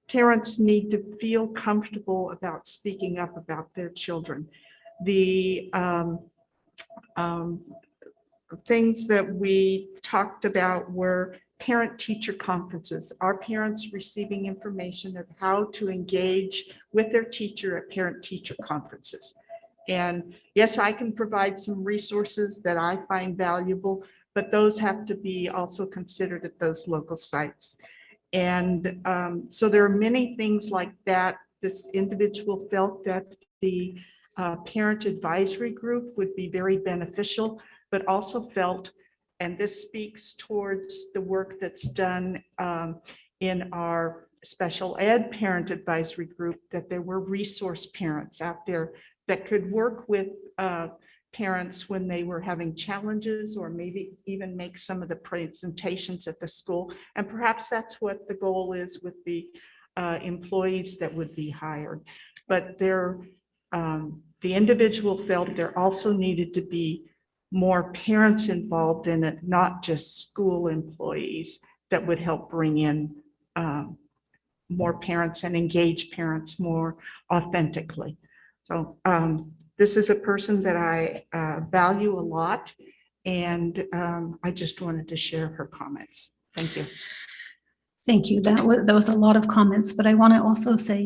parents need to feel comfortable about speaking up about their children. The things that we talked about were parent-teacher conferences. Are parents receiving information of how to engage with their teacher at parent-teacher conferences? And yes, I can provide some resources that I find valuable, but those have to be also considered at those local sites. And so there are many things like that. This individual felt that the parent advisory group would be very beneficial, but also felt, and this speaks towards the work that's done in our special ed parent advisory group, that there were resource parents out there that could work with parents when they were having challenges, or maybe even make some of the presentations at the school. And perhaps that's what the goal is with the employees that would be hired. But the individual felt there also needed to be more parents involved in it, not just school employees, that would help bring in more parents and engage parents more authentically. So this is a person that I value a lot, and I just wanted to share her comments. Thank you. Thank you. That was a lot of comments, but I want to also say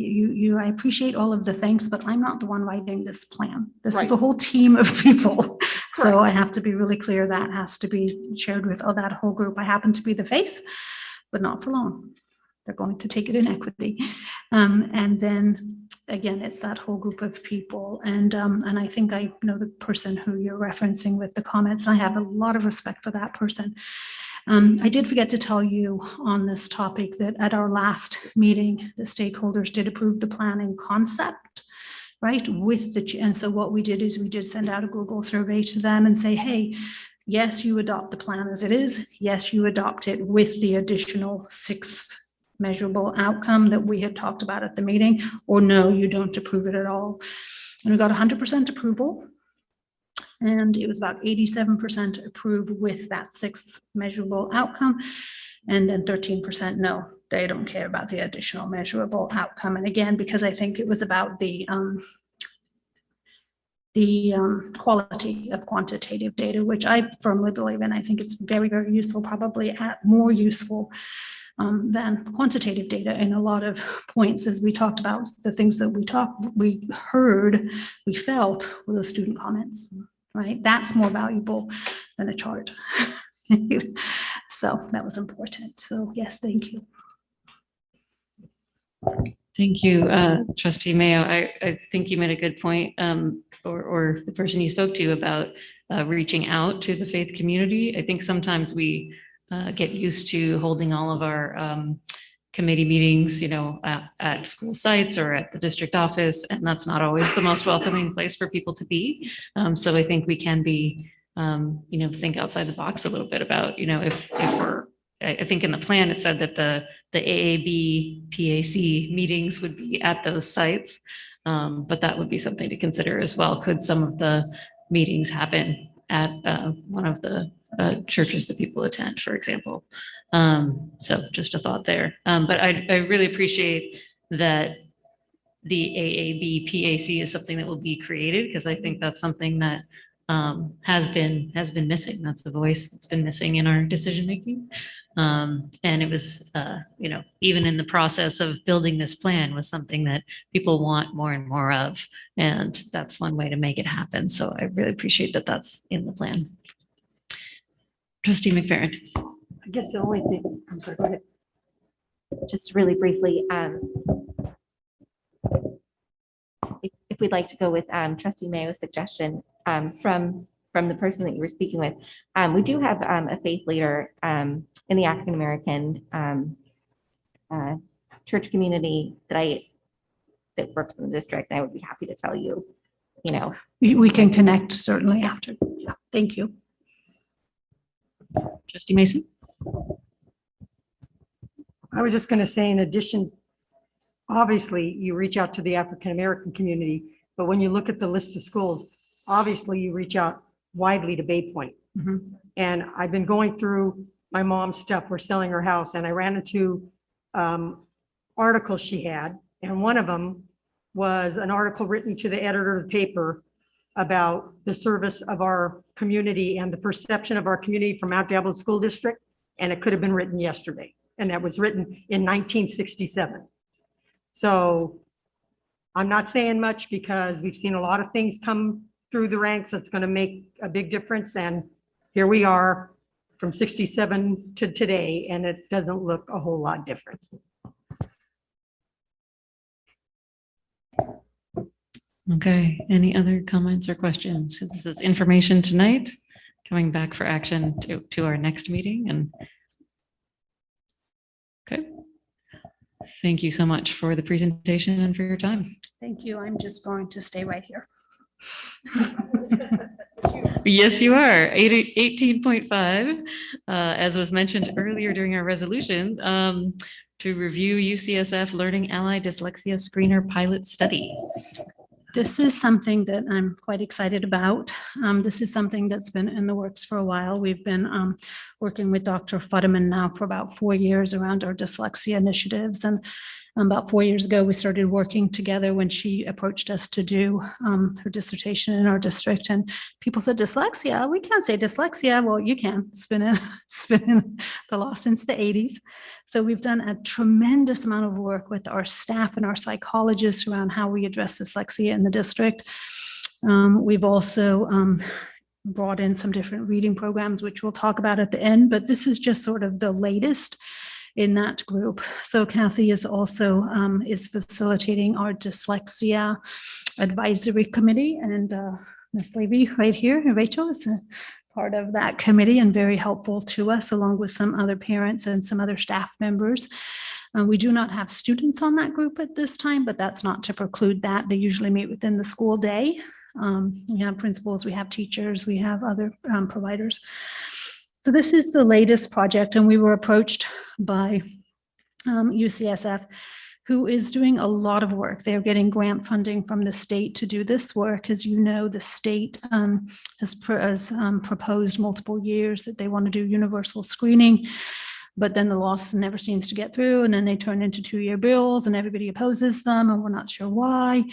I appreciate all of the thanks, but I'm not the one writing this plan. This is a whole team of people. So I have to be really clear that has to be shared with that whole group. I happen to be the face, but not for long. They're going to take it in equity. And then again, it's that whole group of people. And I think I know the person who you're referencing with the comments. And I have a lot of respect for that person. I did forget to tell you on this topic that at our last meeting, the stakeholders did approve the plan in concept, right? And so what we did is we did send out a Google survey to them and say, hey, yes, you adopt the plan as it is. Yes, you adopt it with the additional 6 measurable outcome that we had talked about at the meeting, or no, you don't approve it at all. And we got 100% approval. And it was about 87% approved with that 6th measurable outcome. And then 13% no, they don't care about the additional measurable outcome. And again, because I think it was about the quality of quantitative data, which I firmly believe in. I think it's very, very useful, probably more useful than quantitative data in a lot of points, as we talked about. The things that we heard, we felt were those student comments, right? That's more valuable than a chart. So that was important. So yes, thank you. Thank you, trustee Mayo. I think you made a good point, or the person you spoke to about reaching out to the faith community. I think sometimes we get used to holding all of our committee meetings, at school sites or at the district office, and that's not always the most welcoming place for people to be. So I think we can be, think outside the box a little bit about, if we're, I think in the plan, it said that the AAB PAC meetings would be at those sites. But that would be something to consider as well. Could some of the meetings happen at one of the churches that people attend, for example? So just a thought there. But I really appreciate that the AAB PAC is something that will be created, because I think that's something that has been missing. That's the voice that's been missing in our decision making. And it was, even in the process of building this plan, was something that people want more and more of, and that's one way to make it happen. So I really appreciate that that's in the plan. Trustee McFerrin. I guess the only thing, I'm sorry, go ahead. Just really briefly, if we'd like to go with trustee Mayo's suggestion, from the person that you were speaking with, we do have a faith leader in the African American church community that works in the district. I would be happy to tell you, We can connect certainly after. Yeah, thank you. Trustee Mason. I was just going to say, in addition, obviously you reach out to the African-American community, but when you look at the list of schools, obviously you reach out widely to Bay Point. And I've been going through my mom's stuff. We're selling her house, and I ran into articles she had. And one of them was an article written to the editor of the paper about the service of our community and the perception of our community from Mount Diablo School District. And it could have been written yesterday. And that was written in 1967. So I'm not saying much, because we've seen a lot of things come through the ranks that's going to make a big difference. And here we are from 67 to today, and it doesn't look a whole lot different. Okay, any other comments or questions? So this is information tonight, coming back for action to our next meeting. And okay, thank you so much for the presentation and for your time. Thank you. I'm just going to stay right here. Yes, you are. 18.5, as was mentioned earlier during our resolution, to review UCSF Learning Ally Dyslexia Screener Pilot Study. This is something that I'm quite excited about. This is something that's been in the works for a while. We've been working with Dr. Futterman now for about 4 years around our dyslexia initiatives. And about 4 years ago, we started working together when she approached us to do her dissertation in our district. And people said, dyslexia? We can't say dyslexia. Well, you can. It's been in the law since the 80s. So we've done a tremendous amount of work with our staff and our psychologists around how we address dyslexia in the district. We've also brought in some different reading programs, which we'll talk about at the end, but this is just sort of the latest in that group. So Kathy is also is facilitating our dyslexia advisory committee, and Ms. Levy right here, and Rachel is a part of that committee and very helpful to us, along with some other parents and some other staff members. We do not have students on that group at this time, but that's not to preclude that. They usually meet within the school day. We have principals, we have teachers, we have other providers. So this is the latest project, and we were approached by UCSF, who is doing a lot of work. They're getting grant funding from the state to do this work. As you know, the state has proposed multiple years that they want to do universal screening, but then the law never seems to get through, and then they turn into 2-year bills and everybody opposes them, and we're not sure why.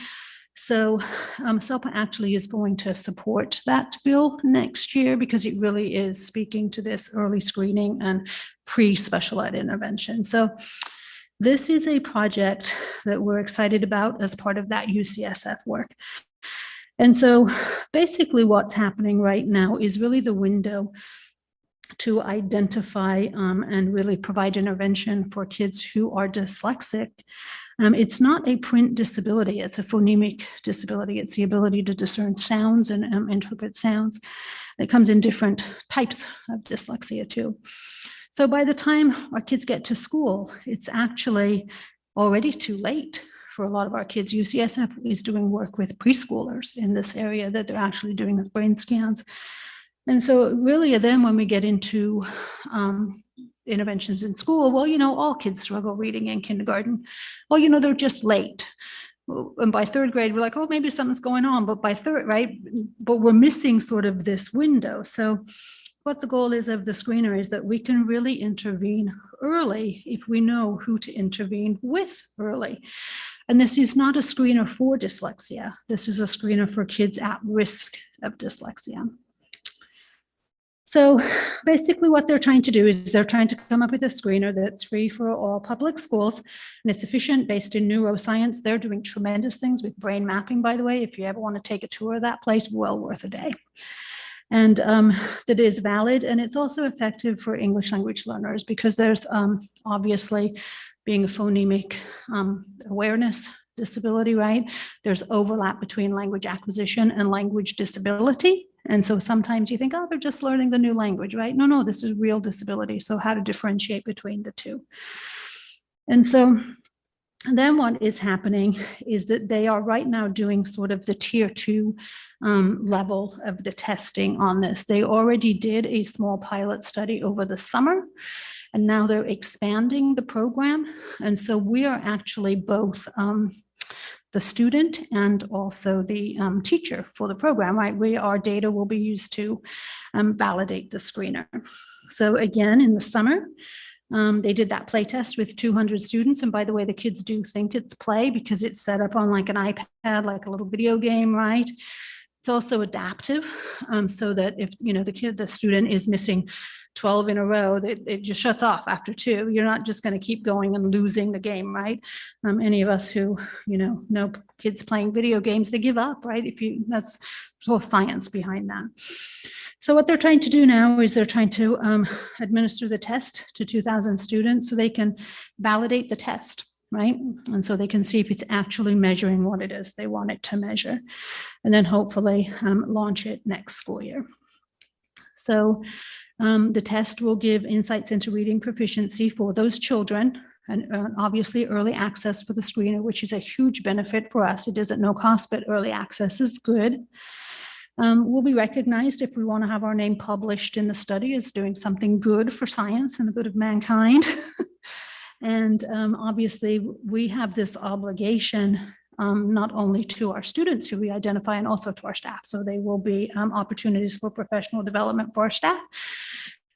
So SELPA actually is going to support that bill next year because it really is speaking to this early screening and pre-special ed intervention. So this is a project that we're excited about as part of that UCSF work. And so basically what's happening right now is really the window to identify and really provide intervention for kids who are dyslexic. It's not a print disability, it's a phonemic disability. It's the ability to discern sounds and interpret sounds. It comes in different types of dyslexia too. So by the time our kids get to school, it's actually already too late for a lot of our kids. UCSF is doing work with preschoolers in this area that they're actually doing with brain scans. And so really then when we get into interventions in school, well, you know, all kids struggle reading in kindergarten. Well, you know, they're just late. And by third grade, we're like, oh, maybe something's going on. But by third, right? But we're missing sort of this window. So what the goal is of the screener is that we can really intervene early if we know who to intervene with early. And this is not a screener for dyslexia. This is a screener for kids at risk of dyslexia. So basically what they're trying to do is they're trying to come up with a screener that's free for all public schools, and it's efficient, based in neuroscience. They're doing tremendous things with brain mapping, by the way. If you ever want to take a tour of that place, well worth a day. And that is valid, and it's also effective for English language learners because there's obviously, being a phonemic awareness disability, right? There's overlap between language acquisition and language disability. And so sometimes you think, oh, they're just learning the new language, right? No, no, this is real disability. So how to differentiate between the two. And so then what is happening is that they are right now doing sort of the tier 2 level of the testing on this. They already did a small pilot study over the summer, and now they're expanding the program. And so we are actually both the student and also the teacher for the program, right? Our data will be used to validate the screener. So again, in the summer, they did that play test with 200 students. And by the way, the kids do think it's play because it's set up on like an iPad, like a little video game, right? It's also adaptive, so that if, you know, the student is missing 12 in a row, it just shuts off after 2. You're not just going to keep going and losing the game, right? Any of us who, you know kids playing video games, they give up, right? That's whole science behind that. So what they're trying to do now is they're trying to administer the test to 2,000 students so they can validate the test, right? And so they can see if it's actually measuring what it is they want it to measure, and then hopefully launch it next school year. So the test will give insights into reading proficiency for those children, and obviously early access for the screener, which is a huge benefit for us. It is at no cost, but early access is good. We'll be recognized if we want to have our name published in the study as doing something good for science and the good of mankind. And obviously, we have this obligation not only to our students who we identify and also to our staff. So there will be opportunities for professional development for our staff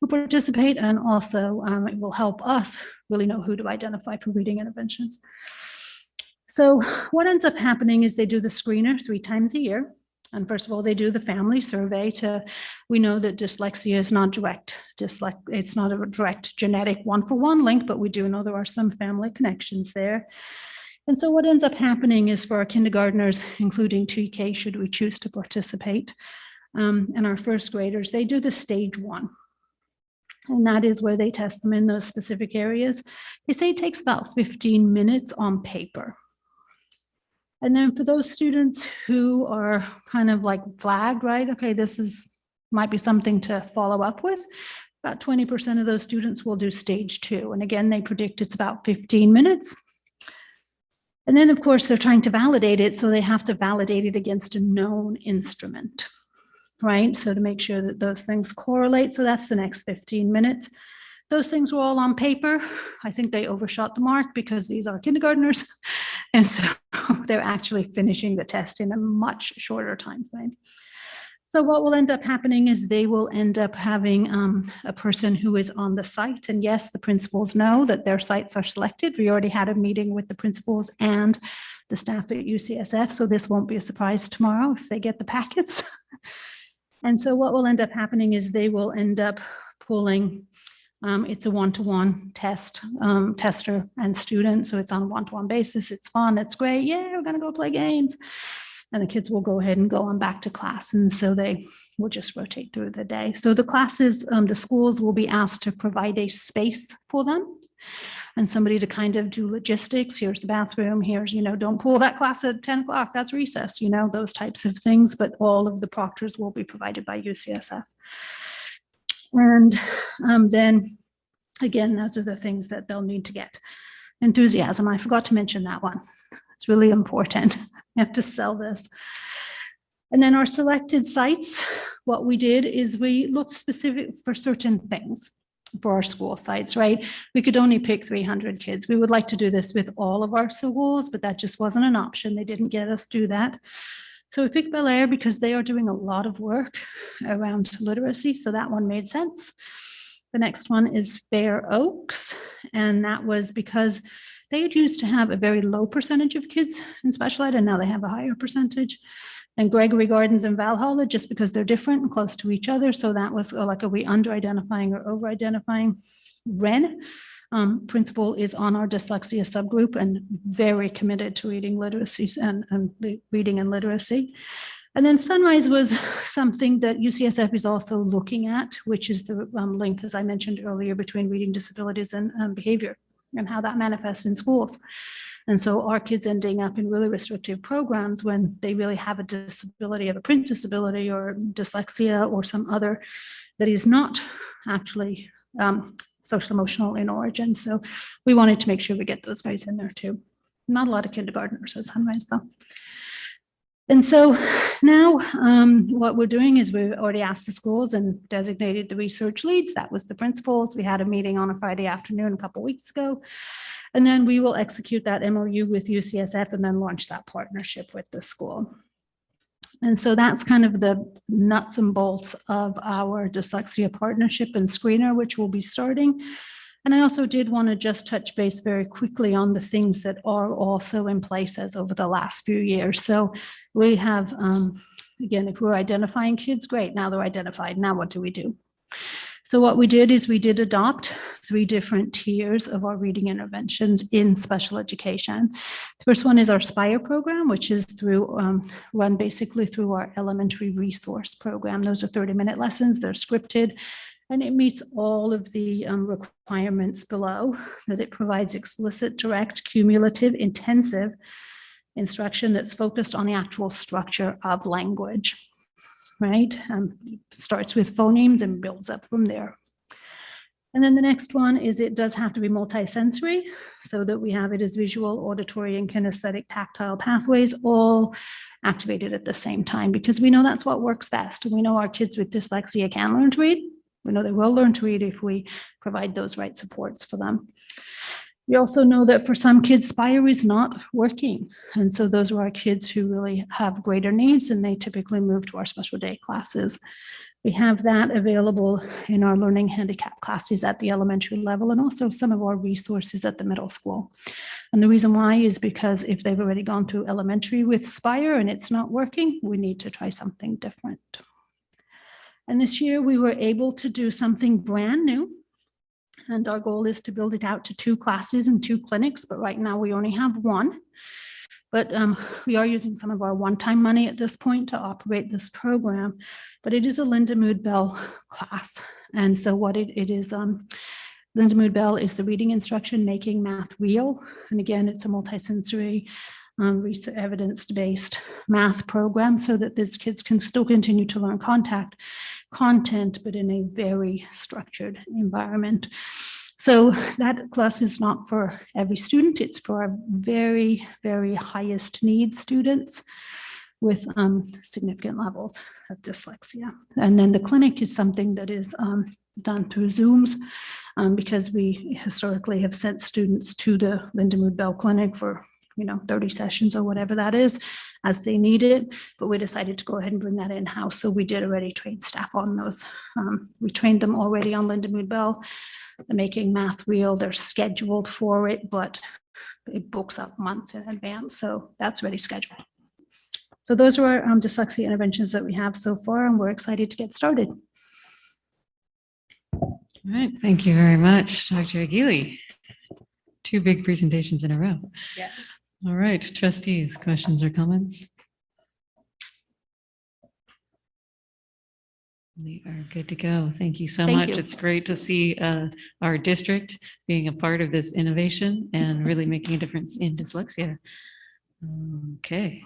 who participate, and also it will help us really know who to identify for reading interventions. So what ends up happening is they do the screener 3 times a year. And first of all, they do the family survey we know that dyslexia is not direct, it's not a direct genetic one-for-one link, but we do know there are some family connections there. And so what ends up happening is for our kindergartners, including TK, should we choose to participate, and our first graders, they do the stage 1. And that is where they test them in those specific areas. They say it takes about 15 minutes on paper. And then for those students who are kind of like flagged, right? Okay, might be something to follow up with. About 20% of those students will do stage 2. And again, they predict it's about 15 minutes. And then of course, they're trying to validate it. So they have to validate it against a known instrument, right? So to make sure that those things correlate. So that's the next 15 minutes. Those things were all on paper. I think they overshot the mark because these are kindergartners. And so they're actually finishing the test in a much shorter time frame. So what will end up happening is they will end up having a person who is on the site. And yes, the principals know that their sites are selected. We already had a meeting with the principals and the staff at UCSF, so this won't be a surprise tomorrow if they get the packets. And so what will end up happening is they will end up pulling, it's a one-to-one test, tester and student. So it's on a one-to-one basis. It's fun. It's great. Yeah, we're going to go play games. And the kids will go ahead and go on back to class. And so they will just rotate through the day. So the classes, the schools will be asked to provide a space for them and somebody to kind of do logistics. Here's the bathroom. Here's, don't pull that class at 10 o'clock. That's recess, those types of things. But all of the proctors will be provided by UCSF. And then again, those are the things that they'll need to get. Enthusiasm. I forgot to mention that one. It's really important. You have to sell this. And then our selected sites, what we did is we looked specific for certain things for our school sites, right? We could only pick 300 kids. We would like to do this with all of our schools, but that just wasn't an option. They didn't get us do that. So we picked Bel Air because they are doing a lot of work around literacy. So that one made sense. The next one is Fair Oaks. And that was because they used to have a very low percentage of kids in special ed, and now they have a higher percentage. And Gregory Gardens and Valhalla, just because they're different and close to each other. So that was like, are we under-identifying or over-identifying? Ren, principal, is on our dyslexia subgroup and very committed to reading literacy and reading and literacy. And then Sunrise was something that UCSF is also looking at, which is the link, as I mentioned earlier, between reading disabilities and behavior and how that manifests in schools. And so our kids ending up in really restrictive programs when they really have a disability, of a print disability or dyslexia or some other that is not actually social emotional in origin. So we wanted to make sure we get those guys in there too. Not a lot of kindergartners at Sunrise though. And so now what we're doing is we've already asked the schools and designated the research leads. That was the principals. We had a meeting on a Friday afternoon a couple of weeks ago. And then we will execute that MOU with UCSF and then launch that partnership with the school. And so that's kind of the nuts and bolts of our dyslexia partnership and screener, which will be starting. And I also did want to just touch base very quickly on the things that are also in place as over the last few years. So we have, again, if we're identifying kids, great, now they're identified. Now what do we do? So what we did is we did adopt 3 different tiers of our reading interventions in special education. The first one is our SPIRE program, which is run basically through our elementary resource program. Those are 30-minute lessons, they're scripted, and it meets all of the requirements below, that it provides explicit, direct, cumulative, intensive instruction that's focused on the actual structure of language. Right? Starts with phonemes and builds up from there. And then the next one is it does have to be multisensory, so that we have it as visual, auditory, and kinesthetic tactile pathways all activated at the same time, because we know that's what works best. And we know our kids with dyslexia can learn to read. We know they will learn to read if we provide those right supports for them. We also know that for some kids, SPIRE is not working. And so those are our kids who really have greater needs, and they typically move to our special day classes. We have that available in our learning handicap classes at the elementary level, and also some of our resources at the middle school. And the reason why is because if they've already gone through elementary with SPIRE and it's not working, we need to try something different. And this year we were able to do something brand new. And our goal is to build it out to 2 classes and 2 clinics, but right now we only have 1. But we are using some of our one-time money at this point to operate this program, but it is a Linda Mood Bell class. And so what it is, Linda Mood Bell is the reading instruction, making math real. And again, it's a multisensory, evidence-based math program so that these kids can still continue to learn content, but in a very structured environment. So that class is not for every student. It's for our very, very highest need students with significant levels of dyslexia. And then the clinic is something that is done through Zooms because we historically have sent students to the Linda Mood Bell Clinic for 30 sessions or whatever that is as they need it. But we decided to go ahead and bring that in-house. So we did already train staff on those. We trained them already on Linda Mood Bell. They're making math real. They're scheduled for it, but it books up months in advance. So that's already scheduled. So those are our dyslexia interventions that we have so far, and we're excited to get started. All right, thank you very much, Dr. Aguirre. 2 big presentations in a row. Yes. All right, trustees, questions or comments? We are good to go. Thank you so Thank much. you. It's great to see our district being a part of this innovation and really making a difference in dyslexia. Okay.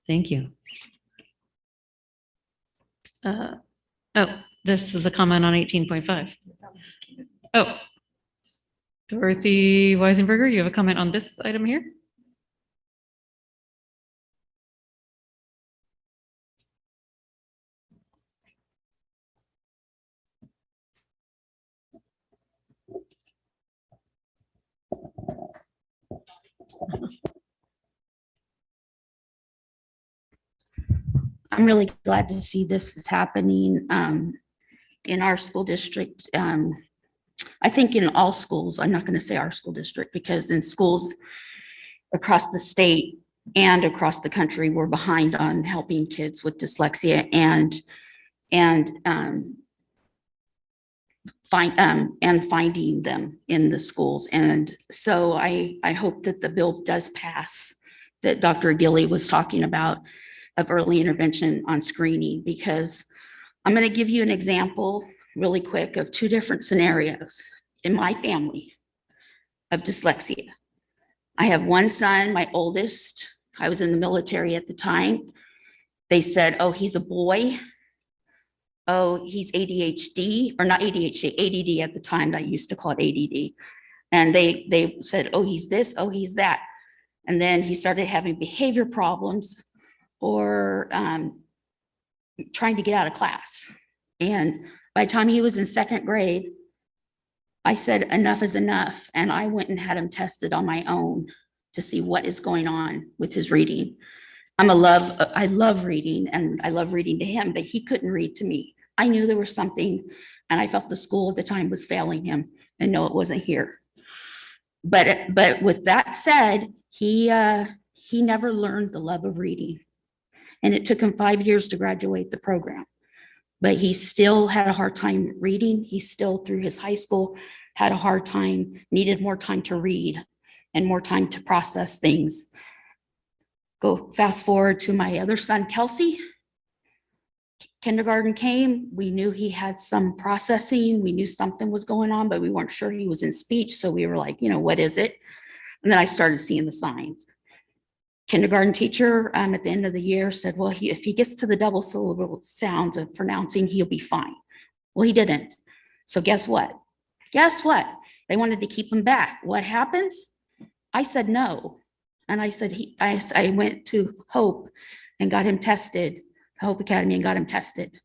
Thank you. Oh, this is a comment on 18.5. Oh. Dorothy Weisenberger, you have a comment on this item here? I'm really glad to see this is happening in our school district. I think in all schools, I'm not going to say our school district, because in schools across the state and across the country, we're behind on helping kids with dyslexia and finding them in the schools. And so I hope that the bill does pass that Dr. Gilly was talking about, of early intervention on screening, because I'm going to give you an example really quick of 2 different scenarios in my family of dyslexia. I have one son, my oldest. I was in the military at the time. They said, oh, he's a boy. Oh, he's ADHD, or not ADHD, ADD at the time. I used to call it ADD. And they said, oh, he's this, oh, he's that. And then he started having behavior problems or trying to get out of class. And by the time he was in 2nd grade, I said, enough is enough. And I went and had him tested on my own to see what is going on with his reading. I love reading, and I love reading to him, but he couldn't read to me. I knew there was something, and I felt the school at the time was failing him, and no, it wasn't here. But with that said, he never learned the love of reading. And it took him 5 years to graduate the program. But he still had a hard time reading. He still, through his high school, had a hard time, needed more time to read and more time to process things. Go fast forward to my other son, Kelsey. Kindergarten came, we knew he had some processing. We knew something was going on, but we weren't sure he was in speech. So we were like, what is it? And then I started seeing the signs. Kindergarten teacher at the end of the year said, well, if he gets to the double syllable sounds of pronouncing, he'll be fine. Well, he didn't. So guess what? They wanted to keep him back. What happens? I said no. And I said, I went to Hope and got him tested, Hope Academy, and got him tested.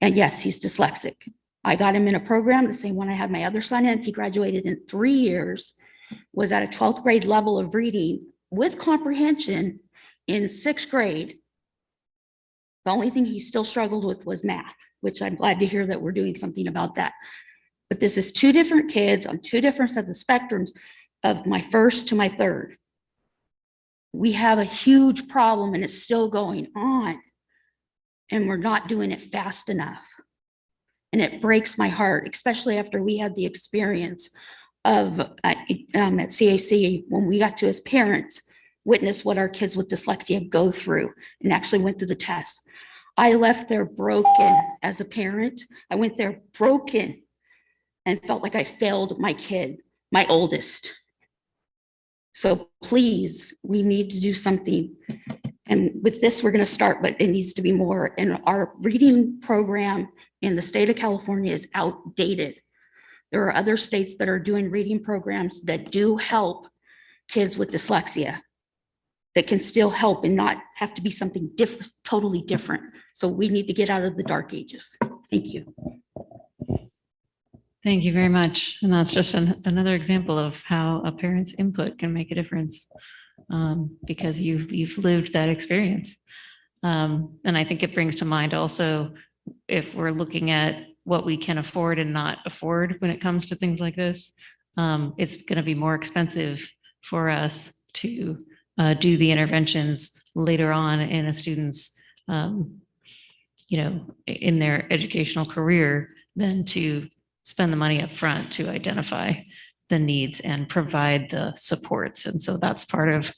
And yes, he's dyslexic. I got him in a program, the same one I had my other son in. He graduated in 3 years, was at a 12th grade level of reading with comprehension in 6th grade. The only thing he still struggled with was math, which I'm glad to hear that we're doing something about that. But this is 2 different kids on 2 different sets of spectrums of my 1st to my 3rd. We have a huge problem, and it's still going on, and we're not doing it fast enough. And it breaks my heart, especially after we had the experience of at CAC, when we got to, as parents, witness what our kids with dyslexia go through and actually went through the test. I left there broken as a parent. I went there broken and felt like I failed my kid, my oldest. So please, we need to do something. And with this, we're going to start, but it needs to be more. And our reading program in the state of California is outdated. There are other states that are doing reading programs that do help kids with dyslexia, that can still help and not have to be something different, totally different. So we need to get out of the dark ages. Thank you. Thank you very much. And that's just another example of how a parent's input can make a difference, because you've lived that experience. And I think it brings to mind also, if we're looking at what we can afford and not afford when it comes to things like this, it's going to be more expensive for us to do the interventions later on in a student's, in their educational career than to spend the money up front to identify the needs and provide the supports. And so that's part of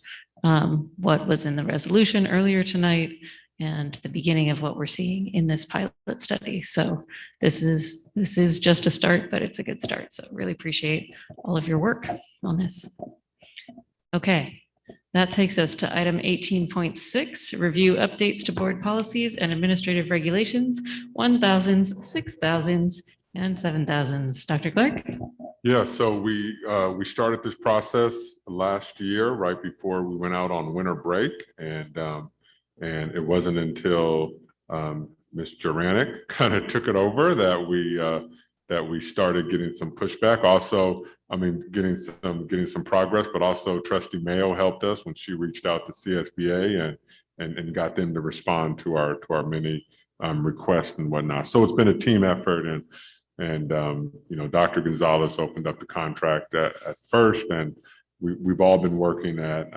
what was in the resolution earlier tonight and the beginning of what we're seeing in this pilot study. So this is just a start, but it's a good start. So really appreciate all of your work on this. Okay, that takes us to item 18.6, review updates to board policies and administrative regulations, 1,000s, 6,000s, and 7,000s. Dr. Clark? Yeah, so we started this process last year, right before we went out on winter break, and it wasn't until Ms. Juranic kind of took it over that we started getting some pushback. Also, I mean, getting some progress, but also Trustee Mayo helped us when she reached out to CSBA and got them to respond to our many requests and whatnot. So it's been a team effort, and Dr. Gonzalez opened up the contract at first, and we've all been working at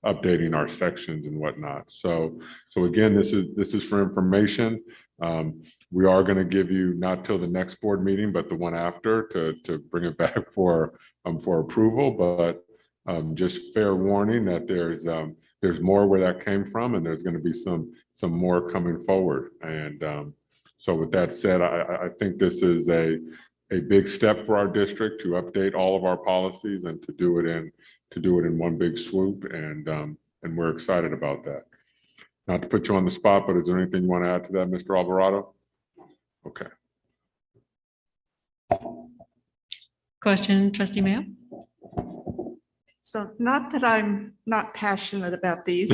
updating our sections and whatnot. So again, this is for information. We are going to give you, not till the next board meeting, but the one after, to bring it back for approval. But just fair warning that there's more where that came from, and there's going to be some more coming forward. And so with that said, I think this is a big step for our district to update all of our policies and to do it in one big swoop. And we're excited about that. Not to put you on the spot, but is there anything you want to add to that, Mr. Alvarado? Okay. Question, Trustee Mayo? So not that I'm not passionate about these.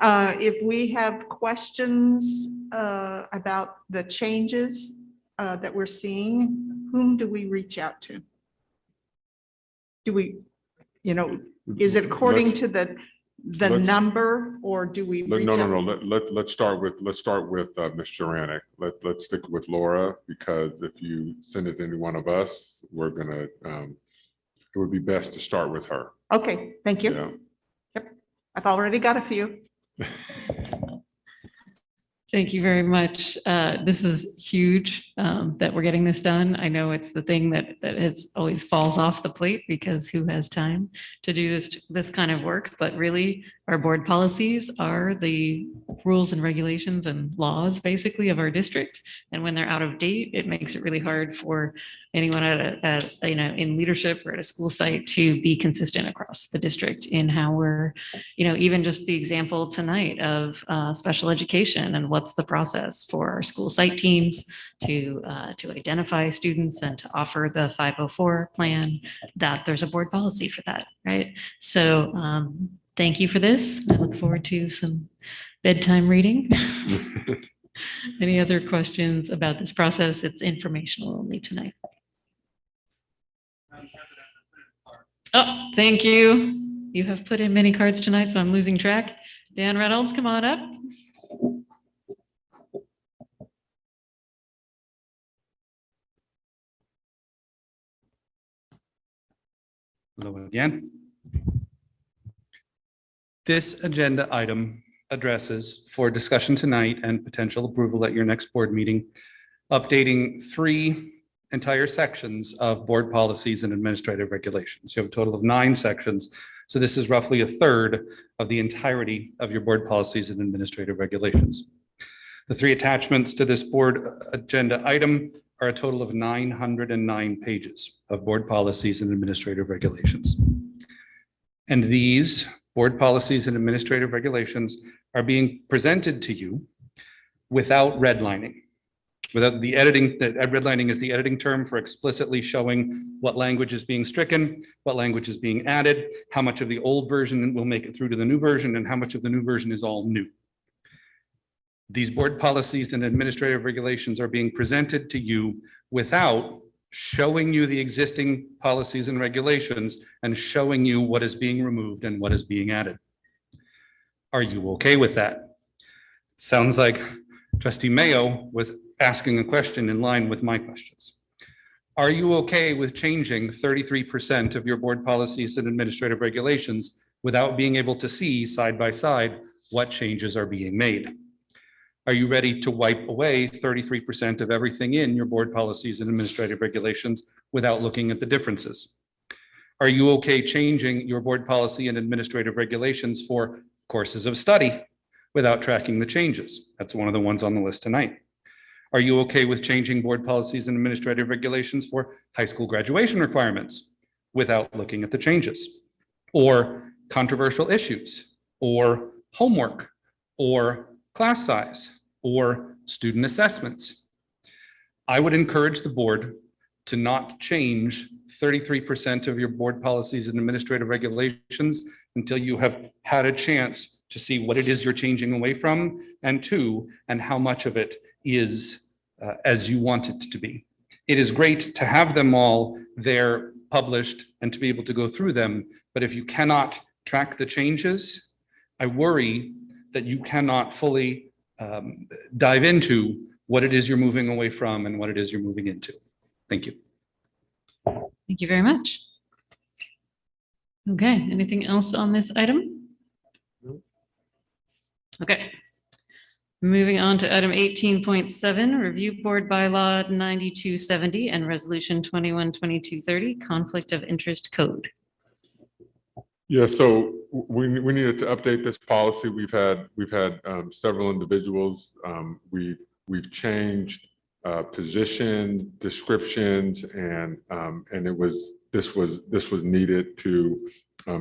If we have questions about the changes that we're seeing, whom do we reach out to? Do we, is it according to the number, or do we? Reach out? No. Let's start with Ms. Juranic. Let's stick with Laura, because if you send it to any one of us, we're gonna. It would be best to start with her. Okay, thank you. Yeah. Yep, I've already got a few. Thank you very much. This is huge that we're getting this done. I know it's the thing that is always falls off the plate, because who has time to do this kind of work? But really, our board policies are the rules and regulations and laws, basically, of our district. And when they're out of date, it makes it really hard for anyone in leadership or at a school site to be consistent across the district in how we're, even just the example tonight of special education and what's the process for our school site teams to identify students and to offer the 504 plan, that there's a board policy for that, right? So thank you for this. I look forward to some bedtime reading. Any other questions about this process? It's informational only tonight. Oh, thank you. You have put in many cards tonight, so I'm losing track. Dan Reynolds, come on up. Hello again. This agenda item addresses, for discussion tonight and potential approval at your next board meeting, updating 3 entire sections of board policies and administrative regulations. You have a total of 9 sections. So this is roughly a third of the entirety of your board policies and administrative regulations. The 3 attachments to this board agenda item are a total of 909 pages of board policies and administrative regulations. And these board policies and administrative regulations are being presented to you without redlining. Without the editing, redlining is the editing term for explicitly showing what language is being stricken, what language is being added, how much of the old version will make it through to the new version, and how much of the new version is all new. These board policies and administrative regulations are being presented to you without showing you the existing policies and regulations and showing you what is being removed and what is being added. Are you okay with that? Sounds like Trustee Mayo was asking a question in line with my questions. Are you okay with changing 33% of your board policies and administrative regulations without being able to see side by side what changes are being made? Are you ready to wipe away 33% of everything in your board policies and administrative regulations without looking at the differences? Are you okay changing your board policy and administrative regulations for courses of study without tracking the changes? That's one of the ones on the list tonight. Are you okay with changing board policies and administrative regulations for high school graduation requirements without looking at the changes? Or controversial issues, or homework, or class size, or student assessments? I would encourage the board to not change 33% of your board policies and administrative regulations until you have had a chance to see what it is you're changing away from, and how much of it is as you want it to be. It is great to have them all there published and to be able to go through them, but if you cannot track the changes, I worry that you cannot fully dive into what it is you're moving away from and what it is you're moving into. Thank you. Thank you very much. Okay, anything else on this item? Okay. Moving on to item 18.7, review board bylaw 9270 and resolution 212230, conflict of interest code. Yeah, so we needed to update this policy. We've had several individuals. We've changed position descriptions, and this was needed to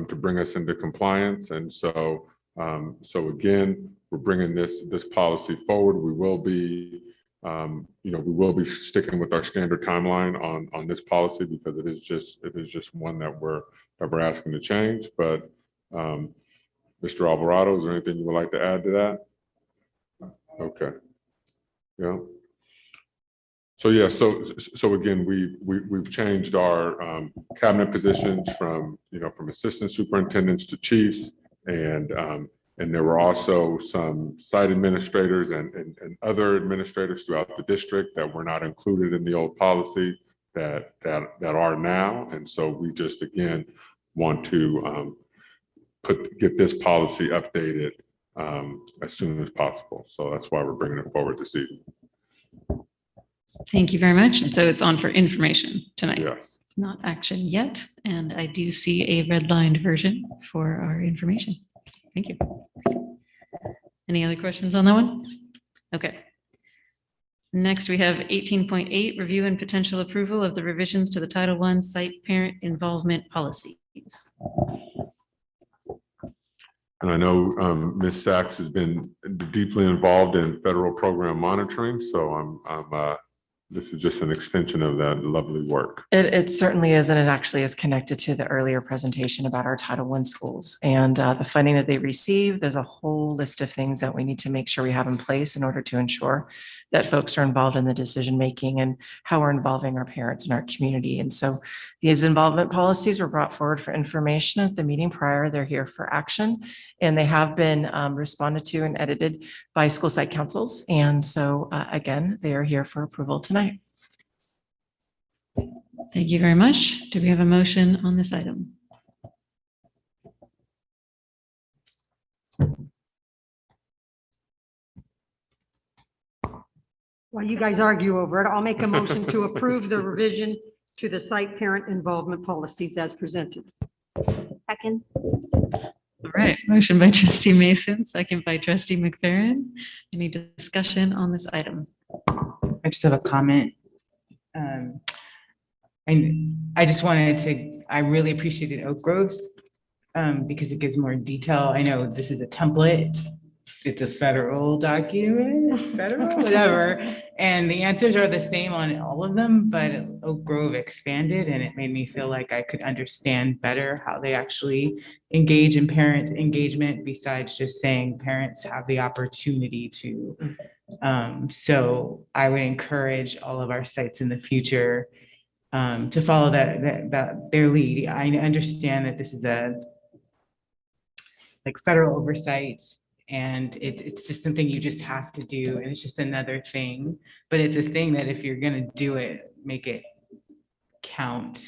bring us into compliance. And so again, we're bringing this policy forward. We will be sticking with our standard timeline on this policy because it is just one that we're asking to change. But Mr. Alvarado, is there anything you would like to add to that? Okay. Yeah. So yeah, so again, we've changed our cabinet positions from assistant superintendents to chiefs, and there were also some site administrators and other administrators throughout the district that were not included in the old policy that are now. And so we just again want to get this policy updated as soon as possible. So that's why we're bringing it forward this evening. Thank you very much. And so it's on for information tonight. Yes. Not action yet. And I do see a redlined version for our information. Thank you. Any other questions on that one? Okay. Next, we have 18.8, review and potential approval of the revisions to the Title I site parent involvement policies. And I know Ms. Sachs has been deeply involved in federal program monitoring, so this is just an extension of that lovely work. It certainly is, and it actually is connected to the earlier presentation about our Title I schools and the funding that they receive. There's a whole list of things that we need to make sure we have in place in order to ensure that folks are involved in the decision-making and how we're involving our parents and our community. And so these involvement policies were brought forward for information at the meeting prior. They're here for action, and they have been responded to and edited by school site councils. And so again, they are here for approval tonight. Thank you very much. Do we have a motion on this item? While you guys argue over it, I'll make a motion to approve the revision to the site parent involvement policies as presented. Second. All right, motion by trustee Mason, second by trustee McFerrin. Any discussion on this item? I just have a comment. I just wanted to, I really appreciated Oak Groves because it gives more detail. I know this is a template it's a federal document, federal, whatever. And the answers are the same on all of them, but Oak Grove expanded and it made me feel like I could understand better how they actually engage in parent engagement besides just saying parents have the opportunity to. So I would encourage all of our sites in the future to follow their lead. I understand that this is a like federal oversight and it's just something you just have to do. And it's just another thing, but it's a thing that if you're going to do it, make it count.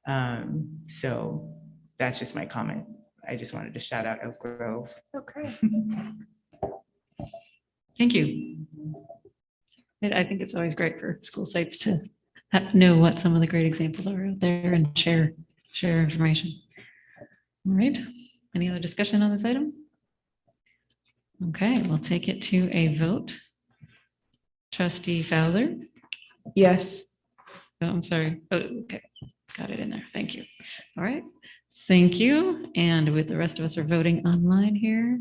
So that's just my comment. I just wanted to shout out Oak Grove. Okay. Thank you. I think it's always great for school sites to know what some of the great examples are out there and share information. All right. Any other discussion on this item? Okay, we'll take it to a vote. Trustee Fowler? Yes. Oh, I'm sorry. Oh, okay, got it in there. Thank you. All right, thank you. And with the rest of us are voting online here.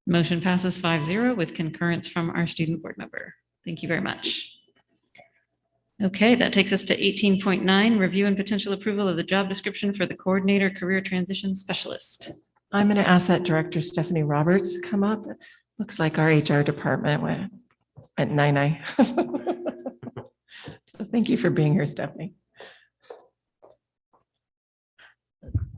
Motion passes 5-0 with concurrence from our student board member. Thank you very much. Okay, that takes us to 18.9, review and potential approval of the job description for the coordinator career transition specialist. I'm going to ask that Director Stephanie Roberts come up. Looks like our HR department went at 9. So thank you for being here, Stephanie.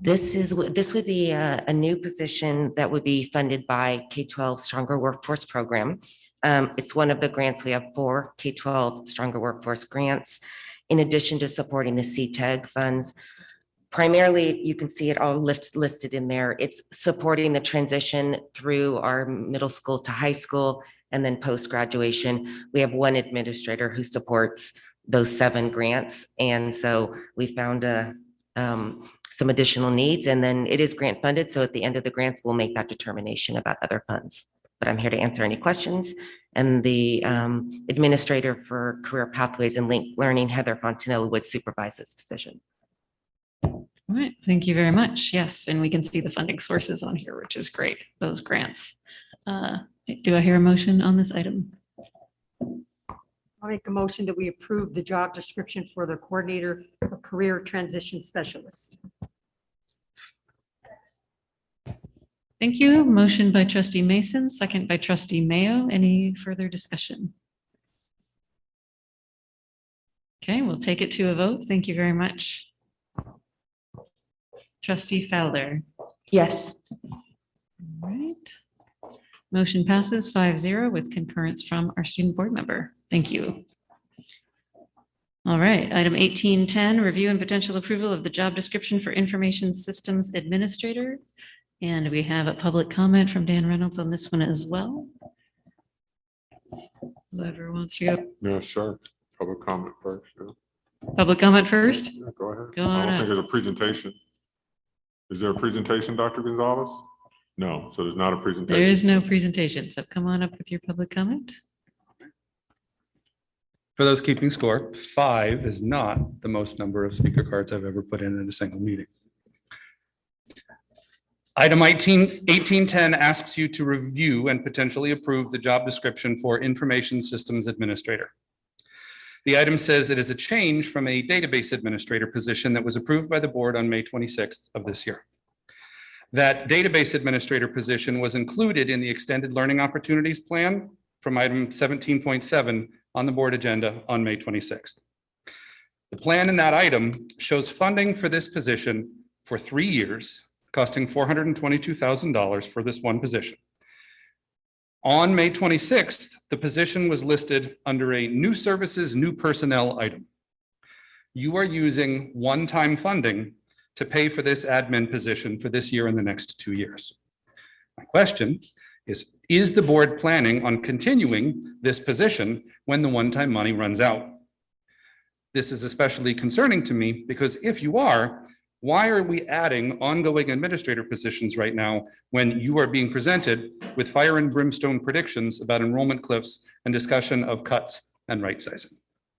This would be a new position that would be funded by K-12 Stronger Workforce Program. It's one of the grants. We have 4 K-12 Stronger Workforce grants, in addition to supporting the CTEG funds. Primarily, you can see it all listed in there. It's supporting the transition through our middle school to high school and then post-graduation. We have 1 administrator who supports those 7 grants. And so we found some additional needs, and then it is grant funded. So at the end of the grants, we'll make that determination about other funds. But I'm here to answer any questions. And the administrator for Career Pathways and Linked Learning, Heather Fontanilla, would supervise this decision. All right, thank you very much. Yes, and we can see the funding sources on here, which is great, those grants. Do I hear a motion on this item? I'll make a motion that we approve the job description for the coordinator for career transition specialist. Thank you. Motion by Trustee Mason, second by Trustee Mayo. Any further discussion? Okay, we'll take it to a vote. Thank you very much. Trustee Fowler? Yes. All right. Motion passes 5-0 with concurrence from our student board member. Thank you. All right, item 1810, review and potential approval of the job description for information systems administrator. And we have a public comment from Dan Reynolds on this one as well. Whoever wants to go. Yeah, sure. Public comment first. Yeah. Public comment first? Yeah, go ahead. Go I on don't up. think there's a presentation. Is there a presentation, Dr. Gonzalez? No, so there's not a presentation. There is no presentation, so come on up with your public comment. For those keeping score, 5 is not the most number of speaker cards I've ever put in a single meeting. Item 1810 asks you to review and potentially approve the job description for Information Systems Administrator. The item says it is a change from a database administrator position that was approved by the board on May 26th of this year. That database administrator position was included in the Extended Learning Opportunities Plan from item 17.7 on the board agenda on May 26th. The plan in that item shows funding for this position for 3 years, costing $422,000 for this one position. On May 26th, the position was listed under a new services, new personnel item. You are using one-time funding to pay for this admin position for this year and the next 2 years. My question is the board planning on continuing this position when the one-time money runs out? This is especially concerning to me because if you are, why are we adding ongoing administrator positions right now when you are being presented with fire and brimstone predictions about enrollment cliffs and discussion of cuts and right sizing?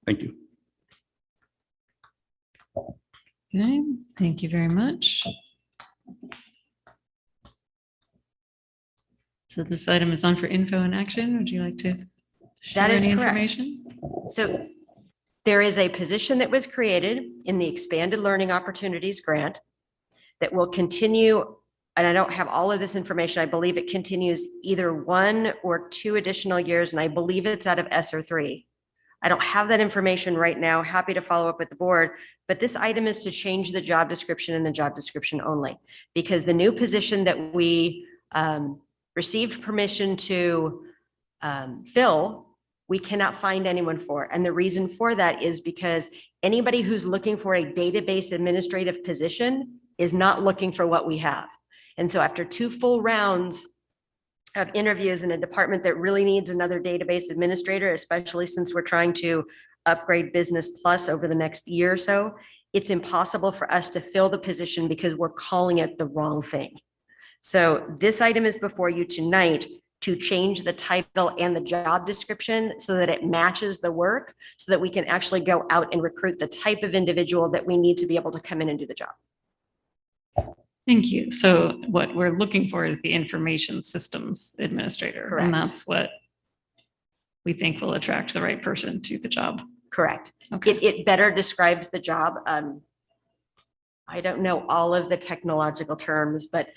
Thank you. Okay, thank you very much. So this item is on for info and action. Would you like to share That is any correct. information? So there is a position that was created in the Expanded Learning Opportunities Grant that will continue, and I don't have all of this information. I believe it continues either 1 or 2 additional years, and I believe it's out of ESSER 3. I don't have that information right now. Happy to follow up with the board, but this item is to change the job description and the job description only, because the new position that we received permission to fill, we cannot find anyone for. And the reason for that is because anybody who's looking for a database administrative position is not looking for what we have. And so after 2 full rounds of interviews in a department that really needs another database administrator, especially since we're trying to upgrade Business Plus over the next year or so, it's impossible for us to fill the position because we're calling it the wrong thing. So this item is before you tonight to change the title and the job description so that it matches the work, so that we can actually go out and recruit the type of individual that we need to be able to come in and do the job. Thank you. So what we're looking for is the information systems administrator. Correct. And that's what we think will attract the right person to the job. Correct. Okay. It better describes the job. I don't know all of the technological terms, but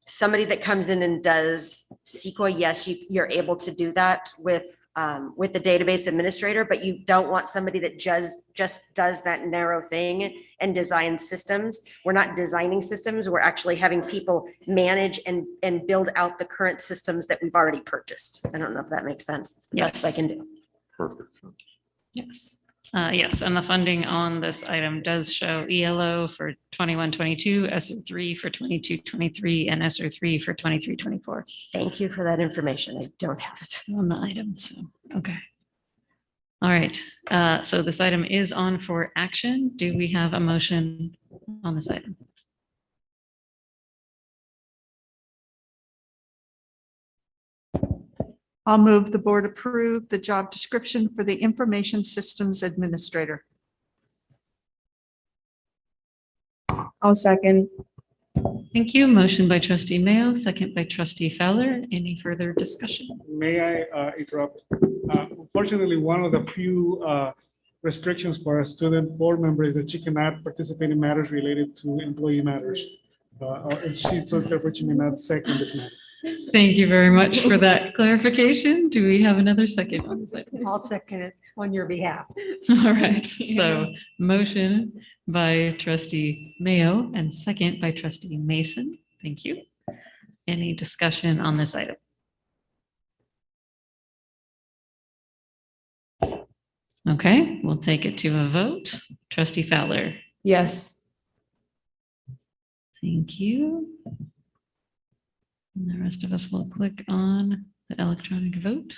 somebody that comes in and does SQL, yes, you're able to do that with the database administrator, but you don't want somebody that just does that narrow thing and designs systems. We're not designing systems. We're actually having people manage and build out the current systems that we've already purchased. I don't know if that makes sense. It's the best I can do. Perfect. Yes. Yes, and the funding on this item does show ELO for 21-22, ESSER 3 for 22-23, and ESSER 3 for 23-24. Thank you for that information. I don't have it on the item, so, okay. All right, so this item is on for action. Do we have a motion on this item? I'll move the board approve the job description for the Information Systems Administrator. I'll second. Thank you. Motion by trustee Mayo, second by trustee Fowler. Any further discussion? May I interrupt? Unfortunately, one of the few restrictions for a student board member is that she cannot participate in matters related to employee matters. And so therefore she may not second this matter. Thank you very much for that clarification. Do we have another second on this item? I'll second it on your behalf. All right, so motion by trustee Mayo and second by trustee Mason. Thank you. Any discussion on this item? Okay, we'll take it to a vote. Trustee Fowler. Yes. Thank you. And the rest of us will click on the electronic vote.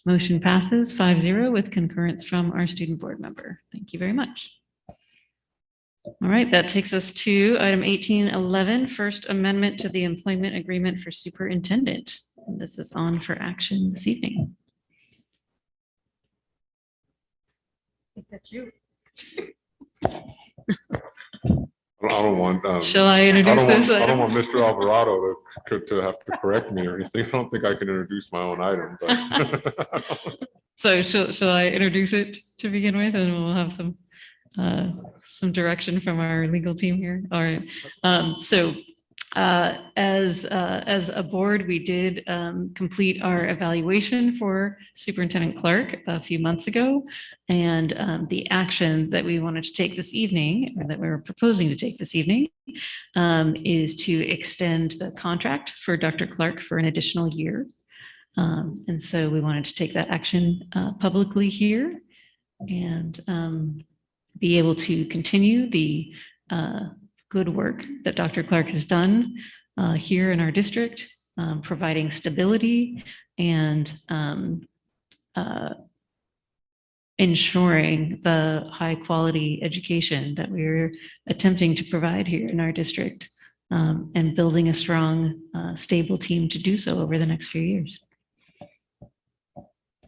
Motion passes 5-0 with concurrence from our student board member. Thank you very much. All right, that takes us to item 1811, First Amendment to the Employment Agreement for Superintendent. This is on for action this evening. That's you. I don't want. Shall I introduce this I item? don't want Mr. Alvarado to have to correct me or anything. I don't think I can introduce my own item, but. So shall I introduce it to begin with, and we'll have some direction from our legal team here. All right. As a board, we did complete our evaluation for Superintendent Clark a few months ago. And the action that we wanted to take this evening, or that we were proposing to take this evening, is to extend the contract for Dr. Clark for an additional year. And so we wanted to take that action publicly here and be able to continue the good work that Dr. Clark has done here in our district, providing stability and ensuring the high quality education that we're attempting to provide here in our district, and building a strong, stable team to do so over the next few years.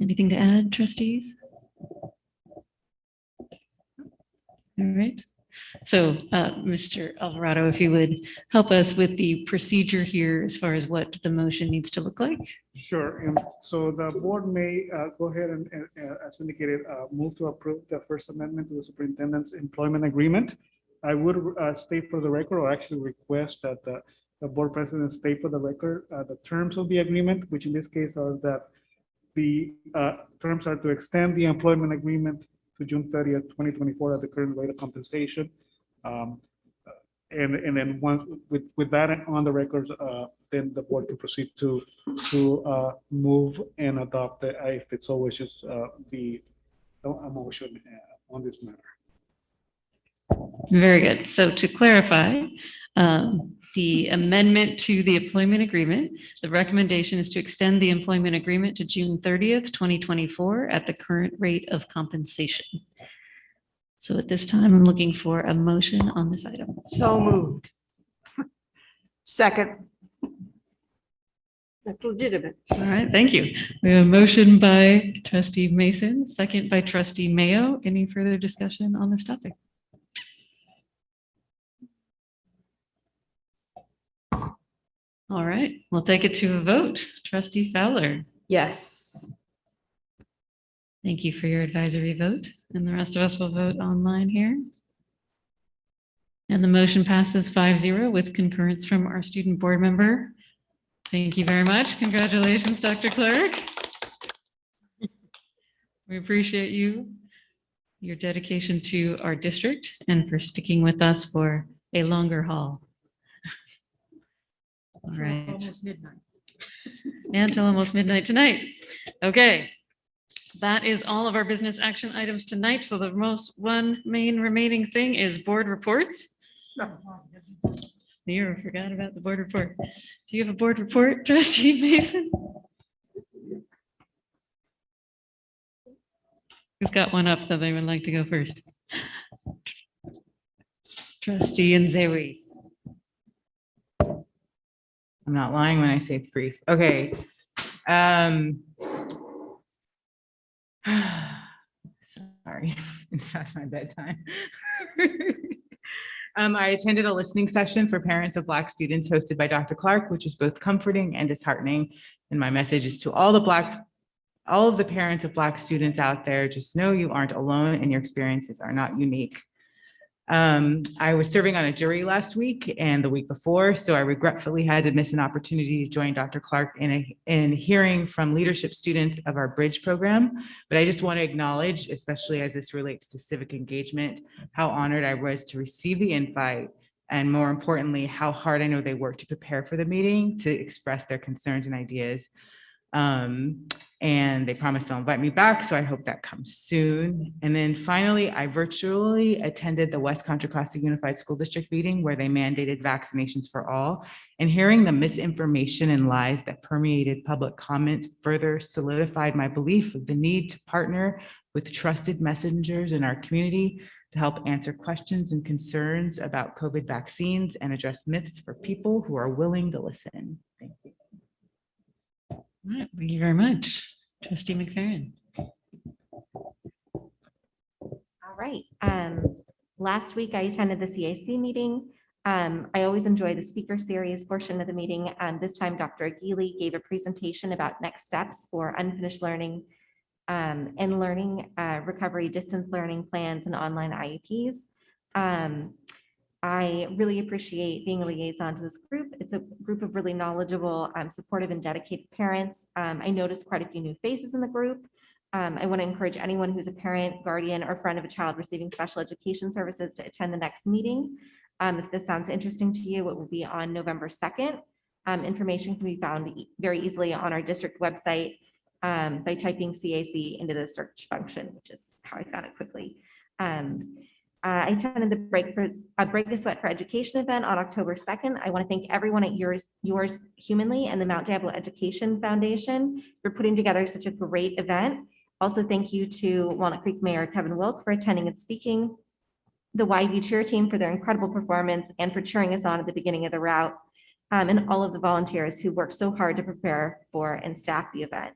Anything to add, trustees? All right. So, Mr. Alvarado, if you would help us with the procedure here as far as what the motion needs to look like. Sure. And so the board may go ahead and, as indicated, move to approve the First Amendment to the superintendent's employment agreement. I would state for the record, or actually request that the board president state for the record the terms of the agreement, which in this case are that the terms are to extend the employment agreement to June 30th, 2024 at the current rate of compensation. And then once with that on the records, then the board can proceed to move and adopt the, if it so wishes, the a motion on this matter. Very good. So to clarify, the amendment to the employment agreement, the recommendation is to extend the employment agreement to June 30th, 2024 at the current rate of compensation. So at this time, I'm looking for a motion on this item. So moved. Second. That's legitimate. All right, thank you. We have a motion by trustee Mason, second by trustee Mayo. Any further discussion on this topic? All right, we'll take it to a vote. Trustee Fowler. Yes. Thank you for your advisory vote, and the rest of us will vote online here. And the motion passes 5-0 with concurrence from our student board member. Thank you very much. Congratulations, Dr. Clark. We appreciate you, your dedication to our district, and for sticking with us for a longer haul. All right. Almost midnight. Until almost midnight tonight. Okay. That is all of our business action items tonight. So the one main remaining thing is board reports. You forgot about the board report. Do you have a board report, trustee Mason? Who's got one up that they would like to go first? Trustee Nzewi. I'm not lying when I say it's brief. Okay. Sorry, it's past my bedtime. I attended a listening session for parents of Black students hosted by Dr. Clark, which was both comforting and disheartening. And my message is to all of the parents of Black students out there, just know you aren't alone and your experiences are not unique. I was serving on a jury last week and the week before, so I regretfully had to miss an opportunity to join Dr. Clark in hearing from leadership students of our Bridge program. But I just want to acknowledge, especially as this relates to civic engagement, how honored I was to receive the invite, and more importantly, how hard I know they worked to prepare for the meeting, to express their concerns and ideas. And they promised they'll invite me back, so I hope that comes soon. And then finally, I virtually attended the West Contra Costa Unified School District meeting where they mandated vaccinations for all, and hearing the misinformation and lies that permeated public comment further solidified my belief of the need to partner with trusted messengers in our community to help answer questions and concerns about COVID vaccines and address myths for people who are willing to listen. Thank you. All right, thank you very much. Trustee McFerrin. All right. Last week I attended the CAC meeting. I always enjoy the speaker series portion of the meeting. This time, Dr. Aguili gave a presentation about next steps for unfinished learning and learning recovery, distance learning plans, and online IEPs. I really appreciate being a liaison to this group. It's a group of really knowledgeable, supportive, and dedicated parents. I noticed quite a few new faces in the group. I want to encourage anyone who's a parent, guardian, or friend of a child receiving special education services to attend the next meeting. If this sounds interesting to you, it will be on November 2nd. Information can be found very easily on our district website by typing CAC into the search function, which is how I found it quickly. I attended the Break the Sweat for Education event on October 2nd. I want to thank everyone at Yours Humanly and the Mount Diablo Education Foundation for putting together such a great event. Also, thank you to Walnut Creek Mayor Kevin Wilk for attending and speaking, the YU cheer team for their incredible performance and for cheering us on at the beginning of the route, and all of the volunteers who worked so hard to prepare for and staff the event.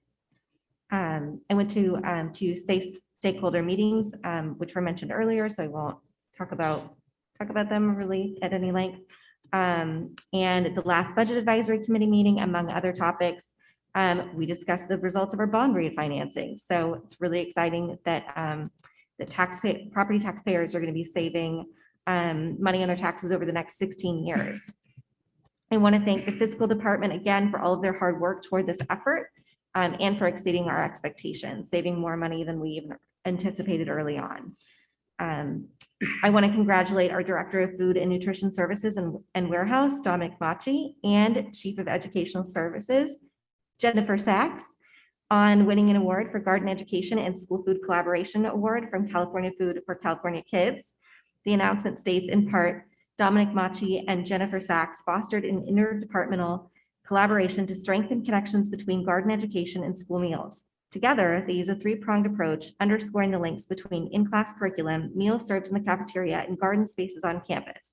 I went to stakeholder meetings, which were mentioned earlier, so I won't talk about talk about them really at any length. And at the last Budget Advisory Committee meeting, among other topics, we discussed the results of our bond refinancing. So it's really exciting that the property taxpayers are going to be saving money on their taxes over the next 16 years. I want to thank the fiscal department again for all of their hard work toward this effort and for exceeding our expectations, saving more money than we even anticipated early on. I want to congratulate our Director of Food and Nutrition Services and Warehouse, Dominic Machi, and Chief of Educational Services, Jennifer Sachs, on winning an award for Garden Education and School Food Collaboration Award from California Food for California Kids. The announcement states in part, Dominic Machi and Jennifer Sachs fostered an interdepartmental collaboration to strengthen connections between garden education and school meals. Together, they use a three-pronged approach, underscoring the links between in-class curriculum, meals served in the cafeteria, and garden spaces on campus.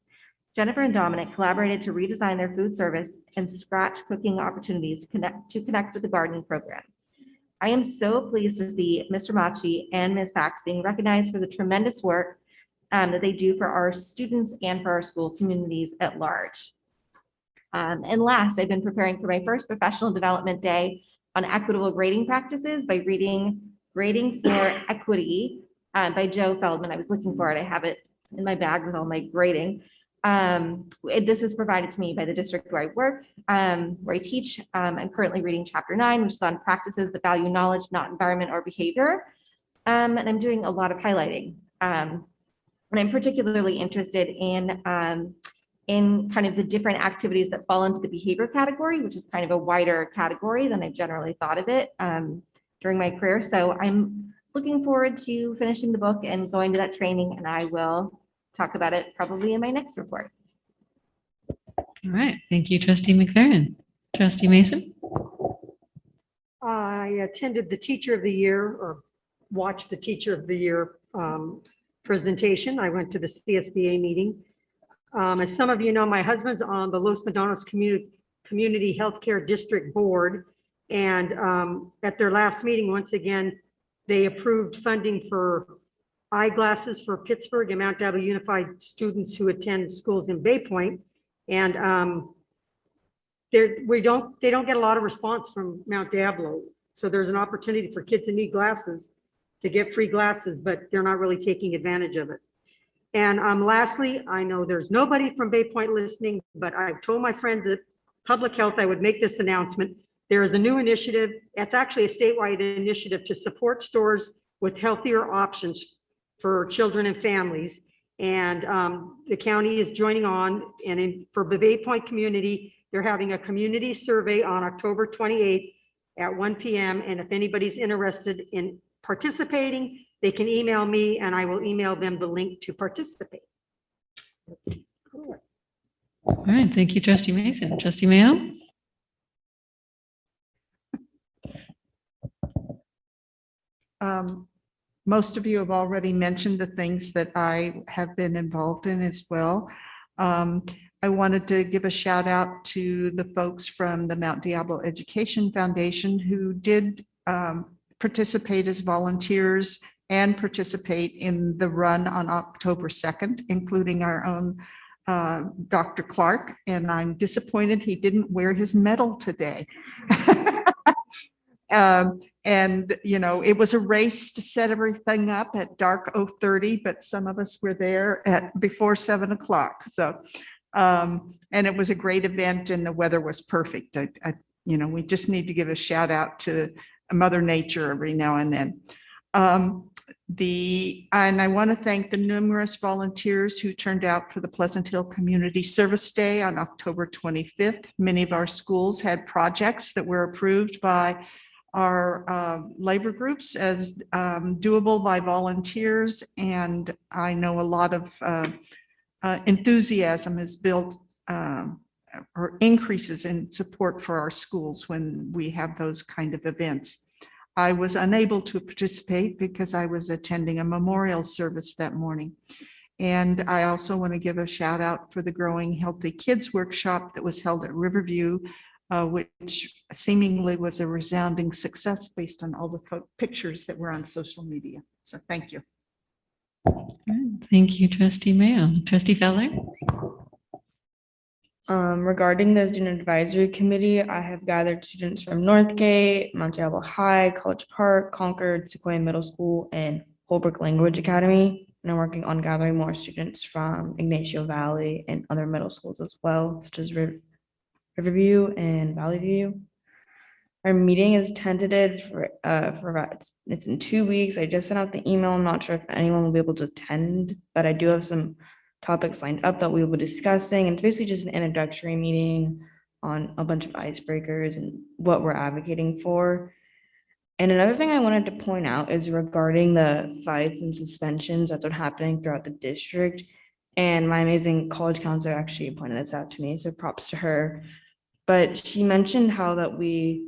Jennifer and Dominic collaborated to redesign their food service and scratch cooking opportunities to connect with the gardening program. I am so pleased to see Mr. Machi and Ms. Sachs being recognized for the tremendous work that they do for our students and for our school communities at large. And last, I've been preparing for my first professional development day on equitable grading practices by reading Grading for Equity by Joe Feldman. I was looking for it. I have it in my bag with all my grading. This was provided to me by the district where I work, where I teach. I'm currently reading chapter 9, which is on practices that value knowledge, not environment or behavior. And I'm doing a lot of highlighting. And I'm particularly interested in kind of the different activities that fall into the behavior category, which is kind of a wider category than I've generally thought of it during my career. So I'm looking forward to finishing the book and going to that training, and I will talk about it probably in my next report. All right, thank you, Trustee McFerrin. Trustee Mason? I attended the Teacher of the Year or watched the Teacher of the Year presentation. I went to the CSBA meeting. As some of you know, my husband's on the Los Medanos Community Healthcare District Board. And at their last meeting, once again, they approved funding for eyeglasses for Pittsburgh and Mount Diablo Unified students who attend schools in Bay Point. And they don't get a lot of response from Mount Diablo. So there's an opportunity for kids that need glasses to get free glasses, but they're not really taking advantage of it. And lastly, I know there's nobody from Bay Point listening, but I've told my friends at Public Health I would make this announcement. There is a new initiative. It's actually a statewide initiative to support stores with healthier options for children and families. And the county is joining on. And for the Bay Point community, they're having a community survey on October 28th at 1 p.m. And if anybody's interested in participating, they can email me and I will email them the link to participate. All right, thank you, Trustee Mason. Trustee Mayo? Most of you have already mentioned the things that I have been involved in as well. I wanted to give a shout out to the folks from the Mount Diablo Education Foundation who did participate as volunteers and participate in the run on October 2nd, including our own Dr. Clark. And I'm disappointed he didn't wear his medal today. And, you know, it was a race to set everything up at dark 0:30, but some of us were there at before 7 o'clock. So, and it was a great event and the weather was perfect. You know, we just need to give a shout out to Mother Nature every now and then. And I want to thank the numerous volunteers who turned out for the Pleasant Hill Community Service Day on October 25th. Many of our schools had projects that were approved by our labor groups as doable by volunteers. And I know a lot of enthusiasm is built or increases in support for our schools when we have those kind of events. I was unable to participate because I was attending a memorial service that morning. And I also want to give a shout out for the Growing Healthy Kids workshop that was held at Riverview, which seemingly was a resounding success based on all the pictures that were on social media. So thank you. Thank you, trustee Mayo. Trustee Fowler? Regarding the student advisory committee, I have gathered students from Northgate, Mount Diablo High, College Park, Concord, Sequoia Middle School, and Holbrook Language Academy. And I'm working on gathering more students from Ignacio Valley and other middle schools as well, such as Riverview and Valley View. Our meeting is tentative it's in 2 weeks. I just sent out the email. I'm not sure if anyone will be able to attend, but I do have some topics lined up that we will be discussing. And it's basically just an introductory meeting on a bunch of icebreakers and what we're advocating for. And another thing I wanted to point out is regarding the fights and suspensions that's been happening throughout the district. And my amazing college counselor actually pointed this out to me, so props to her. But she mentioned how that we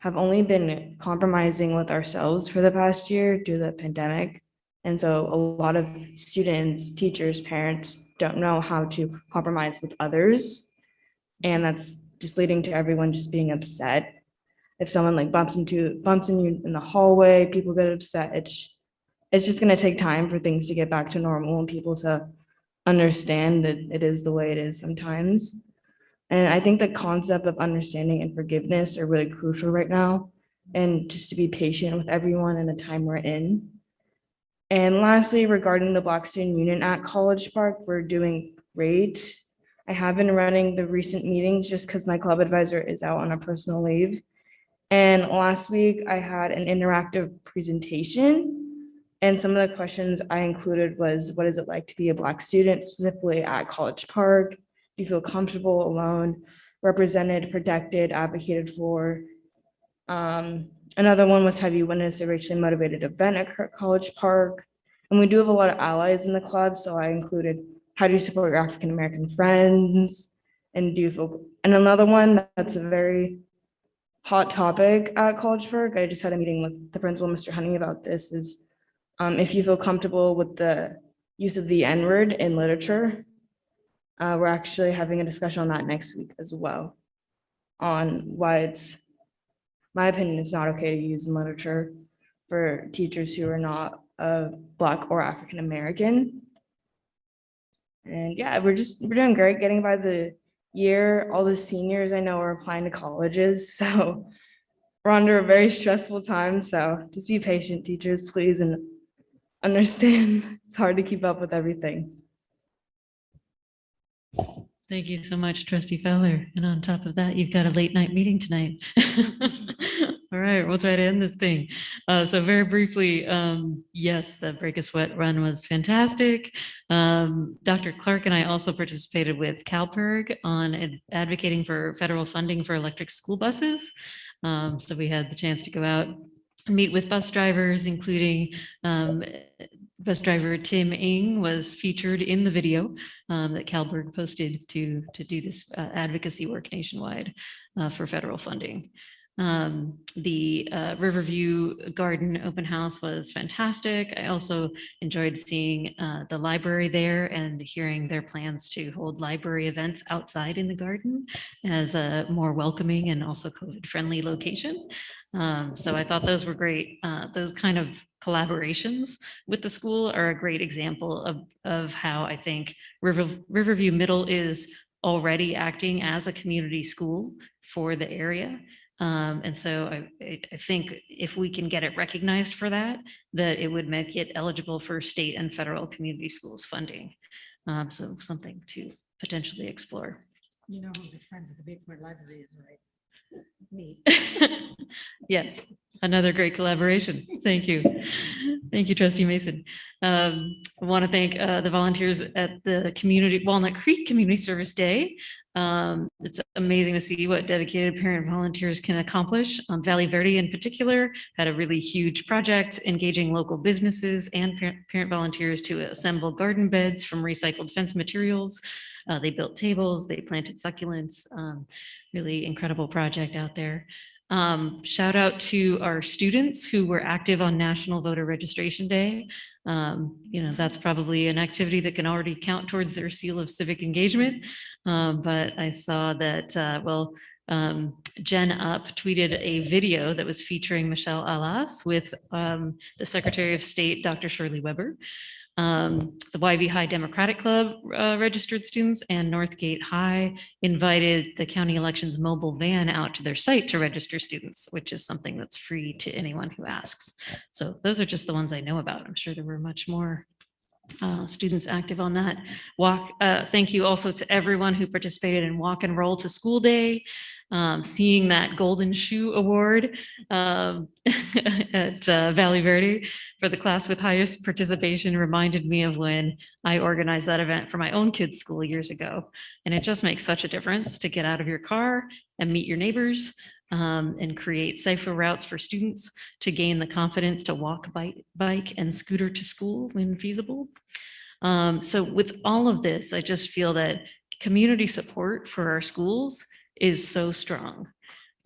have only been compromising with ourselves for the past year due to the pandemic. And so a lot of students, teachers, parents don't know how to compromise with others. And that's just leading to everyone just being upset. If someone like bumps into you in the hallway, people get upset. It's just gonna take time for things to get back to normal and people to understand that it is the way it is sometimes. And I think the concept of understanding and forgiveness are really crucial right now. And just to be patient with everyone in the time we're in. And lastly, regarding the Black Student Union at College Park, we're doing great. I have been running the recent meetings just because my club advisor is out on a personal leave. And last week I had an interactive presentation. And some of the questions I included was, what is it like to be a Black student, specifically at College Park? Do you feel comfortable, alone, represented, protected, advocated for? Another one was, have you witnessed a racially motivated event at College Park? And we do have a lot of allies in the club, so I included, how do you support your African-American friends? And do you feel, and another one that's a very hot topic at College Park, I just had a meeting with the principal, Mr. Honey, about this, is if you feel comfortable with the use of the N-word in literature. We're actually having a discussion on that next week as well, on why it's, my opinion, it's not okay to use in literature for teachers who are not Black or African-American. And yeah, we're doing great, getting by the year. All the seniors I know are applying to colleges, so we're under a very stressful time. So just be patient, teachers, please, and understand it's hard to keep up with everything. Thank you so much, trustee Fowler. And on top of that, you've got a late night meeting tonight. All right, we'll try to end this thing. So very briefly, yes, the Break a Sweat run was fantastic. Dr. Clark and I also participated with CalPERG on advocating for federal funding for electric school buses. So we had the chance to go out and meet with bus drivers, including bus driver Tim Ng was featured in the video that CalPERG posted to do this advocacy work nationwide for federal funding. The Riverview Garden open house was fantastic. I also enjoyed seeing the library there and hearing their plans to hold library events outside in the garden as a more welcoming and also COVID-friendly location. So I thought those were great. Those kind of collaborations with the school are a great example of how I think Riverview Middle is already acting as a community school for the area. And so I think if we can get it recognized for that, that it would make it eligible for state and federal community schools funding. So something to potentially explore. You know who the friends of the Bigfoot Library is, right? Me. Yes, another great collaboration. Thank you. Thank you, trustee Mason. I want to thank the volunteers at the Walnut Creek Community Service Day. It's amazing to see what dedicated parent volunteers can accomplish. Valley Verde in particular had a really huge project engaging local businesses and parent volunteers to assemble garden beds from recycled fence materials. They built tables, they planted succulents, really incredible project out there. Shout out to our students who were active on National Voter Registration Day. You know, that's probably an activity that can already count towards their seal of civic engagement. But I saw that, Jen Up tweeted a video that was featuring Michelle Alas with the Secretary of State, Dr. Shirley Weber. The YV High Democratic Club registered students and Northgate High invited the county elections mobile van out to their site to register students, which is something that's free to anyone who asks. So those are just the ones I know about. I'm sure there were much more students active on that walk. Thank you also to everyone who participated in Walk and Roll to School Day. Seeing that Golden Shoe Award at Valley Verde for the class with highest participation reminded me of when I organized that event for my own kids' school years ago. And it just makes such a difference to get out of your car and meet your neighbors and create safer routes for students to gain the confidence to walk, bike, and scooter to school when feasible. So with all of this, I just feel that community support for our schools is so strong.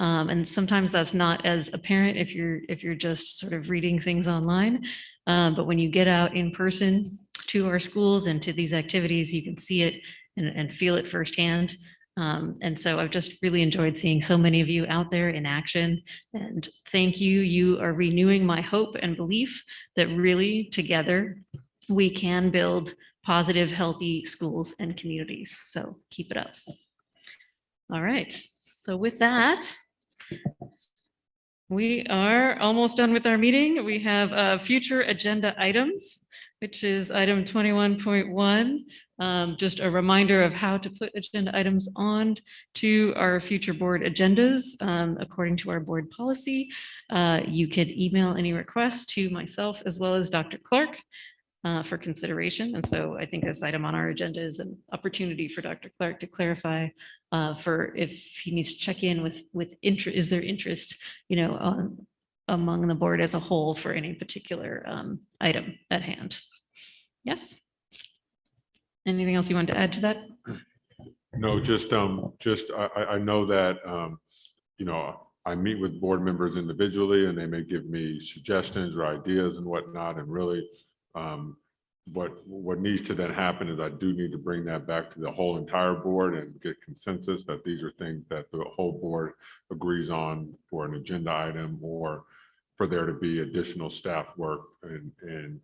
And sometimes that's not as apparent if you're just sort of reading things online. But when you get out in person to our schools and to these activities, you can see it and feel it firsthand. And so I've just really enjoyed seeing so many of you out there in action. And thank you. You are renewing my hope and belief that really together we can build positive, healthy schools and communities. So keep it up. All right. So with that, we are almost done with our meeting. We have future agenda items, which is item 21.1. Just a reminder of how to put agenda items on to our future board agendas. According to our board policy, you could email any requests to myself as well as Dr. Clark for consideration. And so I think this item on our agenda is an opportunity for Dr. Clark to clarify for if he needs to check in with interest, is there interest, among the board as a whole for any particular item at hand. Yes. Anything else you want to add to that? No, I know that, I meet with board members individually and they may give me suggestions or ideas and whatnot. And really, what needs to then happen is I do need to bring that back to the whole entire board and get consensus that these are things that the whole board agrees on for an agenda item, or for there to be additional staff work and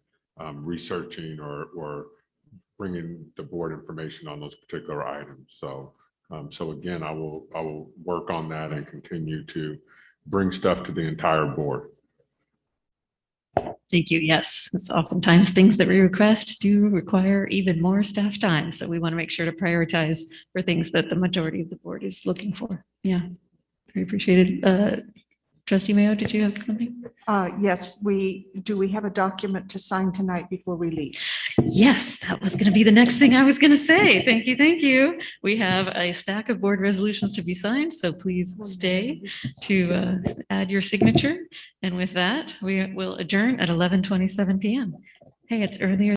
researching or bringing the board information on those particular items. So again, I will work on that and continue to bring stuff to the entire board. Thank you. Yes, it's oftentimes things that we request do require even more staff time. So we want to make sure to prioritize for things that the majority of the board is looking for. Yeah, very appreciated. Trustee Mayo, did you have something? Yes, we have a document to sign tonight before we leave? Yes, that was going to be the next thing I was going to say. Thank you. Thank you. We have a stack of board resolutions to be signed, so please stay to add your signature. And with that, we will adjourn at 11:27 p.m. Hey, it's earlier